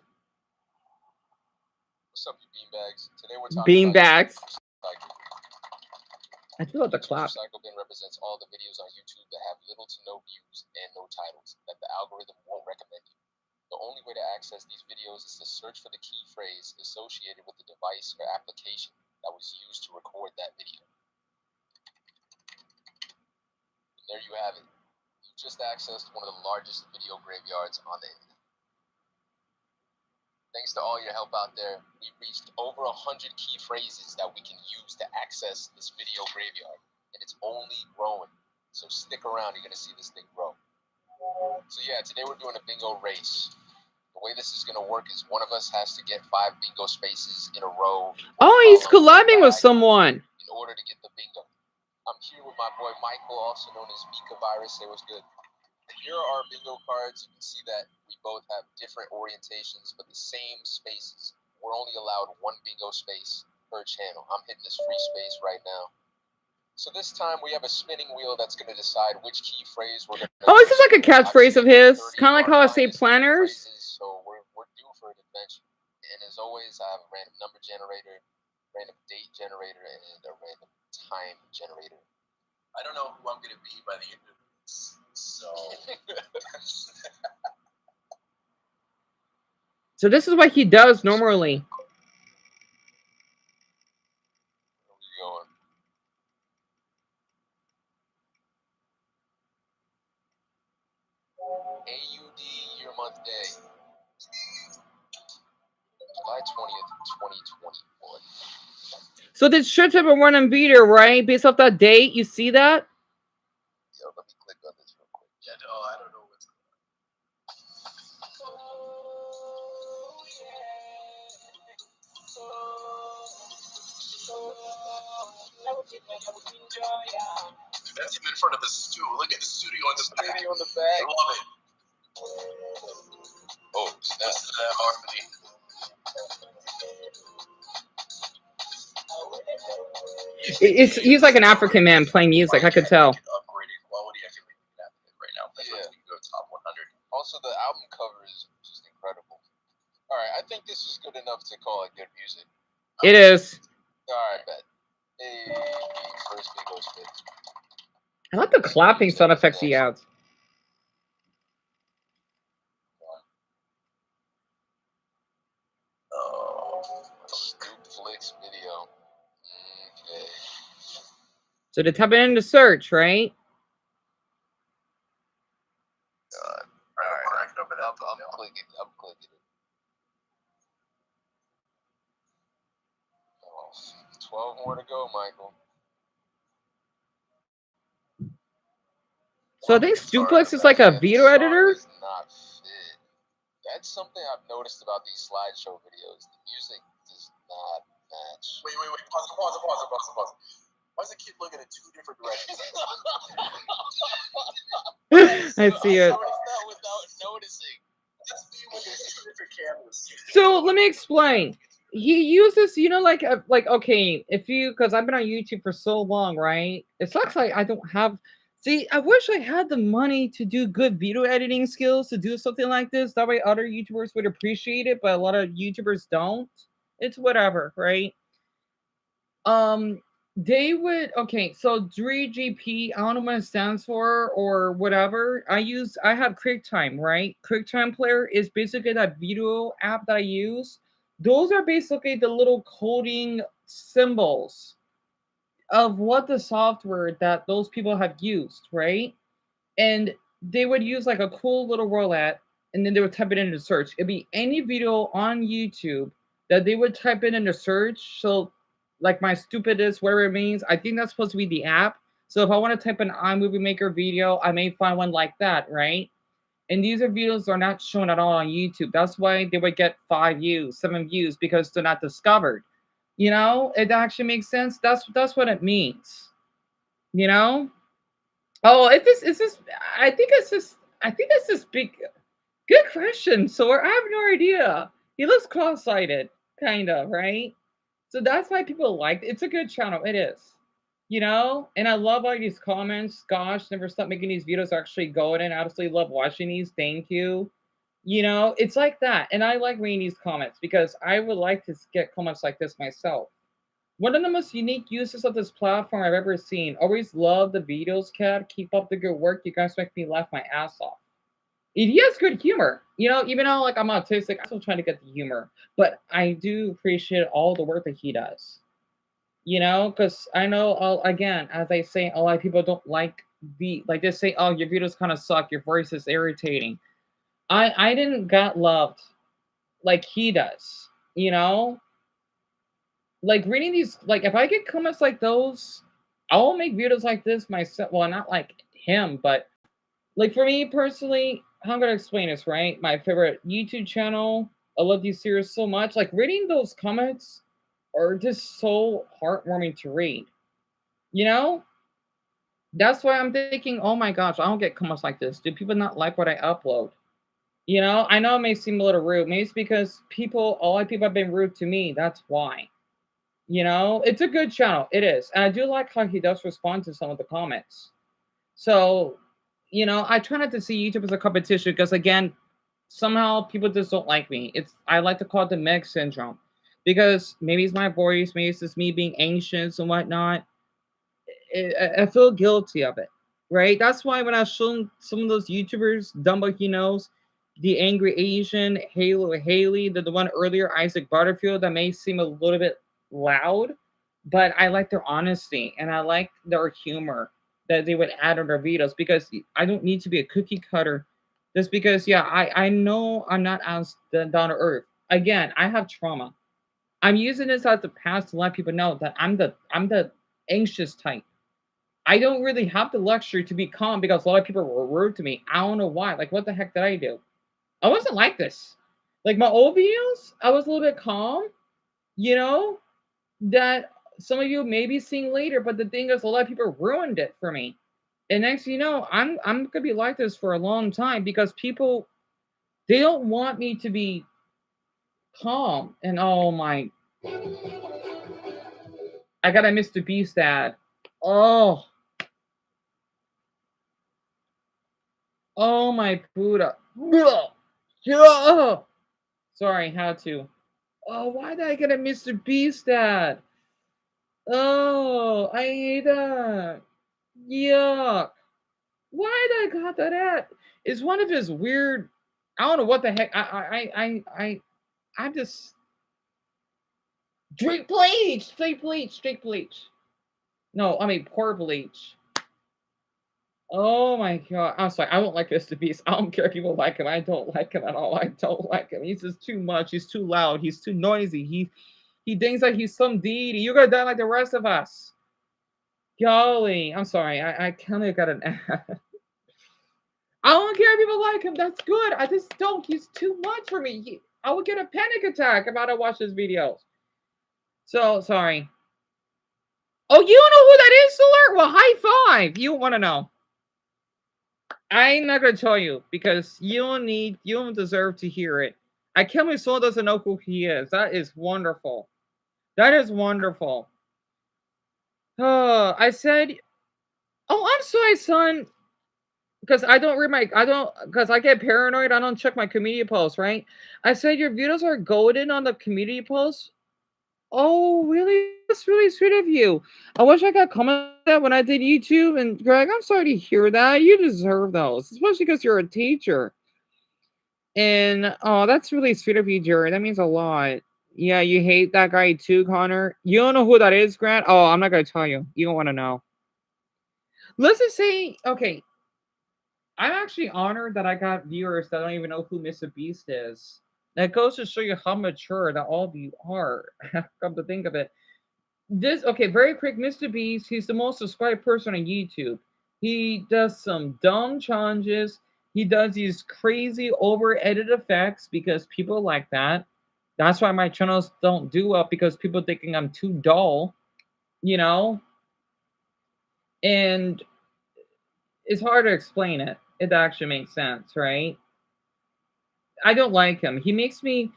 What's up, you beanbags? Today we're talking Beanbags. about I feel like the YouTube clap. Recycle bin represents all the videos on YouTube that have little to no views and no titles that the algorithm won't recommend you. The only way to access these videos is to search for the key phrase associated with the device or application that was used to record that video. And there you have it. You just accessed one of the largest video graveyards on the internet. Thanks to all your help out there, we've reached over 100 key phrases that we can use to access this video graveyard, and it's only growing. So stick around, you're gonna see this thing grow. So yeah, today we're doing a bingo race. The way this is gonna work is one of us has to get 5 bingo spaces in a row. Oh, he's collabing with someone. In order to get the bingo. I'm here with my boy Michael, also known as Mika Virus. Say what's good. Here are our bingo cards. You can see that we both have different orientations, but the same spaces. We're only allowed 1 bingo space per channel. I'm hitting this free space right now. So this time we have a spinning wheel that's going to decide which key phrase we're going to. Oh, this is like a catchphrase of his. Kind of like how I say planners. So we're due for an adventure. And as always, I have a random number generator, random date generator, and a random time generator. I don't know who I'm going to be by the end of this. So. So this is what he does normally. Where are we going? AUD year month day. July 20th, 2021. So this should have been running video, right? Based off that date, you see that? Yo, let me click on this real quick. Yeah, no, I don't know what's going on. Dude, that's him in front of the studio. Look at the studio on the back. Studio on the back. I love it. Oh, snap. This is harmony. He's like an African man playing music. I could tell. Upgraded quality. I can make that right now. That's Yeah. we can go top 100. Also, the album cover is just incredible. All right, I think this is good enough to call it good music. It is. All right, bet. Hey, first bingo spin. I like the clapping sound effects he adds. Oh, Scoop Flicks video. Okay. So to type it into search, right? God. All right, cracking open that. I'm clicking. I'm clicking it. Oh, 12 more to go, Michael. So I think Stuplex is like a video editor. Does not fit. That's something I've noticed about these slideshow videos. The music does not match. Wait. Pause. Why is the kid looking in 2 different directions? I see it. I noticed that without noticing. That's me looking at 2 different cameras. So let me explain. He uses, like okay, because I've been on YouTube for so long, right? It sucks like I don't have. See, I wish I had the money to do good video editing skills to do something like this. That way, other YouTubers would appreciate it, but a lot of YouTubers don't. It's whatever, right? They would so 3GP, I don't know what it stands for or whatever. I have QuickTime, right? QuickTime Player is basically that video app that I use. Those are basically the little coding symbols of what the software that those people have used, right? And they would use like a cool little roulette, and then they would type it into search. It'd be any video on YouTube that they would type it into search. So, like my stupidest, whatever it means, I think that's supposed to be the app. So if I want to type an iMovie Maker video, I may find one like that, right? And these are videos that are not shown at all on YouTube. That's why they would get 5 views, 7 views, because they're not discovered. It actually makes sense. That's what it means. Oh, I think it's this big. Good question, Sor. I have no idea. He looks cross-sighted, kind of, right? So that's why people like it. It's a good channel. It is. And I love all these comments. Gosh, never stop making these videos actually going in. I absolutely love watching these. Thank you. It's like that. And I like reading these comments because I would like to get comments like this myself. One of the most unique uses of this platform I've ever seen. Always love the videos, Cat. Keep up the good work. You guys make me laugh my ass off. He has good humor. Even though like I'm autistic, I still try to get the humor. But I do appreciate all the work that he does. Because I know again, as I say, a lot of people don't like like they say, oh, your videos kind of suck, your voice is irritating. I didn't get loved like he does, like reading these, like if I get comments like those, I'll make videos like this myself. Well, not like him, but like for me personally, how I'm gonna explain this, right? My favorite YouTube channel. I love these series so much. Like reading those comments are just so heartwarming to read. You know? That's why I'm thinking, oh my gosh, I don't get comments like this. Do people not like what I upload? I know it may seem a little rude. Maybe it's because a lot of people have been rude to me. That's why. It's a good channel. It is. And I do like how he does respond to some of the comments. So, I try not to see YouTube as a competition because again, somehow people just don't like me. I like to call it the Meg syndrome. Because maybe it's my voice, maybe it's just me being anxious and whatnot. I feel guilty of it, right? That's why when I was showing some of those YouTubers, Dumbo he knows, the Angry Asian, Halo Haley, the one earlier, Isaac Butterfield, that may seem a little bit loud, but I like their honesty and I like their humor that they would add on their videos because I don't need to be a cookie cutter just because, yeah, I know I'm not as down to earth. Again, I have trauma. I'm using this as the past to let people know that I'm the anxious type. I don't really have the luxury to be calm because a lot of people were rude to me. I don't know why. Like, what the heck did I do? I wasn't like this. Like my old videos, I was a little bit calm, you know, that some of you may be seeing later, but the thing is a lot of people ruined it for me. And next thing you know, I'm gonna be like this for a long time because people they don't want me to be calm. And oh my, I got a Mr. Beast ad. Oh, oh my Buddha. Yeah. Sorry, how to. Oh, why did I get a Mr. Beast ad? Oh, I hate that. Yuck. Why did I got that ad? It's one of his weird. I don't know what the heck. I'm just drink bleach, straight bleach, straight bleach. No, I mean pour bleach. Oh my god. I'm sorry. I don't like Mr. Beast. I don't care if people like him. I don't like him at all. I don't like him. He's just too much. He's too loud. He's too noisy. He thinks like he's some deity. You're gonna die like the rest of us. Golly. I'm sorry. I kind of got an I don't care if people like him. That's good. I just don't. He's too much for me. I would get a panic attack if I don't watch his videos. So sorry. Oh, you don't know who that is, Solar? Well, high five. You want to know. I'm not gonna tell you because you don't deserve to hear it. I can't believe Soul doesn't know who he is. That is wonderful. That is wonderful. I said, oh, I'm sorry, son. Because because I get paranoid. I don't check my community posts, right? I said your videos are golden on the community posts. Oh, really? That's really sweet of you. I wish I got comments like that when I did YouTube. And Greg, I'm sorry to hear that. You deserve those, especially because you're a teacher. And oh, that's really sweet of you, Jerry. That means a lot. Yeah, you hate that guy too, Connor. You don't know who that is, Grant? Oh, I'm not gonna tell you. You don't want to know. Let's just say, okay, I'm actually honored that I got viewers that don't even know who Mr. Beast is. That goes to show you how mature that all of you are. Come to think of it. Very quick, Mr. Beast, he's the most subscribed person on YouTube. He does some dumb challenges. He does these crazy over edited effects because people like that. That's why my channels don't do well because people thinking I'm too dull, you know? And it's hard to explain it. It actually makes sense, right? I don't like him. He makes me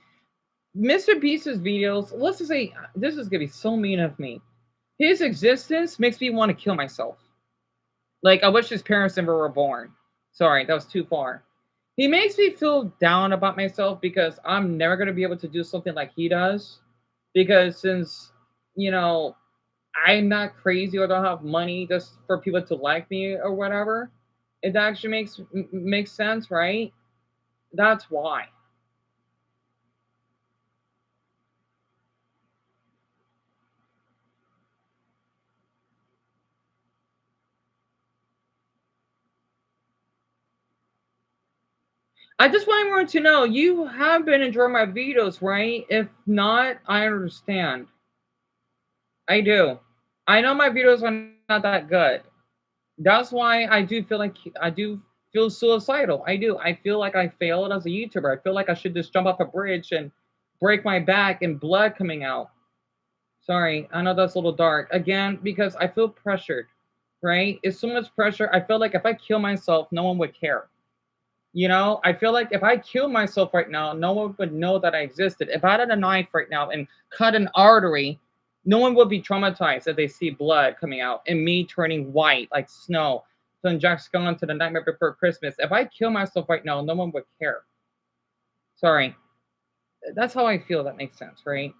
Mr. Beast's videos. Let's just say this is gonna be so mean of me. His existence makes me want to kill myself. Like I wish his parents never were born. Sorry, that was too far. He makes me feel down about myself because I'm never gonna be able to do something like he does. Because since you know I'm not crazy or don't have money just for people to like me or whatever, it actually makes sense, right? That's why. I just want everyone to know you have been enjoying my videos, right? If not, I understand. I do. I know my videos are not that good. That's why I do feel like I do feel suicidal. I do. I feel like I failed as a YouTuber. I feel like I should just jump off a bridge and break my back and blood coming out. Sorry, I know that's a little dark. Again, because I feel pressured, right? It's so much pressure. I feel like if I kill myself, no one would care. You know, I feel like if I kill myself right now, no one would know that I existed. If I had a knife right now and cut an artery, no one would be traumatized if they see blood coming out and me turning white like snow. From Jack Skellington to The Nightmare Before Christmas. If I kill myself right now, no one would care. Sorry. That's how I feel. That makes sense, right?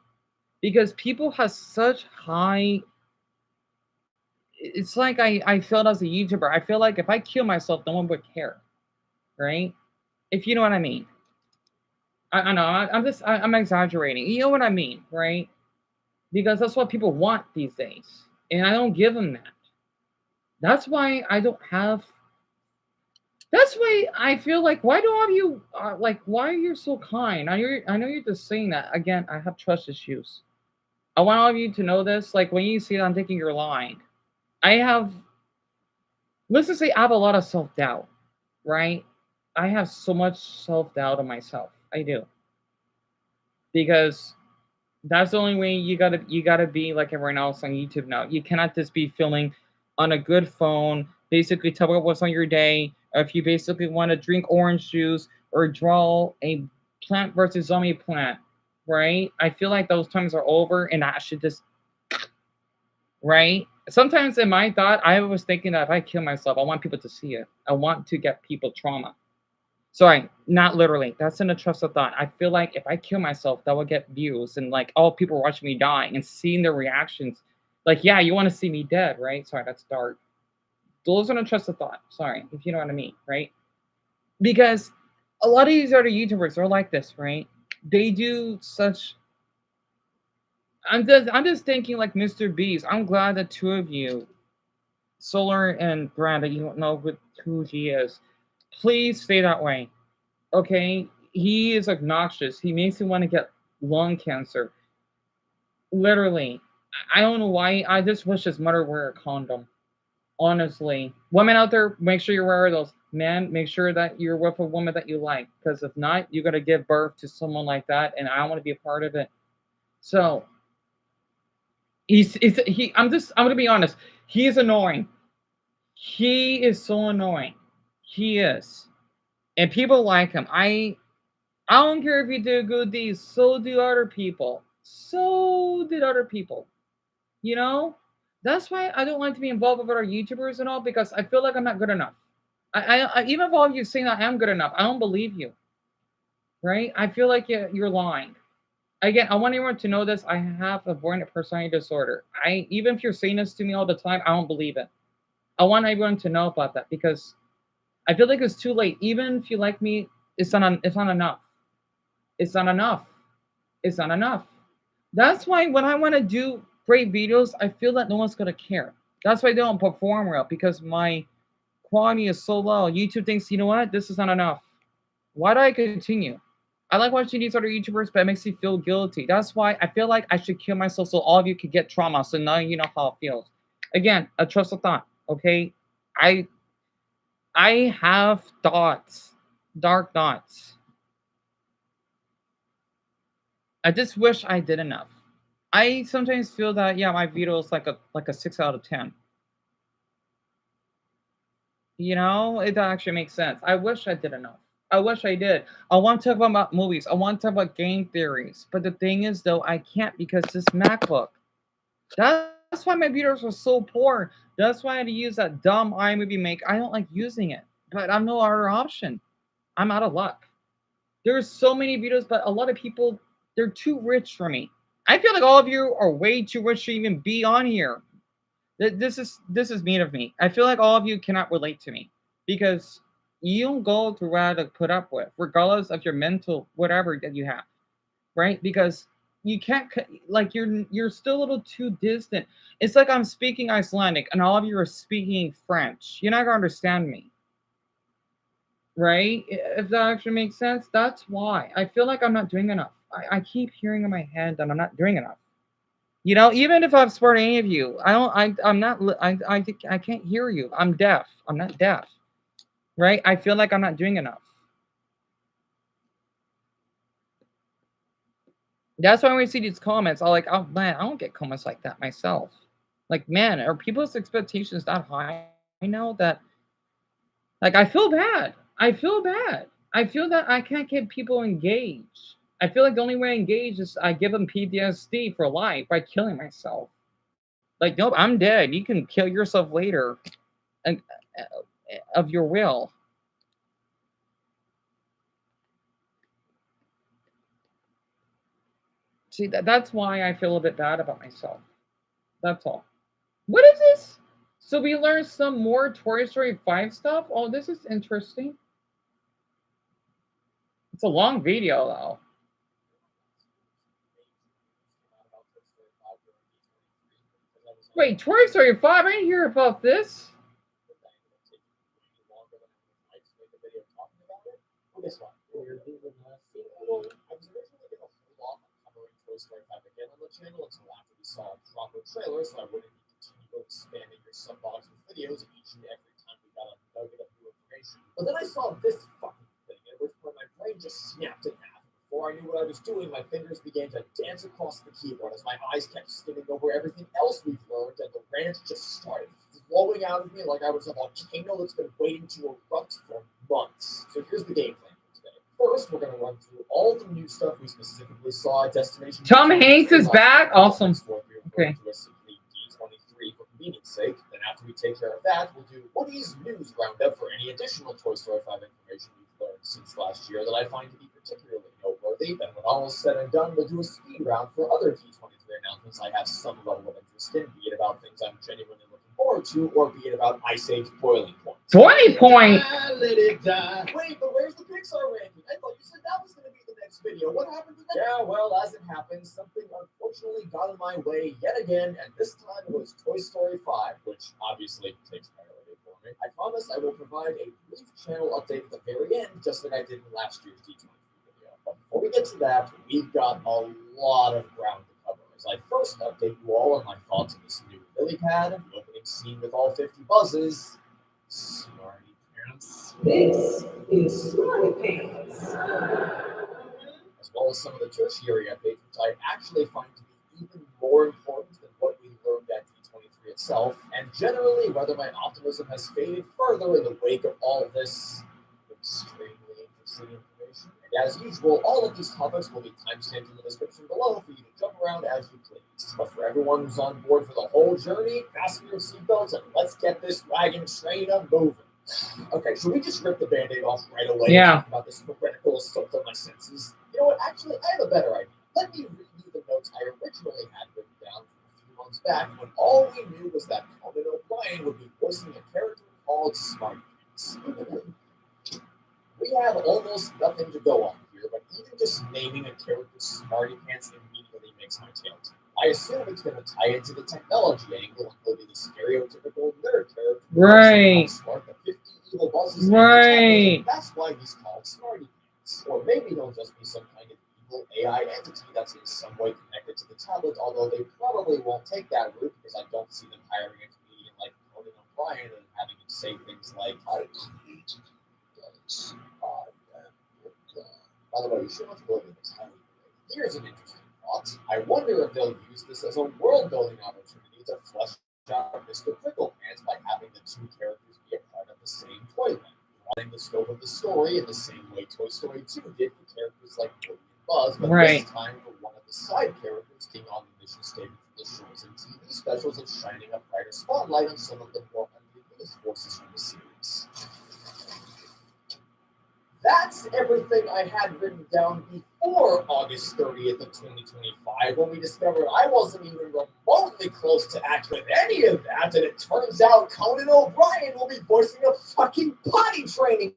Because people have such high. It's like I felt as a YouTuber. I feel like if I kill myself, no one would care, right? If you know what I mean. I know I'm exaggerating. You know what I mean, right? Because that's what people want these days, and I don't give them that. That's why I don't have. That's why I feel like why do all of you like why are you so kind? I know you're just saying that again. I have trust issues. I want all of you to know this. Like when you see that I'm thinking you're lying. I have. Let's just say I have a lot of self doubt, right? I have so much self doubt of myself. I do because that's the only way you gotta be like everyone else on YouTube now. You cannot just be filming on a good phone, basically tell about what's on your day, or if you basically want to drink orange juice or draw a plant versus zombie plant, right? I feel like those times are over and I should just right? Sometimes in my thought, I was thinking that if I kill myself, I want people to see it. I want to get people trauma. Sorry, not literally. That's an intrusive thought. I feel like if I kill myself, that will get views and like all people watching me dying and seeing their reactions. Like, yeah, you want to see me dead, right? Sorry, that's dark. Those are an intrusive thought. Sorry, if you know what I mean, right? Because a lot of these other YouTubers are like this, right? They do such. I'm just thinking like Mr. Beast. I'm glad that two of you, Solar and Brad, that you don't know who he is. Please stay that way. Okay, he is obnoxious. He makes me want to get lung cancer. Literally, I don't know why. I just wish his mother wear a condom. Honestly, women out there, make sure you wear those. Man, make sure that you're with a woman that you like, because if not, you're gonna give birth to someone like that, and I don't want to be a part of it. So he. I'm gonna be honest. He is annoying. He is so annoying. He is, and people like him. I don't care if you do good deeds, so do other people. So did other people. You know? That's why I don't like to be involved with other YouTubers and all because I feel like I'm not good enough. Even if all of you saying I am good enough, I don't believe you. Right? I feel like you're lying. Again, I want everyone to know this. I have avoidant personality disorder. Even if you're saying this to me all the time, I don't believe it. I want everyone to know about that because I feel like it's too late. Even if you like me, it's not enough. It's not enough. It's not enough. That's why when I want to do great videos, I feel that no one's gonna care. That's why I don't perform well because my quality is so low. YouTube thinks, you know what, this is not enough. Why do I continue? I like watching these other YouTubers, but it makes me feel guilty. That's why I feel like I should kill myself so all of you could get trauma. So now you know how it feels. Again, a trusted thought. Okay, I I have thoughts, dark thoughts. I just wish I did enough. I sometimes feel that yeah, my video is like a 6 out of 10. You know, it actually makes sense. I wish I did enough. I wish I did. I want to talk about movies. I want to talk about game theories. But the thing is, though, I can't because this MacBook. That's why my videos are so poor. That's why I had to use that dumb iMovie Make. I don't like using it, but I have no other option. I'm out of luck. There's so many videos, but a lot of people they're too rich for me. I feel like all of you are way too rich to even be on here. This is mean of me. I feel like all of you cannot relate to me because you don't go to rather put up with, regardless of your mental whatever that you have, right? Because you can't like you're still a little too distant. It's like I'm speaking Icelandic and all of you are speaking French. You're not gonna understand me, right? If that actually makes sense. That's why I feel like I'm not doing enough. I keep hearing in my head that I'm not doing enough. You know, even if I've spurred any of you, I don't. I'm not. I can't hear you. I'm deaf. I'm not deaf, right? I feel like I'm not doing enough. That's why when we see these comments, I'm like, oh man, I don't get comments like that myself. Like, man, are people's expectations that high now that, like, I feel bad. I feel bad. I feel that I can't get people engaged. I feel like the only way to engage is I give them PTSD for life by killing myself. Like, nope, I'm dead. You can kill yourself later, and of your will. See, that's why I feel a bit bad about myself. That's all. What is this? So we learned some more Toy Story 5 stuff? Oh, this is interesting. It's a long video, though. Wait, Toy Story 5? I didn't hear about this. Well, guess what? We're doing a sequel. I was originally going to hold off on covering Toy Story 5 again on the channel until after we saw a proper trailer, so I wouldn't be continuing spamming your subbox with videos each and every time we got a nugget of new information. But then I saw this fucking thing, at which point my brain just snapped in half. Before I knew what I was doing, my fingers began to dance across the keyboard as my eyes kept skimming over everything else we've learned, and the rant just started flowing out of me like I was a volcano that's been waiting to erupt for months. So here's the game plan for today. First, we're going to run through all the new stuff we specifically saw at Destination Tom Hanks is back? Awesome. Okay. To a simply D23 for convenience sake. Then after we take care of that, we'll do Woody's news roundup for any additional Toy Story 5 information we've learned since last year that I find to be particularly noteworthy. Then when all is said and done, we'll do a speed round for other D23 announcements I have some level of interest in, be it about things I'm genuinely looking forward to, or be it about Ice Age boiling point. 20 point! Let it die. Wait, but where's the Pixar ranking? I thought you said that was going to be the next video. What happened to that? Yeah, well, as it happens, something unfortunately got in my way yet again, and this time it was Toy Story 5, which obviously takes priority for me. I promise I will provide a brief channel update at the very end, just like I did in last year's D23 video. But before we get to that, we've got a lot of ground to cover. As I first update you all on my thoughts on this new lily pad, the opening scene with all 50 buzzes, Smarty Pants. This is Smarty Pants. As well as some of the tertiary updates, which I actually find to be even more important than what we learned at D23 itself, and generally whether my optimism has faded further in the wake of all this extremely interesting information. And as usual, all of these topics will be timestamped in the description below for you to jump around as you please. But for everyone who's on board for the whole journey, fasten your seatbelts and let's get this wagon train moving. Okay, should we just rip the band-aid off right away and talk about this heretical assault on my senses? You know what, actually, I have a better idea. Let me read you the notes I originally had written down from a few months back when all we knew was that Conan O'Brien would be voicing a character called Smarty Pants. We have almost nothing to go on here, but even just naming a character Smarty Pants immediately makes my tail turn. I assume it's going to tie into the technology angle, including the stereotypical nerd character. Right. Smart, the 50 evil buzzes. Right. That's why he's called Smarty Pants. Or maybe he'll just be some kind of evil AI entity that's in some way connected to the tablet, although they probably won't take that route because I don't see them hiring a comedian like Conan O'Brien and having him say things like, I create guns. By the way, you should not believe in this. Here's an interesting thought. I wonder if they'll use this as a world-building opportunity to flesh out Mr. Prickle Pants by having the two characters be a part of the same toy line, broadening the scope of the story in the same way Toy Story 2 did for characters like Woody and Buzz, but this time for one of the side characters being on the mission statement for the shows and TV specials and shining a brighter spotlight on some of the more underused forces from the series. That's everything I had written down before August 30th of 2025 when we discovered I wasn't even remotely close to accurate any of that, and it turns out Conan O'Brien will be voicing a fucking potty training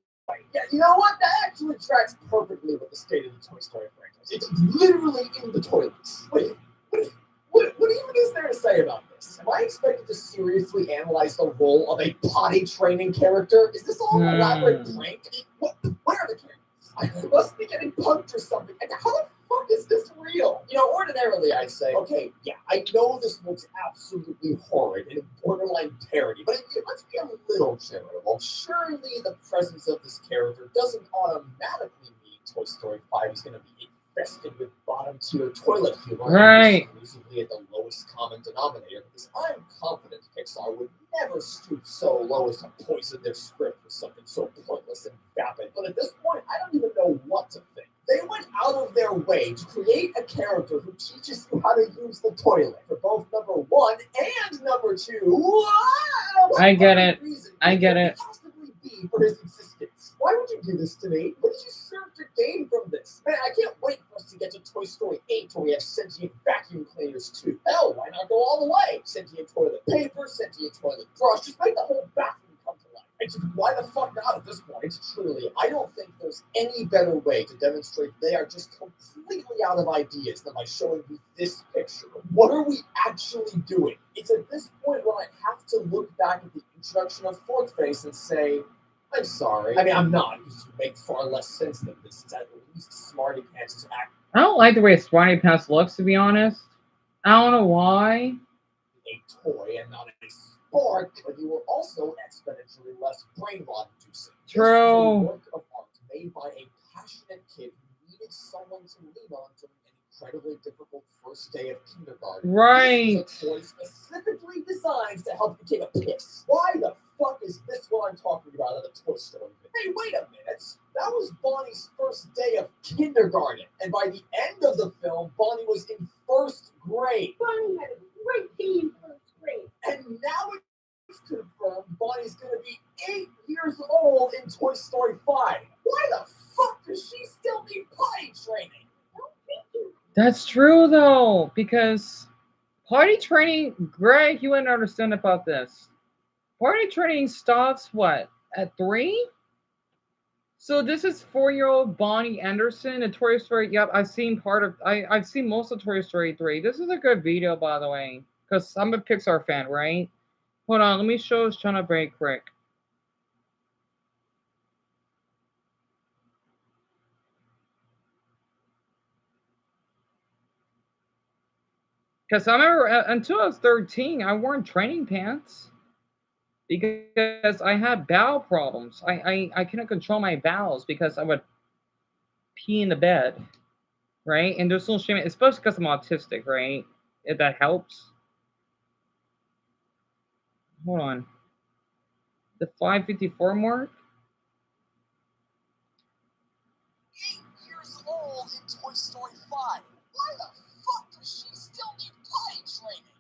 Yeah, you know what? That actually tracks perfectly with the state of the Toy Story franchise. It's literally in the toilets. What even is there to say about this? Am I expected to seriously analyze the role of a potty training character? Is this all an elaborate prank? Where are the cameras? I must be getting punked or something. And how the fuck is this real? You know, ordinarily I'd say, okay, yeah, I know this looks absolutely horrid and borderline parody, but let's be a little charitable. Surely the presence of this character doesn't automatically mean Toy Story 5 is going to be infested with bottom-tier toilet humor, Right. exclusively at the lowest common denominator, because I'm confident Pixar would never stoop so low as to poison their script with something so pointless and vapid. But at this point, I don't even know what to think. They went out of their way to create a character who teaches you how to use the toilet for both number 1 and number 2. What I get it. reason I get could there it. possibly be for his existence? Why would you do this to me? What did you serve to gain from this? Man, I can't wait for us to get to Toy Story 8 where we have sentient vacuum cleaners too. Hell, why not go all the way? Sentient toilet paper, sentient toilet brush, just make the whole bathroom come to life. And just why the fuck not at this point? Truly, I don't think there's any better way to demonstrate they are just completely out of ideas than by showing you this picture. What are we actually doing? It's at this point when I have to look back at the introduction of Fourth Face and say, I'm sorry. I mean, I'm not, because you make far less sense than this. It's at least Smarty Pants' act. I don't like the way Smarty Pants looks, to be honest. I don't know why. A toy and not a sport, but you were also exponentially less brain rot inducing. True. This is a work of art made by a passionate kid who needed someone to lean on during an incredibly difficult first day of kindergarten. Right. This is a toy specifically designed to help you take a piss. Why the fuck is this what I'm talking about in the Toy Story? Hey, wait a minute. That was Bonnie's first day of kindergarten. And by the end of the film, Bonnie was in first grade. Bonnie had a great day in first grade. And now it's confirmed Bonnie's going to be 8 years old in Toy Story 5. Why the fuck does she still need potty training? That's true, though, because potty training, Greg, you wouldn't understand about this. Potty training stops, what, at 3? So this is 4-year-old Bonnie Anderson in Toy Story. Yep, I've seen I've seen most of Toy Story 3. This is a good video, by the way, because I'm a Pixar fan, right? Hold on, let me show this channel very quick. Because I remember until I was 13, I wore training pants because I had bowel problems. I couldn't control my bowels because I would pee in the bed, right? And there's no shame, especially because I'm autistic, right? If that helps. Hold on. The 5:54 mark. 8 years old in Toy Story 5. Why the fuck does she still need potty training?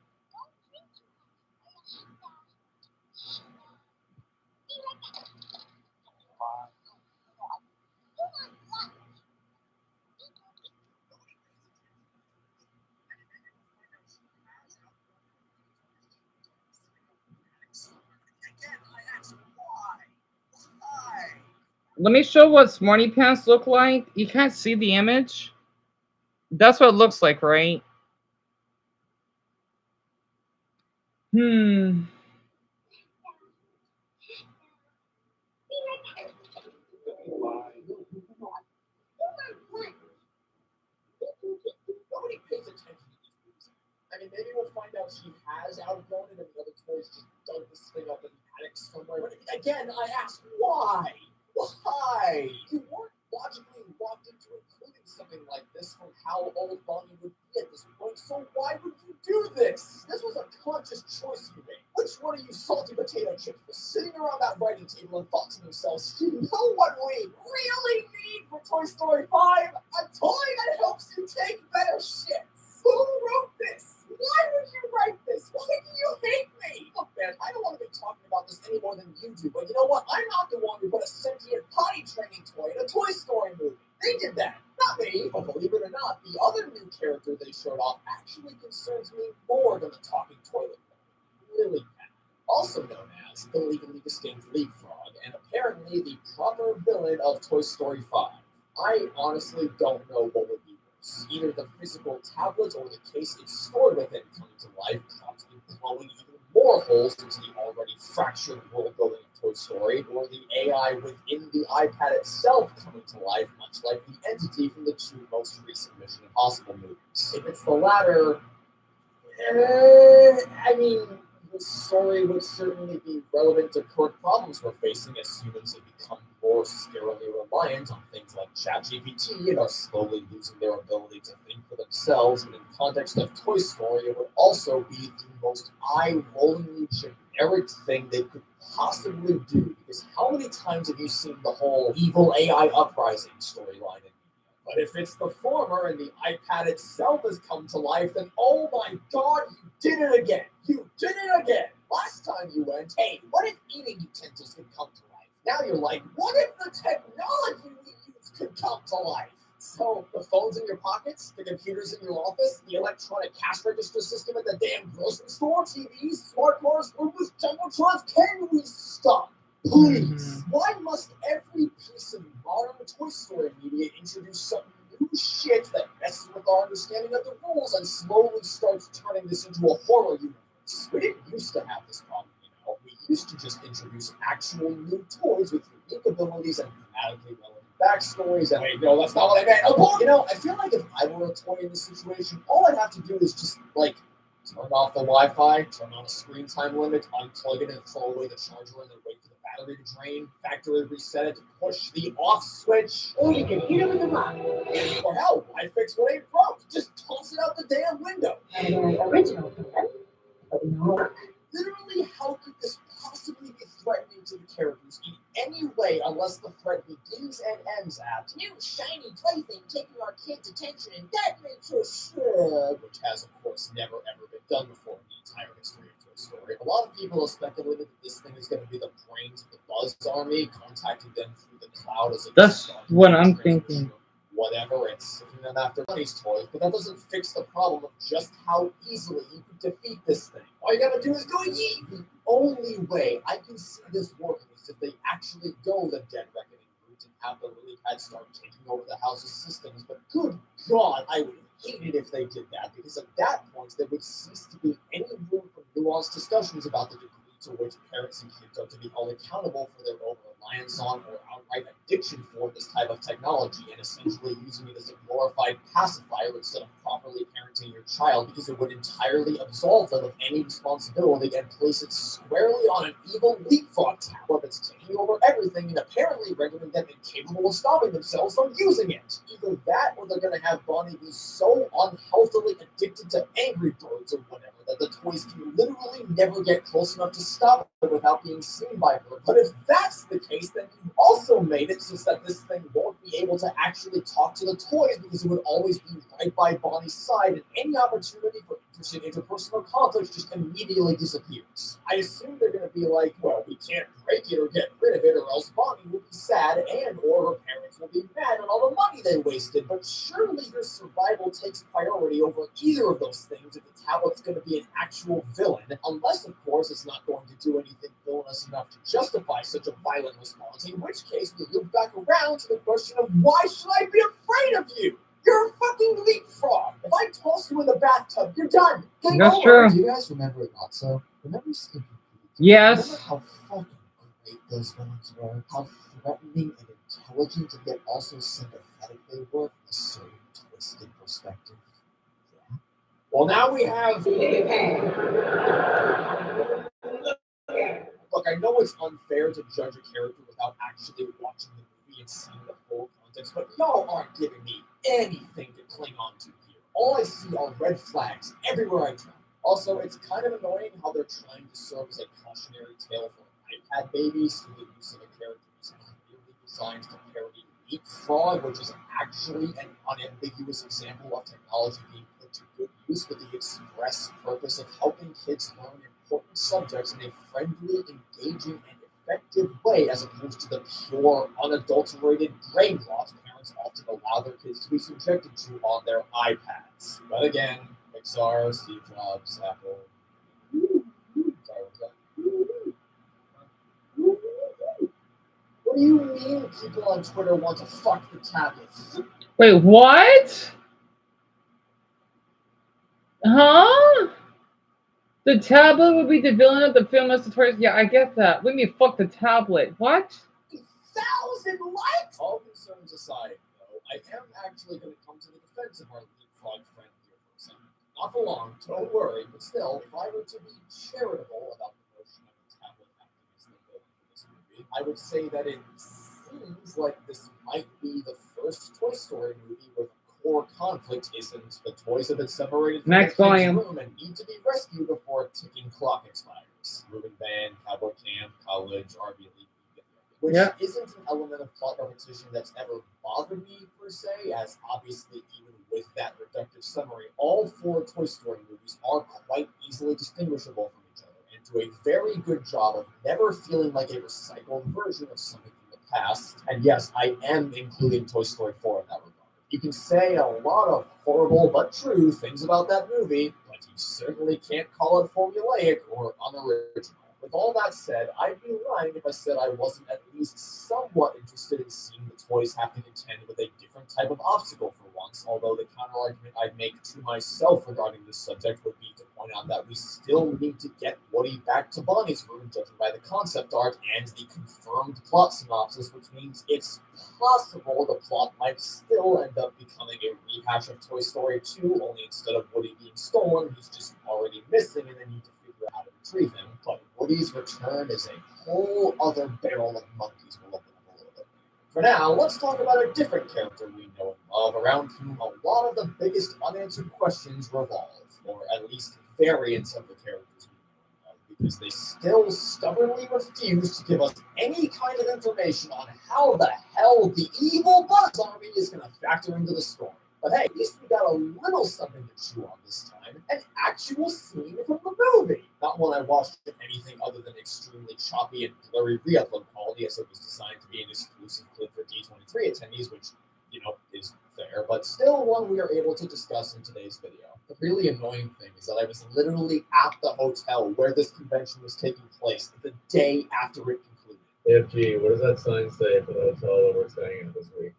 Let me show what Smarty Pants look like. You can't see the image. That's what it looks like, right? Nobody pays attention to these movies. I mean, maybe we'll find out she has outgrown it and the other toys just dug this thing up in the attic somewhere. But again, I ask, why? Why? You weren't logically locked into including something like this from how old Bonnie would be at this point, so why would you do this? This was a conscious choice you made. Which one of you salty potato chips was sitting around that writing table and thought to themselves, you know what we really need for Toy Story 5? A toy that helps you take better shits. Who wrote this? Why would you write this? Why do you hate me? Look, man, I don't want to be talking about this any more than you do, but you know what? I'm not the one who put a sentient potty training toy in a Toy Story movie. They did that, not me. But believe it or not, the other new character they showed off actually concerns me more than the talking toilet. Really bad. also known as the legally distinct leapfrog, and apparently the proper villain of Toy Story 5. I honestly don't know what would be worse. Either the physical tablet or the case it's stored within coming to life, possibly blowing even more holes into the already fractured world building of Toy Story, or the AI within the iPad itself coming to life, much like the entity from the two most recent Mission Impossible movies. If it's the latter, I mean, the story would certainly be relevant to current problems we're facing as humans have become more scarily reliant on things like ChatGPT and are slowly losing their ability to think for themselves. But in the context of Toy Story, it would also be the most eye-rollingly generic thing they could possibly do. Because how many times have you seen the whole evil AI uprising storyline in? But if it's the former and the iPad itself has come to life, then oh my god, you did it again! You did it again! Last time you went, hey, what if eating utensils could come to life? Now you're like, what if the technology we use could come to life? So the phones in your pockets, the computers in your office, the electronic cash register system at the damn grocery store, TVs, smart cars, Ubers, jumbotrons, can we stop? Please, why must every piece of modern Toy Story media introduce some new shit that messes with our understanding of the rules and slowly starts turning this into a horror universe? We didn't used to have this problem, you know. We used to just introduce actual new toys with unique abilities and thematically relevant backstories. And wait, no, that's not what I meant. Oh, you know, I feel like if I were a toy in this situation, all I'd have to do is just, like, turn off the Wi-Fi, turn on a screen time limit, unplug it and throw away the charger and then wait for the battery to drain, factory reset it to push the off switch. Or you can hit it with a rock. Or hell, why fix what ain't broke? Just toss it out the damn window. Original plan, but no. Literally, how could this possibly be threatening to the characters in any way unless the threat begins and ends at new shiny plaything taking our kids' attention and that makes us sad, which has, of course, never ever been done before in the entire history of Toy Story. A lot of people have speculated that this thing is going to be the brains of the Buzz Army, contacting them through the cloud as a That's what I'm thinking. Whatever, it's sifting them after Bunny's toys, but that doesn't fix the problem of just how easily you can defeat this thing. All you gotta do is go yeet! The only way I can see this working is if they actually go the Dead Reckoning route and have the Lily Pad start taking over the house's systems, but good God, I would hate it if they did that, because at that point there would cease to be any room for nuanced discussions about the degree to which parents and kids are to be held accountable for their over-reliance on or outright addiction for this type of technology, and essentially using it as a glorified pacifier instead of properly parenting your child, because it would entirely absolve them of any responsibility and place it squarely on an evil leapfrog tower that's taking over everything and apparently rendering them incapable of stopping themselves from using it. Either that, or they're going to have Bonnie be so unhealthily addicted to Angry Birds or whatever that the toys can literally never get close enough to stop it without being seen by her. But if that's the case, then you've also made it so that this thing won't be able to actually talk to the toys because it would always be right by Bonnie's side, and any opportunity for interesting interpersonal conflict just immediately disappears. I assume they're going to be like, well, we can't break it or get rid of it, or else Bonnie will be sad and or her parents will be mad at all the money they wasted. But surely your survival takes priority over either of those things if the tablet's going to be an actual villain, unless, of course, it's not going to do anything villainous enough to justify such a violent response, in which case we loop back around to the question of why should I be afraid of you? You're a fucking leapfrog. If I toss you in the bathtub, you're done. Game That's over. true. Do you guys remember Not So? Remember Sleepy Pete? Yes. Remember how fucking great those villains were? How threatening and intelligent and yet also sympathetic they were from a certain twisted perspective. Yeah. Well, now we have. Look, I know it's unfair to judge a character without actually watching the movie and seeing the whole context, but y'all aren't giving me anything to cling on to here. All I see are red flags everywhere I turn. Also, it's kind of annoying how they're trying to serve as a cautionary tale for iPad babies through the use of a character who's clearly designed to parody leapfrog, which is actually an unambiguous example of technology being put to good use with the express purpose of helping kids learn important subjects in a friendly, engaging, and effective way, as opposed to the pure, unadulterated brain rot parents often allow their kids to be subjected to on their iPads. But again, Pixar, Steve Jobs, Apple. Sorry, what was that? What do you mean people on Twitter want to fuck the tablets? Wait, what? Huh? The tablet would be the villain of the film as the Taurus. Yeah, I get that. What do you mean, fuck the tablet? What? 1,000 likes? All concerns aside, though, I am actually going to come to the defense of our leapfrog friend here for a second. Not for long, don't worry, but still, if I were to be charitable about the notion of the tablet acting as the villain for this movie, I would say that it seems like this might be the first Toy Story movie where the core conflict isn't the toys have been separated from Next their kid's volume. room and need to be rescued before a ticking clock expires. Moving band, cowboy camp, college, RV league, which isn't an element of plot repetition that's ever bothered me per se, as obviously even with that reductive summary, all four Toy Story movies are quite easily distinguishable from each other and do a very good job of never feeling like a recycled version of something from the past. And yes, I am including Toy Story 4 in that regard. You can say a lot of horrible but true things about that movie, but you certainly can't call it formulaic or unoriginal. With all that said, I'd be lying if I said I wasn't at least somewhat interested in seeing the toys have to contend with a different type of obstacle for once, although the counter-argument I'd make to myself regarding this subject would be to point out that we still need to get Woody back to Bonnie's room, judging by the concept art and the confirmed plot synopsis, which means it's possible the plot might still end up becoming a rehash of Toy Story 2, only instead of Woody being stolen, he's just already missing and they need to figure out how to retrieve him. But Woody's return is a whole other barrel of monkeys we'll open up a little bit. For now, let's talk about a different character we know and love, around whom a lot of the biggest unanswered questions revolve, or at least variants of the characters we know and love, because they still stubbornly refuse to give us any kind of information on how the hell the evil Buzz Army is going to factor into the story. But hey, at least we got a little something to chew on this time. An actual scene from the movie. Not one I watched in anything other than extremely choppy and blurry re-upload quality, as it was designed to be an exclusive clip for D23 attendees, which, is fair, but still one we are able to discuss in today's video. The really annoying thing is that I was literally at the hotel where this convention was taking place the day after it concluded. FG, what does that sign say for the hotel that we're staying at this week?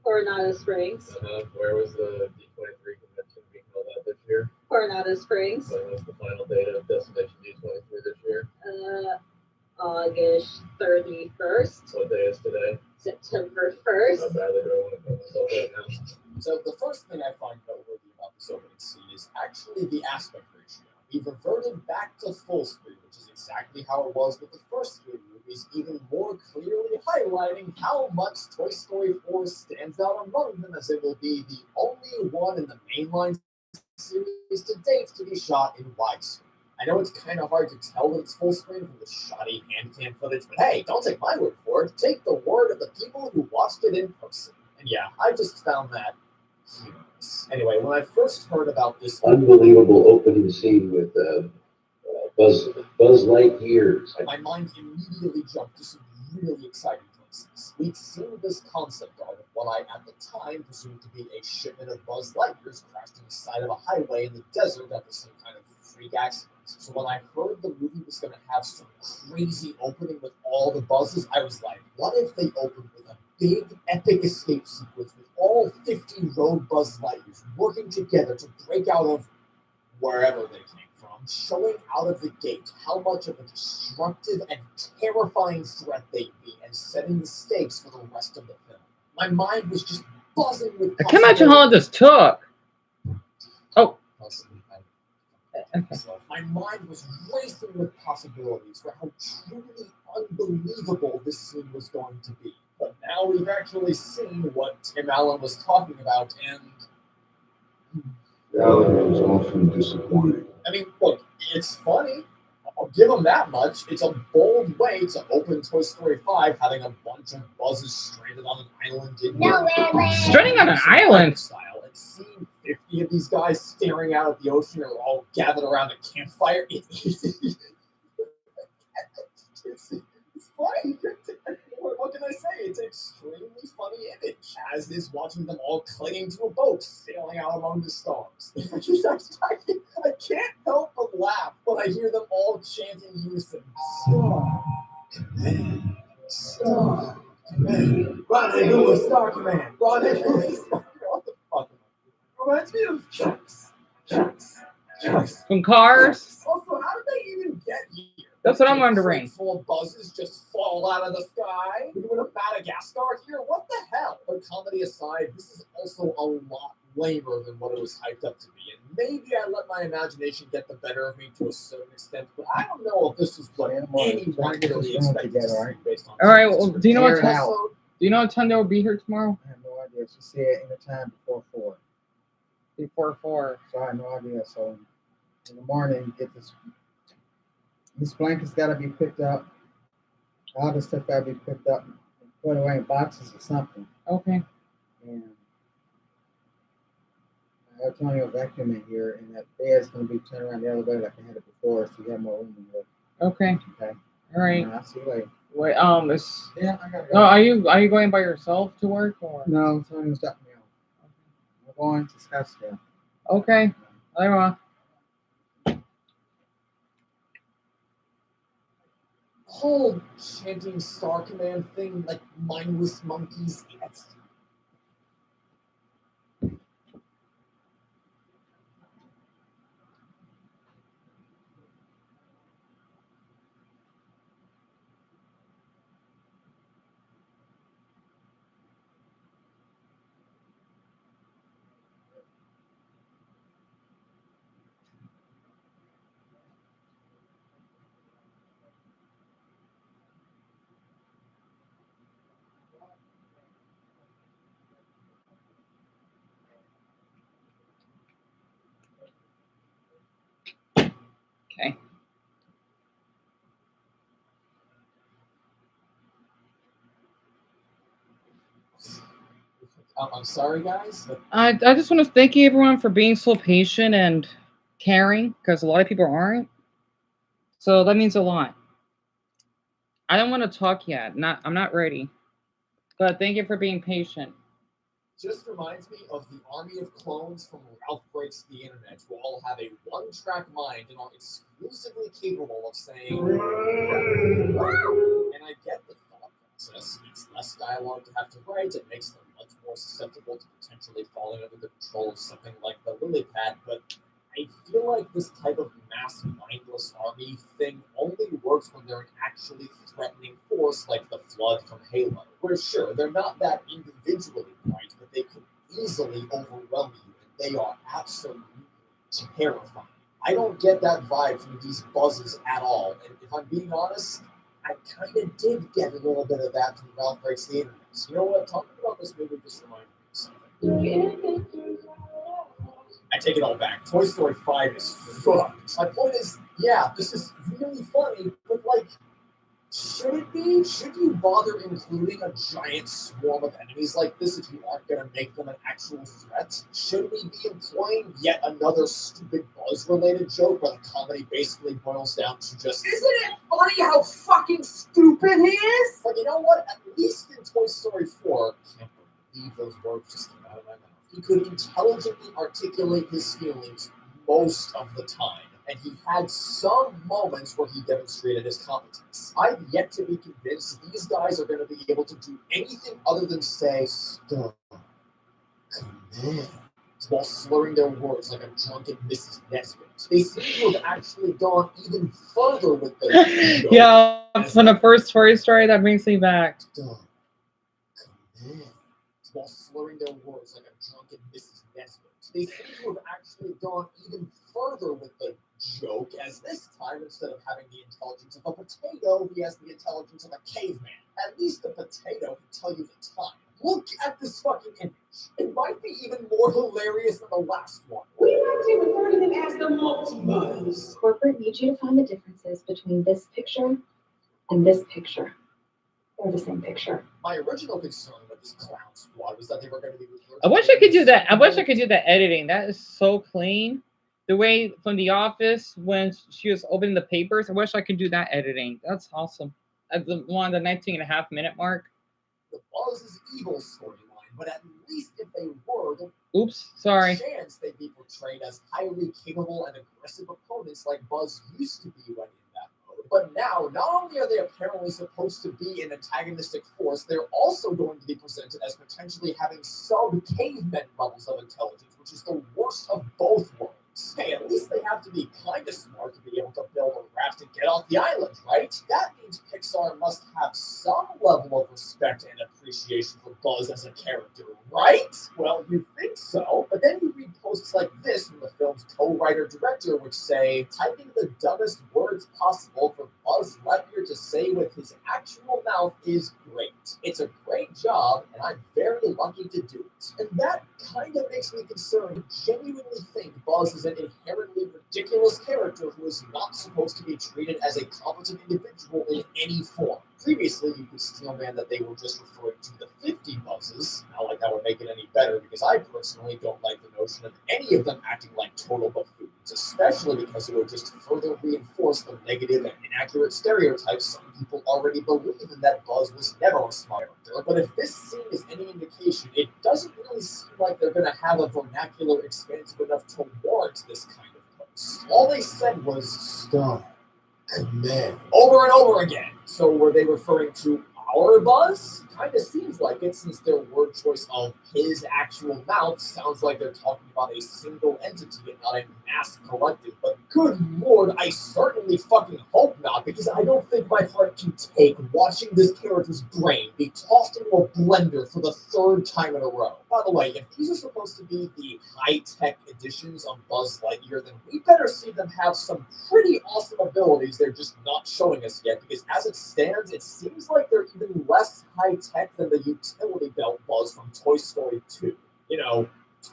Coronado Springs. Where was the D23 convention being held at this year? Coronado Springs. When was the final date of Destination D23 this year? August 31st. What day is today? September 1st. How badly do I want to put myself right now? So the first thing I find noteworthy about this opening scene is actually the aspect ratio. We've reverted back to full screen, which is exactly how it was with the first three movies, even more clearly highlighting how much Toy Story 4 stands out among them, as it will be the only one in the mainline series to date to be shot in widescreen. I know it's kind of hard to tell that it's full screen from the shoddy hand cam footage, but hey, don't take my word for it. Take the word of the people who watched it in person. And yeah, I just found that humorous. Anyway, when I first heard about this unbelievable opening scene with Buzz Lightyear, my mind immediately jumped to some really exciting places. We'd seen this concept art of what I, at the time, presumed to be a shipment of Buzz Lightyears crashed on the side of a highway in the desert after some kind of freak accident. So when I heard the movie was going to have some crazy opening with all the buzzes, I was like, what if they opened with a big epic escape sequence with all 50 road Buzz Lightyears working together to break out of wherever they came from, showing out of the gate how much of a destructive and terrifying threat they'd be, and setting the stakes for the rest of the film. My mind was just buzzing with I can't imagine how long this took. Oh. My mind was racing with possibilities for how truly unbelievable this scene was going to be. But now we've actually seen what Tim Allen was talking about, and reality is often disappointing. I mean, look, it's funny. I'll give them that much. It's a bold way to open Toy Story 5, having a bunch of buzzes stranded on an island in Stranding on an island? Style, and seeing 50 of these guys staring out at the ocean are all gathered around a campfire. It's funny. What can I say? It's an extremely funny image, as is watching them all clinging to a boat sailing out among the stars. I can't help but laugh when I hear them all chanting unison. Star, command, star, Rendezvous with Star Command. Rendezvous with Star Command. What the fuck? Reminds me of Chucks. From Cars? Also, how did they even get here? That's what I'm Did wondering. crates full of buzzes just fall out of the sky? We're doing a Madagascar here? What the hell? But comedy aside, this is also a lot lamer than what it was hyped up to be. And maybe I let my imagination get the better of me to a certain extent, but I don't know if this is what anyone really expected to see based on. All right. Well, do you know what Here time? now. Do you know what time they'll be here tomorrow? I have no idea. She said anytime before 4. Before 4. So I have no idea. So in the morning, get this blanket's got to be picked up. All this stuff got to be picked up and put away in boxes or something. Okay. And I have Tony vacuum in here, and that bed's going to be turned around the other way like I had it before, so you have more room in here. Okay. Okay. All right. I'll see you later. Wait. Yeah, I gotta go. Oh, are you going by yourself to work or? No, Tony's dropping me off. We're going to Scottsdale. Okay. Bye. Whole chanting Star Command thing, like mindless monkeys. That's Okay. I'm sorry, guys. But I just want to thank you everyone for being so patient and caring, because a lot of people aren't. So that means a lot. I don't want to talk yet. I'm not ready. But thank you for being patient. just reminds me of the army of clones from Ralph Breaks the Internet, who all have a one-track mind and are exclusively capable of saying. And I get the thought process. It's less dialogue to have to write. It makes them much more susceptible to potentially falling under the control of something like the lily pad. But I feel like this type of mass mindless army thing only works when they're an actually threatening force like the Flood from Halo. Where sure, they're not that individually bright, but they could easily overwhelm you, and they are absolutely terrifying. I don't get that vibe from these buzzes at all, and if I'm being honest, I kind of did get a little bit of that from Ralph Breaks the Internet. So you know what? Talking about this movie just reminded me of something. I take it all back. Toy Story 5 is fucked. My point is, yeah, this is really funny, but like, should it be? Should you bother including a giant swarm of enemies like this if you aren't going to make them an actual threat? Should we be employing yet another stupid Buzz-related joke where the comedy basically boils down to just, isn't it funny how fucking stupid he is? But you know what? At least in Toy Story 4, I can't believe those words just came out of my mouth. He could intelligently articulate his feelings most of the time, and he had some moments where he demonstrated his competence. I've yet to be convinced these guys are going to be able to do anything other than say, "Stop, command," while slurring their words like a drunken Mrs. Nesbit. They seem to have actually gone even further with the Yeah, from the first Toy Story, that brings me back. Stop, command, while slurring their words like a drunken Mrs. Nesbit. They seem to have actually gone even further with the joke, as this time, instead of having the intelligence of a potato, he has the intelligence of a caveman. At least the potato can tell you the time. Look at this fucking image. It might be even more hilarious than the last one. We like to refer to them as the multiverse. Corporate needs you to find the differences between this picture and this picture. They're the same picture. My original concern with this clown squad was that they were going to be. I wish I could do that. I wish I could do the editing. That is so clean. The way from The Office when she was opening the papers. I wish I could do that editing. That's awesome. At the 19.5-minute mark. The Buzz is evil storyline, but at least if they were, Oops, sorry. Chance they'd be portrayed as highly capable and aggressive opponents like Buzz used to be when in that mode. But now, not only are they apparently supposed to be an antagonistic force, they're also going to be presented as potentially having sub-cavemen levels of intelligence, which is the worst of both worlds. Hey, at least they have to be kind of smart to be able to build a raft and get off the island, right? That means Pixar must have some level of respect and appreciation for Buzz as a character, right? Well, you think so, but then you read posts like this from the film's co-writer-director, which say, typing the dumbest words possible for Buzz Lightyear to say with his actual mouth is great. It's a great job, and I'm very lucky to do it. And that kind of makes me concerned and genuinely think Buzz is an inherently ridiculous character who is not supposed to be treated as a competent individual in any form. Previously, you could steel man that they were just referring to the 50 Buzzes. Not like that would make it any better, because I personally don't like the notion of any of them acting like total buffoons, especially because it would just further reinforce the negative and inaccurate stereotypes some people already believe in that Buzz was never a smart character. But if this scene is any indication, it doesn't really seem like they're going to have a vernacular expansive enough to warrant this kind of post. All they said was, "Stop. Command," over and over again. So were they referring to our Buzz? Kind of seems like it, since their word choice of his actual mouth sounds like they're talking about a single entity and not a mass collective. But good lord, I certainly fucking hope not, because I don't think my heart can take watching this character's brain be tossed into a blender for the third time in a row. By the way, if these are supposed to be the high-tech editions of Buzz Lightyear, then we better see them have some pretty awesome abilities they're just not showing us yet, because as it stands, it seems like they're even less high-tech than the utility belt Buzz from Toy Story 2.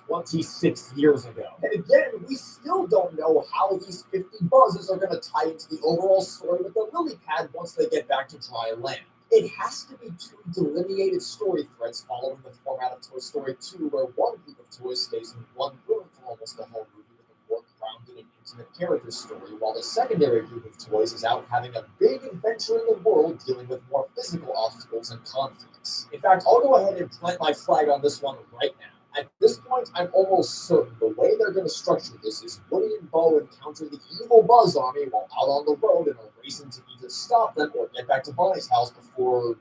26 years ago. And again, we still don't know how these 50 Buzzes are going to tie into the overall story with the lily pad once they get back to dry land. It has to be two delineated story threads following the format of Toy Story 2, where one group of toys stays in one room for almost the whole movie with a more grounded and intimate character story, while the secondary group of toys is out having a big adventure in the world dealing with more physical obstacles and conflicts. In fact, I'll go ahead and plant my flag on this one right now. At this point, I'm almost certain the way they're going to structure this is Woody and Bo encounter the evil Buzz Army while out on the road and are racing to either stop them or get back to Bonnie's house before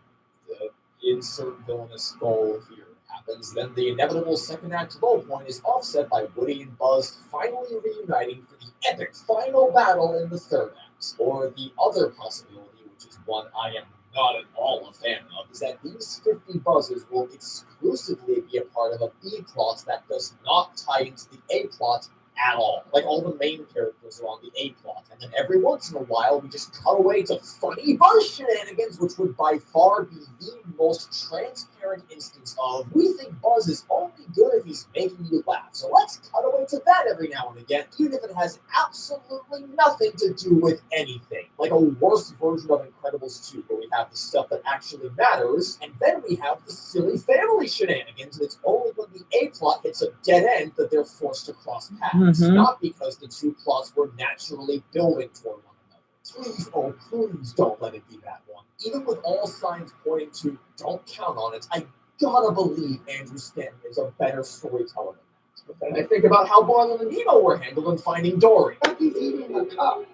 the insert villainous goal here happens. Then the inevitable second act low point is offset by Woody and Buzz finally reuniting for the epic final battle in the third act. Or the other possibility, which is one I am not at all a fan of, is that these 50 Buzzes will exclusively be a part of a B plot that does not tie into the A plot at all. Like, all the main characters are on the A plot, and then every once in a while we just cut away to funny Buzz shenanigans, which would by far be the most transparent instance of, we think Buzz is only good if he's making you laugh, so let's cut away to that every now and again, even if it has absolutely nothing to do with anything. Like a worse version of Incredibles 2, where we have the stuff that actually matters, and then we have the silly family shenanigans, and it's only when the A plot hits a dead end that they're forced to cross paths. Not because the two plots were naturally building toward one another. Please, oh please don't let it be that one. Even with all signs pointing to don't count on it, I gotta believe Andrew Stanton is a better storyteller than that. But then I think about how Marlon and Nemo were handled in Finding Dory. He's eating a cup.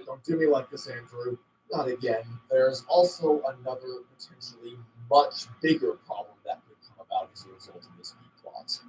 Don't do me like this, Andrew. Not again. There's also another potentially much bigger problem that could come about as a result of this plot.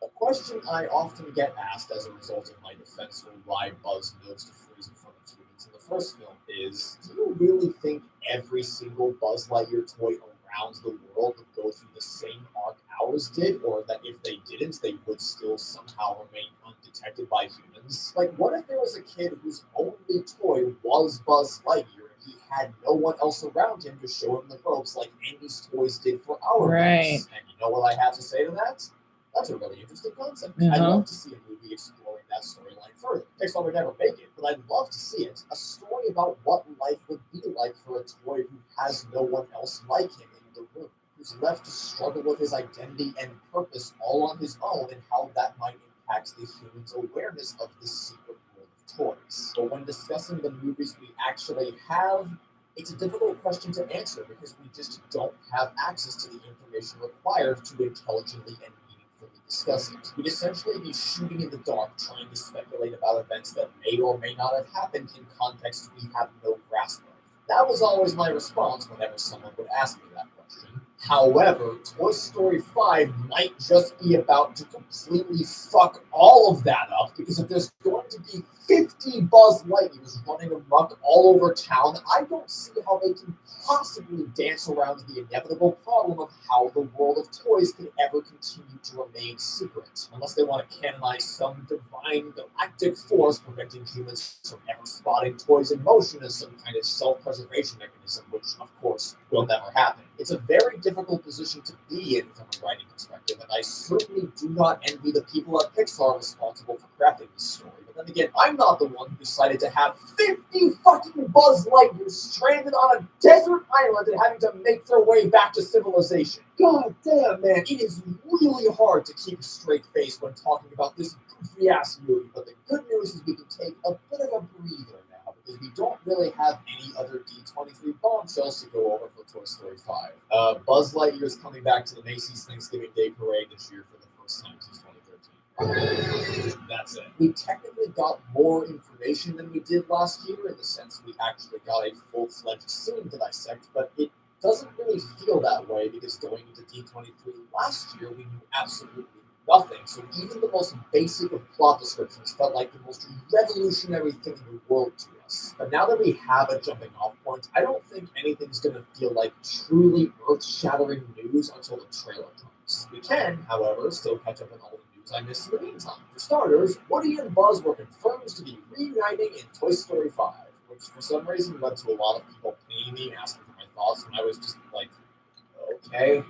A question I often get asked as a result of my defense for why Buzz knows to freeze in front of humans in the first film is, do you really think every single Buzz Lightyear toy around the world would go through the same arc ours did, or that if they didn't, they would still somehow remain undetected by humans? Like, what if there was a kid whose only toy was Buzz Lightyear, and he had no one else around him to show him the ropes like Andy's toys did for our Buzz? And you know what I have to say to that? That's a really interesting concept. I'd love to see a movie exploring that storyline further. Pixar would never make it, but I'd love to see it. A story about what life would be like for a toy who has no one else like him in the room, who's left to struggle with his identity and purpose all on his own, and how that might impact the human's awareness of this secret world of toys. But when discussing the movies we actually have, it's a difficult question to answer because we just don't have access to the information required to intelligently and meaningfully discuss it. We'd essentially be shooting in the dark, trying to speculate about events that may or may not have happened in context we have no grasp of. That was always my response whenever someone would ask me that question. However, Toy Story 5 might just be about to completely fuck all of that up, because if there's going to be 50 Buzz Lightyears running amok all over town, I don't see how they can possibly dance around the inevitable problem of how the world of toys can ever continue to remain secret, unless they want to canonize some divine galactic force preventing humans from ever spotting toys in motion as some kind of self-preservation mechanism, which, of course, will never happen. It's a very difficult position to be in from a writing perspective, and I certainly do not envy the people at Pixar responsible for crafting this story. But then again, I'm not the one who decided to have 50 fucking Buzz Lightyears stranded on a desert island and having to make their way back to civilization. God damn, man, it is really hard to keep a straight face when talking about this goofy-ass movie, but the good news is we can take a bit of a breather now, because we don't really have any other D23 bombshells to go over for Toy Story 5. Buzz Lightyear is coming back to the Macy's Thanksgiving Day Parade this year for the first time since 2013. That's it. We technically got more information than we did last year, in the sense we actually got a full-fledged scene to dissect, but it doesn't really feel that way, because going into D23 last year, we knew absolutely nothing. So even the most basic of plot descriptions felt like the most revolutionary thing in the world to us. But now that we have a jumping off point, I don't think anything's going to feel like truly earth-shattering news until the trailer comes. We can, however, still catch up on all the news I missed in the meantime. For starters, Woody and Buzz were confirmed to be reuniting in Toy Story 5, which for some reason led to a lot of people paying me and asking for my thoughts, and I was just like, okay.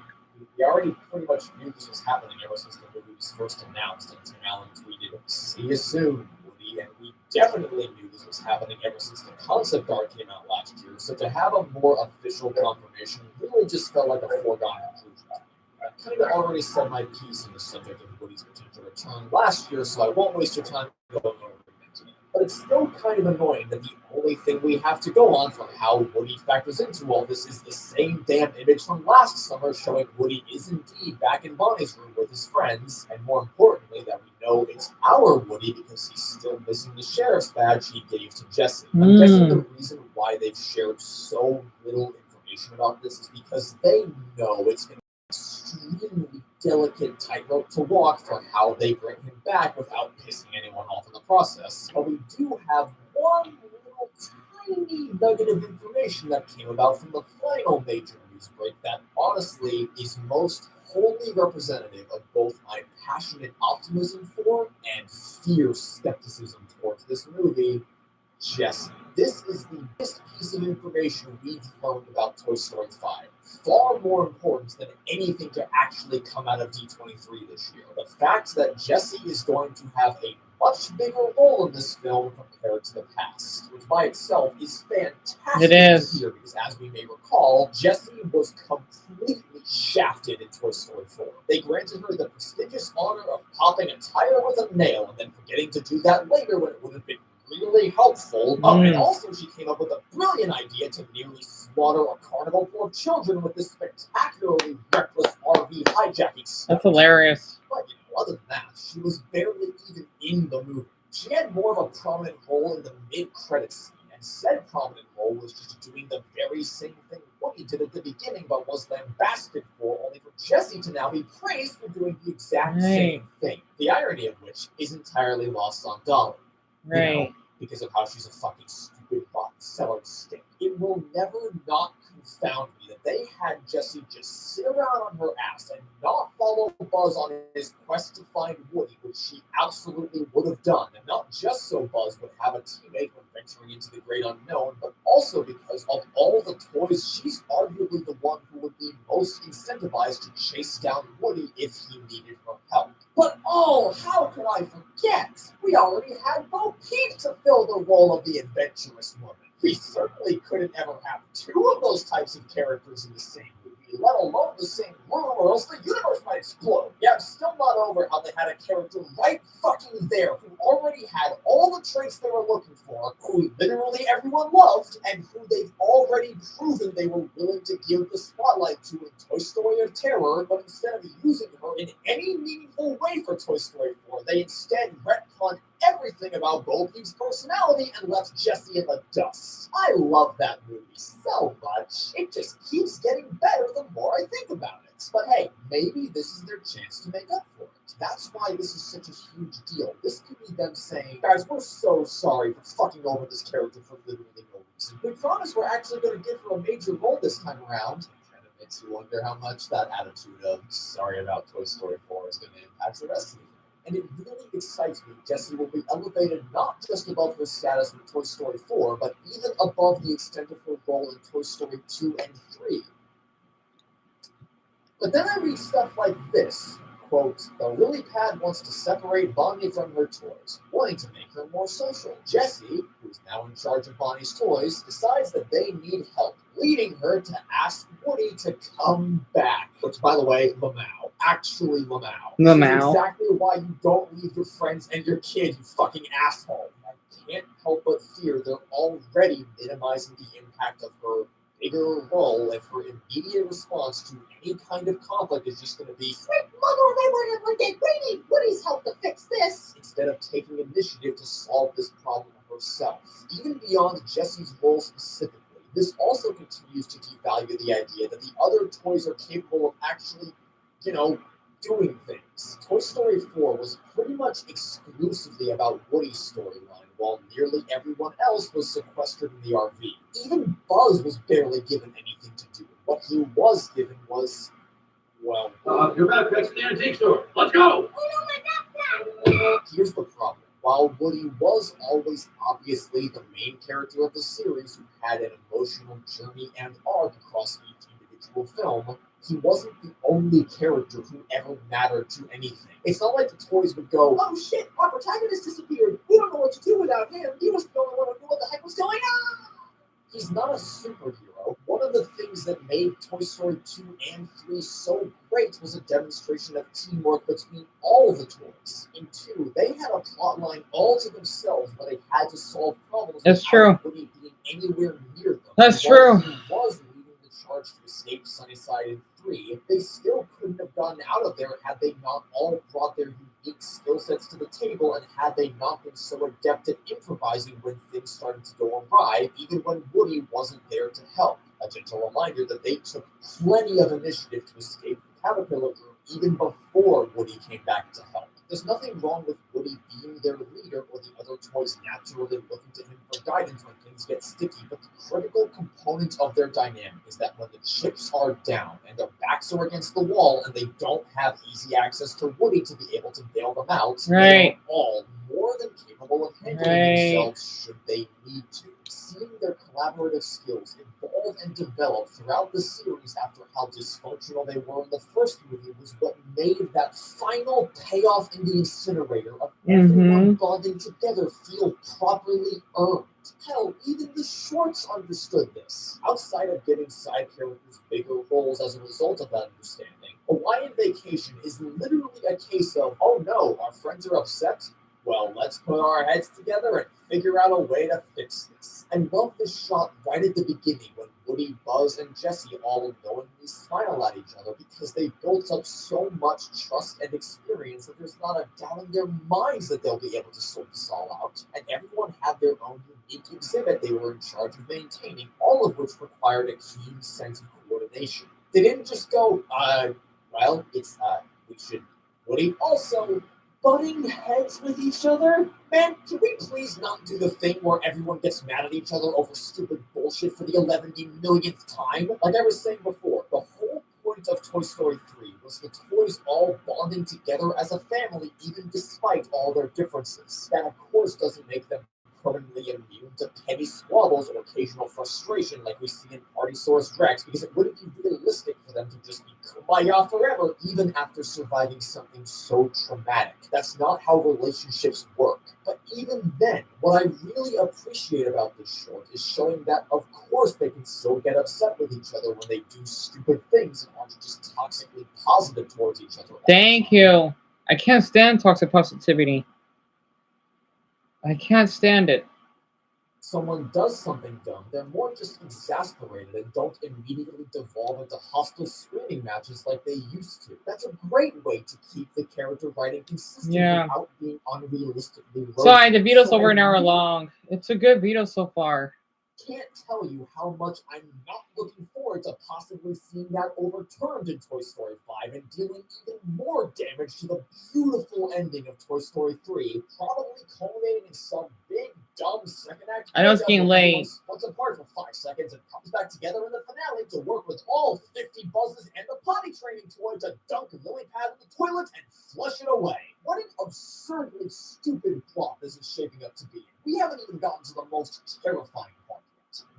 We already pretty much knew this was happening ever since the movie was first announced, and Tim Allen tweeted, "See you soon, Woody," and we definitely knew this was happening ever since the concept art came out last year, so to have a more official confirmation really just felt like a foregone conclusion. I kind of already said my piece on the subject of Woody's potential return last year, so I won't waste your time going over it today. But it's still kind of annoying that the only thing we have to go on for how Woody factors into all this is the same damn image from last summer showing Woody is indeed back in Bonnie's room with his friends, and more importantly, that we know it's our Woody because he's still missing the sheriff's badge he gave to Jesse. I'm guessing the reason why they've shared so little information about this is because they know it's going to extremely delicate tightrope to walk for how they bring him back without pissing anyone off in the process. But we do have one little tiny nugget of information that came about from the final major news break that honestly is most wholly representative of both my passionate optimism for and fierce skepticism towards this movie, Jesse. This is the biggest piece of information we've learned about Toy Story 5. Far more important than anything to actually come out of D23 this year. The fact that Jesse is going to have a much bigger role in this film compared to the past, which by itself is fantastic to hear, because as we may recall, Jessie was completely shafted in Toy Story 4. They granted her the prestigious honor of popping a tire with a nail and then forgetting to do that later when it would have been really helpful. And also she came up with a brilliant idea to nearly slaughter a carnival full of children with this spectacularly reckless RV hijacking stuff. That's hilarious. But other than that, she was barely even in the movie. She had more of a prominent role in the mid-credits scene, and said prominent role was just doing the very same thing Woody did at the beginning, but was lambasted for, only for Jessie to now be praised for doing the exact same thing. The irony of which is entirely lost on Dolly. Right. You know, because of how she's a fucking stupid seller stick. It will never not confound me that they had Jessie just sit around on her ass and not follow Buzz on his quest to find Woody, which she absolutely would have done. And not just so Buzz would have a teammate when venturing into the great unknown, but also because of all the toys, she's arguably the one who would be most incentivized to chase down Woody if he needed her help. But oh, how could I forget? We already had Bo Peep to fill the role of the adventurous woman. We certainly couldn't ever have two of those types of characters in the same movie, let alone the same room, or else the universe might explode. Yeah, I'm still not over how they had a character right fucking there who already had all the traits they were looking for, who literally everyone loved, and who they've already proven they were willing to give the spotlight to in Toy Story of Terror, but instead of using her in any meaningful way for Toy Story 4, they instead retconned everything about Bo Peep's personality and left Jessie in the dust. I love that movie so much. It just keeps getting better the more I think about it. But hey, maybe this is their chance to make up for it. That's why this is such a huge deal. This could be them saying, guys, we're so sorry for fucking over this character for literally no reason. We promise we're actually going to give her a major role this time around. Kind of makes you wonder how much that attitude of sorry about Toy Story 4 is going to impact the rest of the film. And it really excites me Jessie will be elevated not just above her status with Toy Story 4, but even above the extent of her role in Toy Story 2 and 3. But then I read stuff like this, quote, the lily pad wants to separate Bonnie from her toys, wanting to make her more social. Jessie, who's now in charge of Bonnie's toys, decides that they need help, leading her to ask Woody to come back. Which, by the way, Lamau. Actually Lamau. Lamau. This is exactly why you don't leave your friends and your kid, you fucking asshole. I can't help but fear they're already minimizing the impact of her bigger role if her immediate response to any kind of conflict is just going to be, sweet mother of Abraham Lincoln, we need Woody's help to fix this, instead of taking initiative to solve this problem herself. Even beyond Jessie's role specifically, this also continues to devalue the idea that the other toys are capable of actually, doing things. Toy Story 4 was pretty much exclusively about Woody's storyline, while nearly everyone else was sequestered in the RV. Even Buzz was barely given anything to do. What he was given was, well... you're back next to the antique store. Let's go! Here's the problem. While Woody was always obviously the main character of the series who had an emotional journey and arc across each individual film, he wasn't the only character who ever mattered to anything. It's not like the toys would go, oh shit, our protagonist disappeared. We don't know what to do without him. He was the only one who knew what the heck was going on. He's not a superhero. One of the things that made Toy Story 2 and 3 so great was a demonstration of teamwork between all the toys. In 2, they had a plotline all to themselves, but they had to solve problems without Woody being anywhere near them. That's true. He was leading the charge to escape Sunnyside in 3. They still couldn't have gotten out of there had they not all brought their unique skill sets to the table, and had they not been so adept at improvising when things started to go awry, even when Woody wasn't there to help. A gentle reminder that they took plenty of initiative to escape the Caterpillar Group even before Woody came back to help. There's nothing wrong with Woody being their leader or the other toys naturally looking to him for guidance when things get sticky, but the critical component of their dynamic is that when the chips are down and their backs are against the wall and they don't have easy access to Woody to be able to bail them out, they are all more than capable of handling themselves should they need to. Seeing their collaborative skills evolve and develop throughout the series after how dysfunctional they were in the first movie was what made that final payoff in the incinerator of everyone bonding together feel properly earned. Hell, even the shorts understood this. Outside of giving side characters bigger roles as a result of that understanding, Hawaiian Vacation is literally a case of, oh no, our friends are upset? Well, let's put our heads together and figure out a way to fix this. I love this shot right at the beginning when Woody, Buzz, and Jessie all knowingly smile at each other because they built up so much trust and experience that there's not a doubt in their minds that they'll be able to sort this all out. And everyone had their own unique exhibit they were in charge of maintaining, all of which required a keen sense of coordination. They didn't just go, we should... Woody also... butting heads with each other? Man, can we please not do the thing where everyone gets mad at each other over stupid bullshit for the 11 millionth time? Like I was saying before, the whole point of Toy Story 3 was the toys all bonding together as a family even despite all their differences. That of course doesn't make them permanently immune to petty squabbles or occasional frustration like we see in Partysaurus Rex, because it wouldn't be realistic for them to just be kumbaya forever, even after surviving something so traumatic. That's not how relationships work. But even then, what I really appreciate about this short is showing that, of course, they can still get upset with each other when they do stupid things and aren't just toxically positive towards each other. Thank you. I can't stand toxic positivity. I can't stand it. Someone does something dumb, they're more just exasperated and don't immediately devolve into hostile screaming matches like they used to. That's a great way to keep the character writing consistent without being unrealistically rosy. Sorry, the video's over an hour long. It's a good video so far. Can't tell you how much I'm not looking forward to possibly seeing that overturned in Toy Story 5 and dealing even more damage to the beautiful ending of Toy Story 3, probably culminating in some big, dumb second act. I know it's getting late. Splits apart for 5 seconds and comes back together in the finale to work with all 50 buzzes and the potty training toy to dunk Lily Pad in the toilet and flush it away. What an absurdly stupid plot this is shaping up to be. We haven't even gotten to the most terrifying part.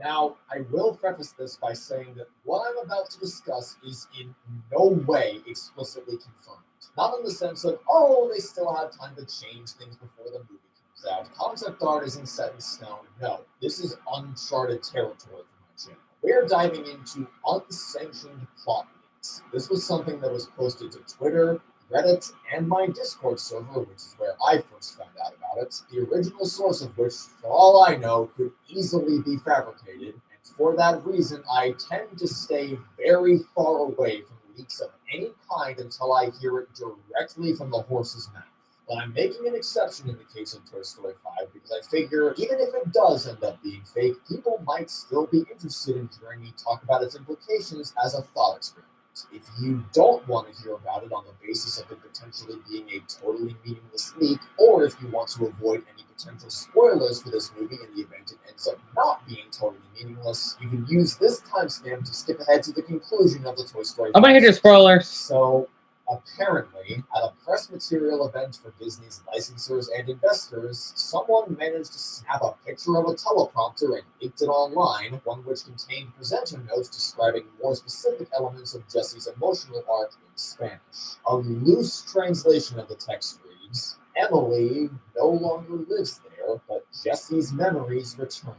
Now, I will preface this by saying that what I'm about to discuss is in no way explicitly confirmed. Not in the sense of, oh, they still have time to change things before the movie comes out. Concept art isn't set in stone. No, this is uncharted territory for my channel. We're diving into unsanctioned plot leaks. This was something that was posted to Twitter, Reddit, and my Discord server, which is where I first found out about it, the original source of which, for all I know, could easily be fabricated, and for that reason, I tend to stay very far away from leaks of any kind until I hear it directly from the horse's mouth. But I'm making an exception in the case of Toy Story 5 because I figure even if it does end up being fake, people might still be interested in hearing me talk about its implications as a thought experiment. If you don't want to hear about it on the basis of it potentially being a totally meaningless leak, or if you want to avoid any potential spoilers for this movie in the event it ends up not being totally meaningless, you can use this timestamp to skip ahead to the conclusion of the Toy Story. I'm gonna hit your spoilers. So, apparently, at a press material event for Disney's licensors and investors, someone managed to snap a picture of a teleprompter and leaked it online, one which contained presenter notes describing more specific elements of Jesse's emotional arc in Spanish. A loose translation of the text reads, "Emily no longer lives there, but Jesse's memories return.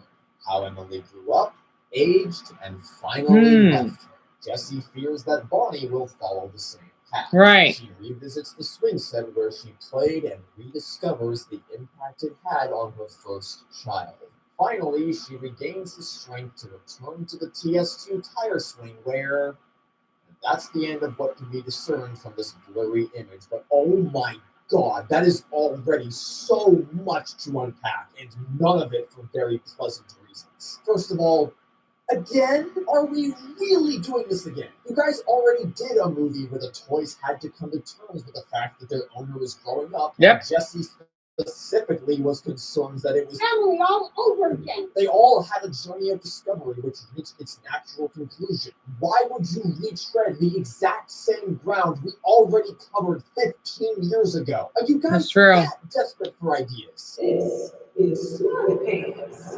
How Emily grew up, aged, and finally left her. Jesse fears that Bonnie will follow the same path. Right. She revisits the swing set where she played and rediscovers the impact it had on her first child. Finally, she regains the strength to return to the TS2 tire swing where..." And that's the end of what can be discerned from this blurry image. But oh my God, that is already so much to unpack, and none of it for very pleasant reasons. First of all, again? Are we really doing this again? You guys already did a movie where the toys had to come to terms with the fact that their owner was growing up. Yep. And Jesse specifically was concerned that it was Emily all over again. They all had a journey of discovery which reached its natural conclusion. Why would you retread the exact same ground we already covered 15 years ago? Are you guys that desperate for ideas? This is pants.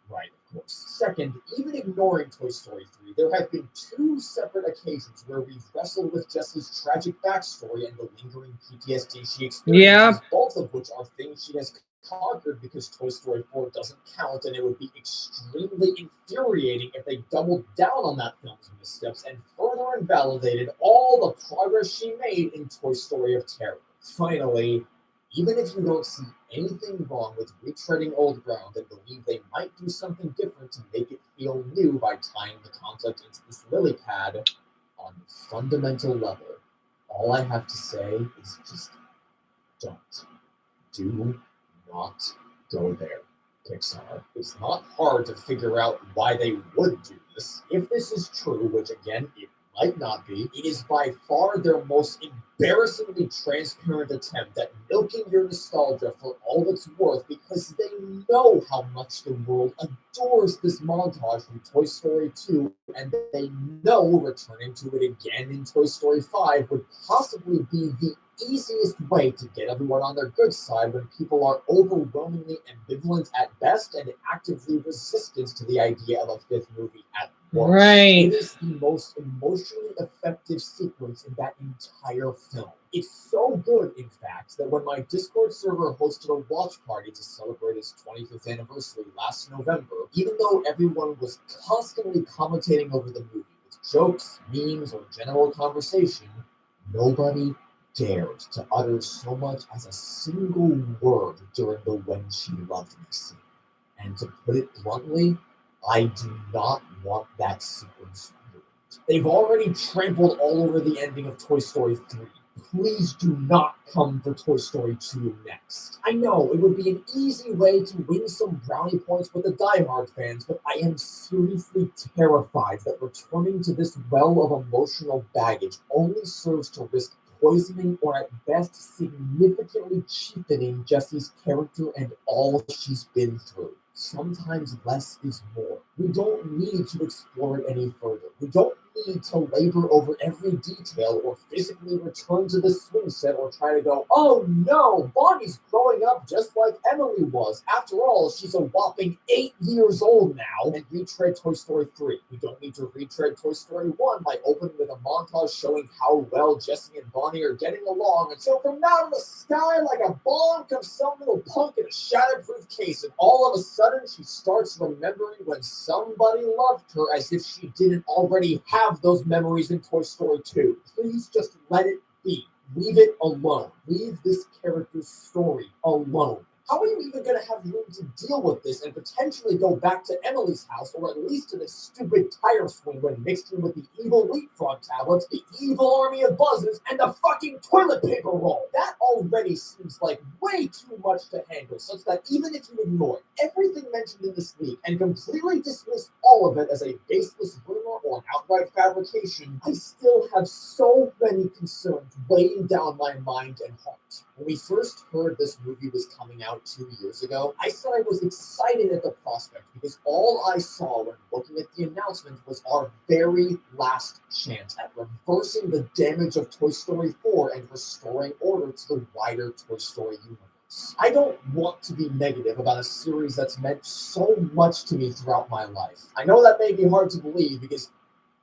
Right, of course. Second, even ignoring Toy Story 3, there have been 2 separate occasions where we've wrestled with Jessie's tragic backstory and the lingering PTSD she experiences, both of which are things she has conquered because Toy Story 4 doesn't count, and it would be extremely infuriating if they doubled down on that film's missteps and further invalidated all the progress she made in Toy Story of Terror. Finally, even if you don't see anything wrong with retreading old ground and believe they might do something different to make it feel new by tying the concept into this lily pad, on a fundamental level, all I have to say is just don't. Do not go there, Pixar. It's not hard to figure out why they would do this. If this is true, which again, it might not be, it is by far their most embarrassingly transparent attempt at milking your nostalgia for all it's worth because they know how much the world adores this montage from Toy Story 2, and they know returning to it again in Toy Story 5 would possibly be the easiest way to get everyone on their good side when people are overwhelmingly ambivalent at best and actively resistant to the idea of a 5th movie at worse. Right. It is the most emotionally effective sequence in that entire film. It's so good, in fact, that when my Discord server hosted a watch party to celebrate its 25th anniversary last November, even though everyone was constantly commentating over the movie with jokes, memes, or general conversation, nobody dared to utter so much as a single word during the "When She Loved Me" scene. And to put it bluntly, I do not want that sequence ruined. They've already trampled all over the ending of Toy Story 3. Please do not come for Toy Story 2 next. I know it would be an easy way to win some brownie points with the diehard fans, but I am seriously terrified that returning to this well of emotional baggage only serves to risk poisoning or at best significantly cheapening Jessie's character and all she's been through. Sometimes less is more. We don't need to explore it any further. We don't need to labor over every detail or physically return to the swing set or try to go, oh no, Bonnie's growing up just like Emily was. After all, she's a whopping 8 years old now, and retread Toy Story 3. We don't need to retread Toy Story 1 by opening with a montage showing how well Jessie and Bonnie are getting along until from out of the sky like a bomb comes some little punk in a shatterproof case, and all of a sudden she starts remembering when somebody loved her as if she didn't already have those memories in Toy Story 2. Please just let it be. Leave it alone. Leave this character's story alone. How are you even going to have room to deal with this and potentially go back to Emily's house, or at least to the stupid tire swing when mixed in with the evil leapfrog tablets, the evil army of buzzes, and the fucking toilet paper roll? That already seems like way too much to handle, such that even if you ignore everything mentioned in this leak and completely dismiss all of it as a baseless rumor or an outright fabrication, I still have so many concerns weighing down my mind and heart. When we first heard this movie was coming out 2 years ago, I said I was excited at the prospect because all I saw when looking at the announcement was our very last chance at reversing the damage of Toy Story 4 and restoring order to the wider Toy Story universe. I don't want to be negative about a series that's meant so much to me throughout my life. I know that may be hard to believe because,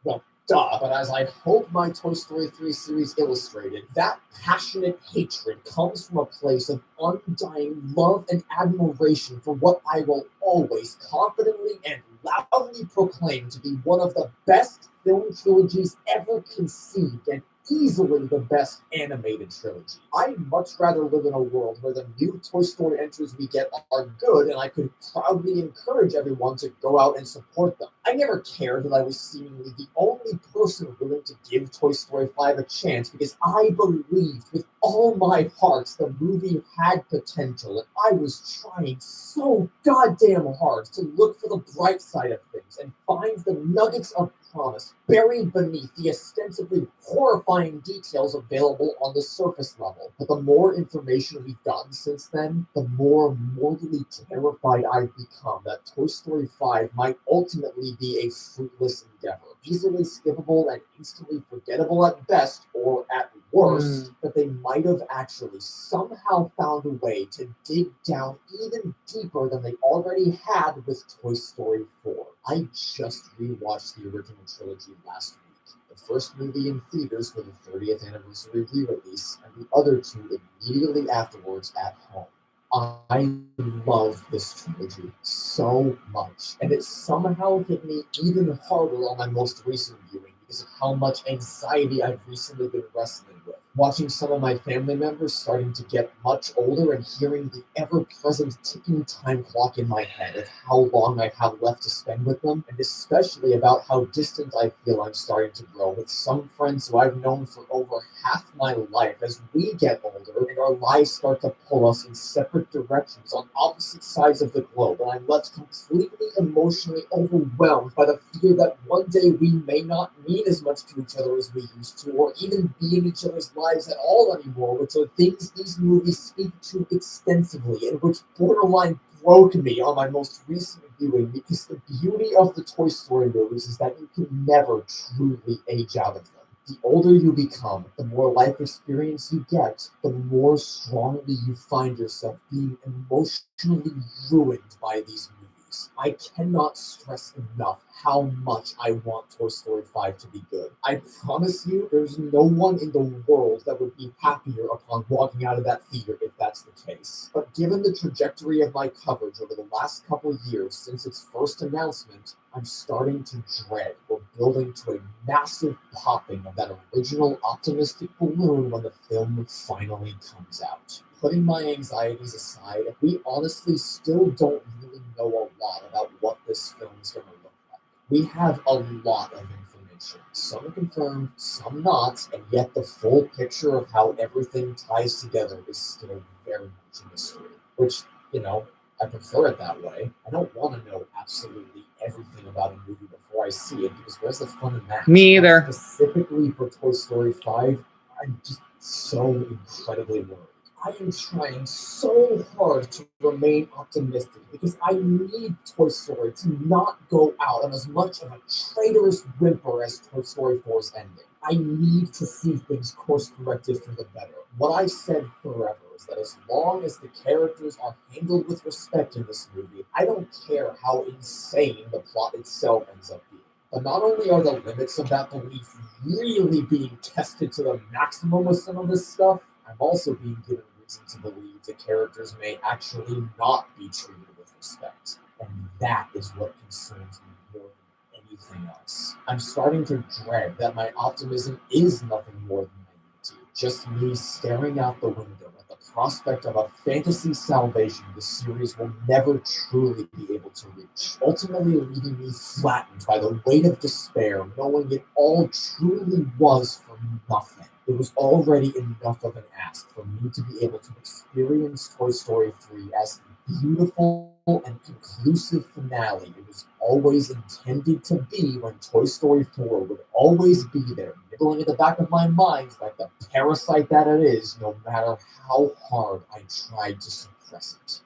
well, duh, but as I hope my Toy Story 3 series illustrated, that passionate hatred comes from a place of undying love and admiration for what I will always confidently and loudly proclaim to be one of the best film trilogies ever conceived and easily the best animated trilogy. I'd much rather live in a world where the new Toy Story entries we get are good and I could proudly encourage everyone to go out and support them. I never cared that I was seemingly the only person willing to give Toy Story 5 a chance because I believed with all my heart the movie had potential and I was trying so goddamn hard to look for the bright side of things and find the nuggets of promise buried beneath the ostensibly horrifying details available on the surface level. But the more information we've gotten since then, the more mortally terrified I've become that Toy Story 5 might ultimately be a fruitless endeavor, easily skippable and instantly forgettable at best, or at worst, that they might have actually somehow found a way to dig down even deeper than they already had with Toy Story 4. I just rewatched the original trilogy last week. The first movie in theaters for the 30th anniversary re-release, and the other two immediately afterwards at home. I love this trilogy so much, and it somehow hit me even harder on my most recent viewing because of how much anxiety I've recently been wrestling with. Watching some of my family members starting to get much older and hearing the ever-present ticking time clock in my head of how long I have left to spend with them, and especially about how distant I feel I'm starting to grow with some friends who I've known for over half my life as we get older and our lives start to pull us in separate directions on opposite sides of the globe, and I'm left completely emotionally overwhelmed by the fear that one day we may not mean as much to each other as we used to, or even be in each other's lives at all anymore, which are things these movies speak to extensively and which borderline broke me on my most recent viewing because the beauty of the Toy Story movies is that you can never truly age out of them. The older you become, the more life experience you get, the more strongly you find yourself being emotionally ruined by these movies. movies. I cannot stress enough how much I want Toy Story 5 to be good. I promise you, there's no one in the world that would be happier upon walking out of that theater if that's the case. But given the trajectory of my coverage over the last couple of years since its first announcement, I'm starting to dread we're building to a massive popping of that original optimistic balloon when the film finally comes out. Putting my anxieties aside, we honestly still don't really know a lot about what this film is going to look like. We have a lot of information, some confirmed, some not, and yet the full picture of how everything ties together is still very much a mystery. Which, you know, I prefer it that way. I don't want to know absolutely everything about a movie before I see it, because where's the fun in that? Me either. But specifically for Toy Story 5, I'm just so incredibly worried. I am trying so hard to remain optimistic because I need Toy Story to not go out on as much of a traitorous whimper as Toy Story 4's ending. I need to see things course corrected for the better. What I've said forever is that as long as the characters are handled with respect in this movie, I don't care how insane the plot itself ends up being. But not only are the limits of that belief really being tested to the maximum with some of this stuff, I'm also being given reason to believe the characters may actually not be treated with respect. And that is what concerns me more than anything else. I'm starting to dread that my optimism is nothing more than naivety, just me staring out the window at the prospect of a fantasy salvation the series will never truly be able to reach, ultimately leaving me flattened by the weight of despair, knowing it all truly was for nothing. It was already enough of an ask for me to be able to experience Toy Story 3 as the beautiful and conclusive finale it was always intended to be, when Toy Story 4 would always be there, nibbling at the back of my mind like the parasite that it is, no matter how hard I tried to suppress it.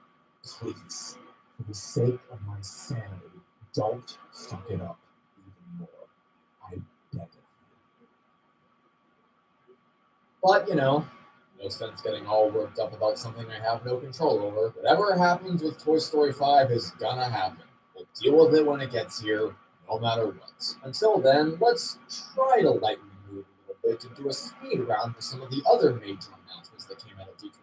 Please, for the sake of my sanity, don't fuck it up even more. I beg it. But, you know, no sense getting all worked up about something I have no control over. Whatever happens with Toy Story 5 is gonna happen. We'll deal with it when it gets here, no matter what. Until then, let's try to lighten the mood a little bit and do a speed round for some of the other major announcements that came out of D23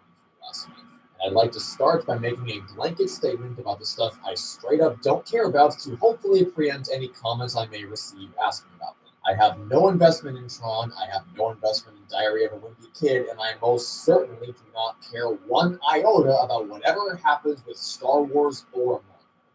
last month. And I'd like to start by making a blanket statement about the stuff I straight up don't care about to hopefully preempt any comments I may receive asking about them. I have no investment in Tron, I have no investment in Diary of a Wimpy Kid, and I most certainly do not care one iota about whatever happens with Star Wars or Marvel.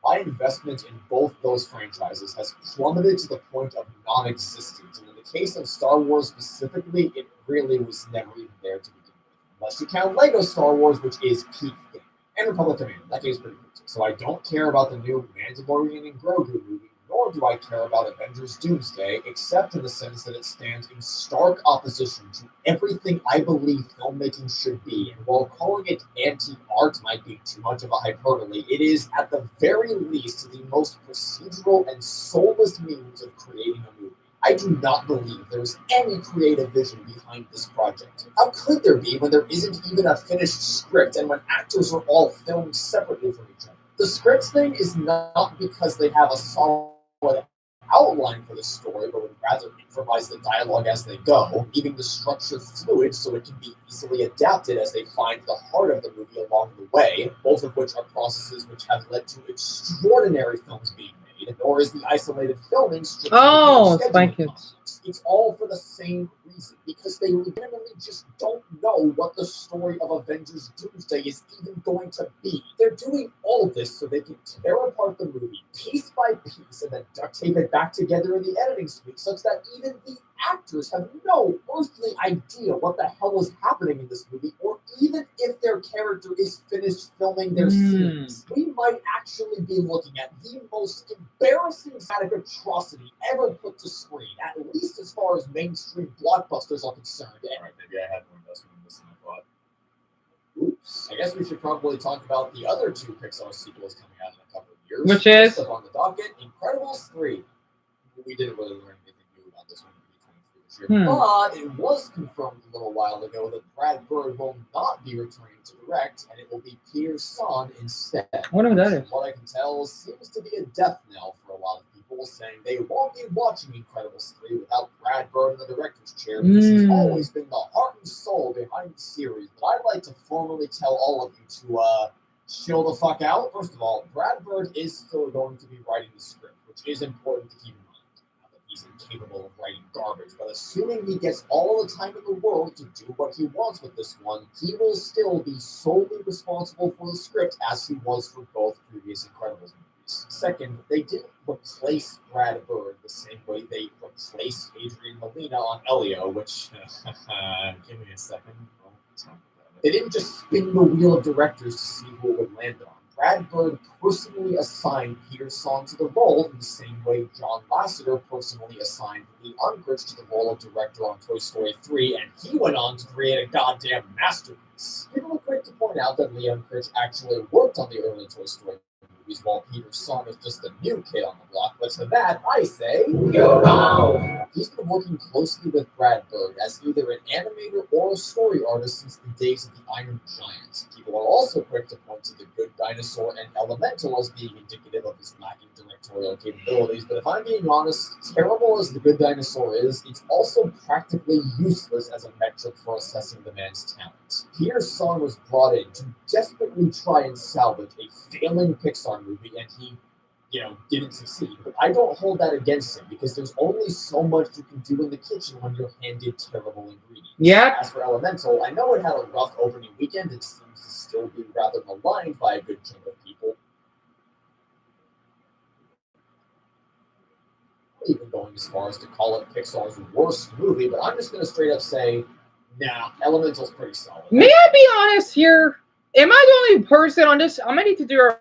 My investment in both those franchises has plummeted to the point of non-existence, and in the case of Star Wars specifically, it really was never even there to begin with. Unless you count Lego Star Wars, which is peak game. And Republic Commando, that game's pretty good too. So I don't care about the new Mandalorian and Grogu movie, nor do I care about Avengers Doomsday, except in the sense that it stands in stark opposition to everything I believe filmmaking should be, and while calling it anti-art might be too much of a hyperbole, it is, at the very least, the most procedural and soulless means of creating a movie. I do not believe there is any creative vision behind this project. How could there be when there isn't even a finished script and when actors are all filmed separately from each other? The scripts thing is not because they have a solid outline for the story, but would rather improvise the dialogue as they go, leaving the structure fluid so it can be easily adapted as they find the heart of the movie along the way, both of which are processes which have led to extraordinary films being made, nor is the isolated filming strictly Spike Kids. conflicts. It's all for the same reason, because they legitimately just don't know what the story of Avengers Doomsday is even going to be. They're doing all this so they can tear apart the movie piece by piece and then duct tape it back together in the editing suite, such that even the actors have no earthly idea what the hell is happening in this movie, or even if their character is finished filming their scenes. We might actually be looking at the most embarrassing static atrocity ever put to screen, at least as far as mainstream blockbusters are concerned. Alright, maybe I had more investment in this than I thought. Oops. I guess we should probably talk about the other two Pixar sequels coming out in a couple of years. Which is? First up on the docket, Incredibles 3. We didn't really learn anything new about this one. future. But it was confirmed a little while ago that Brad Bird will not be returning to direct, and it will be Peter Son instead. Whatever that is. What I can tell seems to be a death knell for a lot of people, saying they won't be watching Incredibles 3 without Brad Bird in the director's chair, because he's always been the heart and soul behind the series. But I'd like to formally tell all of you to chill the fuck out. First of all, Brad Bird is still going to be writing the script, which is important to keep in mind. Not that he's incapable of writing garbage, but assuming he gets all the time in the world to do what he wants with this one, he will still be solely responsible for the script as he was for both previous Incredibles movies. Second, they didn't replace Brad Bird the same way they replaced Adrian Molina on Elio, which, give me a second. They didn't just spin the wheel of directors to see who it would land on. Brad Bird personally assigned Peter Son to the role in the same way John Lasseter personally assigned Lee Unkrich to the role of director on Toy Story 3, and he went on to create a goddamn masterpiece. People are quick to point out that Lee Unkrich actually worked on the early Toy Story movies, while Peter Son is just a new kid on the block. But to that, I say, you're wrong! He's been working closely with Brad Bird as either an animator or a story artist since the days of the Iron Giant. People are also quick to point to The Good Dinosaur and Elemental as being indicative of his lacking directorial capabilities, but if I'm being honest, terrible as The Good Dinosaur is, it's also practically useless as a metric for assessing the man's talent. Peter Son was brought in to desperately try and salvage a failing Pixar movie, and he didn't succeed. But I don't hold that against him, because there's only so much you can do in the kitchen when you're handed terrible ingredients. Yeah. As for Elemental, I know it had a rough opening weekend and seems to still be rather maligned by a good chunk of people. I'm not even going as far as to call it Pixar's worst movie, but I'm just going to straight up say, nah, Elemental's pretty solid. May I be honest here? Am I the only person on this? I'm gonna need to do a.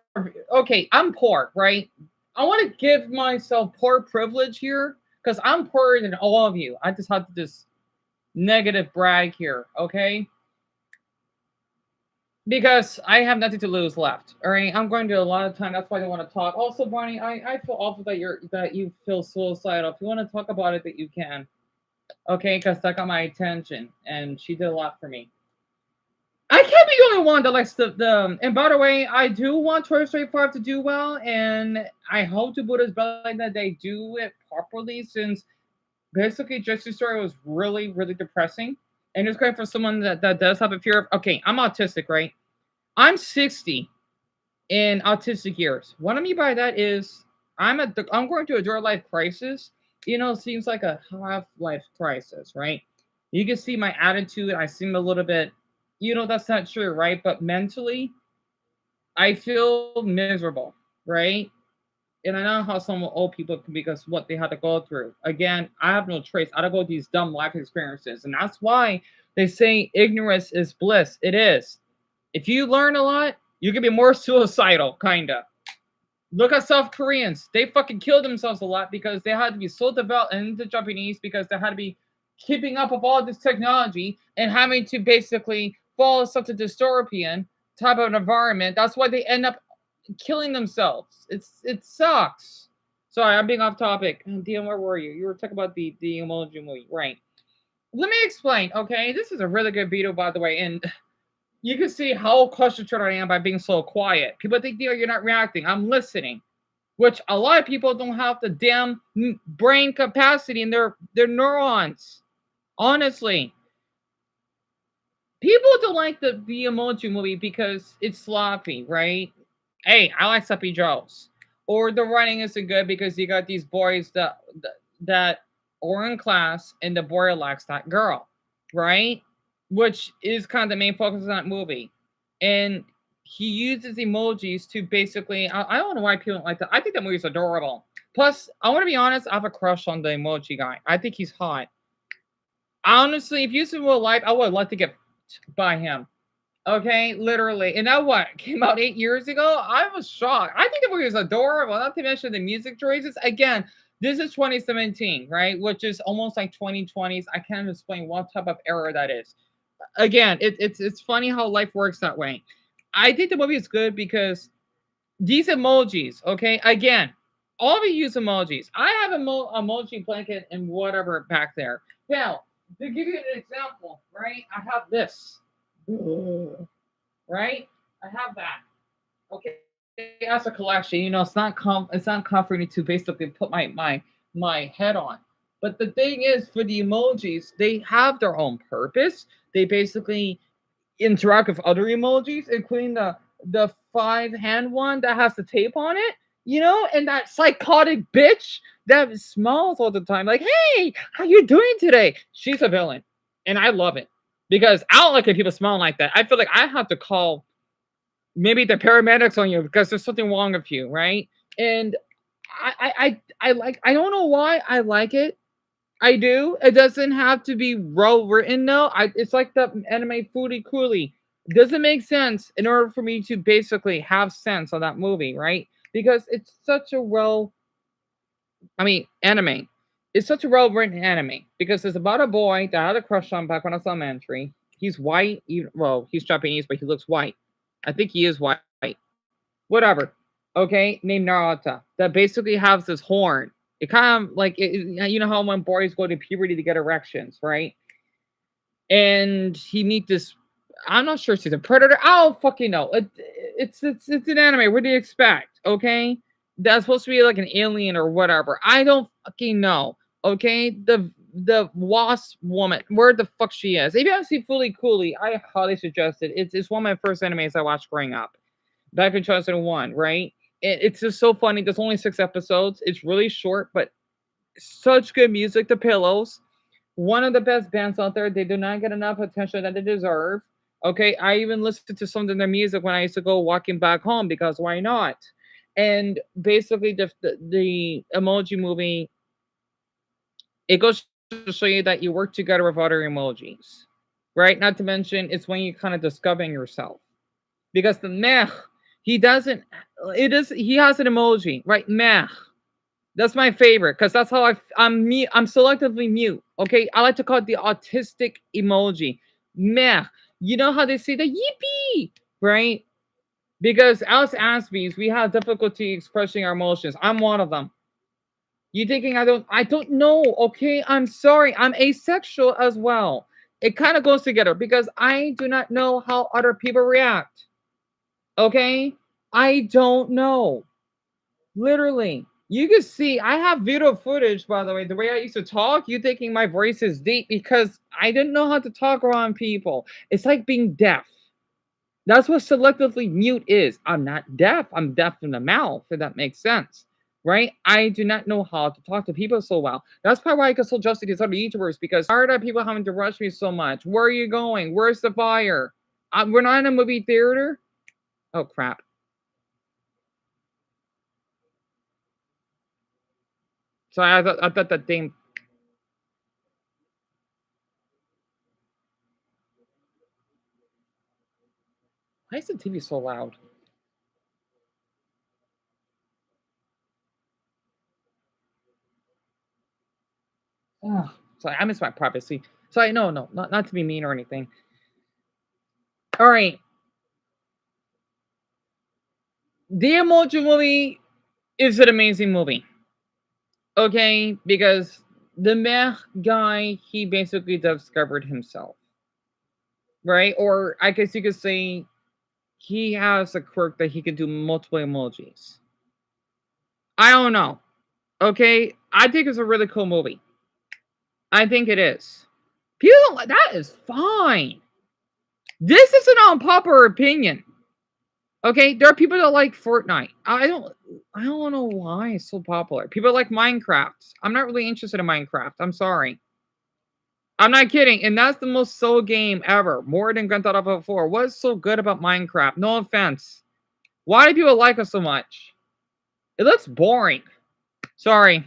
Okay, I'm poor, right? I want to give myself poor privilege here because I'm poorer than all of you. I just have to just negative brag here, okay? Because I have nothing to lose left. All right, I'm going to a lot of time. That's why I don't want to talk. Also, Bonnie, I feel awful that you feel suicidal. If you want to talk about it, that you can. Okay, because that got my attention, and she did a lot for me. I can't be the only one that likes the. And by the way, I do want Toy Story 5 to do well, and I hope to Buddha's belly that they do it properly, since basically Toy Story was really, really depressing. And it's great for someone that does have a fear of. Okay, I'm autistic, right? I'm 60 in autistic years. What I mean by that is I'm going through a door life crisis. It seems like a half life crisis, right? You can see my attitude. I seem a little bit. That's not true, right? But mentally, I feel miserable, right? And I know how some old people can, because what they had to go through. Again, I have no trace. I don't go through these dumb life experiences. And that's why they say ignorance is bliss. It is. If you learn a lot, you can be more suicidal, kind of. Look at South Koreans. They fucking killed themselves a lot because they had to be so developed into Japanese, because they had to be keeping up with all this technology and having to basically follow such a dystopian type of environment. That's why they end up killing themselves. It sucks. Sorry, I'm being off topic. Dion, where were you? You were talking about the emoji movie, right? Let me explain, okay? This is a really good video, by the way, and you can see how concentrated I am by being so quiet. People think you're not reacting. I'm listening, which a lot of people don't have the damn brain capacity in their neurons. Honestly, people don't like the emoji movie because it's sloppy, right? Hey, I like Sloppy Joes. Or the writing isn't good because you got these boys that are in class and the boy likes that girl, right? Which is kind of the main focus of that movie. And he uses emojis to basically, I don't know why people don't like that. I think that movie's adorable. Plus, I want to be honest, I have a crush on the emoji guy. I think he's hot. Honestly, if you see real life, I would like to get by him. Okay, literally. And that what came out 8 years ago? I was shocked. I think the movie was adorable, not to mention the music choices. Again, this is 2017, right? Which is almost like 2020s. I can't explain what type of era that is. Again, it's funny how life works that way. I think the movie is good because these emojis, okay? Again, all of you use emojis. I have emoji blanket and whatever back there. Now, to give you an example, right? I have this, right? I have that. Okay, as a collection, it's not comforting to basically put my head on. But the thing is, for the emojis, they have their own purpose. They basically interact with other emojis, including the five hand one that has the tape on it, and that psychotic bitch that smiles all the time, like, "Hey, how you doing today?" She's a villain, and I love it because I don't like when people smile like that. I feel like I have to call maybe the paramedics on you because there's something wrong with you, right? And I don't know why I like it. I do. It doesn't have to be well written though. It's like the anime Foolie Cooley. Doesn't make sense in order for me to basically have sense on that movie, right? Because it's such a anime. It's such a well written anime because it's about a boy that I had a crush on back when I was elementary. He's white, he's Japanese, but he looks white. I think he is white. Whatever. Okay, named Naruto. That basically has this horn. It kind of like how when boys go to puberty to get erections, right? And he meet this. I'm not sure if he's a predator. I don't fucking know. It's an anime. What do you expect? Okay, that's supposed to be like an alien or whatever. I don't fucking know. Okay, the wasp woman, where the fuck she is. If you haven't seen Fully Cooley, I highly suggest it. It's one of my first animes I watched growing up back in 2001, right? It's just so funny. There's only 6 episodes. It's really short, but such good music. The Pillows, one of the best bands out there. They do not get enough attention that they deserve. Okay, I even listened to some of their music when I used to go walking back home because why not? And basically, the emoji movie, it goes to show you that you work together with other emojis, right? Not to mention, it's when you kind of discovering yourself because the meh, he doesn't. It is he has an emoji, right? Meh. That's my favorite because that's how I'm mute. I'm selectively mute. Okay, I like to call it the autistic emoji. Meh. You know how they say the yippee, right? Because us Aspies, we have difficulty expressing our emotions. I'm one of them. You thinking I don't know, okay? I'm sorry. I'm asexual as well. It kind of goes together because I do not know how other people react. Okay? I don't know. Literally. You can see I have video footage, by the way, the way I used to talk. You thinking my voice is deep because I didn't know how to talk around people. It's like being deaf. That's what selectively mute is. I'm not deaf. I'm deaf in the mouth, if that makes sense. Right? I do not know how to talk to people so well. That's probably why I get so adjusted to other YouTubers because tired of people having to rush me so much. Where are you going? Where's the fire? We're not in a movie theater. Oh crap. So I thought that thing. Why is the TV so loud? Oh, sorry, I miss my privacy. Sorry, no, not to be mean or anything. All right, the Emoji Movie is an amazing movie. Okay, because the meh guy, he basically discovered himself, right? Or I guess you could say he has a quirk that he can do multiple emojis. I don't know. Okay, I think it's a really cool movie. I think it is. People don't like that is fine. This is an unpopular opinion. Okay, there are people that like Fortnite. I don't know why it's so popular. People like Minecraft. I'm not really interested in Minecraft. I'm sorry. I'm not kidding. And that's the most sold game ever. More than Grand Theft Auto 4. What's so good about Minecraft? No offense. Why do people like it so much? It looks boring. Sorry.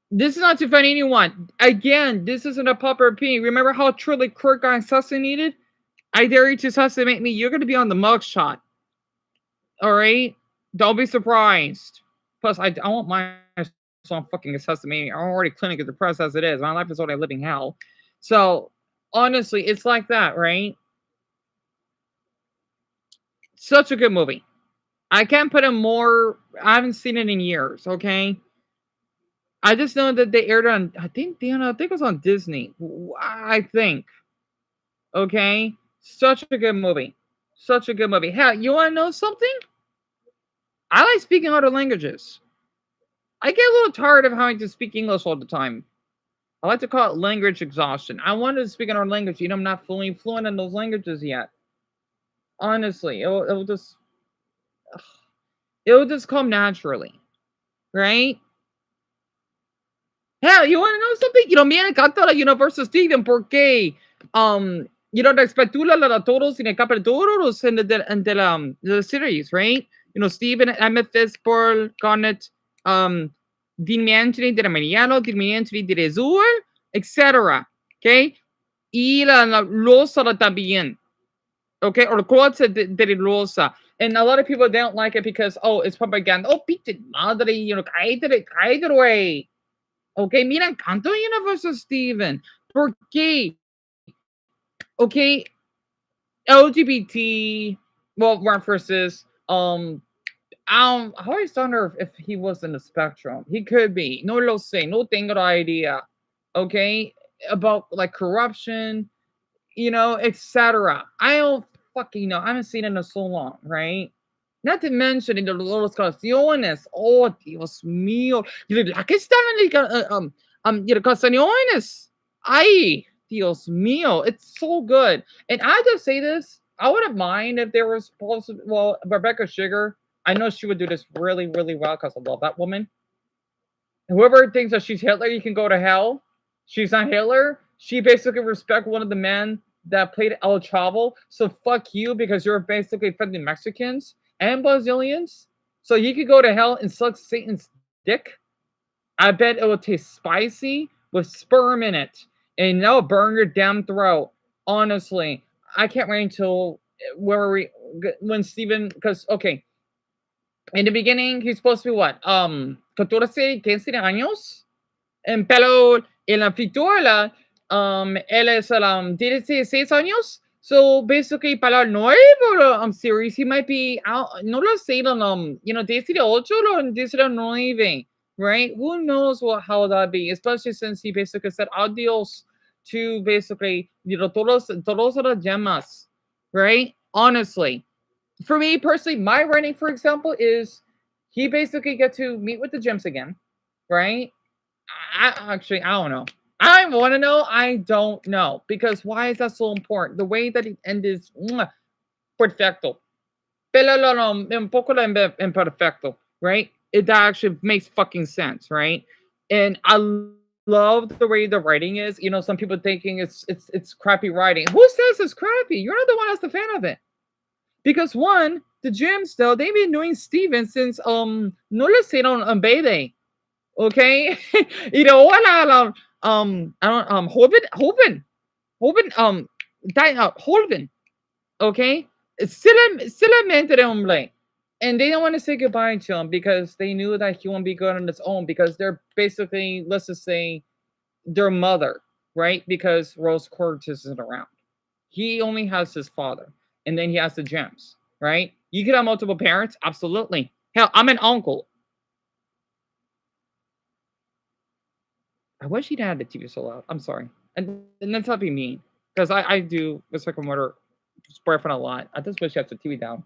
This is not to offend anyone. Again, this isn't a popular opinion. Remember how truly Kurt got assassinated? I dare you to assassinate me. You're going to be on the mugshot. All right? Don't be surprised. Plus, I don't want my so I'm fucking assassinating. I'm already clinically depressed as it is. My life is already living hell. So, honestly, it's like that, right? Such a good movie. I can't put in more. I haven't seen it in years, okay? I just know that they aired on, I think, I think it was on Disney. I think. Okay? Such a good movie. Such a good movie. Hell, you want to know something? I like speaking other languages. I get a little tired of having to speak English all the time. I like to call it language exhaustion. I wanted to speak another language. I'm not fully fluent in those languages yet. Honestly, it'll just come naturally, right? Hell, you want to know something? Me encanta la Universal Stadium porque, la espectacular la todos en el capítulos in the series, right? Steven, Emmett Fitzpaul, Garnet, Dimension de Mariano, Dimension de Azul, etc. Okay? Y la Rosa también. Okay? Or Croce de Rosa. And a lot of people don't like it because, it's propaganda. Oh, pinche madre, cállate, güey. Okay, mira, encanto Universal Steven. Porque, okay, LGBT, well, references, I always wonder if he was in the spectrum. He could be. No lo sé. No tengo idea. Okay, about like corruption, etc. I don't fucking know. I haven't seen it in so long, right? Not to mention in the los canciones. Oh, Dios mío. La que están canciones. Ay, Dios mío. It's so good. And I just say this. I wouldn't mind if there was well, Rebecca Sugar. I know she would do this really, really well because I love that woman. Whoever thinks that she's Hitler, you can go to hell. She's not Hitler. She basically respect one of the men that played El Chavo. So fuck you because you're basically offending Mexicans and Brazilians. So you could go to hell and suck Satan's dick. I bet it will taste spicy with sperm in it. And that'll burn your damn throat. Honestly. I can't wait until when Steven, because okay, in the beginning, he's supposed to be what? 14, 15 años. Pero en la pintura, él es 16 años. So basically, para el nuevo series, he might be out. No lo sé, 18 o 19, right? Who knows how that be? Especially since he basically said adios to basically, todos los gemas, right? Honestly, for me personally, my writing, for example, is he basically get to meet with the gems again, right? I don't know. I want to know. I don't know because why is that so important? The way that it ends is perfecto. Pero un poco imperfecto, right? It actually makes fucking sense, right? And I love the way the writing is. Some people thinking it's crappy writing. Who says it's crappy? You're not the one that's the fan of it. Because one, the gems though, they've been doing Steven since no lo hicieron baby. Okay? Wala I don't Holven. Okay? Solamente hombre. And they don't want to say goodbye to him because they knew that he won't be good on his own because they're basically, let's just say, their mother, right? Because Rose Cortez isn't around. He only has his father, and then he has the gems, right? You could have multiple parents, absolutely. Hell, I'm an uncle. I wish he'd had the TV so loud. I'm sorry, and that's not being mean because I do respect my mother's boyfriend a lot. I just wish he had the TV down.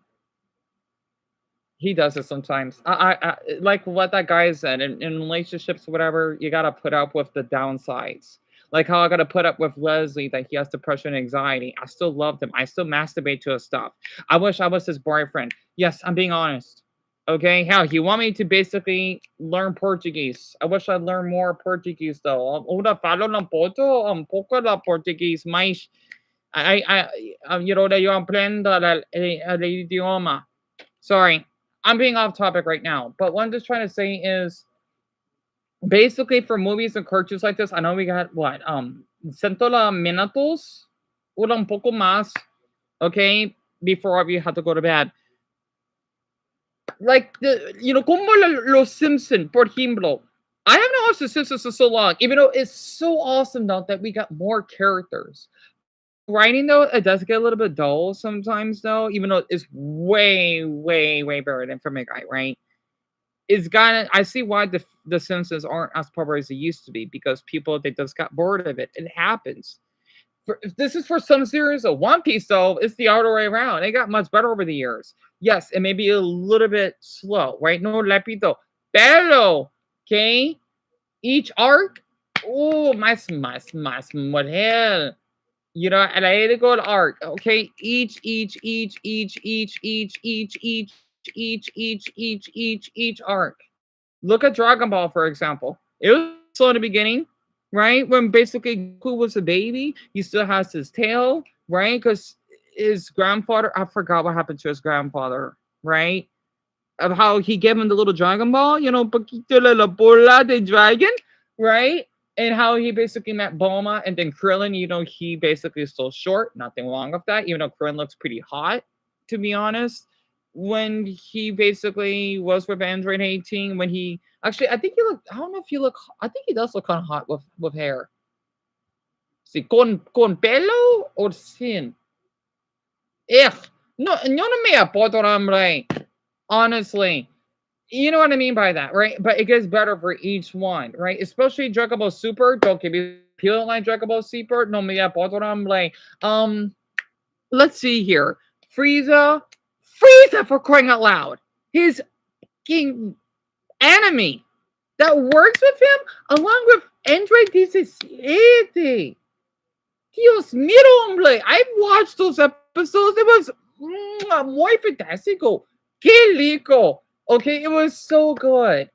He does it sometimes. I like what that guy said in relationships, whatever. You gotta put up with the downsides. Like how I gotta put up with Leslie that he has depression and anxiety. I still loved him. I still masturbate to his stuff. I wish I was his boyfriend. Yes, I'm being honest. Okay, hell, he want me to basically learn Portuguese. I wish I'd learn more Portuguese though. Una falo ng poco la Portuguese, mas yo aprendo el idioma. Sorry, I'm being off topic right now, but what I'm just trying to say is basically for movies and cartoons like this, I know we got what? 100 minutos, un poco más, okay, before we have to go to bed. Like como Los Simpson, por ejemplo. I haven't watched The Simpsons for so long, even though it's so awesome though that we got more characters. Writing though, it does get a little bit dull sometimes though, even though it's way, way, way better than Family Guy, right? it's gotten. I see why the Simpsons aren't as popular as they used to be because people they just got bored of it. It happens. This is for some series of One Piece though. It's the other way around. It got much better over the years. Yes, it may be a little bit slow, right? No repito, pero okay. Each arc, oh, más mujer. You know, and I had to go to arc. Okay, each arc. Look at Dragon Ball, for example. It was slow in the beginning, right? When basically Goku was a baby, he still has his tail, right? Because his grandfather, I forgot what happened to his grandfather, right? Of how he gave him the little Dragon Ball, you know, Paquito la bola de dragon, right? And how he basically met Bulma and then Krillin, you know, he basically is still short. Nothing wrong with that, even though Krillin looks pretty hot, to be honest. When he basically was with Android 18, when he actually, I think he looked, I don't know if he look, I think he does look kind of hot with hair. Si, con pelo or sin? Ugh. No, yo no me apoto, hombre. Honestly. You know what I mean by that, right? But it gets better for each one, right? Especially Dragon Ball Super. Don't give me feeling like Dragon Ball Super. No me apoto, hombre. Let's see here. Frieza. Frieza for crying out loud. His king enemy that works with him along with Android 17. Dios mío, hombre. I've watched those episodes. It was muy fantástico. Qué rico. Okay, it was so good.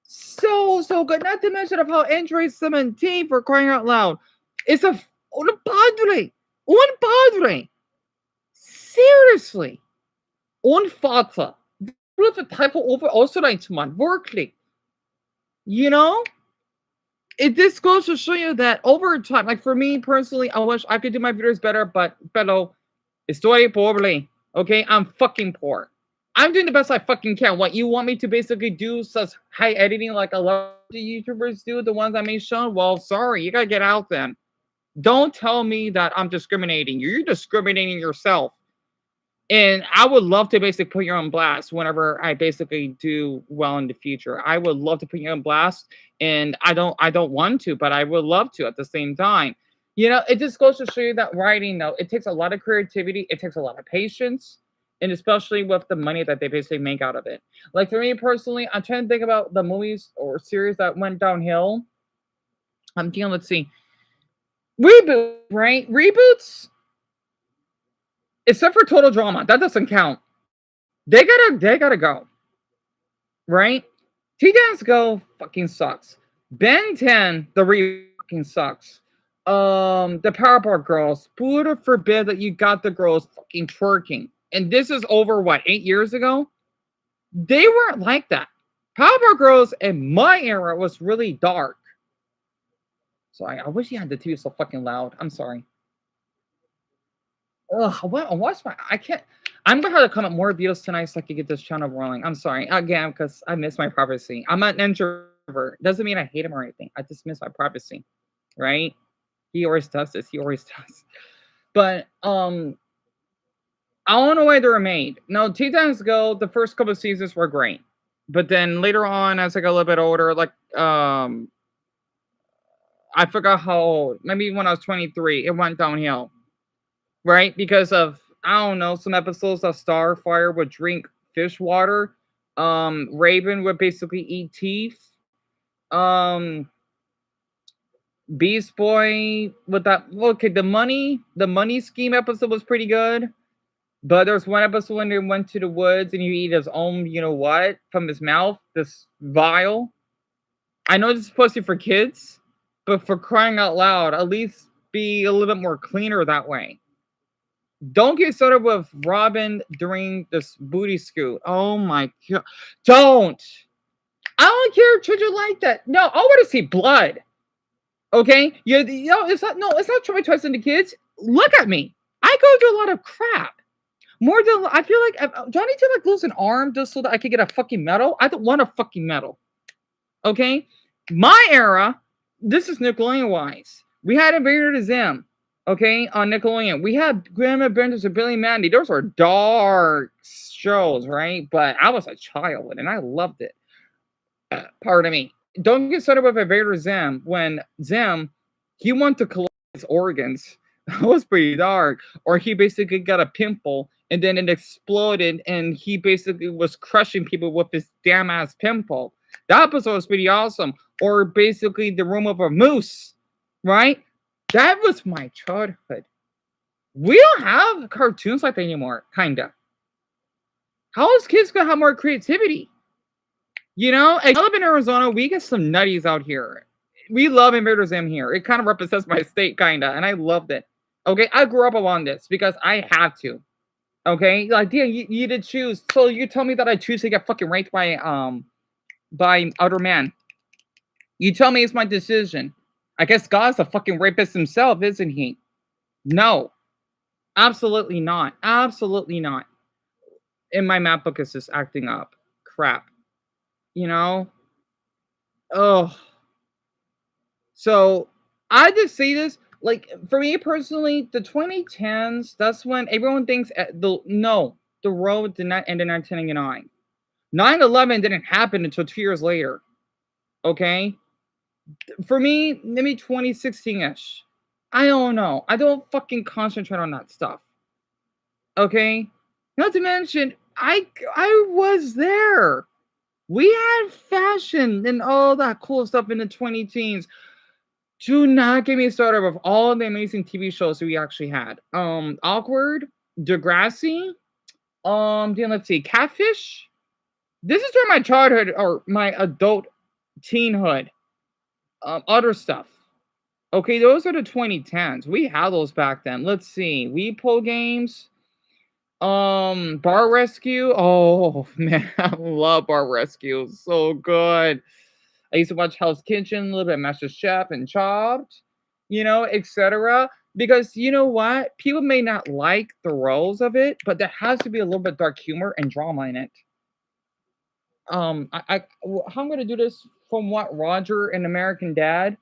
So good. Not to mention of how Android 17 for crying out loud. It's un padre. Un padre. Seriously. Un Vater. With a type of over Österreich, man. Wirklich. You know? This goes to show you that over time, like for me personally, I wish I could do my videos better, but estoy pobre. Okay, I'm fucking poor. I'm doing the best I fucking can. What you want me to basically do such high editing like a lot of the YouTubers do, the ones I made shown? Well, sorry, you gotta get out then. Don't tell me that I'm discriminating. You're discriminating yourself. And I would love to basically put you on blast whenever I basically do well in the future. I would love to put you on blast, and I don't want to, but I would love to at the same time. You know, it just goes to show you that writing, though, it takes a lot of creativity, it takes a lot of patience, and especially with the money that they basically make out of it. Like for me personally, I'm trying to think about the movies or series that went downhill. I'm thinking, let's see, reboot, right? Reboots, except for Total Drama, that doesn't count. They gotta go. Right? T-Dance Go fucking sucks. Ben 10, the fucking sucks. The Powerpuff Girls, Buddha forbid that you got the girls fucking twerking. And this is over what, 8 years ago? They weren't like that. Powerpuff Girls in my era was really dark. Sorry, I wish you had the TV so fucking loud. I'm sorry. Ugh, what's my? I can't. I'm gonna have to come up more videos tonight so I can get this channel rolling. I'm sorry again because I miss my privacy. I'm an introvert. Doesn't mean I hate him or anything. I just miss my privacy, right? He always does this. He always does. But I don't know why they were made. No, Teen Titans Go. The first couple of seasons were great, but then later on, as I got a little bit older, like I forgot how old. Maybe when I was 23, it went downhill. Right? Because of I don't know, some episodes of Starfire would drink fish water. Raven would basically eat teeth. Um Beast Boy with that okay, the money scheme episode was pretty good. But there's one episode when they went to the woods and he eat his own, you know what, from his mouth, this vial. I know this is supposed to be for kids, but for crying out loud, at least be a little bit more cleaner that way. Don't get started with Robin during this booty scoot. Oh my god. Don't. I don't care if children like that. No, I want to see blood. Okay? You know, it's not traumatizing the kids. Look at me. I go through a lot of crap. More than I feel like do I need to like lose an arm just so that I can get a fucking medal? I don't want a fucking medal. Okay? My era, this is Nickelodeon wise. We had Invader to Zim. Okay, on Nickelodeon. We had Grand Adventures of Billy and Mandy. Those are dark shows, right? But I was a child and I loved it. Pardon me. Don't get started with Invader Zim when Zim, he wanted to collect his organs. That was pretty dark. Or he basically got a pimple and then it exploded and he basically was crushing people with his damn ass pimple. That episode was pretty awesome. Or basically the room of a moose, right? That was my childhood. We don't have cartoons like that anymore, kinda. How is kids gonna have more creativity? You know, I live in Arizona. We get some nutties out here. We love Invader Zim here. It kind of represents my state, kinda, and I loved it. Okay, I grew up on this because I had to. Okay, like yeah, you did choose. So you tell me that I choose to get fucking raped by other man. You tell me it's my decision. I guess God's a fucking rapist himself, isn't he? No, absolutely not. Absolutely not. And my map book is just acting up. Crap. You know? Oh. So I just say this, like for me personally, the 2010s, that's when everyone thinks the road did not end in 1999. 9/11 didn't happen until 2 years later. Okay? For me, maybe 2016-ish. I don't know. I don't fucking concentrate on that stuff. Okay? Not to mention, I was there. We had fashion and all that cool stuff in the 2010s. Do not get me started with all the amazing TV shows that we actually had. Awkward, Degrassi, then let's see, Catfish. This is during my childhood or my adult teenhood. Other stuff. Okay, those are the 2010s. We had those back then. Let's see. Weepo games. Bar Rescue. Oh man, I love Bar Rescue. So good. I used to watch Hell's Kitchen, a little bit of Master Chef and Chopped, etc. Because you know what? People may not like the roles of it, but there has to be a little bit of dark humor and drama in it. How I'm gonna do this from what Roger and American Dad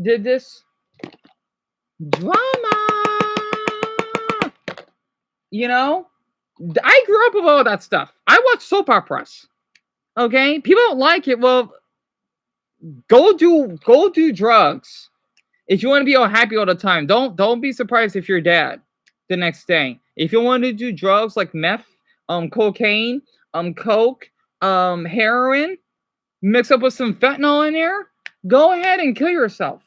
did this drama. You know, I grew up with all that stuff. I watch soap operas. Okay, people don't like it. Well, go do drugs. If you want to be all happy all the time, don't be surprised if you're dad the next day. If you want to do drugs like meth, cocaine, coke, heroin, mix up with some fentanyl in there, go ahead and kill yourself.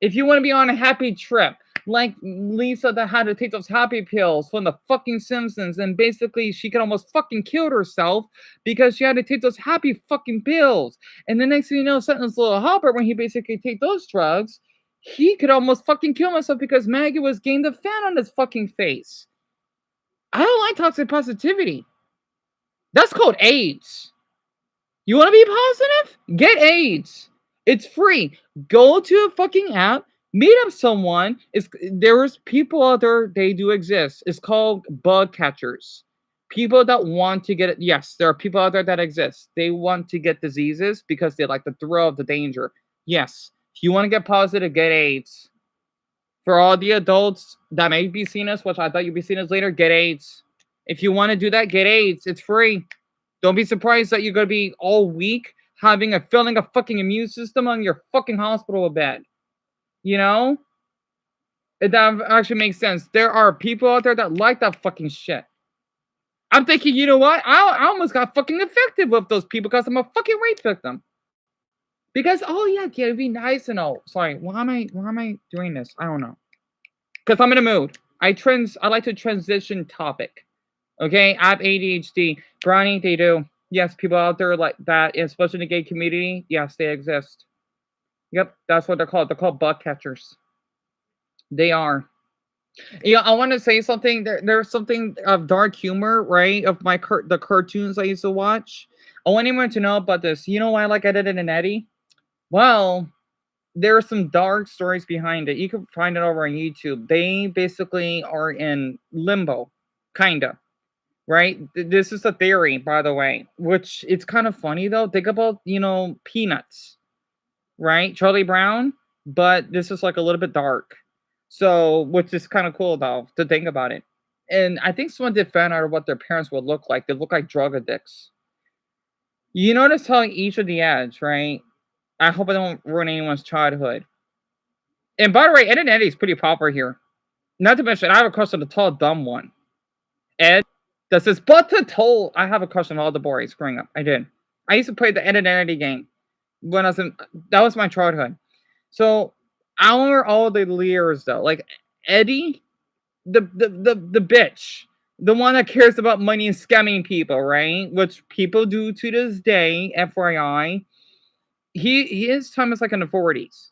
If you want to be on a happy trip, like Lisa that had to take those happy pills from the fucking Simpsons, and basically she could almost fucking killed herself because she had to take those happy fucking pills. And the next thing you know, Sentinel's little Hopper, when he basically take those drugs, he could almost fucking kill himself because Maggie was getting the fan on his fucking face. I don't like toxic positivity. That's called AIDS. You want to be positive? Get AIDS. It's free. Go to a fucking app, meet up someone. There's people out there, they do exist. It's called bug catchers. People that want to get it. Yes, there are people out there that exist. They want to get diseases because they like the thrill of the danger. Yes. If you want to get positive, get AIDS. For all the adults that may be seeing us, which I thought you'd be seeing us later, get AIDS. If you want to do that, get AIDS. It's free. Don't be surprised that you're going to be all weak having a feeling of fucking immune system on your fucking hospital bed. You know? That actually makes sense. There are people out there that like that fucking shit. I'm thinking, you know what? I almost got fucking infected with those people because I'm a fucking rape victim. Because, oh yeah, it'd be nice and all. Sorry, why am I doing this? I don't know. Because I'm in a mood. I like to transition topic. Okay, I have ADHD. Brownie, they do. Yes, people out there like that, especially in the gay community. Yes, they exist. Yep, that's what they're called. They're called bug catchers. They are. Yeah, I want to say something. There's something of dark humor, right? Of the cartoons I used to watch. I want anyone to know about this. You know why I like Ed, Edd and Eddie? Well, there are some dark stories behind it. You can find it over on YouTube. They basically are in limbo, kinda. Right? This is a theory, by the way, which it's kind of funny though. Think about, Peanuts, right? Charlie Brown, but this is like a little bit dark. So, which is kind of cool though to think about it. And I think someone did fan art of what their parents would look like. They look like drug addicts. You notice how each of the ads, right? I hope I don't ruin anyone's childhood. And by the way, Ed and Eddie's pretty popular here. Not to mention, I have a crush on the tall, dumb one. Ed, that says, but the toll. I have a crush on all the boys growing up. I did. I used to play the Ed and Eddie game when I was in, that was my childhood. So, I remember all the leers though. Like, Eddie, the bitch. The one that cares about money and scamming people, right? Which people do to this day, FYI. His time is like in the 40s.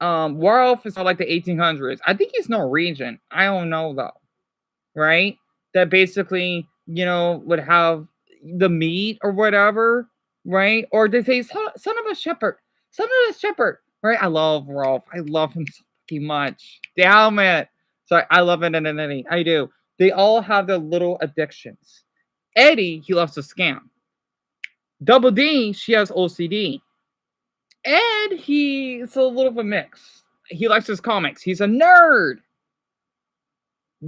Warolf is like the 1800s. I think he's Norwegian. I don't know though, right? That basically, would have the meat or whatever, right? Or they say son of a shepherd, son of a shepherd, right? I love Rolf. I love him so fucking much. Damn it. So I love it and Eddie. I do. They all have their little addictions. Eddie, he loves to scam. Double D, she has OCD. Ed, he's a little of a mix. He likes his comics. He's a nerd.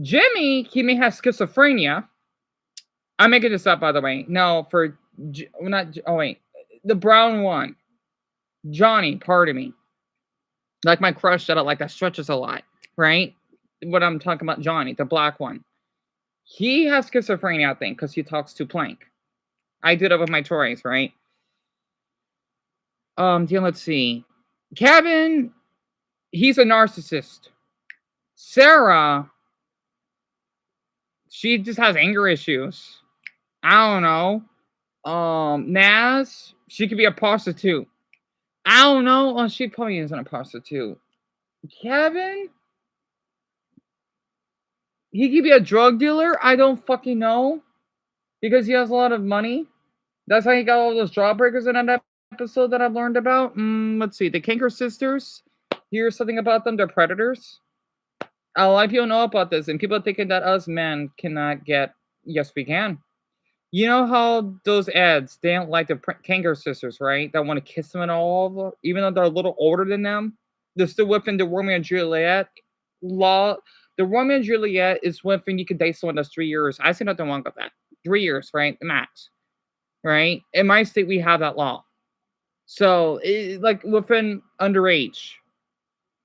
Jimmy, he may have schizophrenia. I'm making this up, by the way. No, not. Oh wait, the brown one, Johnny. Pardon me. Like my crush that I like that stretches a lot, right? What I'm talking about, Johnny, the black one. He has schizophrenia, I think, because he talks to Plank. I did it with my toys, right? Let's see. Kevin, he's a narcissist. Sarah, she just has anger issues. I don't know. Naz, she could be a prostitute. I don't know. Oh, she probably isn't a prostitute. Kevin, he could be a drug dealer. I don't fucking know. Because he has a lot of money. That's how he got all those jawbreakers in that episode that I've learned about. Let's see. The Kanker sisters. Here's something about them. They're predators. A lot of people know about this, and people are thinking that us men cannot get. Yes, we can. You know how those ads, they don't like the Kanker sisters, right? That want to kiss them and all, even though they're a little older than them. They're still whipping the Romeo and Juliet law. The Romeo and Juliet is whipping you can date someone that's 3 years. I see nothing wrong with that. 3 years, right? Max, right? In my state, we have that law. So, like within underage.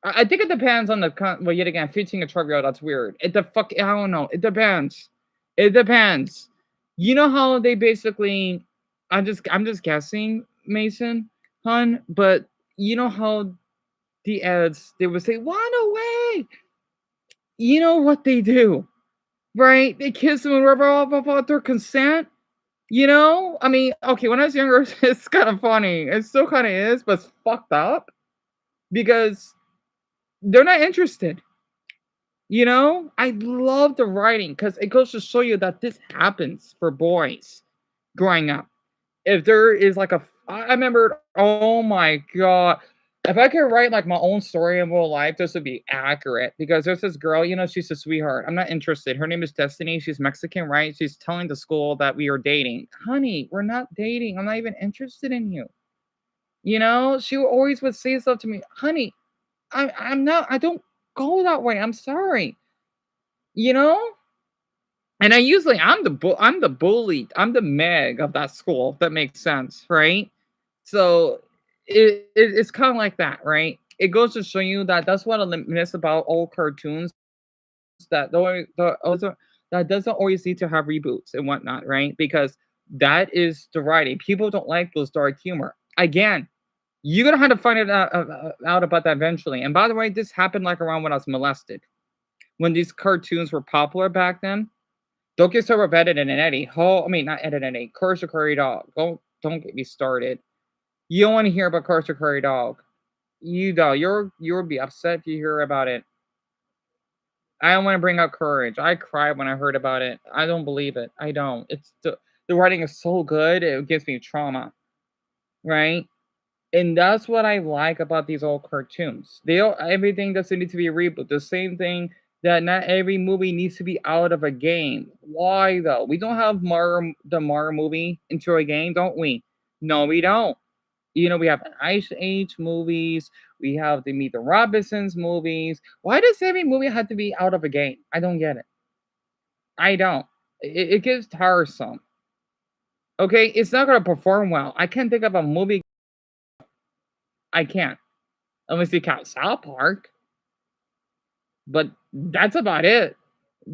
I think it depends on the well. Yet again, 15 or 12-year-old. That's weird. I don't know. It depends. It depends. You know how they basically. I'm just guessing, Mason, hun. But you know how the ads they would say, "Run away." You know what they do, right? They kiss them without their consent. I mean, okay, when I was younger, it's kind of funny. It still kind of is, but it's fucked up because they're not interested. I love the writing because it goes to show you that this happens for boys growing up. If there is like I remember, oh my god, if I could write like my own story in real life, this would be accurate because there's this girl, she's a sweetheart. I'm not interested. Her name is Destiny. She's Mexican, right? She's telling the school that we are dating. Honey, we're not dating. I'm not even interested in you. She always would say stuff to me, honey. I'm not. I don't go that way. I'm sorry. You know? And I'm the bully. I'm the Meg of that school. If that makes sense, right? So it's kind of like that, right? It goes to show you that that's what I miss about old cartoons. That doesn't always need to have reboots and whatnot, right? Because that is the writing. People don't like those dark humor. Again, you're gonna have to find it out about that eventually. And by the way, this happened like around when I was molested. When these cartoons were popular back then. Don't get started with Ed and Eddie. Not Ed and Eddie. Courage the Curry Dog. Don't get me started. You don't want to hear about Courage the Curry Dog. You'll be upset if you hear about it. I don't want to bring up Courage. I cried when I heard about it. I don't believe it. I don't. It's the writing is so good. It gives me trauma, right? And that's what I like about these old cartoons. Everything doesn't need to be a reboot. The same thing that not every movie needs to be out of a game. Why though? We don't have the Mario movie into a game, don't we? No, we don't. We have Ice Age movies. We have the Meet the Robinsons movies. Why does every movie have to be out of a game? I don't get it. I don't. It gets tiresome. Okay, it's not gonna perform well. I can't think of a movie. I can't, unless you count South Park. But that's about it.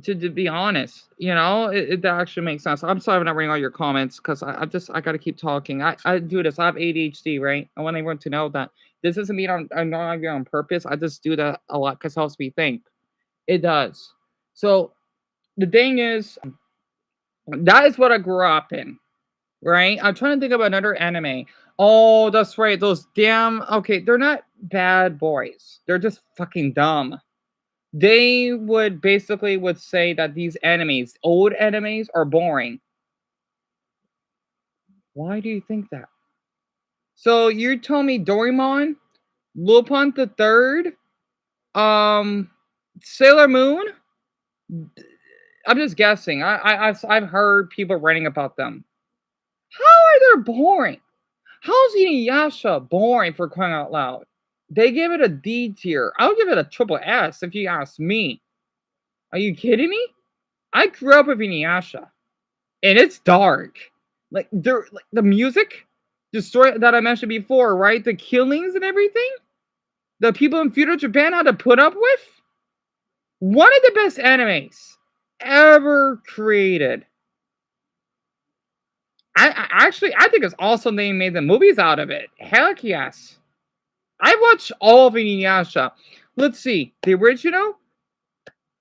To be honest, it actually makes sense. I'm sorry I'm not reading all your comments because I got to keep talking. I do this. I have ADHD, right? I want everyone to know that this doesn't mean I'm not here on purpose. I just do that a lot because it helps me think. It does. So the thing is, that is what I grew up in, right? I'm trying to think of another anime. Oh, that's right. Those damn. Okay, they're not bad boys. They're just fucking dumb. They would say that these enemies, old enemies, are boring. Why do you think that? So you're telling me Doraemon, Lupin the Third, um, Sailor Moon? I'm just guessing. I've heard people writing about them. How are they boring? How's Inuyasha boring for crying out loud? They give it a D tier. I'll give it a triple S if you ask me. Are you kidding me? I grew up with Inuyasha. And it's dark. Like the music, the story that I mentioned before, right? The killings and everything the people in feudal Japan had to put up with. One of the best animes ever created. I think it's awesome they made the movies out of it. Heck yes. I watched all of Inuyasha. Let's see. The original,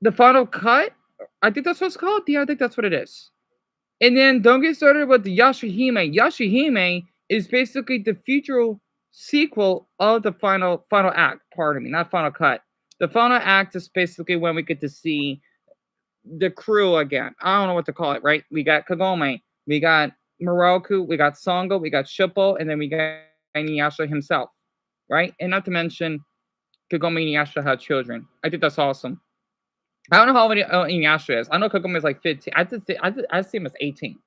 the final cut. I think that's what it's called. Yeah, I think that's what it is. And then don't get started with the Yashahime. Yashahime is basically the future sequel of the final act. Pardon me, not final cut. The final act is basically when we get to see the crew again. I don't know what to call it, right? We got Kagome, we got Moroku, we got Songo, we got Shippo, and then we got Inuyasha himself, right? And not to mention Kagome and Inuyasha had children. I think that's awesome. I don't know how many Inuyasha is. I know Kagome is like 15. I see him as 18.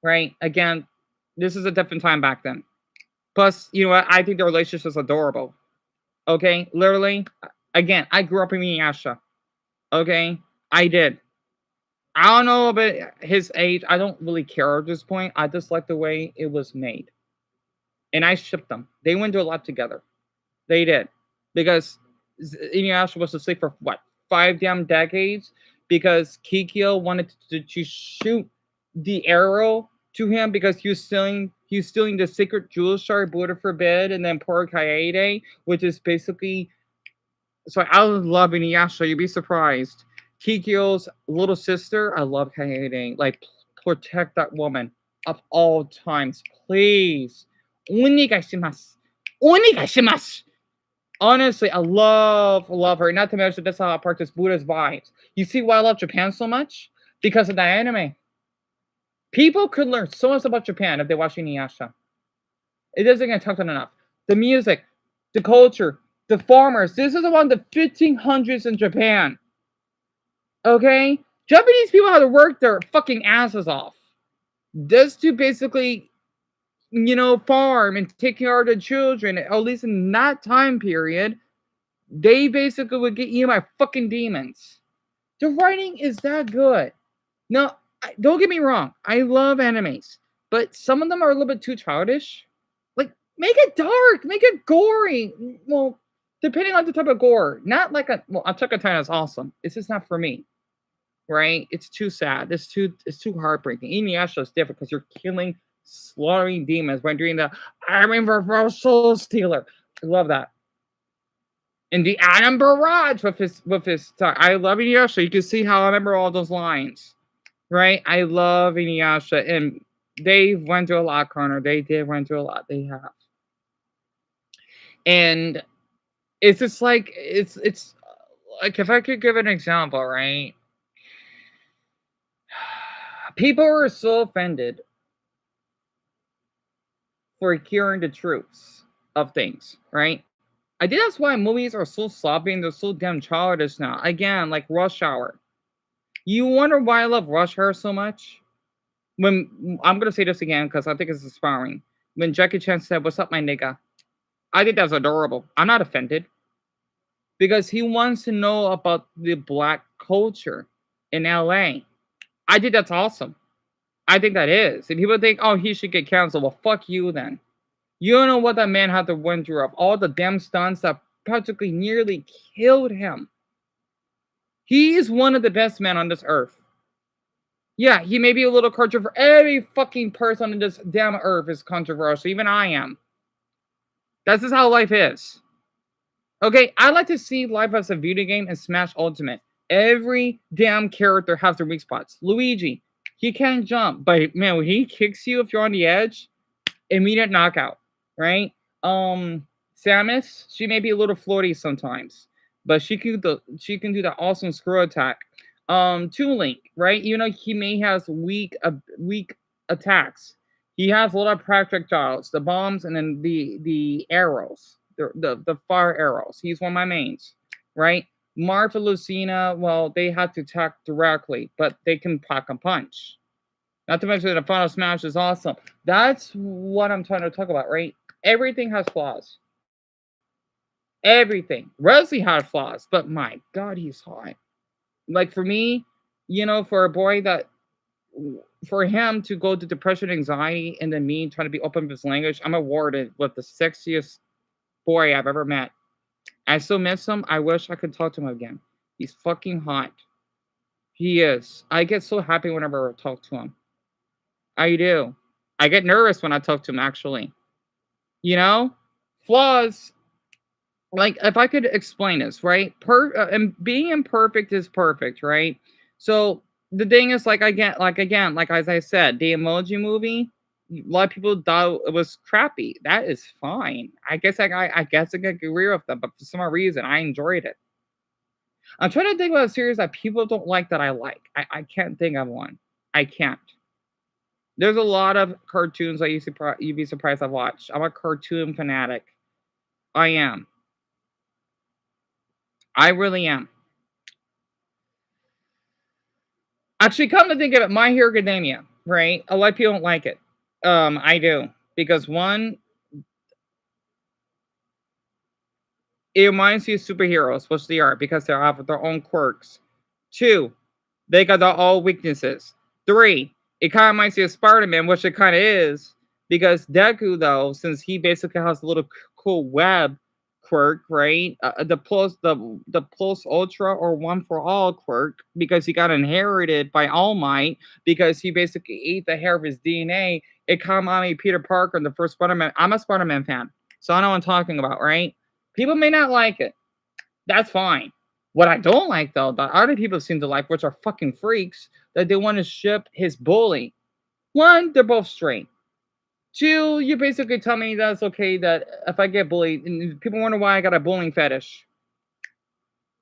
Right? Again, this is a different time back then. Plus, you know what? I think the relationship is adorable. Okay? Literally, again, I grew up in Miyasha. Okay? I did. I don't know about his age. I don't really care at this point. I just like the way it was made. And I shipped them. They went through a lot together. They did. Because Inuyasha was asleep for what? 5 damn decades? Because Kikyo wanted to shoot the arrow to him because he was stealing the secret jewel shard Buddha forbid, and then poor Kaede, which is basically so I love Inuyasha, you'd be surprised. Kikyo's little sister, I love Kaede. Like protect that woman of all times, please. Onigashimasu. Onigashimasu. Honestly, I love her. Not to mention that's how I practice Buddha's vibes. You see why I love Japan so much? Because of that anime. People could learn so much about Japan if they watch Inuyasha. It doesn't get talked about enough. The music, the culture, the farmers. This is around the 1500s in Japan. Okay? Japanese people had to work their fucking asses off. Just to basically, farm and take care of the children. At least in that time period, they basically would get eaten by fucking demons. The writing is that good. Now, don't get me wrong. I love animes, but some of them are a little bit too childish. Like, make it dark, make it gory. Well, depending on the type of gore, not like Attack on Titan is awesome. It's just not for me, right? It's too sad. It's too heartbreaking. Inuyasha is different because you're killing, slaughtering demons by doing the I'm in reverse soul stealer. I love that. And the Adam Barrage with his I love Inuyasha. You can see how I remember all those lines. Right? I love Inuyasha, and they went through a lot, Connor. They did went through a lot. They have, and it's just like it's like if I could give an example, right? People are so offended for hearing the truths of things, right? I think that's why movies are so sloppy and they're so damn childish now. Again, like Rush Hour. You wonder why I love Rush Hour so much? When I'm gonna say this again because I think it's inspiring. When Jackie Chan said, "What's up, my nigga?" I think that's adorable. I'm not offended because he wants to know about the black culture in LA. I think that's awesome. I think that is. If people think, oh, he should get canceled, well, fuck you then. You don't know what that man had to went through of all the damn stunts that practically nearly killed him. He is one of the best men on this earth. Yeah, he may be a little controversial. Every fucking person on this damn earth is controversial. Even I am. That's just how life is. Okay, I like to see life as a video game and Smash Ultimate. Every damn character has their weak spots. Luigi, he can't jump, but man, when he kicks you if you're on the edge, immediate knockout, right? Samus, she may be a little floaty sometimes, but she can do that awesome screw attack. Toon Link, right? You know he may has weak attacks. He has a lot of projectiles, the bombs, and then the arrows, the fire arrows. He's one of my mains, right? Martha, Lucina, well, they have to attack directly, but they can pack a punch. Not to mention that the Final Smash is awesome. That's what I'm trying to talk about, right? Everything has flaws. Everything. Wesley had flaws, but my God, he's hot. Like for me, you know, for a boy that, for him to go to depression, anxiety, and then me trying to be open with his language, I'm awarded with the sexiest boy I've ever met. I still miss him. I wish I could talk to him again. He's fucking hot. He is. I get so happy whenever I talk to him. I do. I get nervous when I talk to him, actually. You know? Flaws. Like, if I could explain this, right? And being imperfect is perfect, right? So, the thing is, like as I said, the Emoji Movie, a lot of people thought it was crappy. That is fine. I guess I can agree with them, but for some reason, I enjoyed it. I'm trying to think about a series that people don't like that I like. I can't think of one. I can't. There's a lot of cartoons that you'd be surprised I've watched. I'm a cartoon fanatic. I am. I really am. Actually, come to think of it, My Hero Academia, right? A lot of people don't like it. I do. Because one, it reminds you of superheroes, which they are, because they have their own quirks. Two, they got their own weaknesses. Three, it kind of reminds you of Spider-Man, which it kind of is, because Deku, though, since he basically has a little cool web quirk, right? The plus ultra or one for all quirk, because he got inherited by All Might, because he basically ate the hair of his DNA. It kind of reminded me of Peter Parker in the first Spider-Man. I'm a Spider-Man fan, so I know what I'm talking about, right? People may not like it. That's fine. What I don't like, though, that other people seem to like, which are fucking freaks, that they want to ship his bully. One, they're both straight. Two, you basically tell me that's okay that if I get bullied, and people wonder why I got a bullying fetish.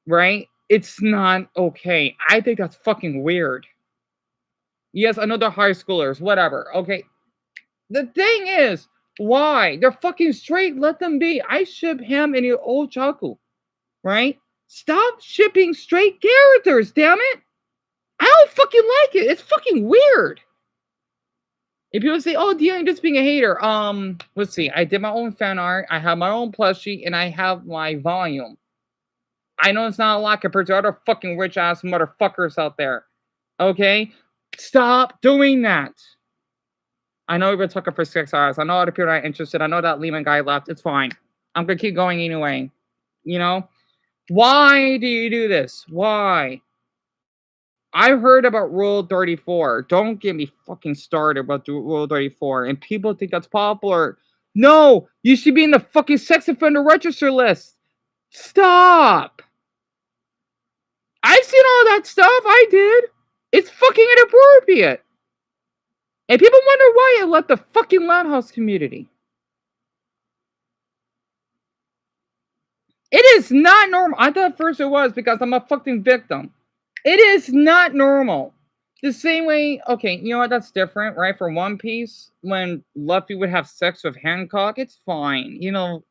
Right? It's not okay. I think that's fucking weird. Yes, I know they're high schoolers, whatever. Okay. The thing is, why? They're fucking straight, let them be. I ship him and your old Chaku. Right? Stop shipping straight characters, damn it! I don't fucking like it. It's fucking weird. If people say, "Oh, Deanna, just being a hater," let's see. I did my own fan art. I have my own plushie, and I have my volume. I know it's not a lot compared to other fucking rich ass motherfuckers out there. Okay, stop doing that. I know we've been talking for 6 hours. I know other people are not interested. I know that Lehman guy left. It's fine. I'm gonna keep going anyway. You know, why do you do this? Why? I heard about Rule 34. Don't get me fucking started about Rule 34. And people think that's popular. No, you should be in the fucking sex offender register list. Stop. I've seen all that stuff. I did. It's fucking inappropriate. And people wonder why I left the fucking Loud House community. It is not normal. I thought at first it was because I'm a fucking victim. It is not normal. The same way, okay, you know what? That's different, right? For One Piece, when Luffy would have sex with Hancock, it's fine. You know,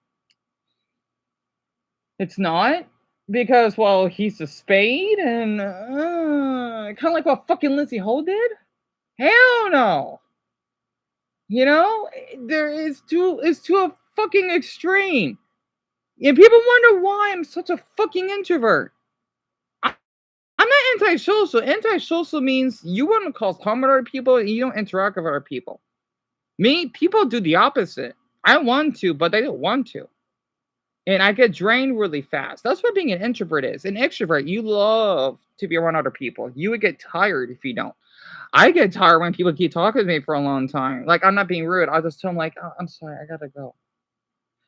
it's not. Because, well, he's a spade, and kind of like what fucking Lindsay Ho did? Hell no. You know, it's too a fucking extreme. And people wonder why I'm such a fucking introvert. I'm not antisocial. Antisocial means you want to cause harm to other people and you don't interact with other people. Me, people do the opposite. I want to, but they don't want to. And I get drained really fast. That's what being an introvert is. An extrovert, you love to be around other people. You would get tired if you don't. I get tired when people keep talking to me for a long time. Like, I'm not being rude. I'll just tell them, like, oh, I'm sorry, I gotta go.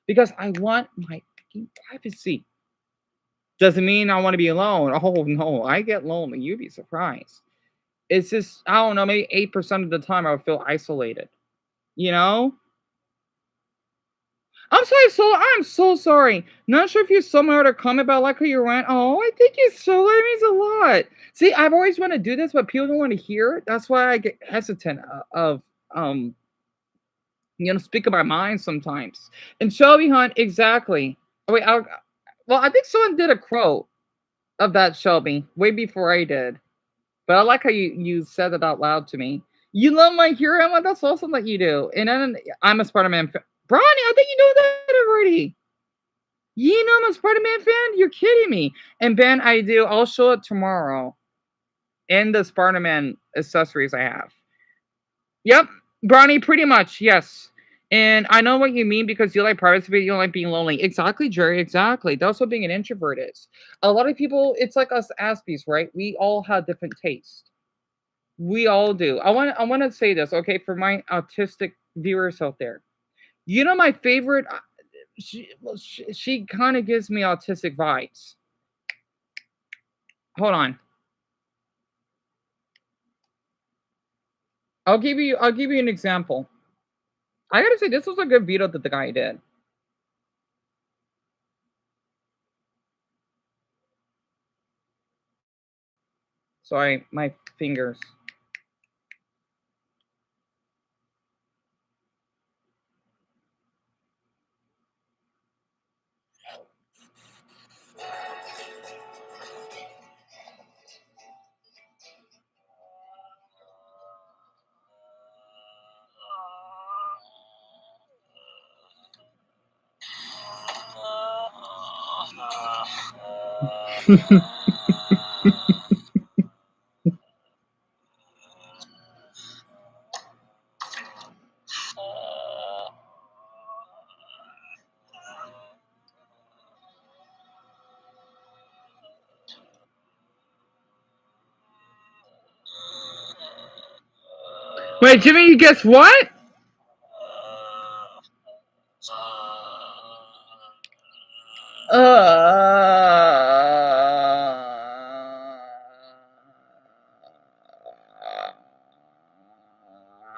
Because I want my privacy. Doesn't mean I want to be alone. Oh, no, I get lonely. You'd be surprised. It's just, I don't know, maybe 8% of the time I would feel isolated. You know? I'm so sorry. Not sure if you saw my other comment about like how you went. Oh, I think you so. That means a lot. See, I've always wanted to do this, but people don't want to hear it. That's why I get hesitant of speaking my mind sometimes. And Shelby Hunt, exactly. Oh, wait, well, I think someone did a quote of that, Shelby, way before I did. But I like how you said it out loud to me. You love my hero. I'm like, that's awesome that you do. And then I'm a Spider-Man fan. Bronny, I think you know that already. You know I'm a Spider-Man fan? You're kidding me. And Ben, I do. I'll show it tomorrow. And the Spider-Man accessories I have. Yep. Bronny, pretty much, yes. And I know what you mean because you like privacy, but you don't like being lonely. Exactly, Jerry. Exactly. That's what being an introvert is. A lot of people, it's like us Aspies, right? We all have different tastes. We all do. I want to say this, okay, for my autistic viewers out there. You know my favorite. She kind of gives me autistic vibes. Hold on. I'll give you an example. I gotta say this was a good video that the guy did. Sorry, my fingers. Wait, Jimmy, you guess what?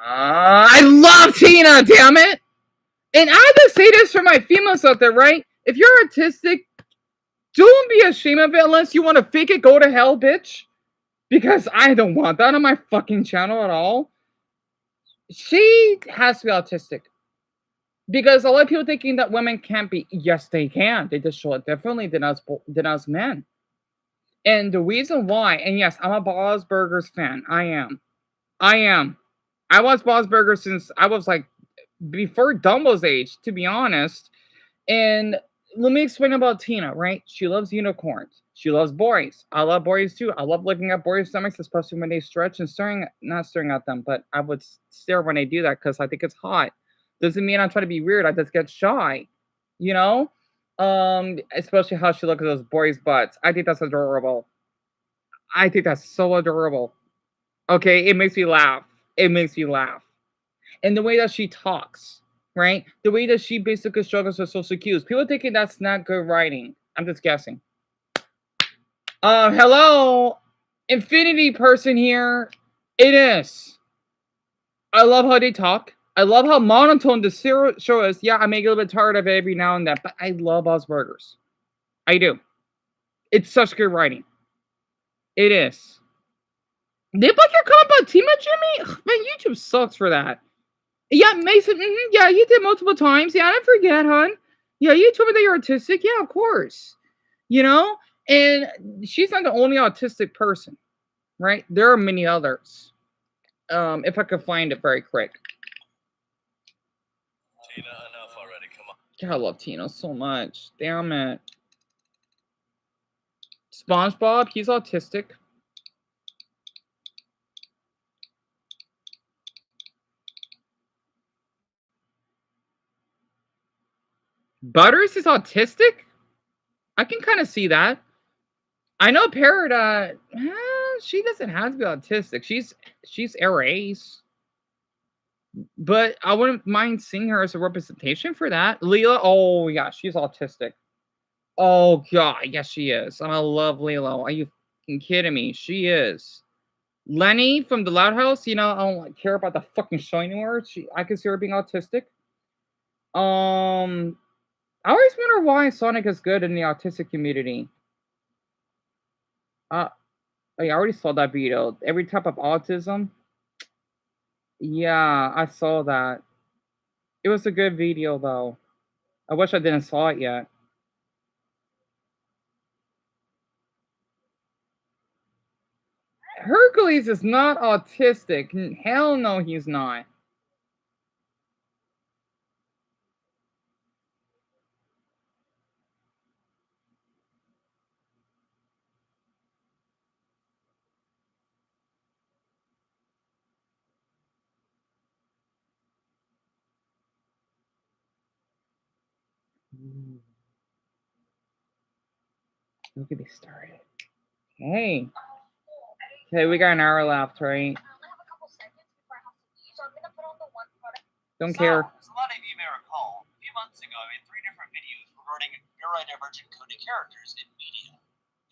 I love Tina, damn it! And I have to say this for my females out there, right? If you're autistic, don't be ashamed of it unless you want to fake it. Go to hell, bitch. Because I don't want that on my fucking channel at all. She has to be autistic. Because a lot of people thinking that women can't be. Yes, they can. They just show it differently than us men. And the reason why, and yes, I'm a Bob's Burgers fan. I am. I watched Bob's Burgers since I was like before Dumbo's age, to be honest. And let me explain about Tina, right? She loves unicorns. She loves boys. I love boys too. I love looking at boys' stomachs, especially when they stretch and not staring at them, but I would stare when they do that because I think it's hot. Doesn't mean I'm trying to be weird. I just get shy, you know? Especially how she looks at those boys' butts. I think that's adorable. I think that's so adorable. Okay, it makes me laugh. It makes me laugh. And the way that she talks, right? The way that she basically struggles with social cues. People thinking that's not good writing. I'm just guessing. Hello, Infinity person here. It is. I love how they talk. I love how monotone the show is. Yeah, I may get a little bit tired of it every now and then, but I love Bob's Burgers. I do. It's such good writing. It is. They put your comment about Tima, Jimmy? Ugh, man, YouTube sucks for that. Yeah, Mason. Yeah, you did multiple times. Yeah, I didn't forget, hon. Yeah, you told me that you're autistic. Yeah, of course. You know, and she's not the only autistic person, right? There are many others. If I could find it very quick. Tina, enough already. Come on. God, I love Tina so much. Damn it. SpongeBob, he's autistic. Butters is autistic? I can kind of see that. I know Parrot, she doesn't have to be autistic. She's Aries. But I wouldn't mind seeing her as a representation for that. Leela, oh yeah, she's autistic. Oh god, yes she is. I love Leela. Are you fucking kidding me? She is. Lenny from the Loud House, you know, I don't like, care about the fucking show anymore. I can see her being autistic. I always wonder why Sonic is good in the autistic community. I already saw that video. Every type of autism. Yeah, I saw that. It was a good video though. I wish I didn't saw it yet. Hercules is not autistic. Hell no, he's not. Look at this started. Hey. Okay, we got an hour left, right? Don't care. As a lot of you may recall, a few months ago I made 3 different videos regarding neurodivergent coded characters in media.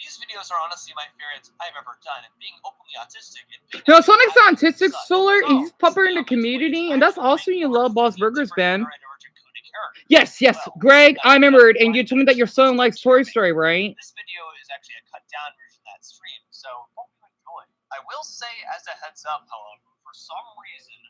These videos are honestly my favorites I've ever done, and being openly autistic and being no, Sonic's not autistic, Solar. He's popular in the community, and that's also you love Boss Burgers, Ben. Yes, Greg, I remembered, and you told me that your son likes Toy Story, right? This video is actually a cut down version of that stream, so hope you enjoy. I will say, as a heads up, however, for some reason,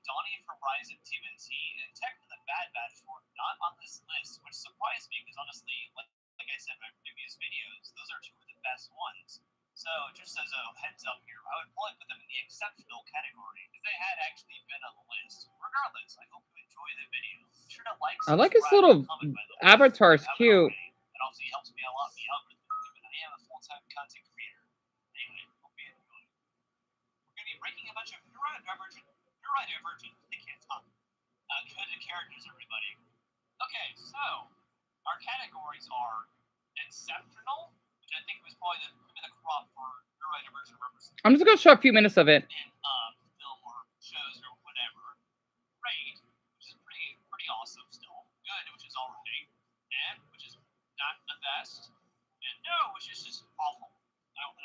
Donnie from Rise of TMNT and Tech from the Bad Batch were not on this list, which surprised me because honestly, like I said in my previous videos, those are 2 of the best ones. So just as a heads up here, I would probably put them in the exceptional category if they had actually been on the list. Regardless, I hope you enjoy the video. Be sure to like, I like his little avatar. It's cute. It obviously helps me a lot in the algorithm, given I am a full-time content creator. Anyway, hope you enjoy. We're going to be ranking a bunch of neurodivergent, they can't talk, coded characters, everybody. Okay, so, our categories are exceptional, which I think was probably the crop for neurodivergent representation. I'm just going to show a few minutes of it. In film or shows or whatever. Great, which is pretty awesome still. Good, which is alright. And, which is not the best. And no, which is just awful.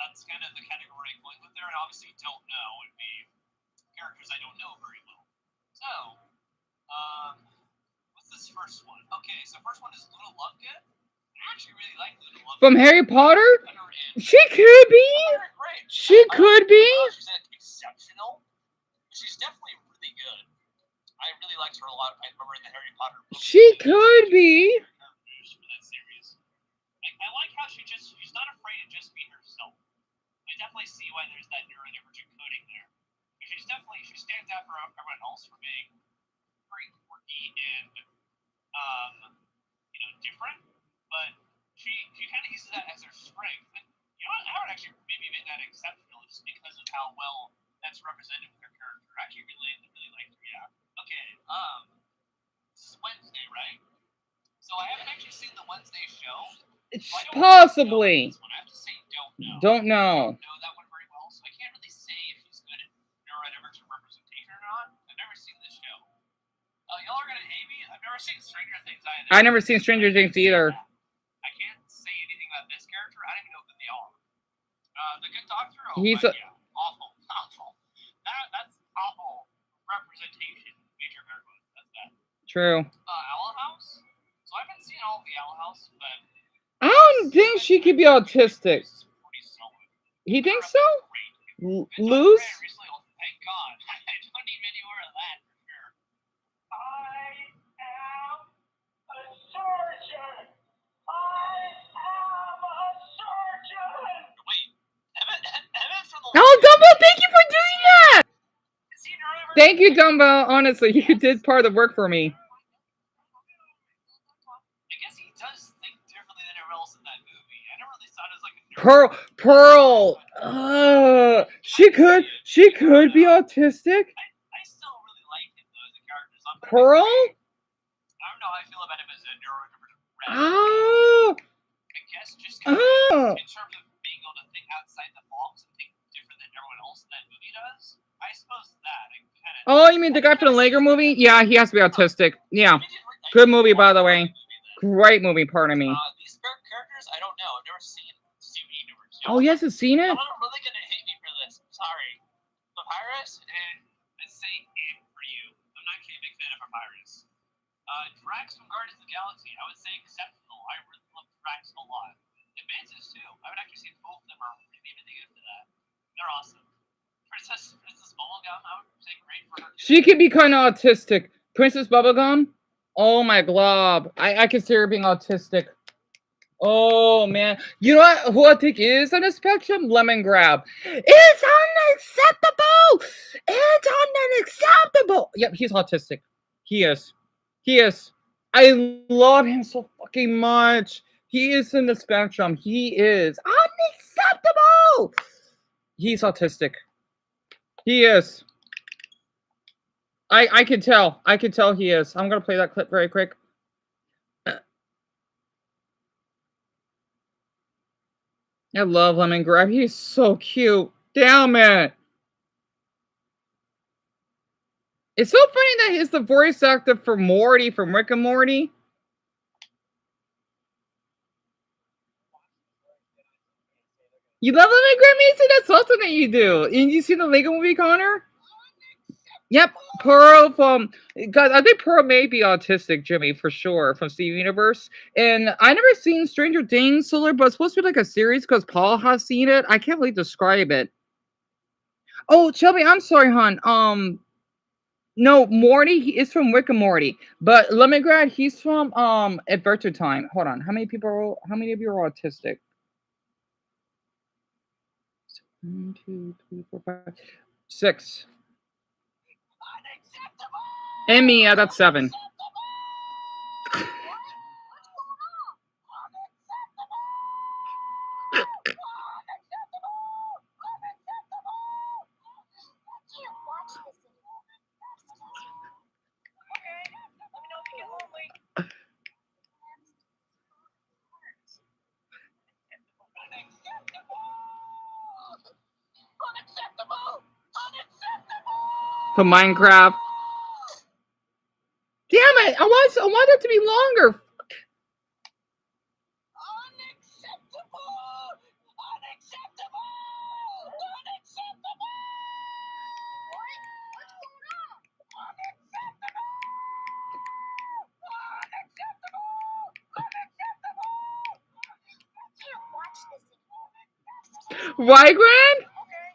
That's kind of the category I'm going with there, and obviously don't know would be characters I don't know very well. So, what's this first one? Okay, so first one is Luna Lovegood. I actually really like Luna Lovegood. From Harry Potter? She could be. She could be. She's exceptional. She's definitely really good. I really liked her a lot. I remember in the Harry Potter book. She could be. For that series. I like how she's not afraid to just be herself. I definitely see why there's that neurodivergent coding there. She stands out for everyone else for being very quirky and different, but she kind of uses that as her strength. And you know what? I would actually maybe make that exceptional just because of how well that's represented with her character. I actually really like her. Yeah. Okay. This is Wednesday, right? So I haven't actually seen the Wednesday show. Possibly. I have to say Don't know. I don't know that one very well, so I can't really say if she's good at neurodivergent representation or not. I've never seen this show. Y'all are gonna hate me. I've never seen Stranger Things either. I've never seen Stranger Things either. I can't say anything about this character. I don't even know who they are. The Good Doctor. He's awful. That's awful representation. Major Fairwood. That's that. True. Owl House. So I haven't seen all of the Owl House, but I don't think she could be autistic. He thinks so? Lose? Thank God. I don't need any more of that for sure. I am a surgeon. Wait, Evan from the Oh, Dumbo, thank you for doing that! Thank you, Dumbo. Honestly, you did part of the work for me. I guess he does think differently than everyone else in that movie. I never really thought it was like a Pearl. She could be autistic. I still really like him though as a character. So Pearl? I don't know how I feel about him as a neurodivergent Oh. I guess just kind of Oh. in terms of being able to think outside the box and think different than everyone else in that movie does. I suppose that I kind of. Oh, you mean the guy from the Lego movie? Yeah, he has to be autistic. Yeah. Good movie, by the way. Great movie, pardon me. These characters, I don't know. I've never seen Steven Universe. Oh, he hasn't seen it? Y'all are really gonna hate me for this. I'm sorry. Papyrus, let's say it for you. I'm not actually a big fan of Papyrus. Drax from Guardians of the Galaxy, I would say exceptional. I really love Drax a lot. Advances too. I would actually say both of them are really negative to that. They're awesome. Princess Bubblegum, I would say great for her. She can be kind of autistic. Princess Bubblegum? Oh my glob. I consider her being autistic. Oh man. You know what? Who I think is on the spectrum? Lemon Grab. It's unacceptable! It's unacceptable! Yep, he's autistic. He is. He is. I love him so fucking much. He is in the spectrum. He is unacceptable! He's autistic. He is. I can tell. I can tell he is. I'm gonna play that clip very quick. I love Lemon Grab. He's so cute. Damn it. It's so funny that he's the voice actor for Morty from Rick and Morty. You love Lemon Grab, Mason? That's awesome that you do. And you see the Lego movie, Connor? Yep, Pearl from. God, I think Pearl may be autistic, Jimmy, for sure, from Steven Universe. And I never seen Stranger Things, Solar, but it's supposed to be like a series because Paul has seen it. I can't really describe it. Oh, Shelby, I'm sorry, hon. No, Morty, he is from Rick and Morty. But Lemongrad, he's from Adventure Time. Hold on. How many of you are autistic? 1, 2, 3, 4, 5, 6. And me, yeah, that's 7. For Minecraft. Damn it! I want it to be longer. Why, Gran?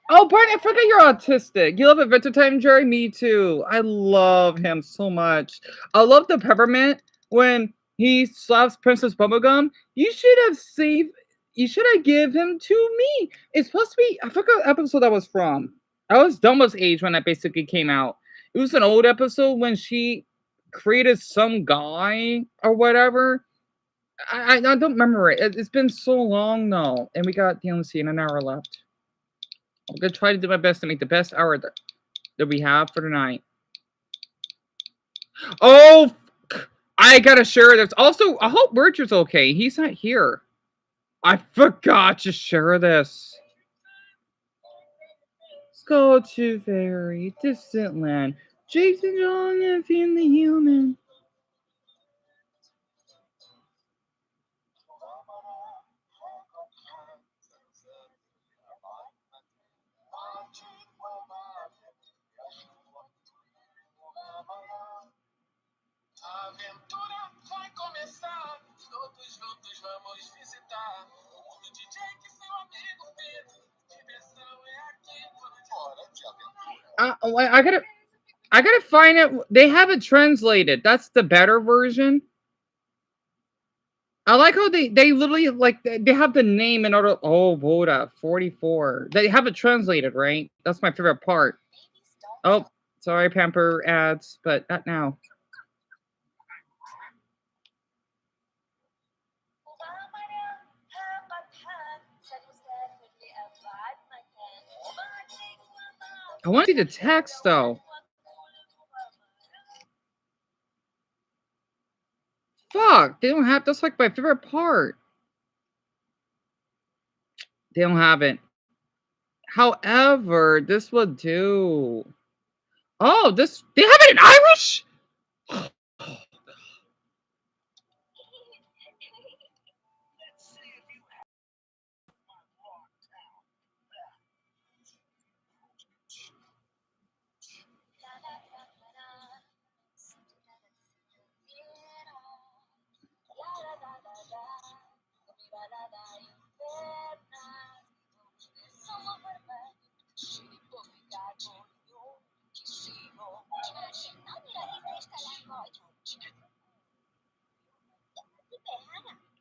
Oh, Barney, I forgot you're autistic. You love Adventure Time, Jerry? Me too. I love him so much. I love the peppermint when he slaps Princess Bubblegum. You should have give him to me. It's supposed to be, I forgot what episode that was from. I was Dumbo's age when that basically came out. It was an old episode when she created some guy or whatever. I don't remember it. It's been so long though. And we got DLC in an hour left. I'm gonna try to do my best to make the best hour that we have for tonight. Oh, I gotta share this. Also, I hope Richard's okay. He's not here. I forgot to share this. Let's go to very distant land. Jason John and Finn the Human. I gotta find it. They have it translated. That's the better version. I like how they literally like they have the name in order. Oh, Voda 44. They have it translated, right? That's my favorite part. Oh, sorry, Pamper ads, but not now. I want to see the text though. Fuck. Fuck. They don't have. That's like my favorite part. They don't have it. However, this would do. Oh, this. They have it in Irish?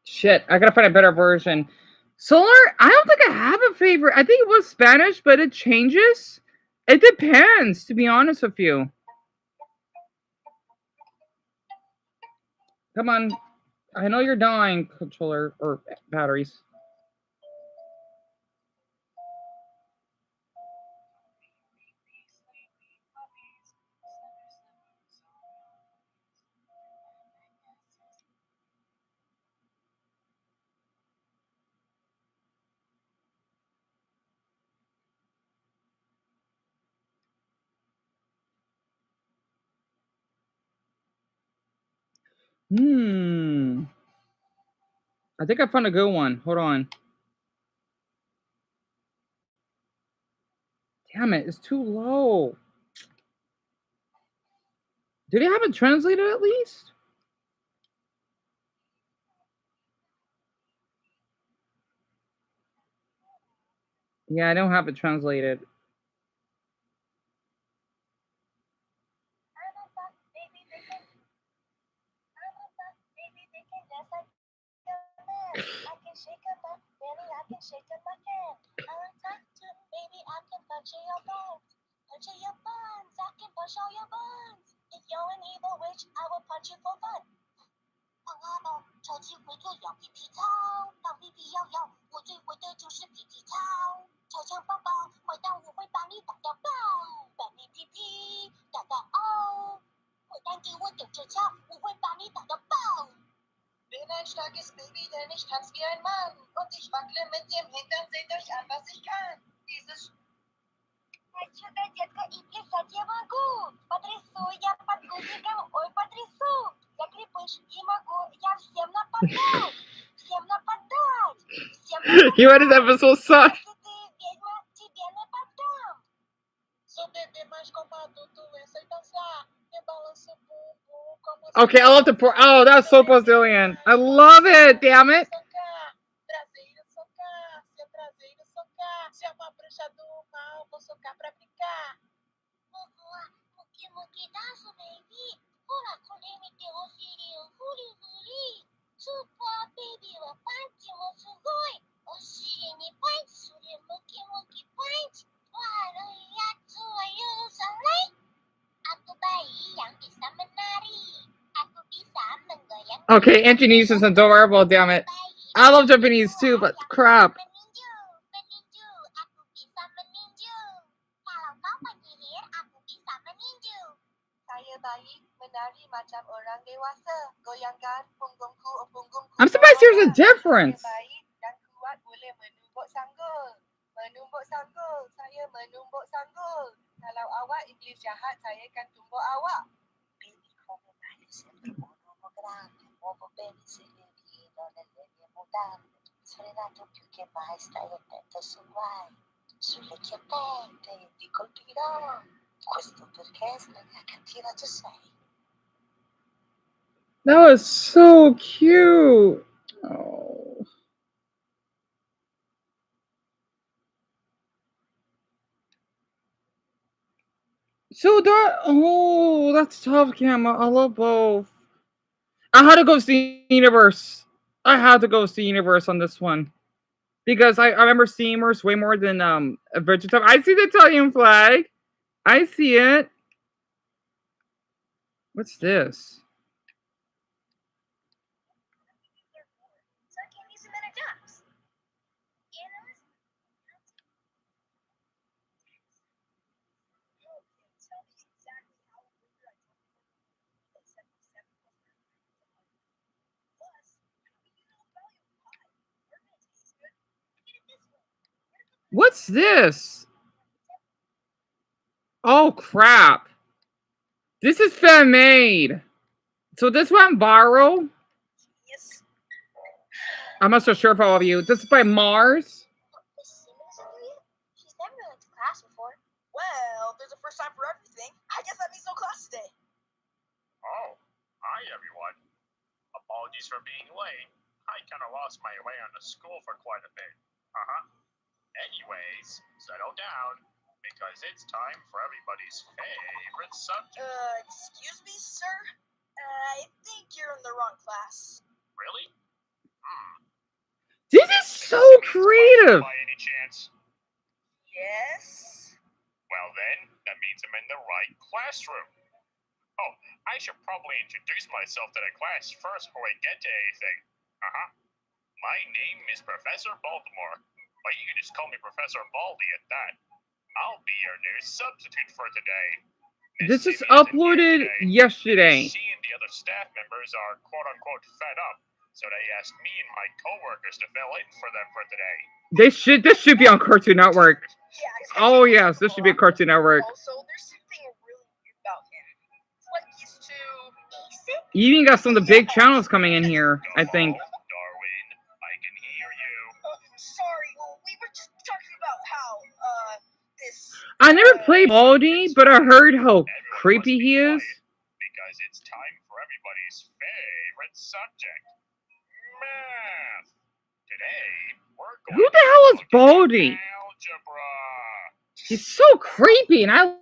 Shit, I gotta find a better version. Solar, I don't think I have a favorite. I think it was Spanish, but it changes. It depends, to be honest with you. Come on. I know you're dying, controller or batteries. I think I found a good one. Hold on. Damn it, it's too low. Did they have it translated at least? Yeah, I don't have it translated. Bin ein starkes Baby, denn ich tanz wie ein Mann. Und ich wackle mit dem Hintern, seht euch an, was ich kann. Dieses... Чудо, детка, и плясать я могу. Потрясу я под гудиком, ой, потрясу. Я крепыш и могу, я всем нападать. Всем нападать. Всем нападать. You read this episode suck. Если ты ведьма, тебе нападам. Sou bebê, mas como adulto eu sei dançar. Eu balanço o bumbum como... Okay, I love the poor. Oh, that's so Brazilian. I love it. Damn it. Traseiro socar, seu traseiro socar. Se é uma bruxa do mal, vou socar pra brincar. Muki muki danço, baby. Ora, konemi te oshiri o furi furi. Super baby wa panchi mo sugoi. Oshiri ni punch, sure muki muki punch. Waru yatsu wa yusanai. Aku bayi yang bisa menari. Aku bisa menggoyang. Okay, Anthony's is adorable, damn it. I love Japanese too, but crap. I'm surprised there's a difference. Menumbuk sanggul, saya menumbuk sanggul. Kalau awak iblis jahat, saya akan tumbuk awak. Baby come mai sempre monogrammi, nuovo baby se le vedo nelle mie mutande. Serenato più che mai stai attento su guai, sulle chiappette ti colpirò. Questo perché sei mia cattiva tu sei. That was so cute. Oh. So that, oh, that's tough, Camera. I love both. I had to go see Universe. I had to go see Universe on this one because I remember seeing Universe way more than Adventure Time. I see the Italian flag. I see it. What's this? What's this? Oh crap. This is fan made. So this went viral. Yes. I'm not so sure for all of you. This is by Mars. Is Simmons in here yet? She's never been to class before. Well, there's a first time for everything. I guess that means no class today. Oh, hi everyone. Apologies for being late. I kind of lost my way on the school for quite a bit. Anyways, settle down, because it's time for everybody's favorite subject. Excuse me, sir? I think you're in the wrong class. Really? This is so creative. By any chance? Yes? Well then, that means I'm in the right classroom. Oh, I should probably introduce myself to the class first before I get to anything. My name is Professor Baltimore, but you can just call me Professor Baldy at that. I'll be your new substitute for today. This is uploaded yesterday. She and the other staff members are quote-unquote fed up, so they asked me and my coworkers to fill in for them for today. This should be on Cartoon Network. Oh yes, this should be a Cartoon Network. Also, there's something really weird about him. It's like he's too basic. You even got some of the big channels coming in here, I think. Darwin, I can hear you. Sorry, we were just talking about how, this... I never played Baldi, but I heard how creepy he is. Because it's time for everybody's favorite subject, math. Today, we're going Who the hell is Baldi? algebra. He's so creepy, and I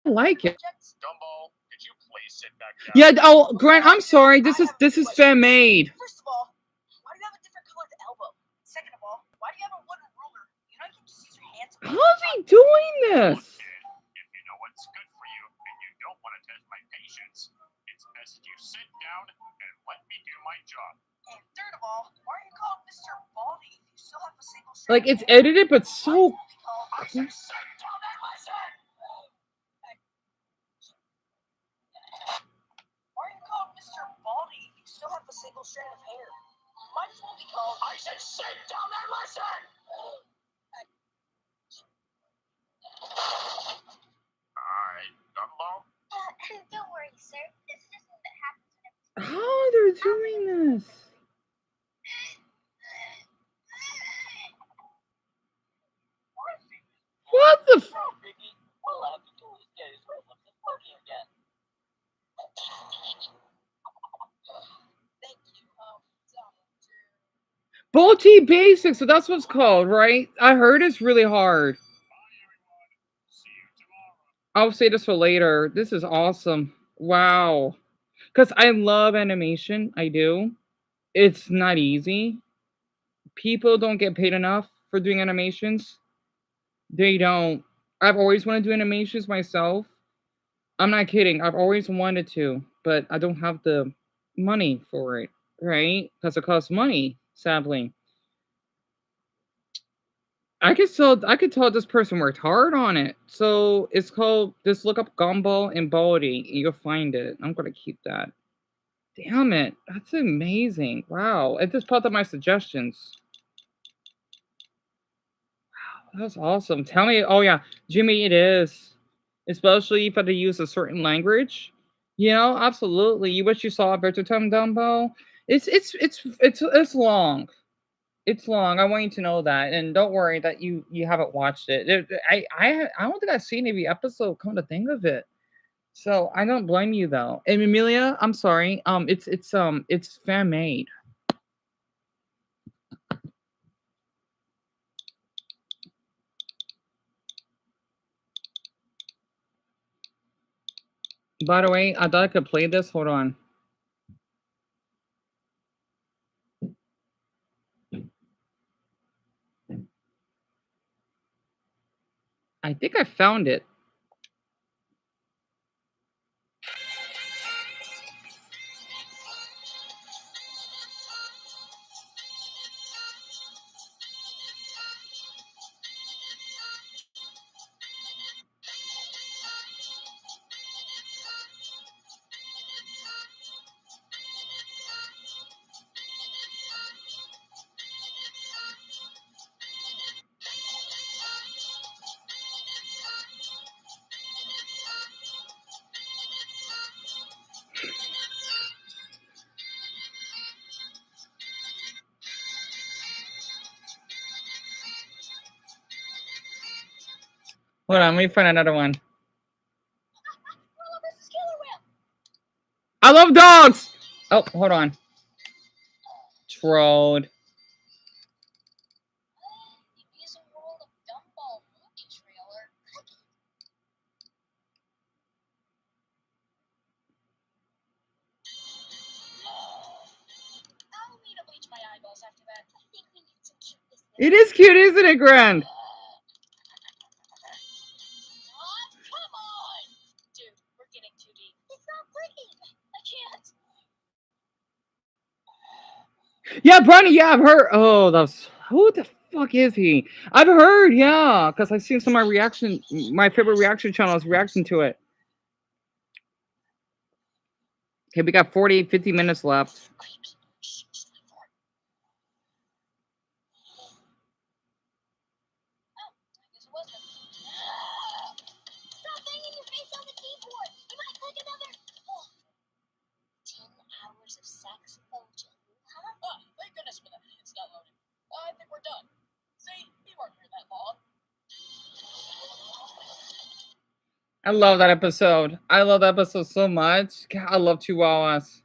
like it. Gumball, could you please sit back down? Yeah. Oh, Grant, I'm sorry. This is fan made. First of all, why do you have a different colored elbow? Second of all, why do you have a wooden ruler? You know you can just use your hands. How is he doing this? If you know what's good for you and you don't want to test my patience, it's best you sit down and let me do my job. And third of all, why are you called Mr. Baldy if you still have a single strand? Like, it's edited, but so. I said, sit down and listen! Why are you called Mr. Baldy if you still have a single strand of hair? Might as well be called. I said, sit down and listen! Alright, Gumball. Don't worry, sir. This is just that happens. How are they doing this? What the? Balti Basics, so that's what it's called, right? I heard it's really hard. I'll say this for later. This is awesome. Wow. Because I love animation. I do. It's not easy. People don't get paid enough for doing animations. They don't. I've always wanted to do animations myself. I'm not kidding. I've always wanted to, but I don't have the money for it, right? Because it costs money, sadly. I could tell this person worked hard on it. So it's called, just look up Gumball and Baldi and you'll find it. I'm gonna keep that. Damn it. That's amazing. Wow. It just popped up my suggestions. Wow, that's awesome. Tell me, oh yeah, Jimmy, it is. Especially if you have to use a certain language. You know, absolutely. You wish you saw Vertitum Dumbo. It's long. It's long. I want you to know that, and don't worry that you haven't watched it. I don't think I've seen every episode. Come to think of it, so I don't blame you though. And Amelia, I'm sorry. It's fan made. By the way, I thought I could play this. Hold on. I think I found it. Hold on, let me find another one. Gorilla versus killer whale. I love dogs. Oh, hold on. Trolled. It's a world of Gumball movie trailer. I'll need to bleach my eyeballs after that. I think we need some cuteness. It is cute, isn't it, Grand? Oh, come on! Dude, we're getting too deep. It's not pretty. I can't. Yeah, Bronny, yeah, I've heard. Oh, that's who the fuck is he? I've heard, yeah, because I've seen some of my favorite reaction channels reacting to it. Okay, we got 50 minutes left. Stop banging your face on the keyboard. You might click another. 10 hours of saxophone jamming, huh? Oh, thank goodness for that. It's not loading. I think we're done. See, we weren't here that long. I love that episode. I love that episode so much. God, I love Chihuahuas.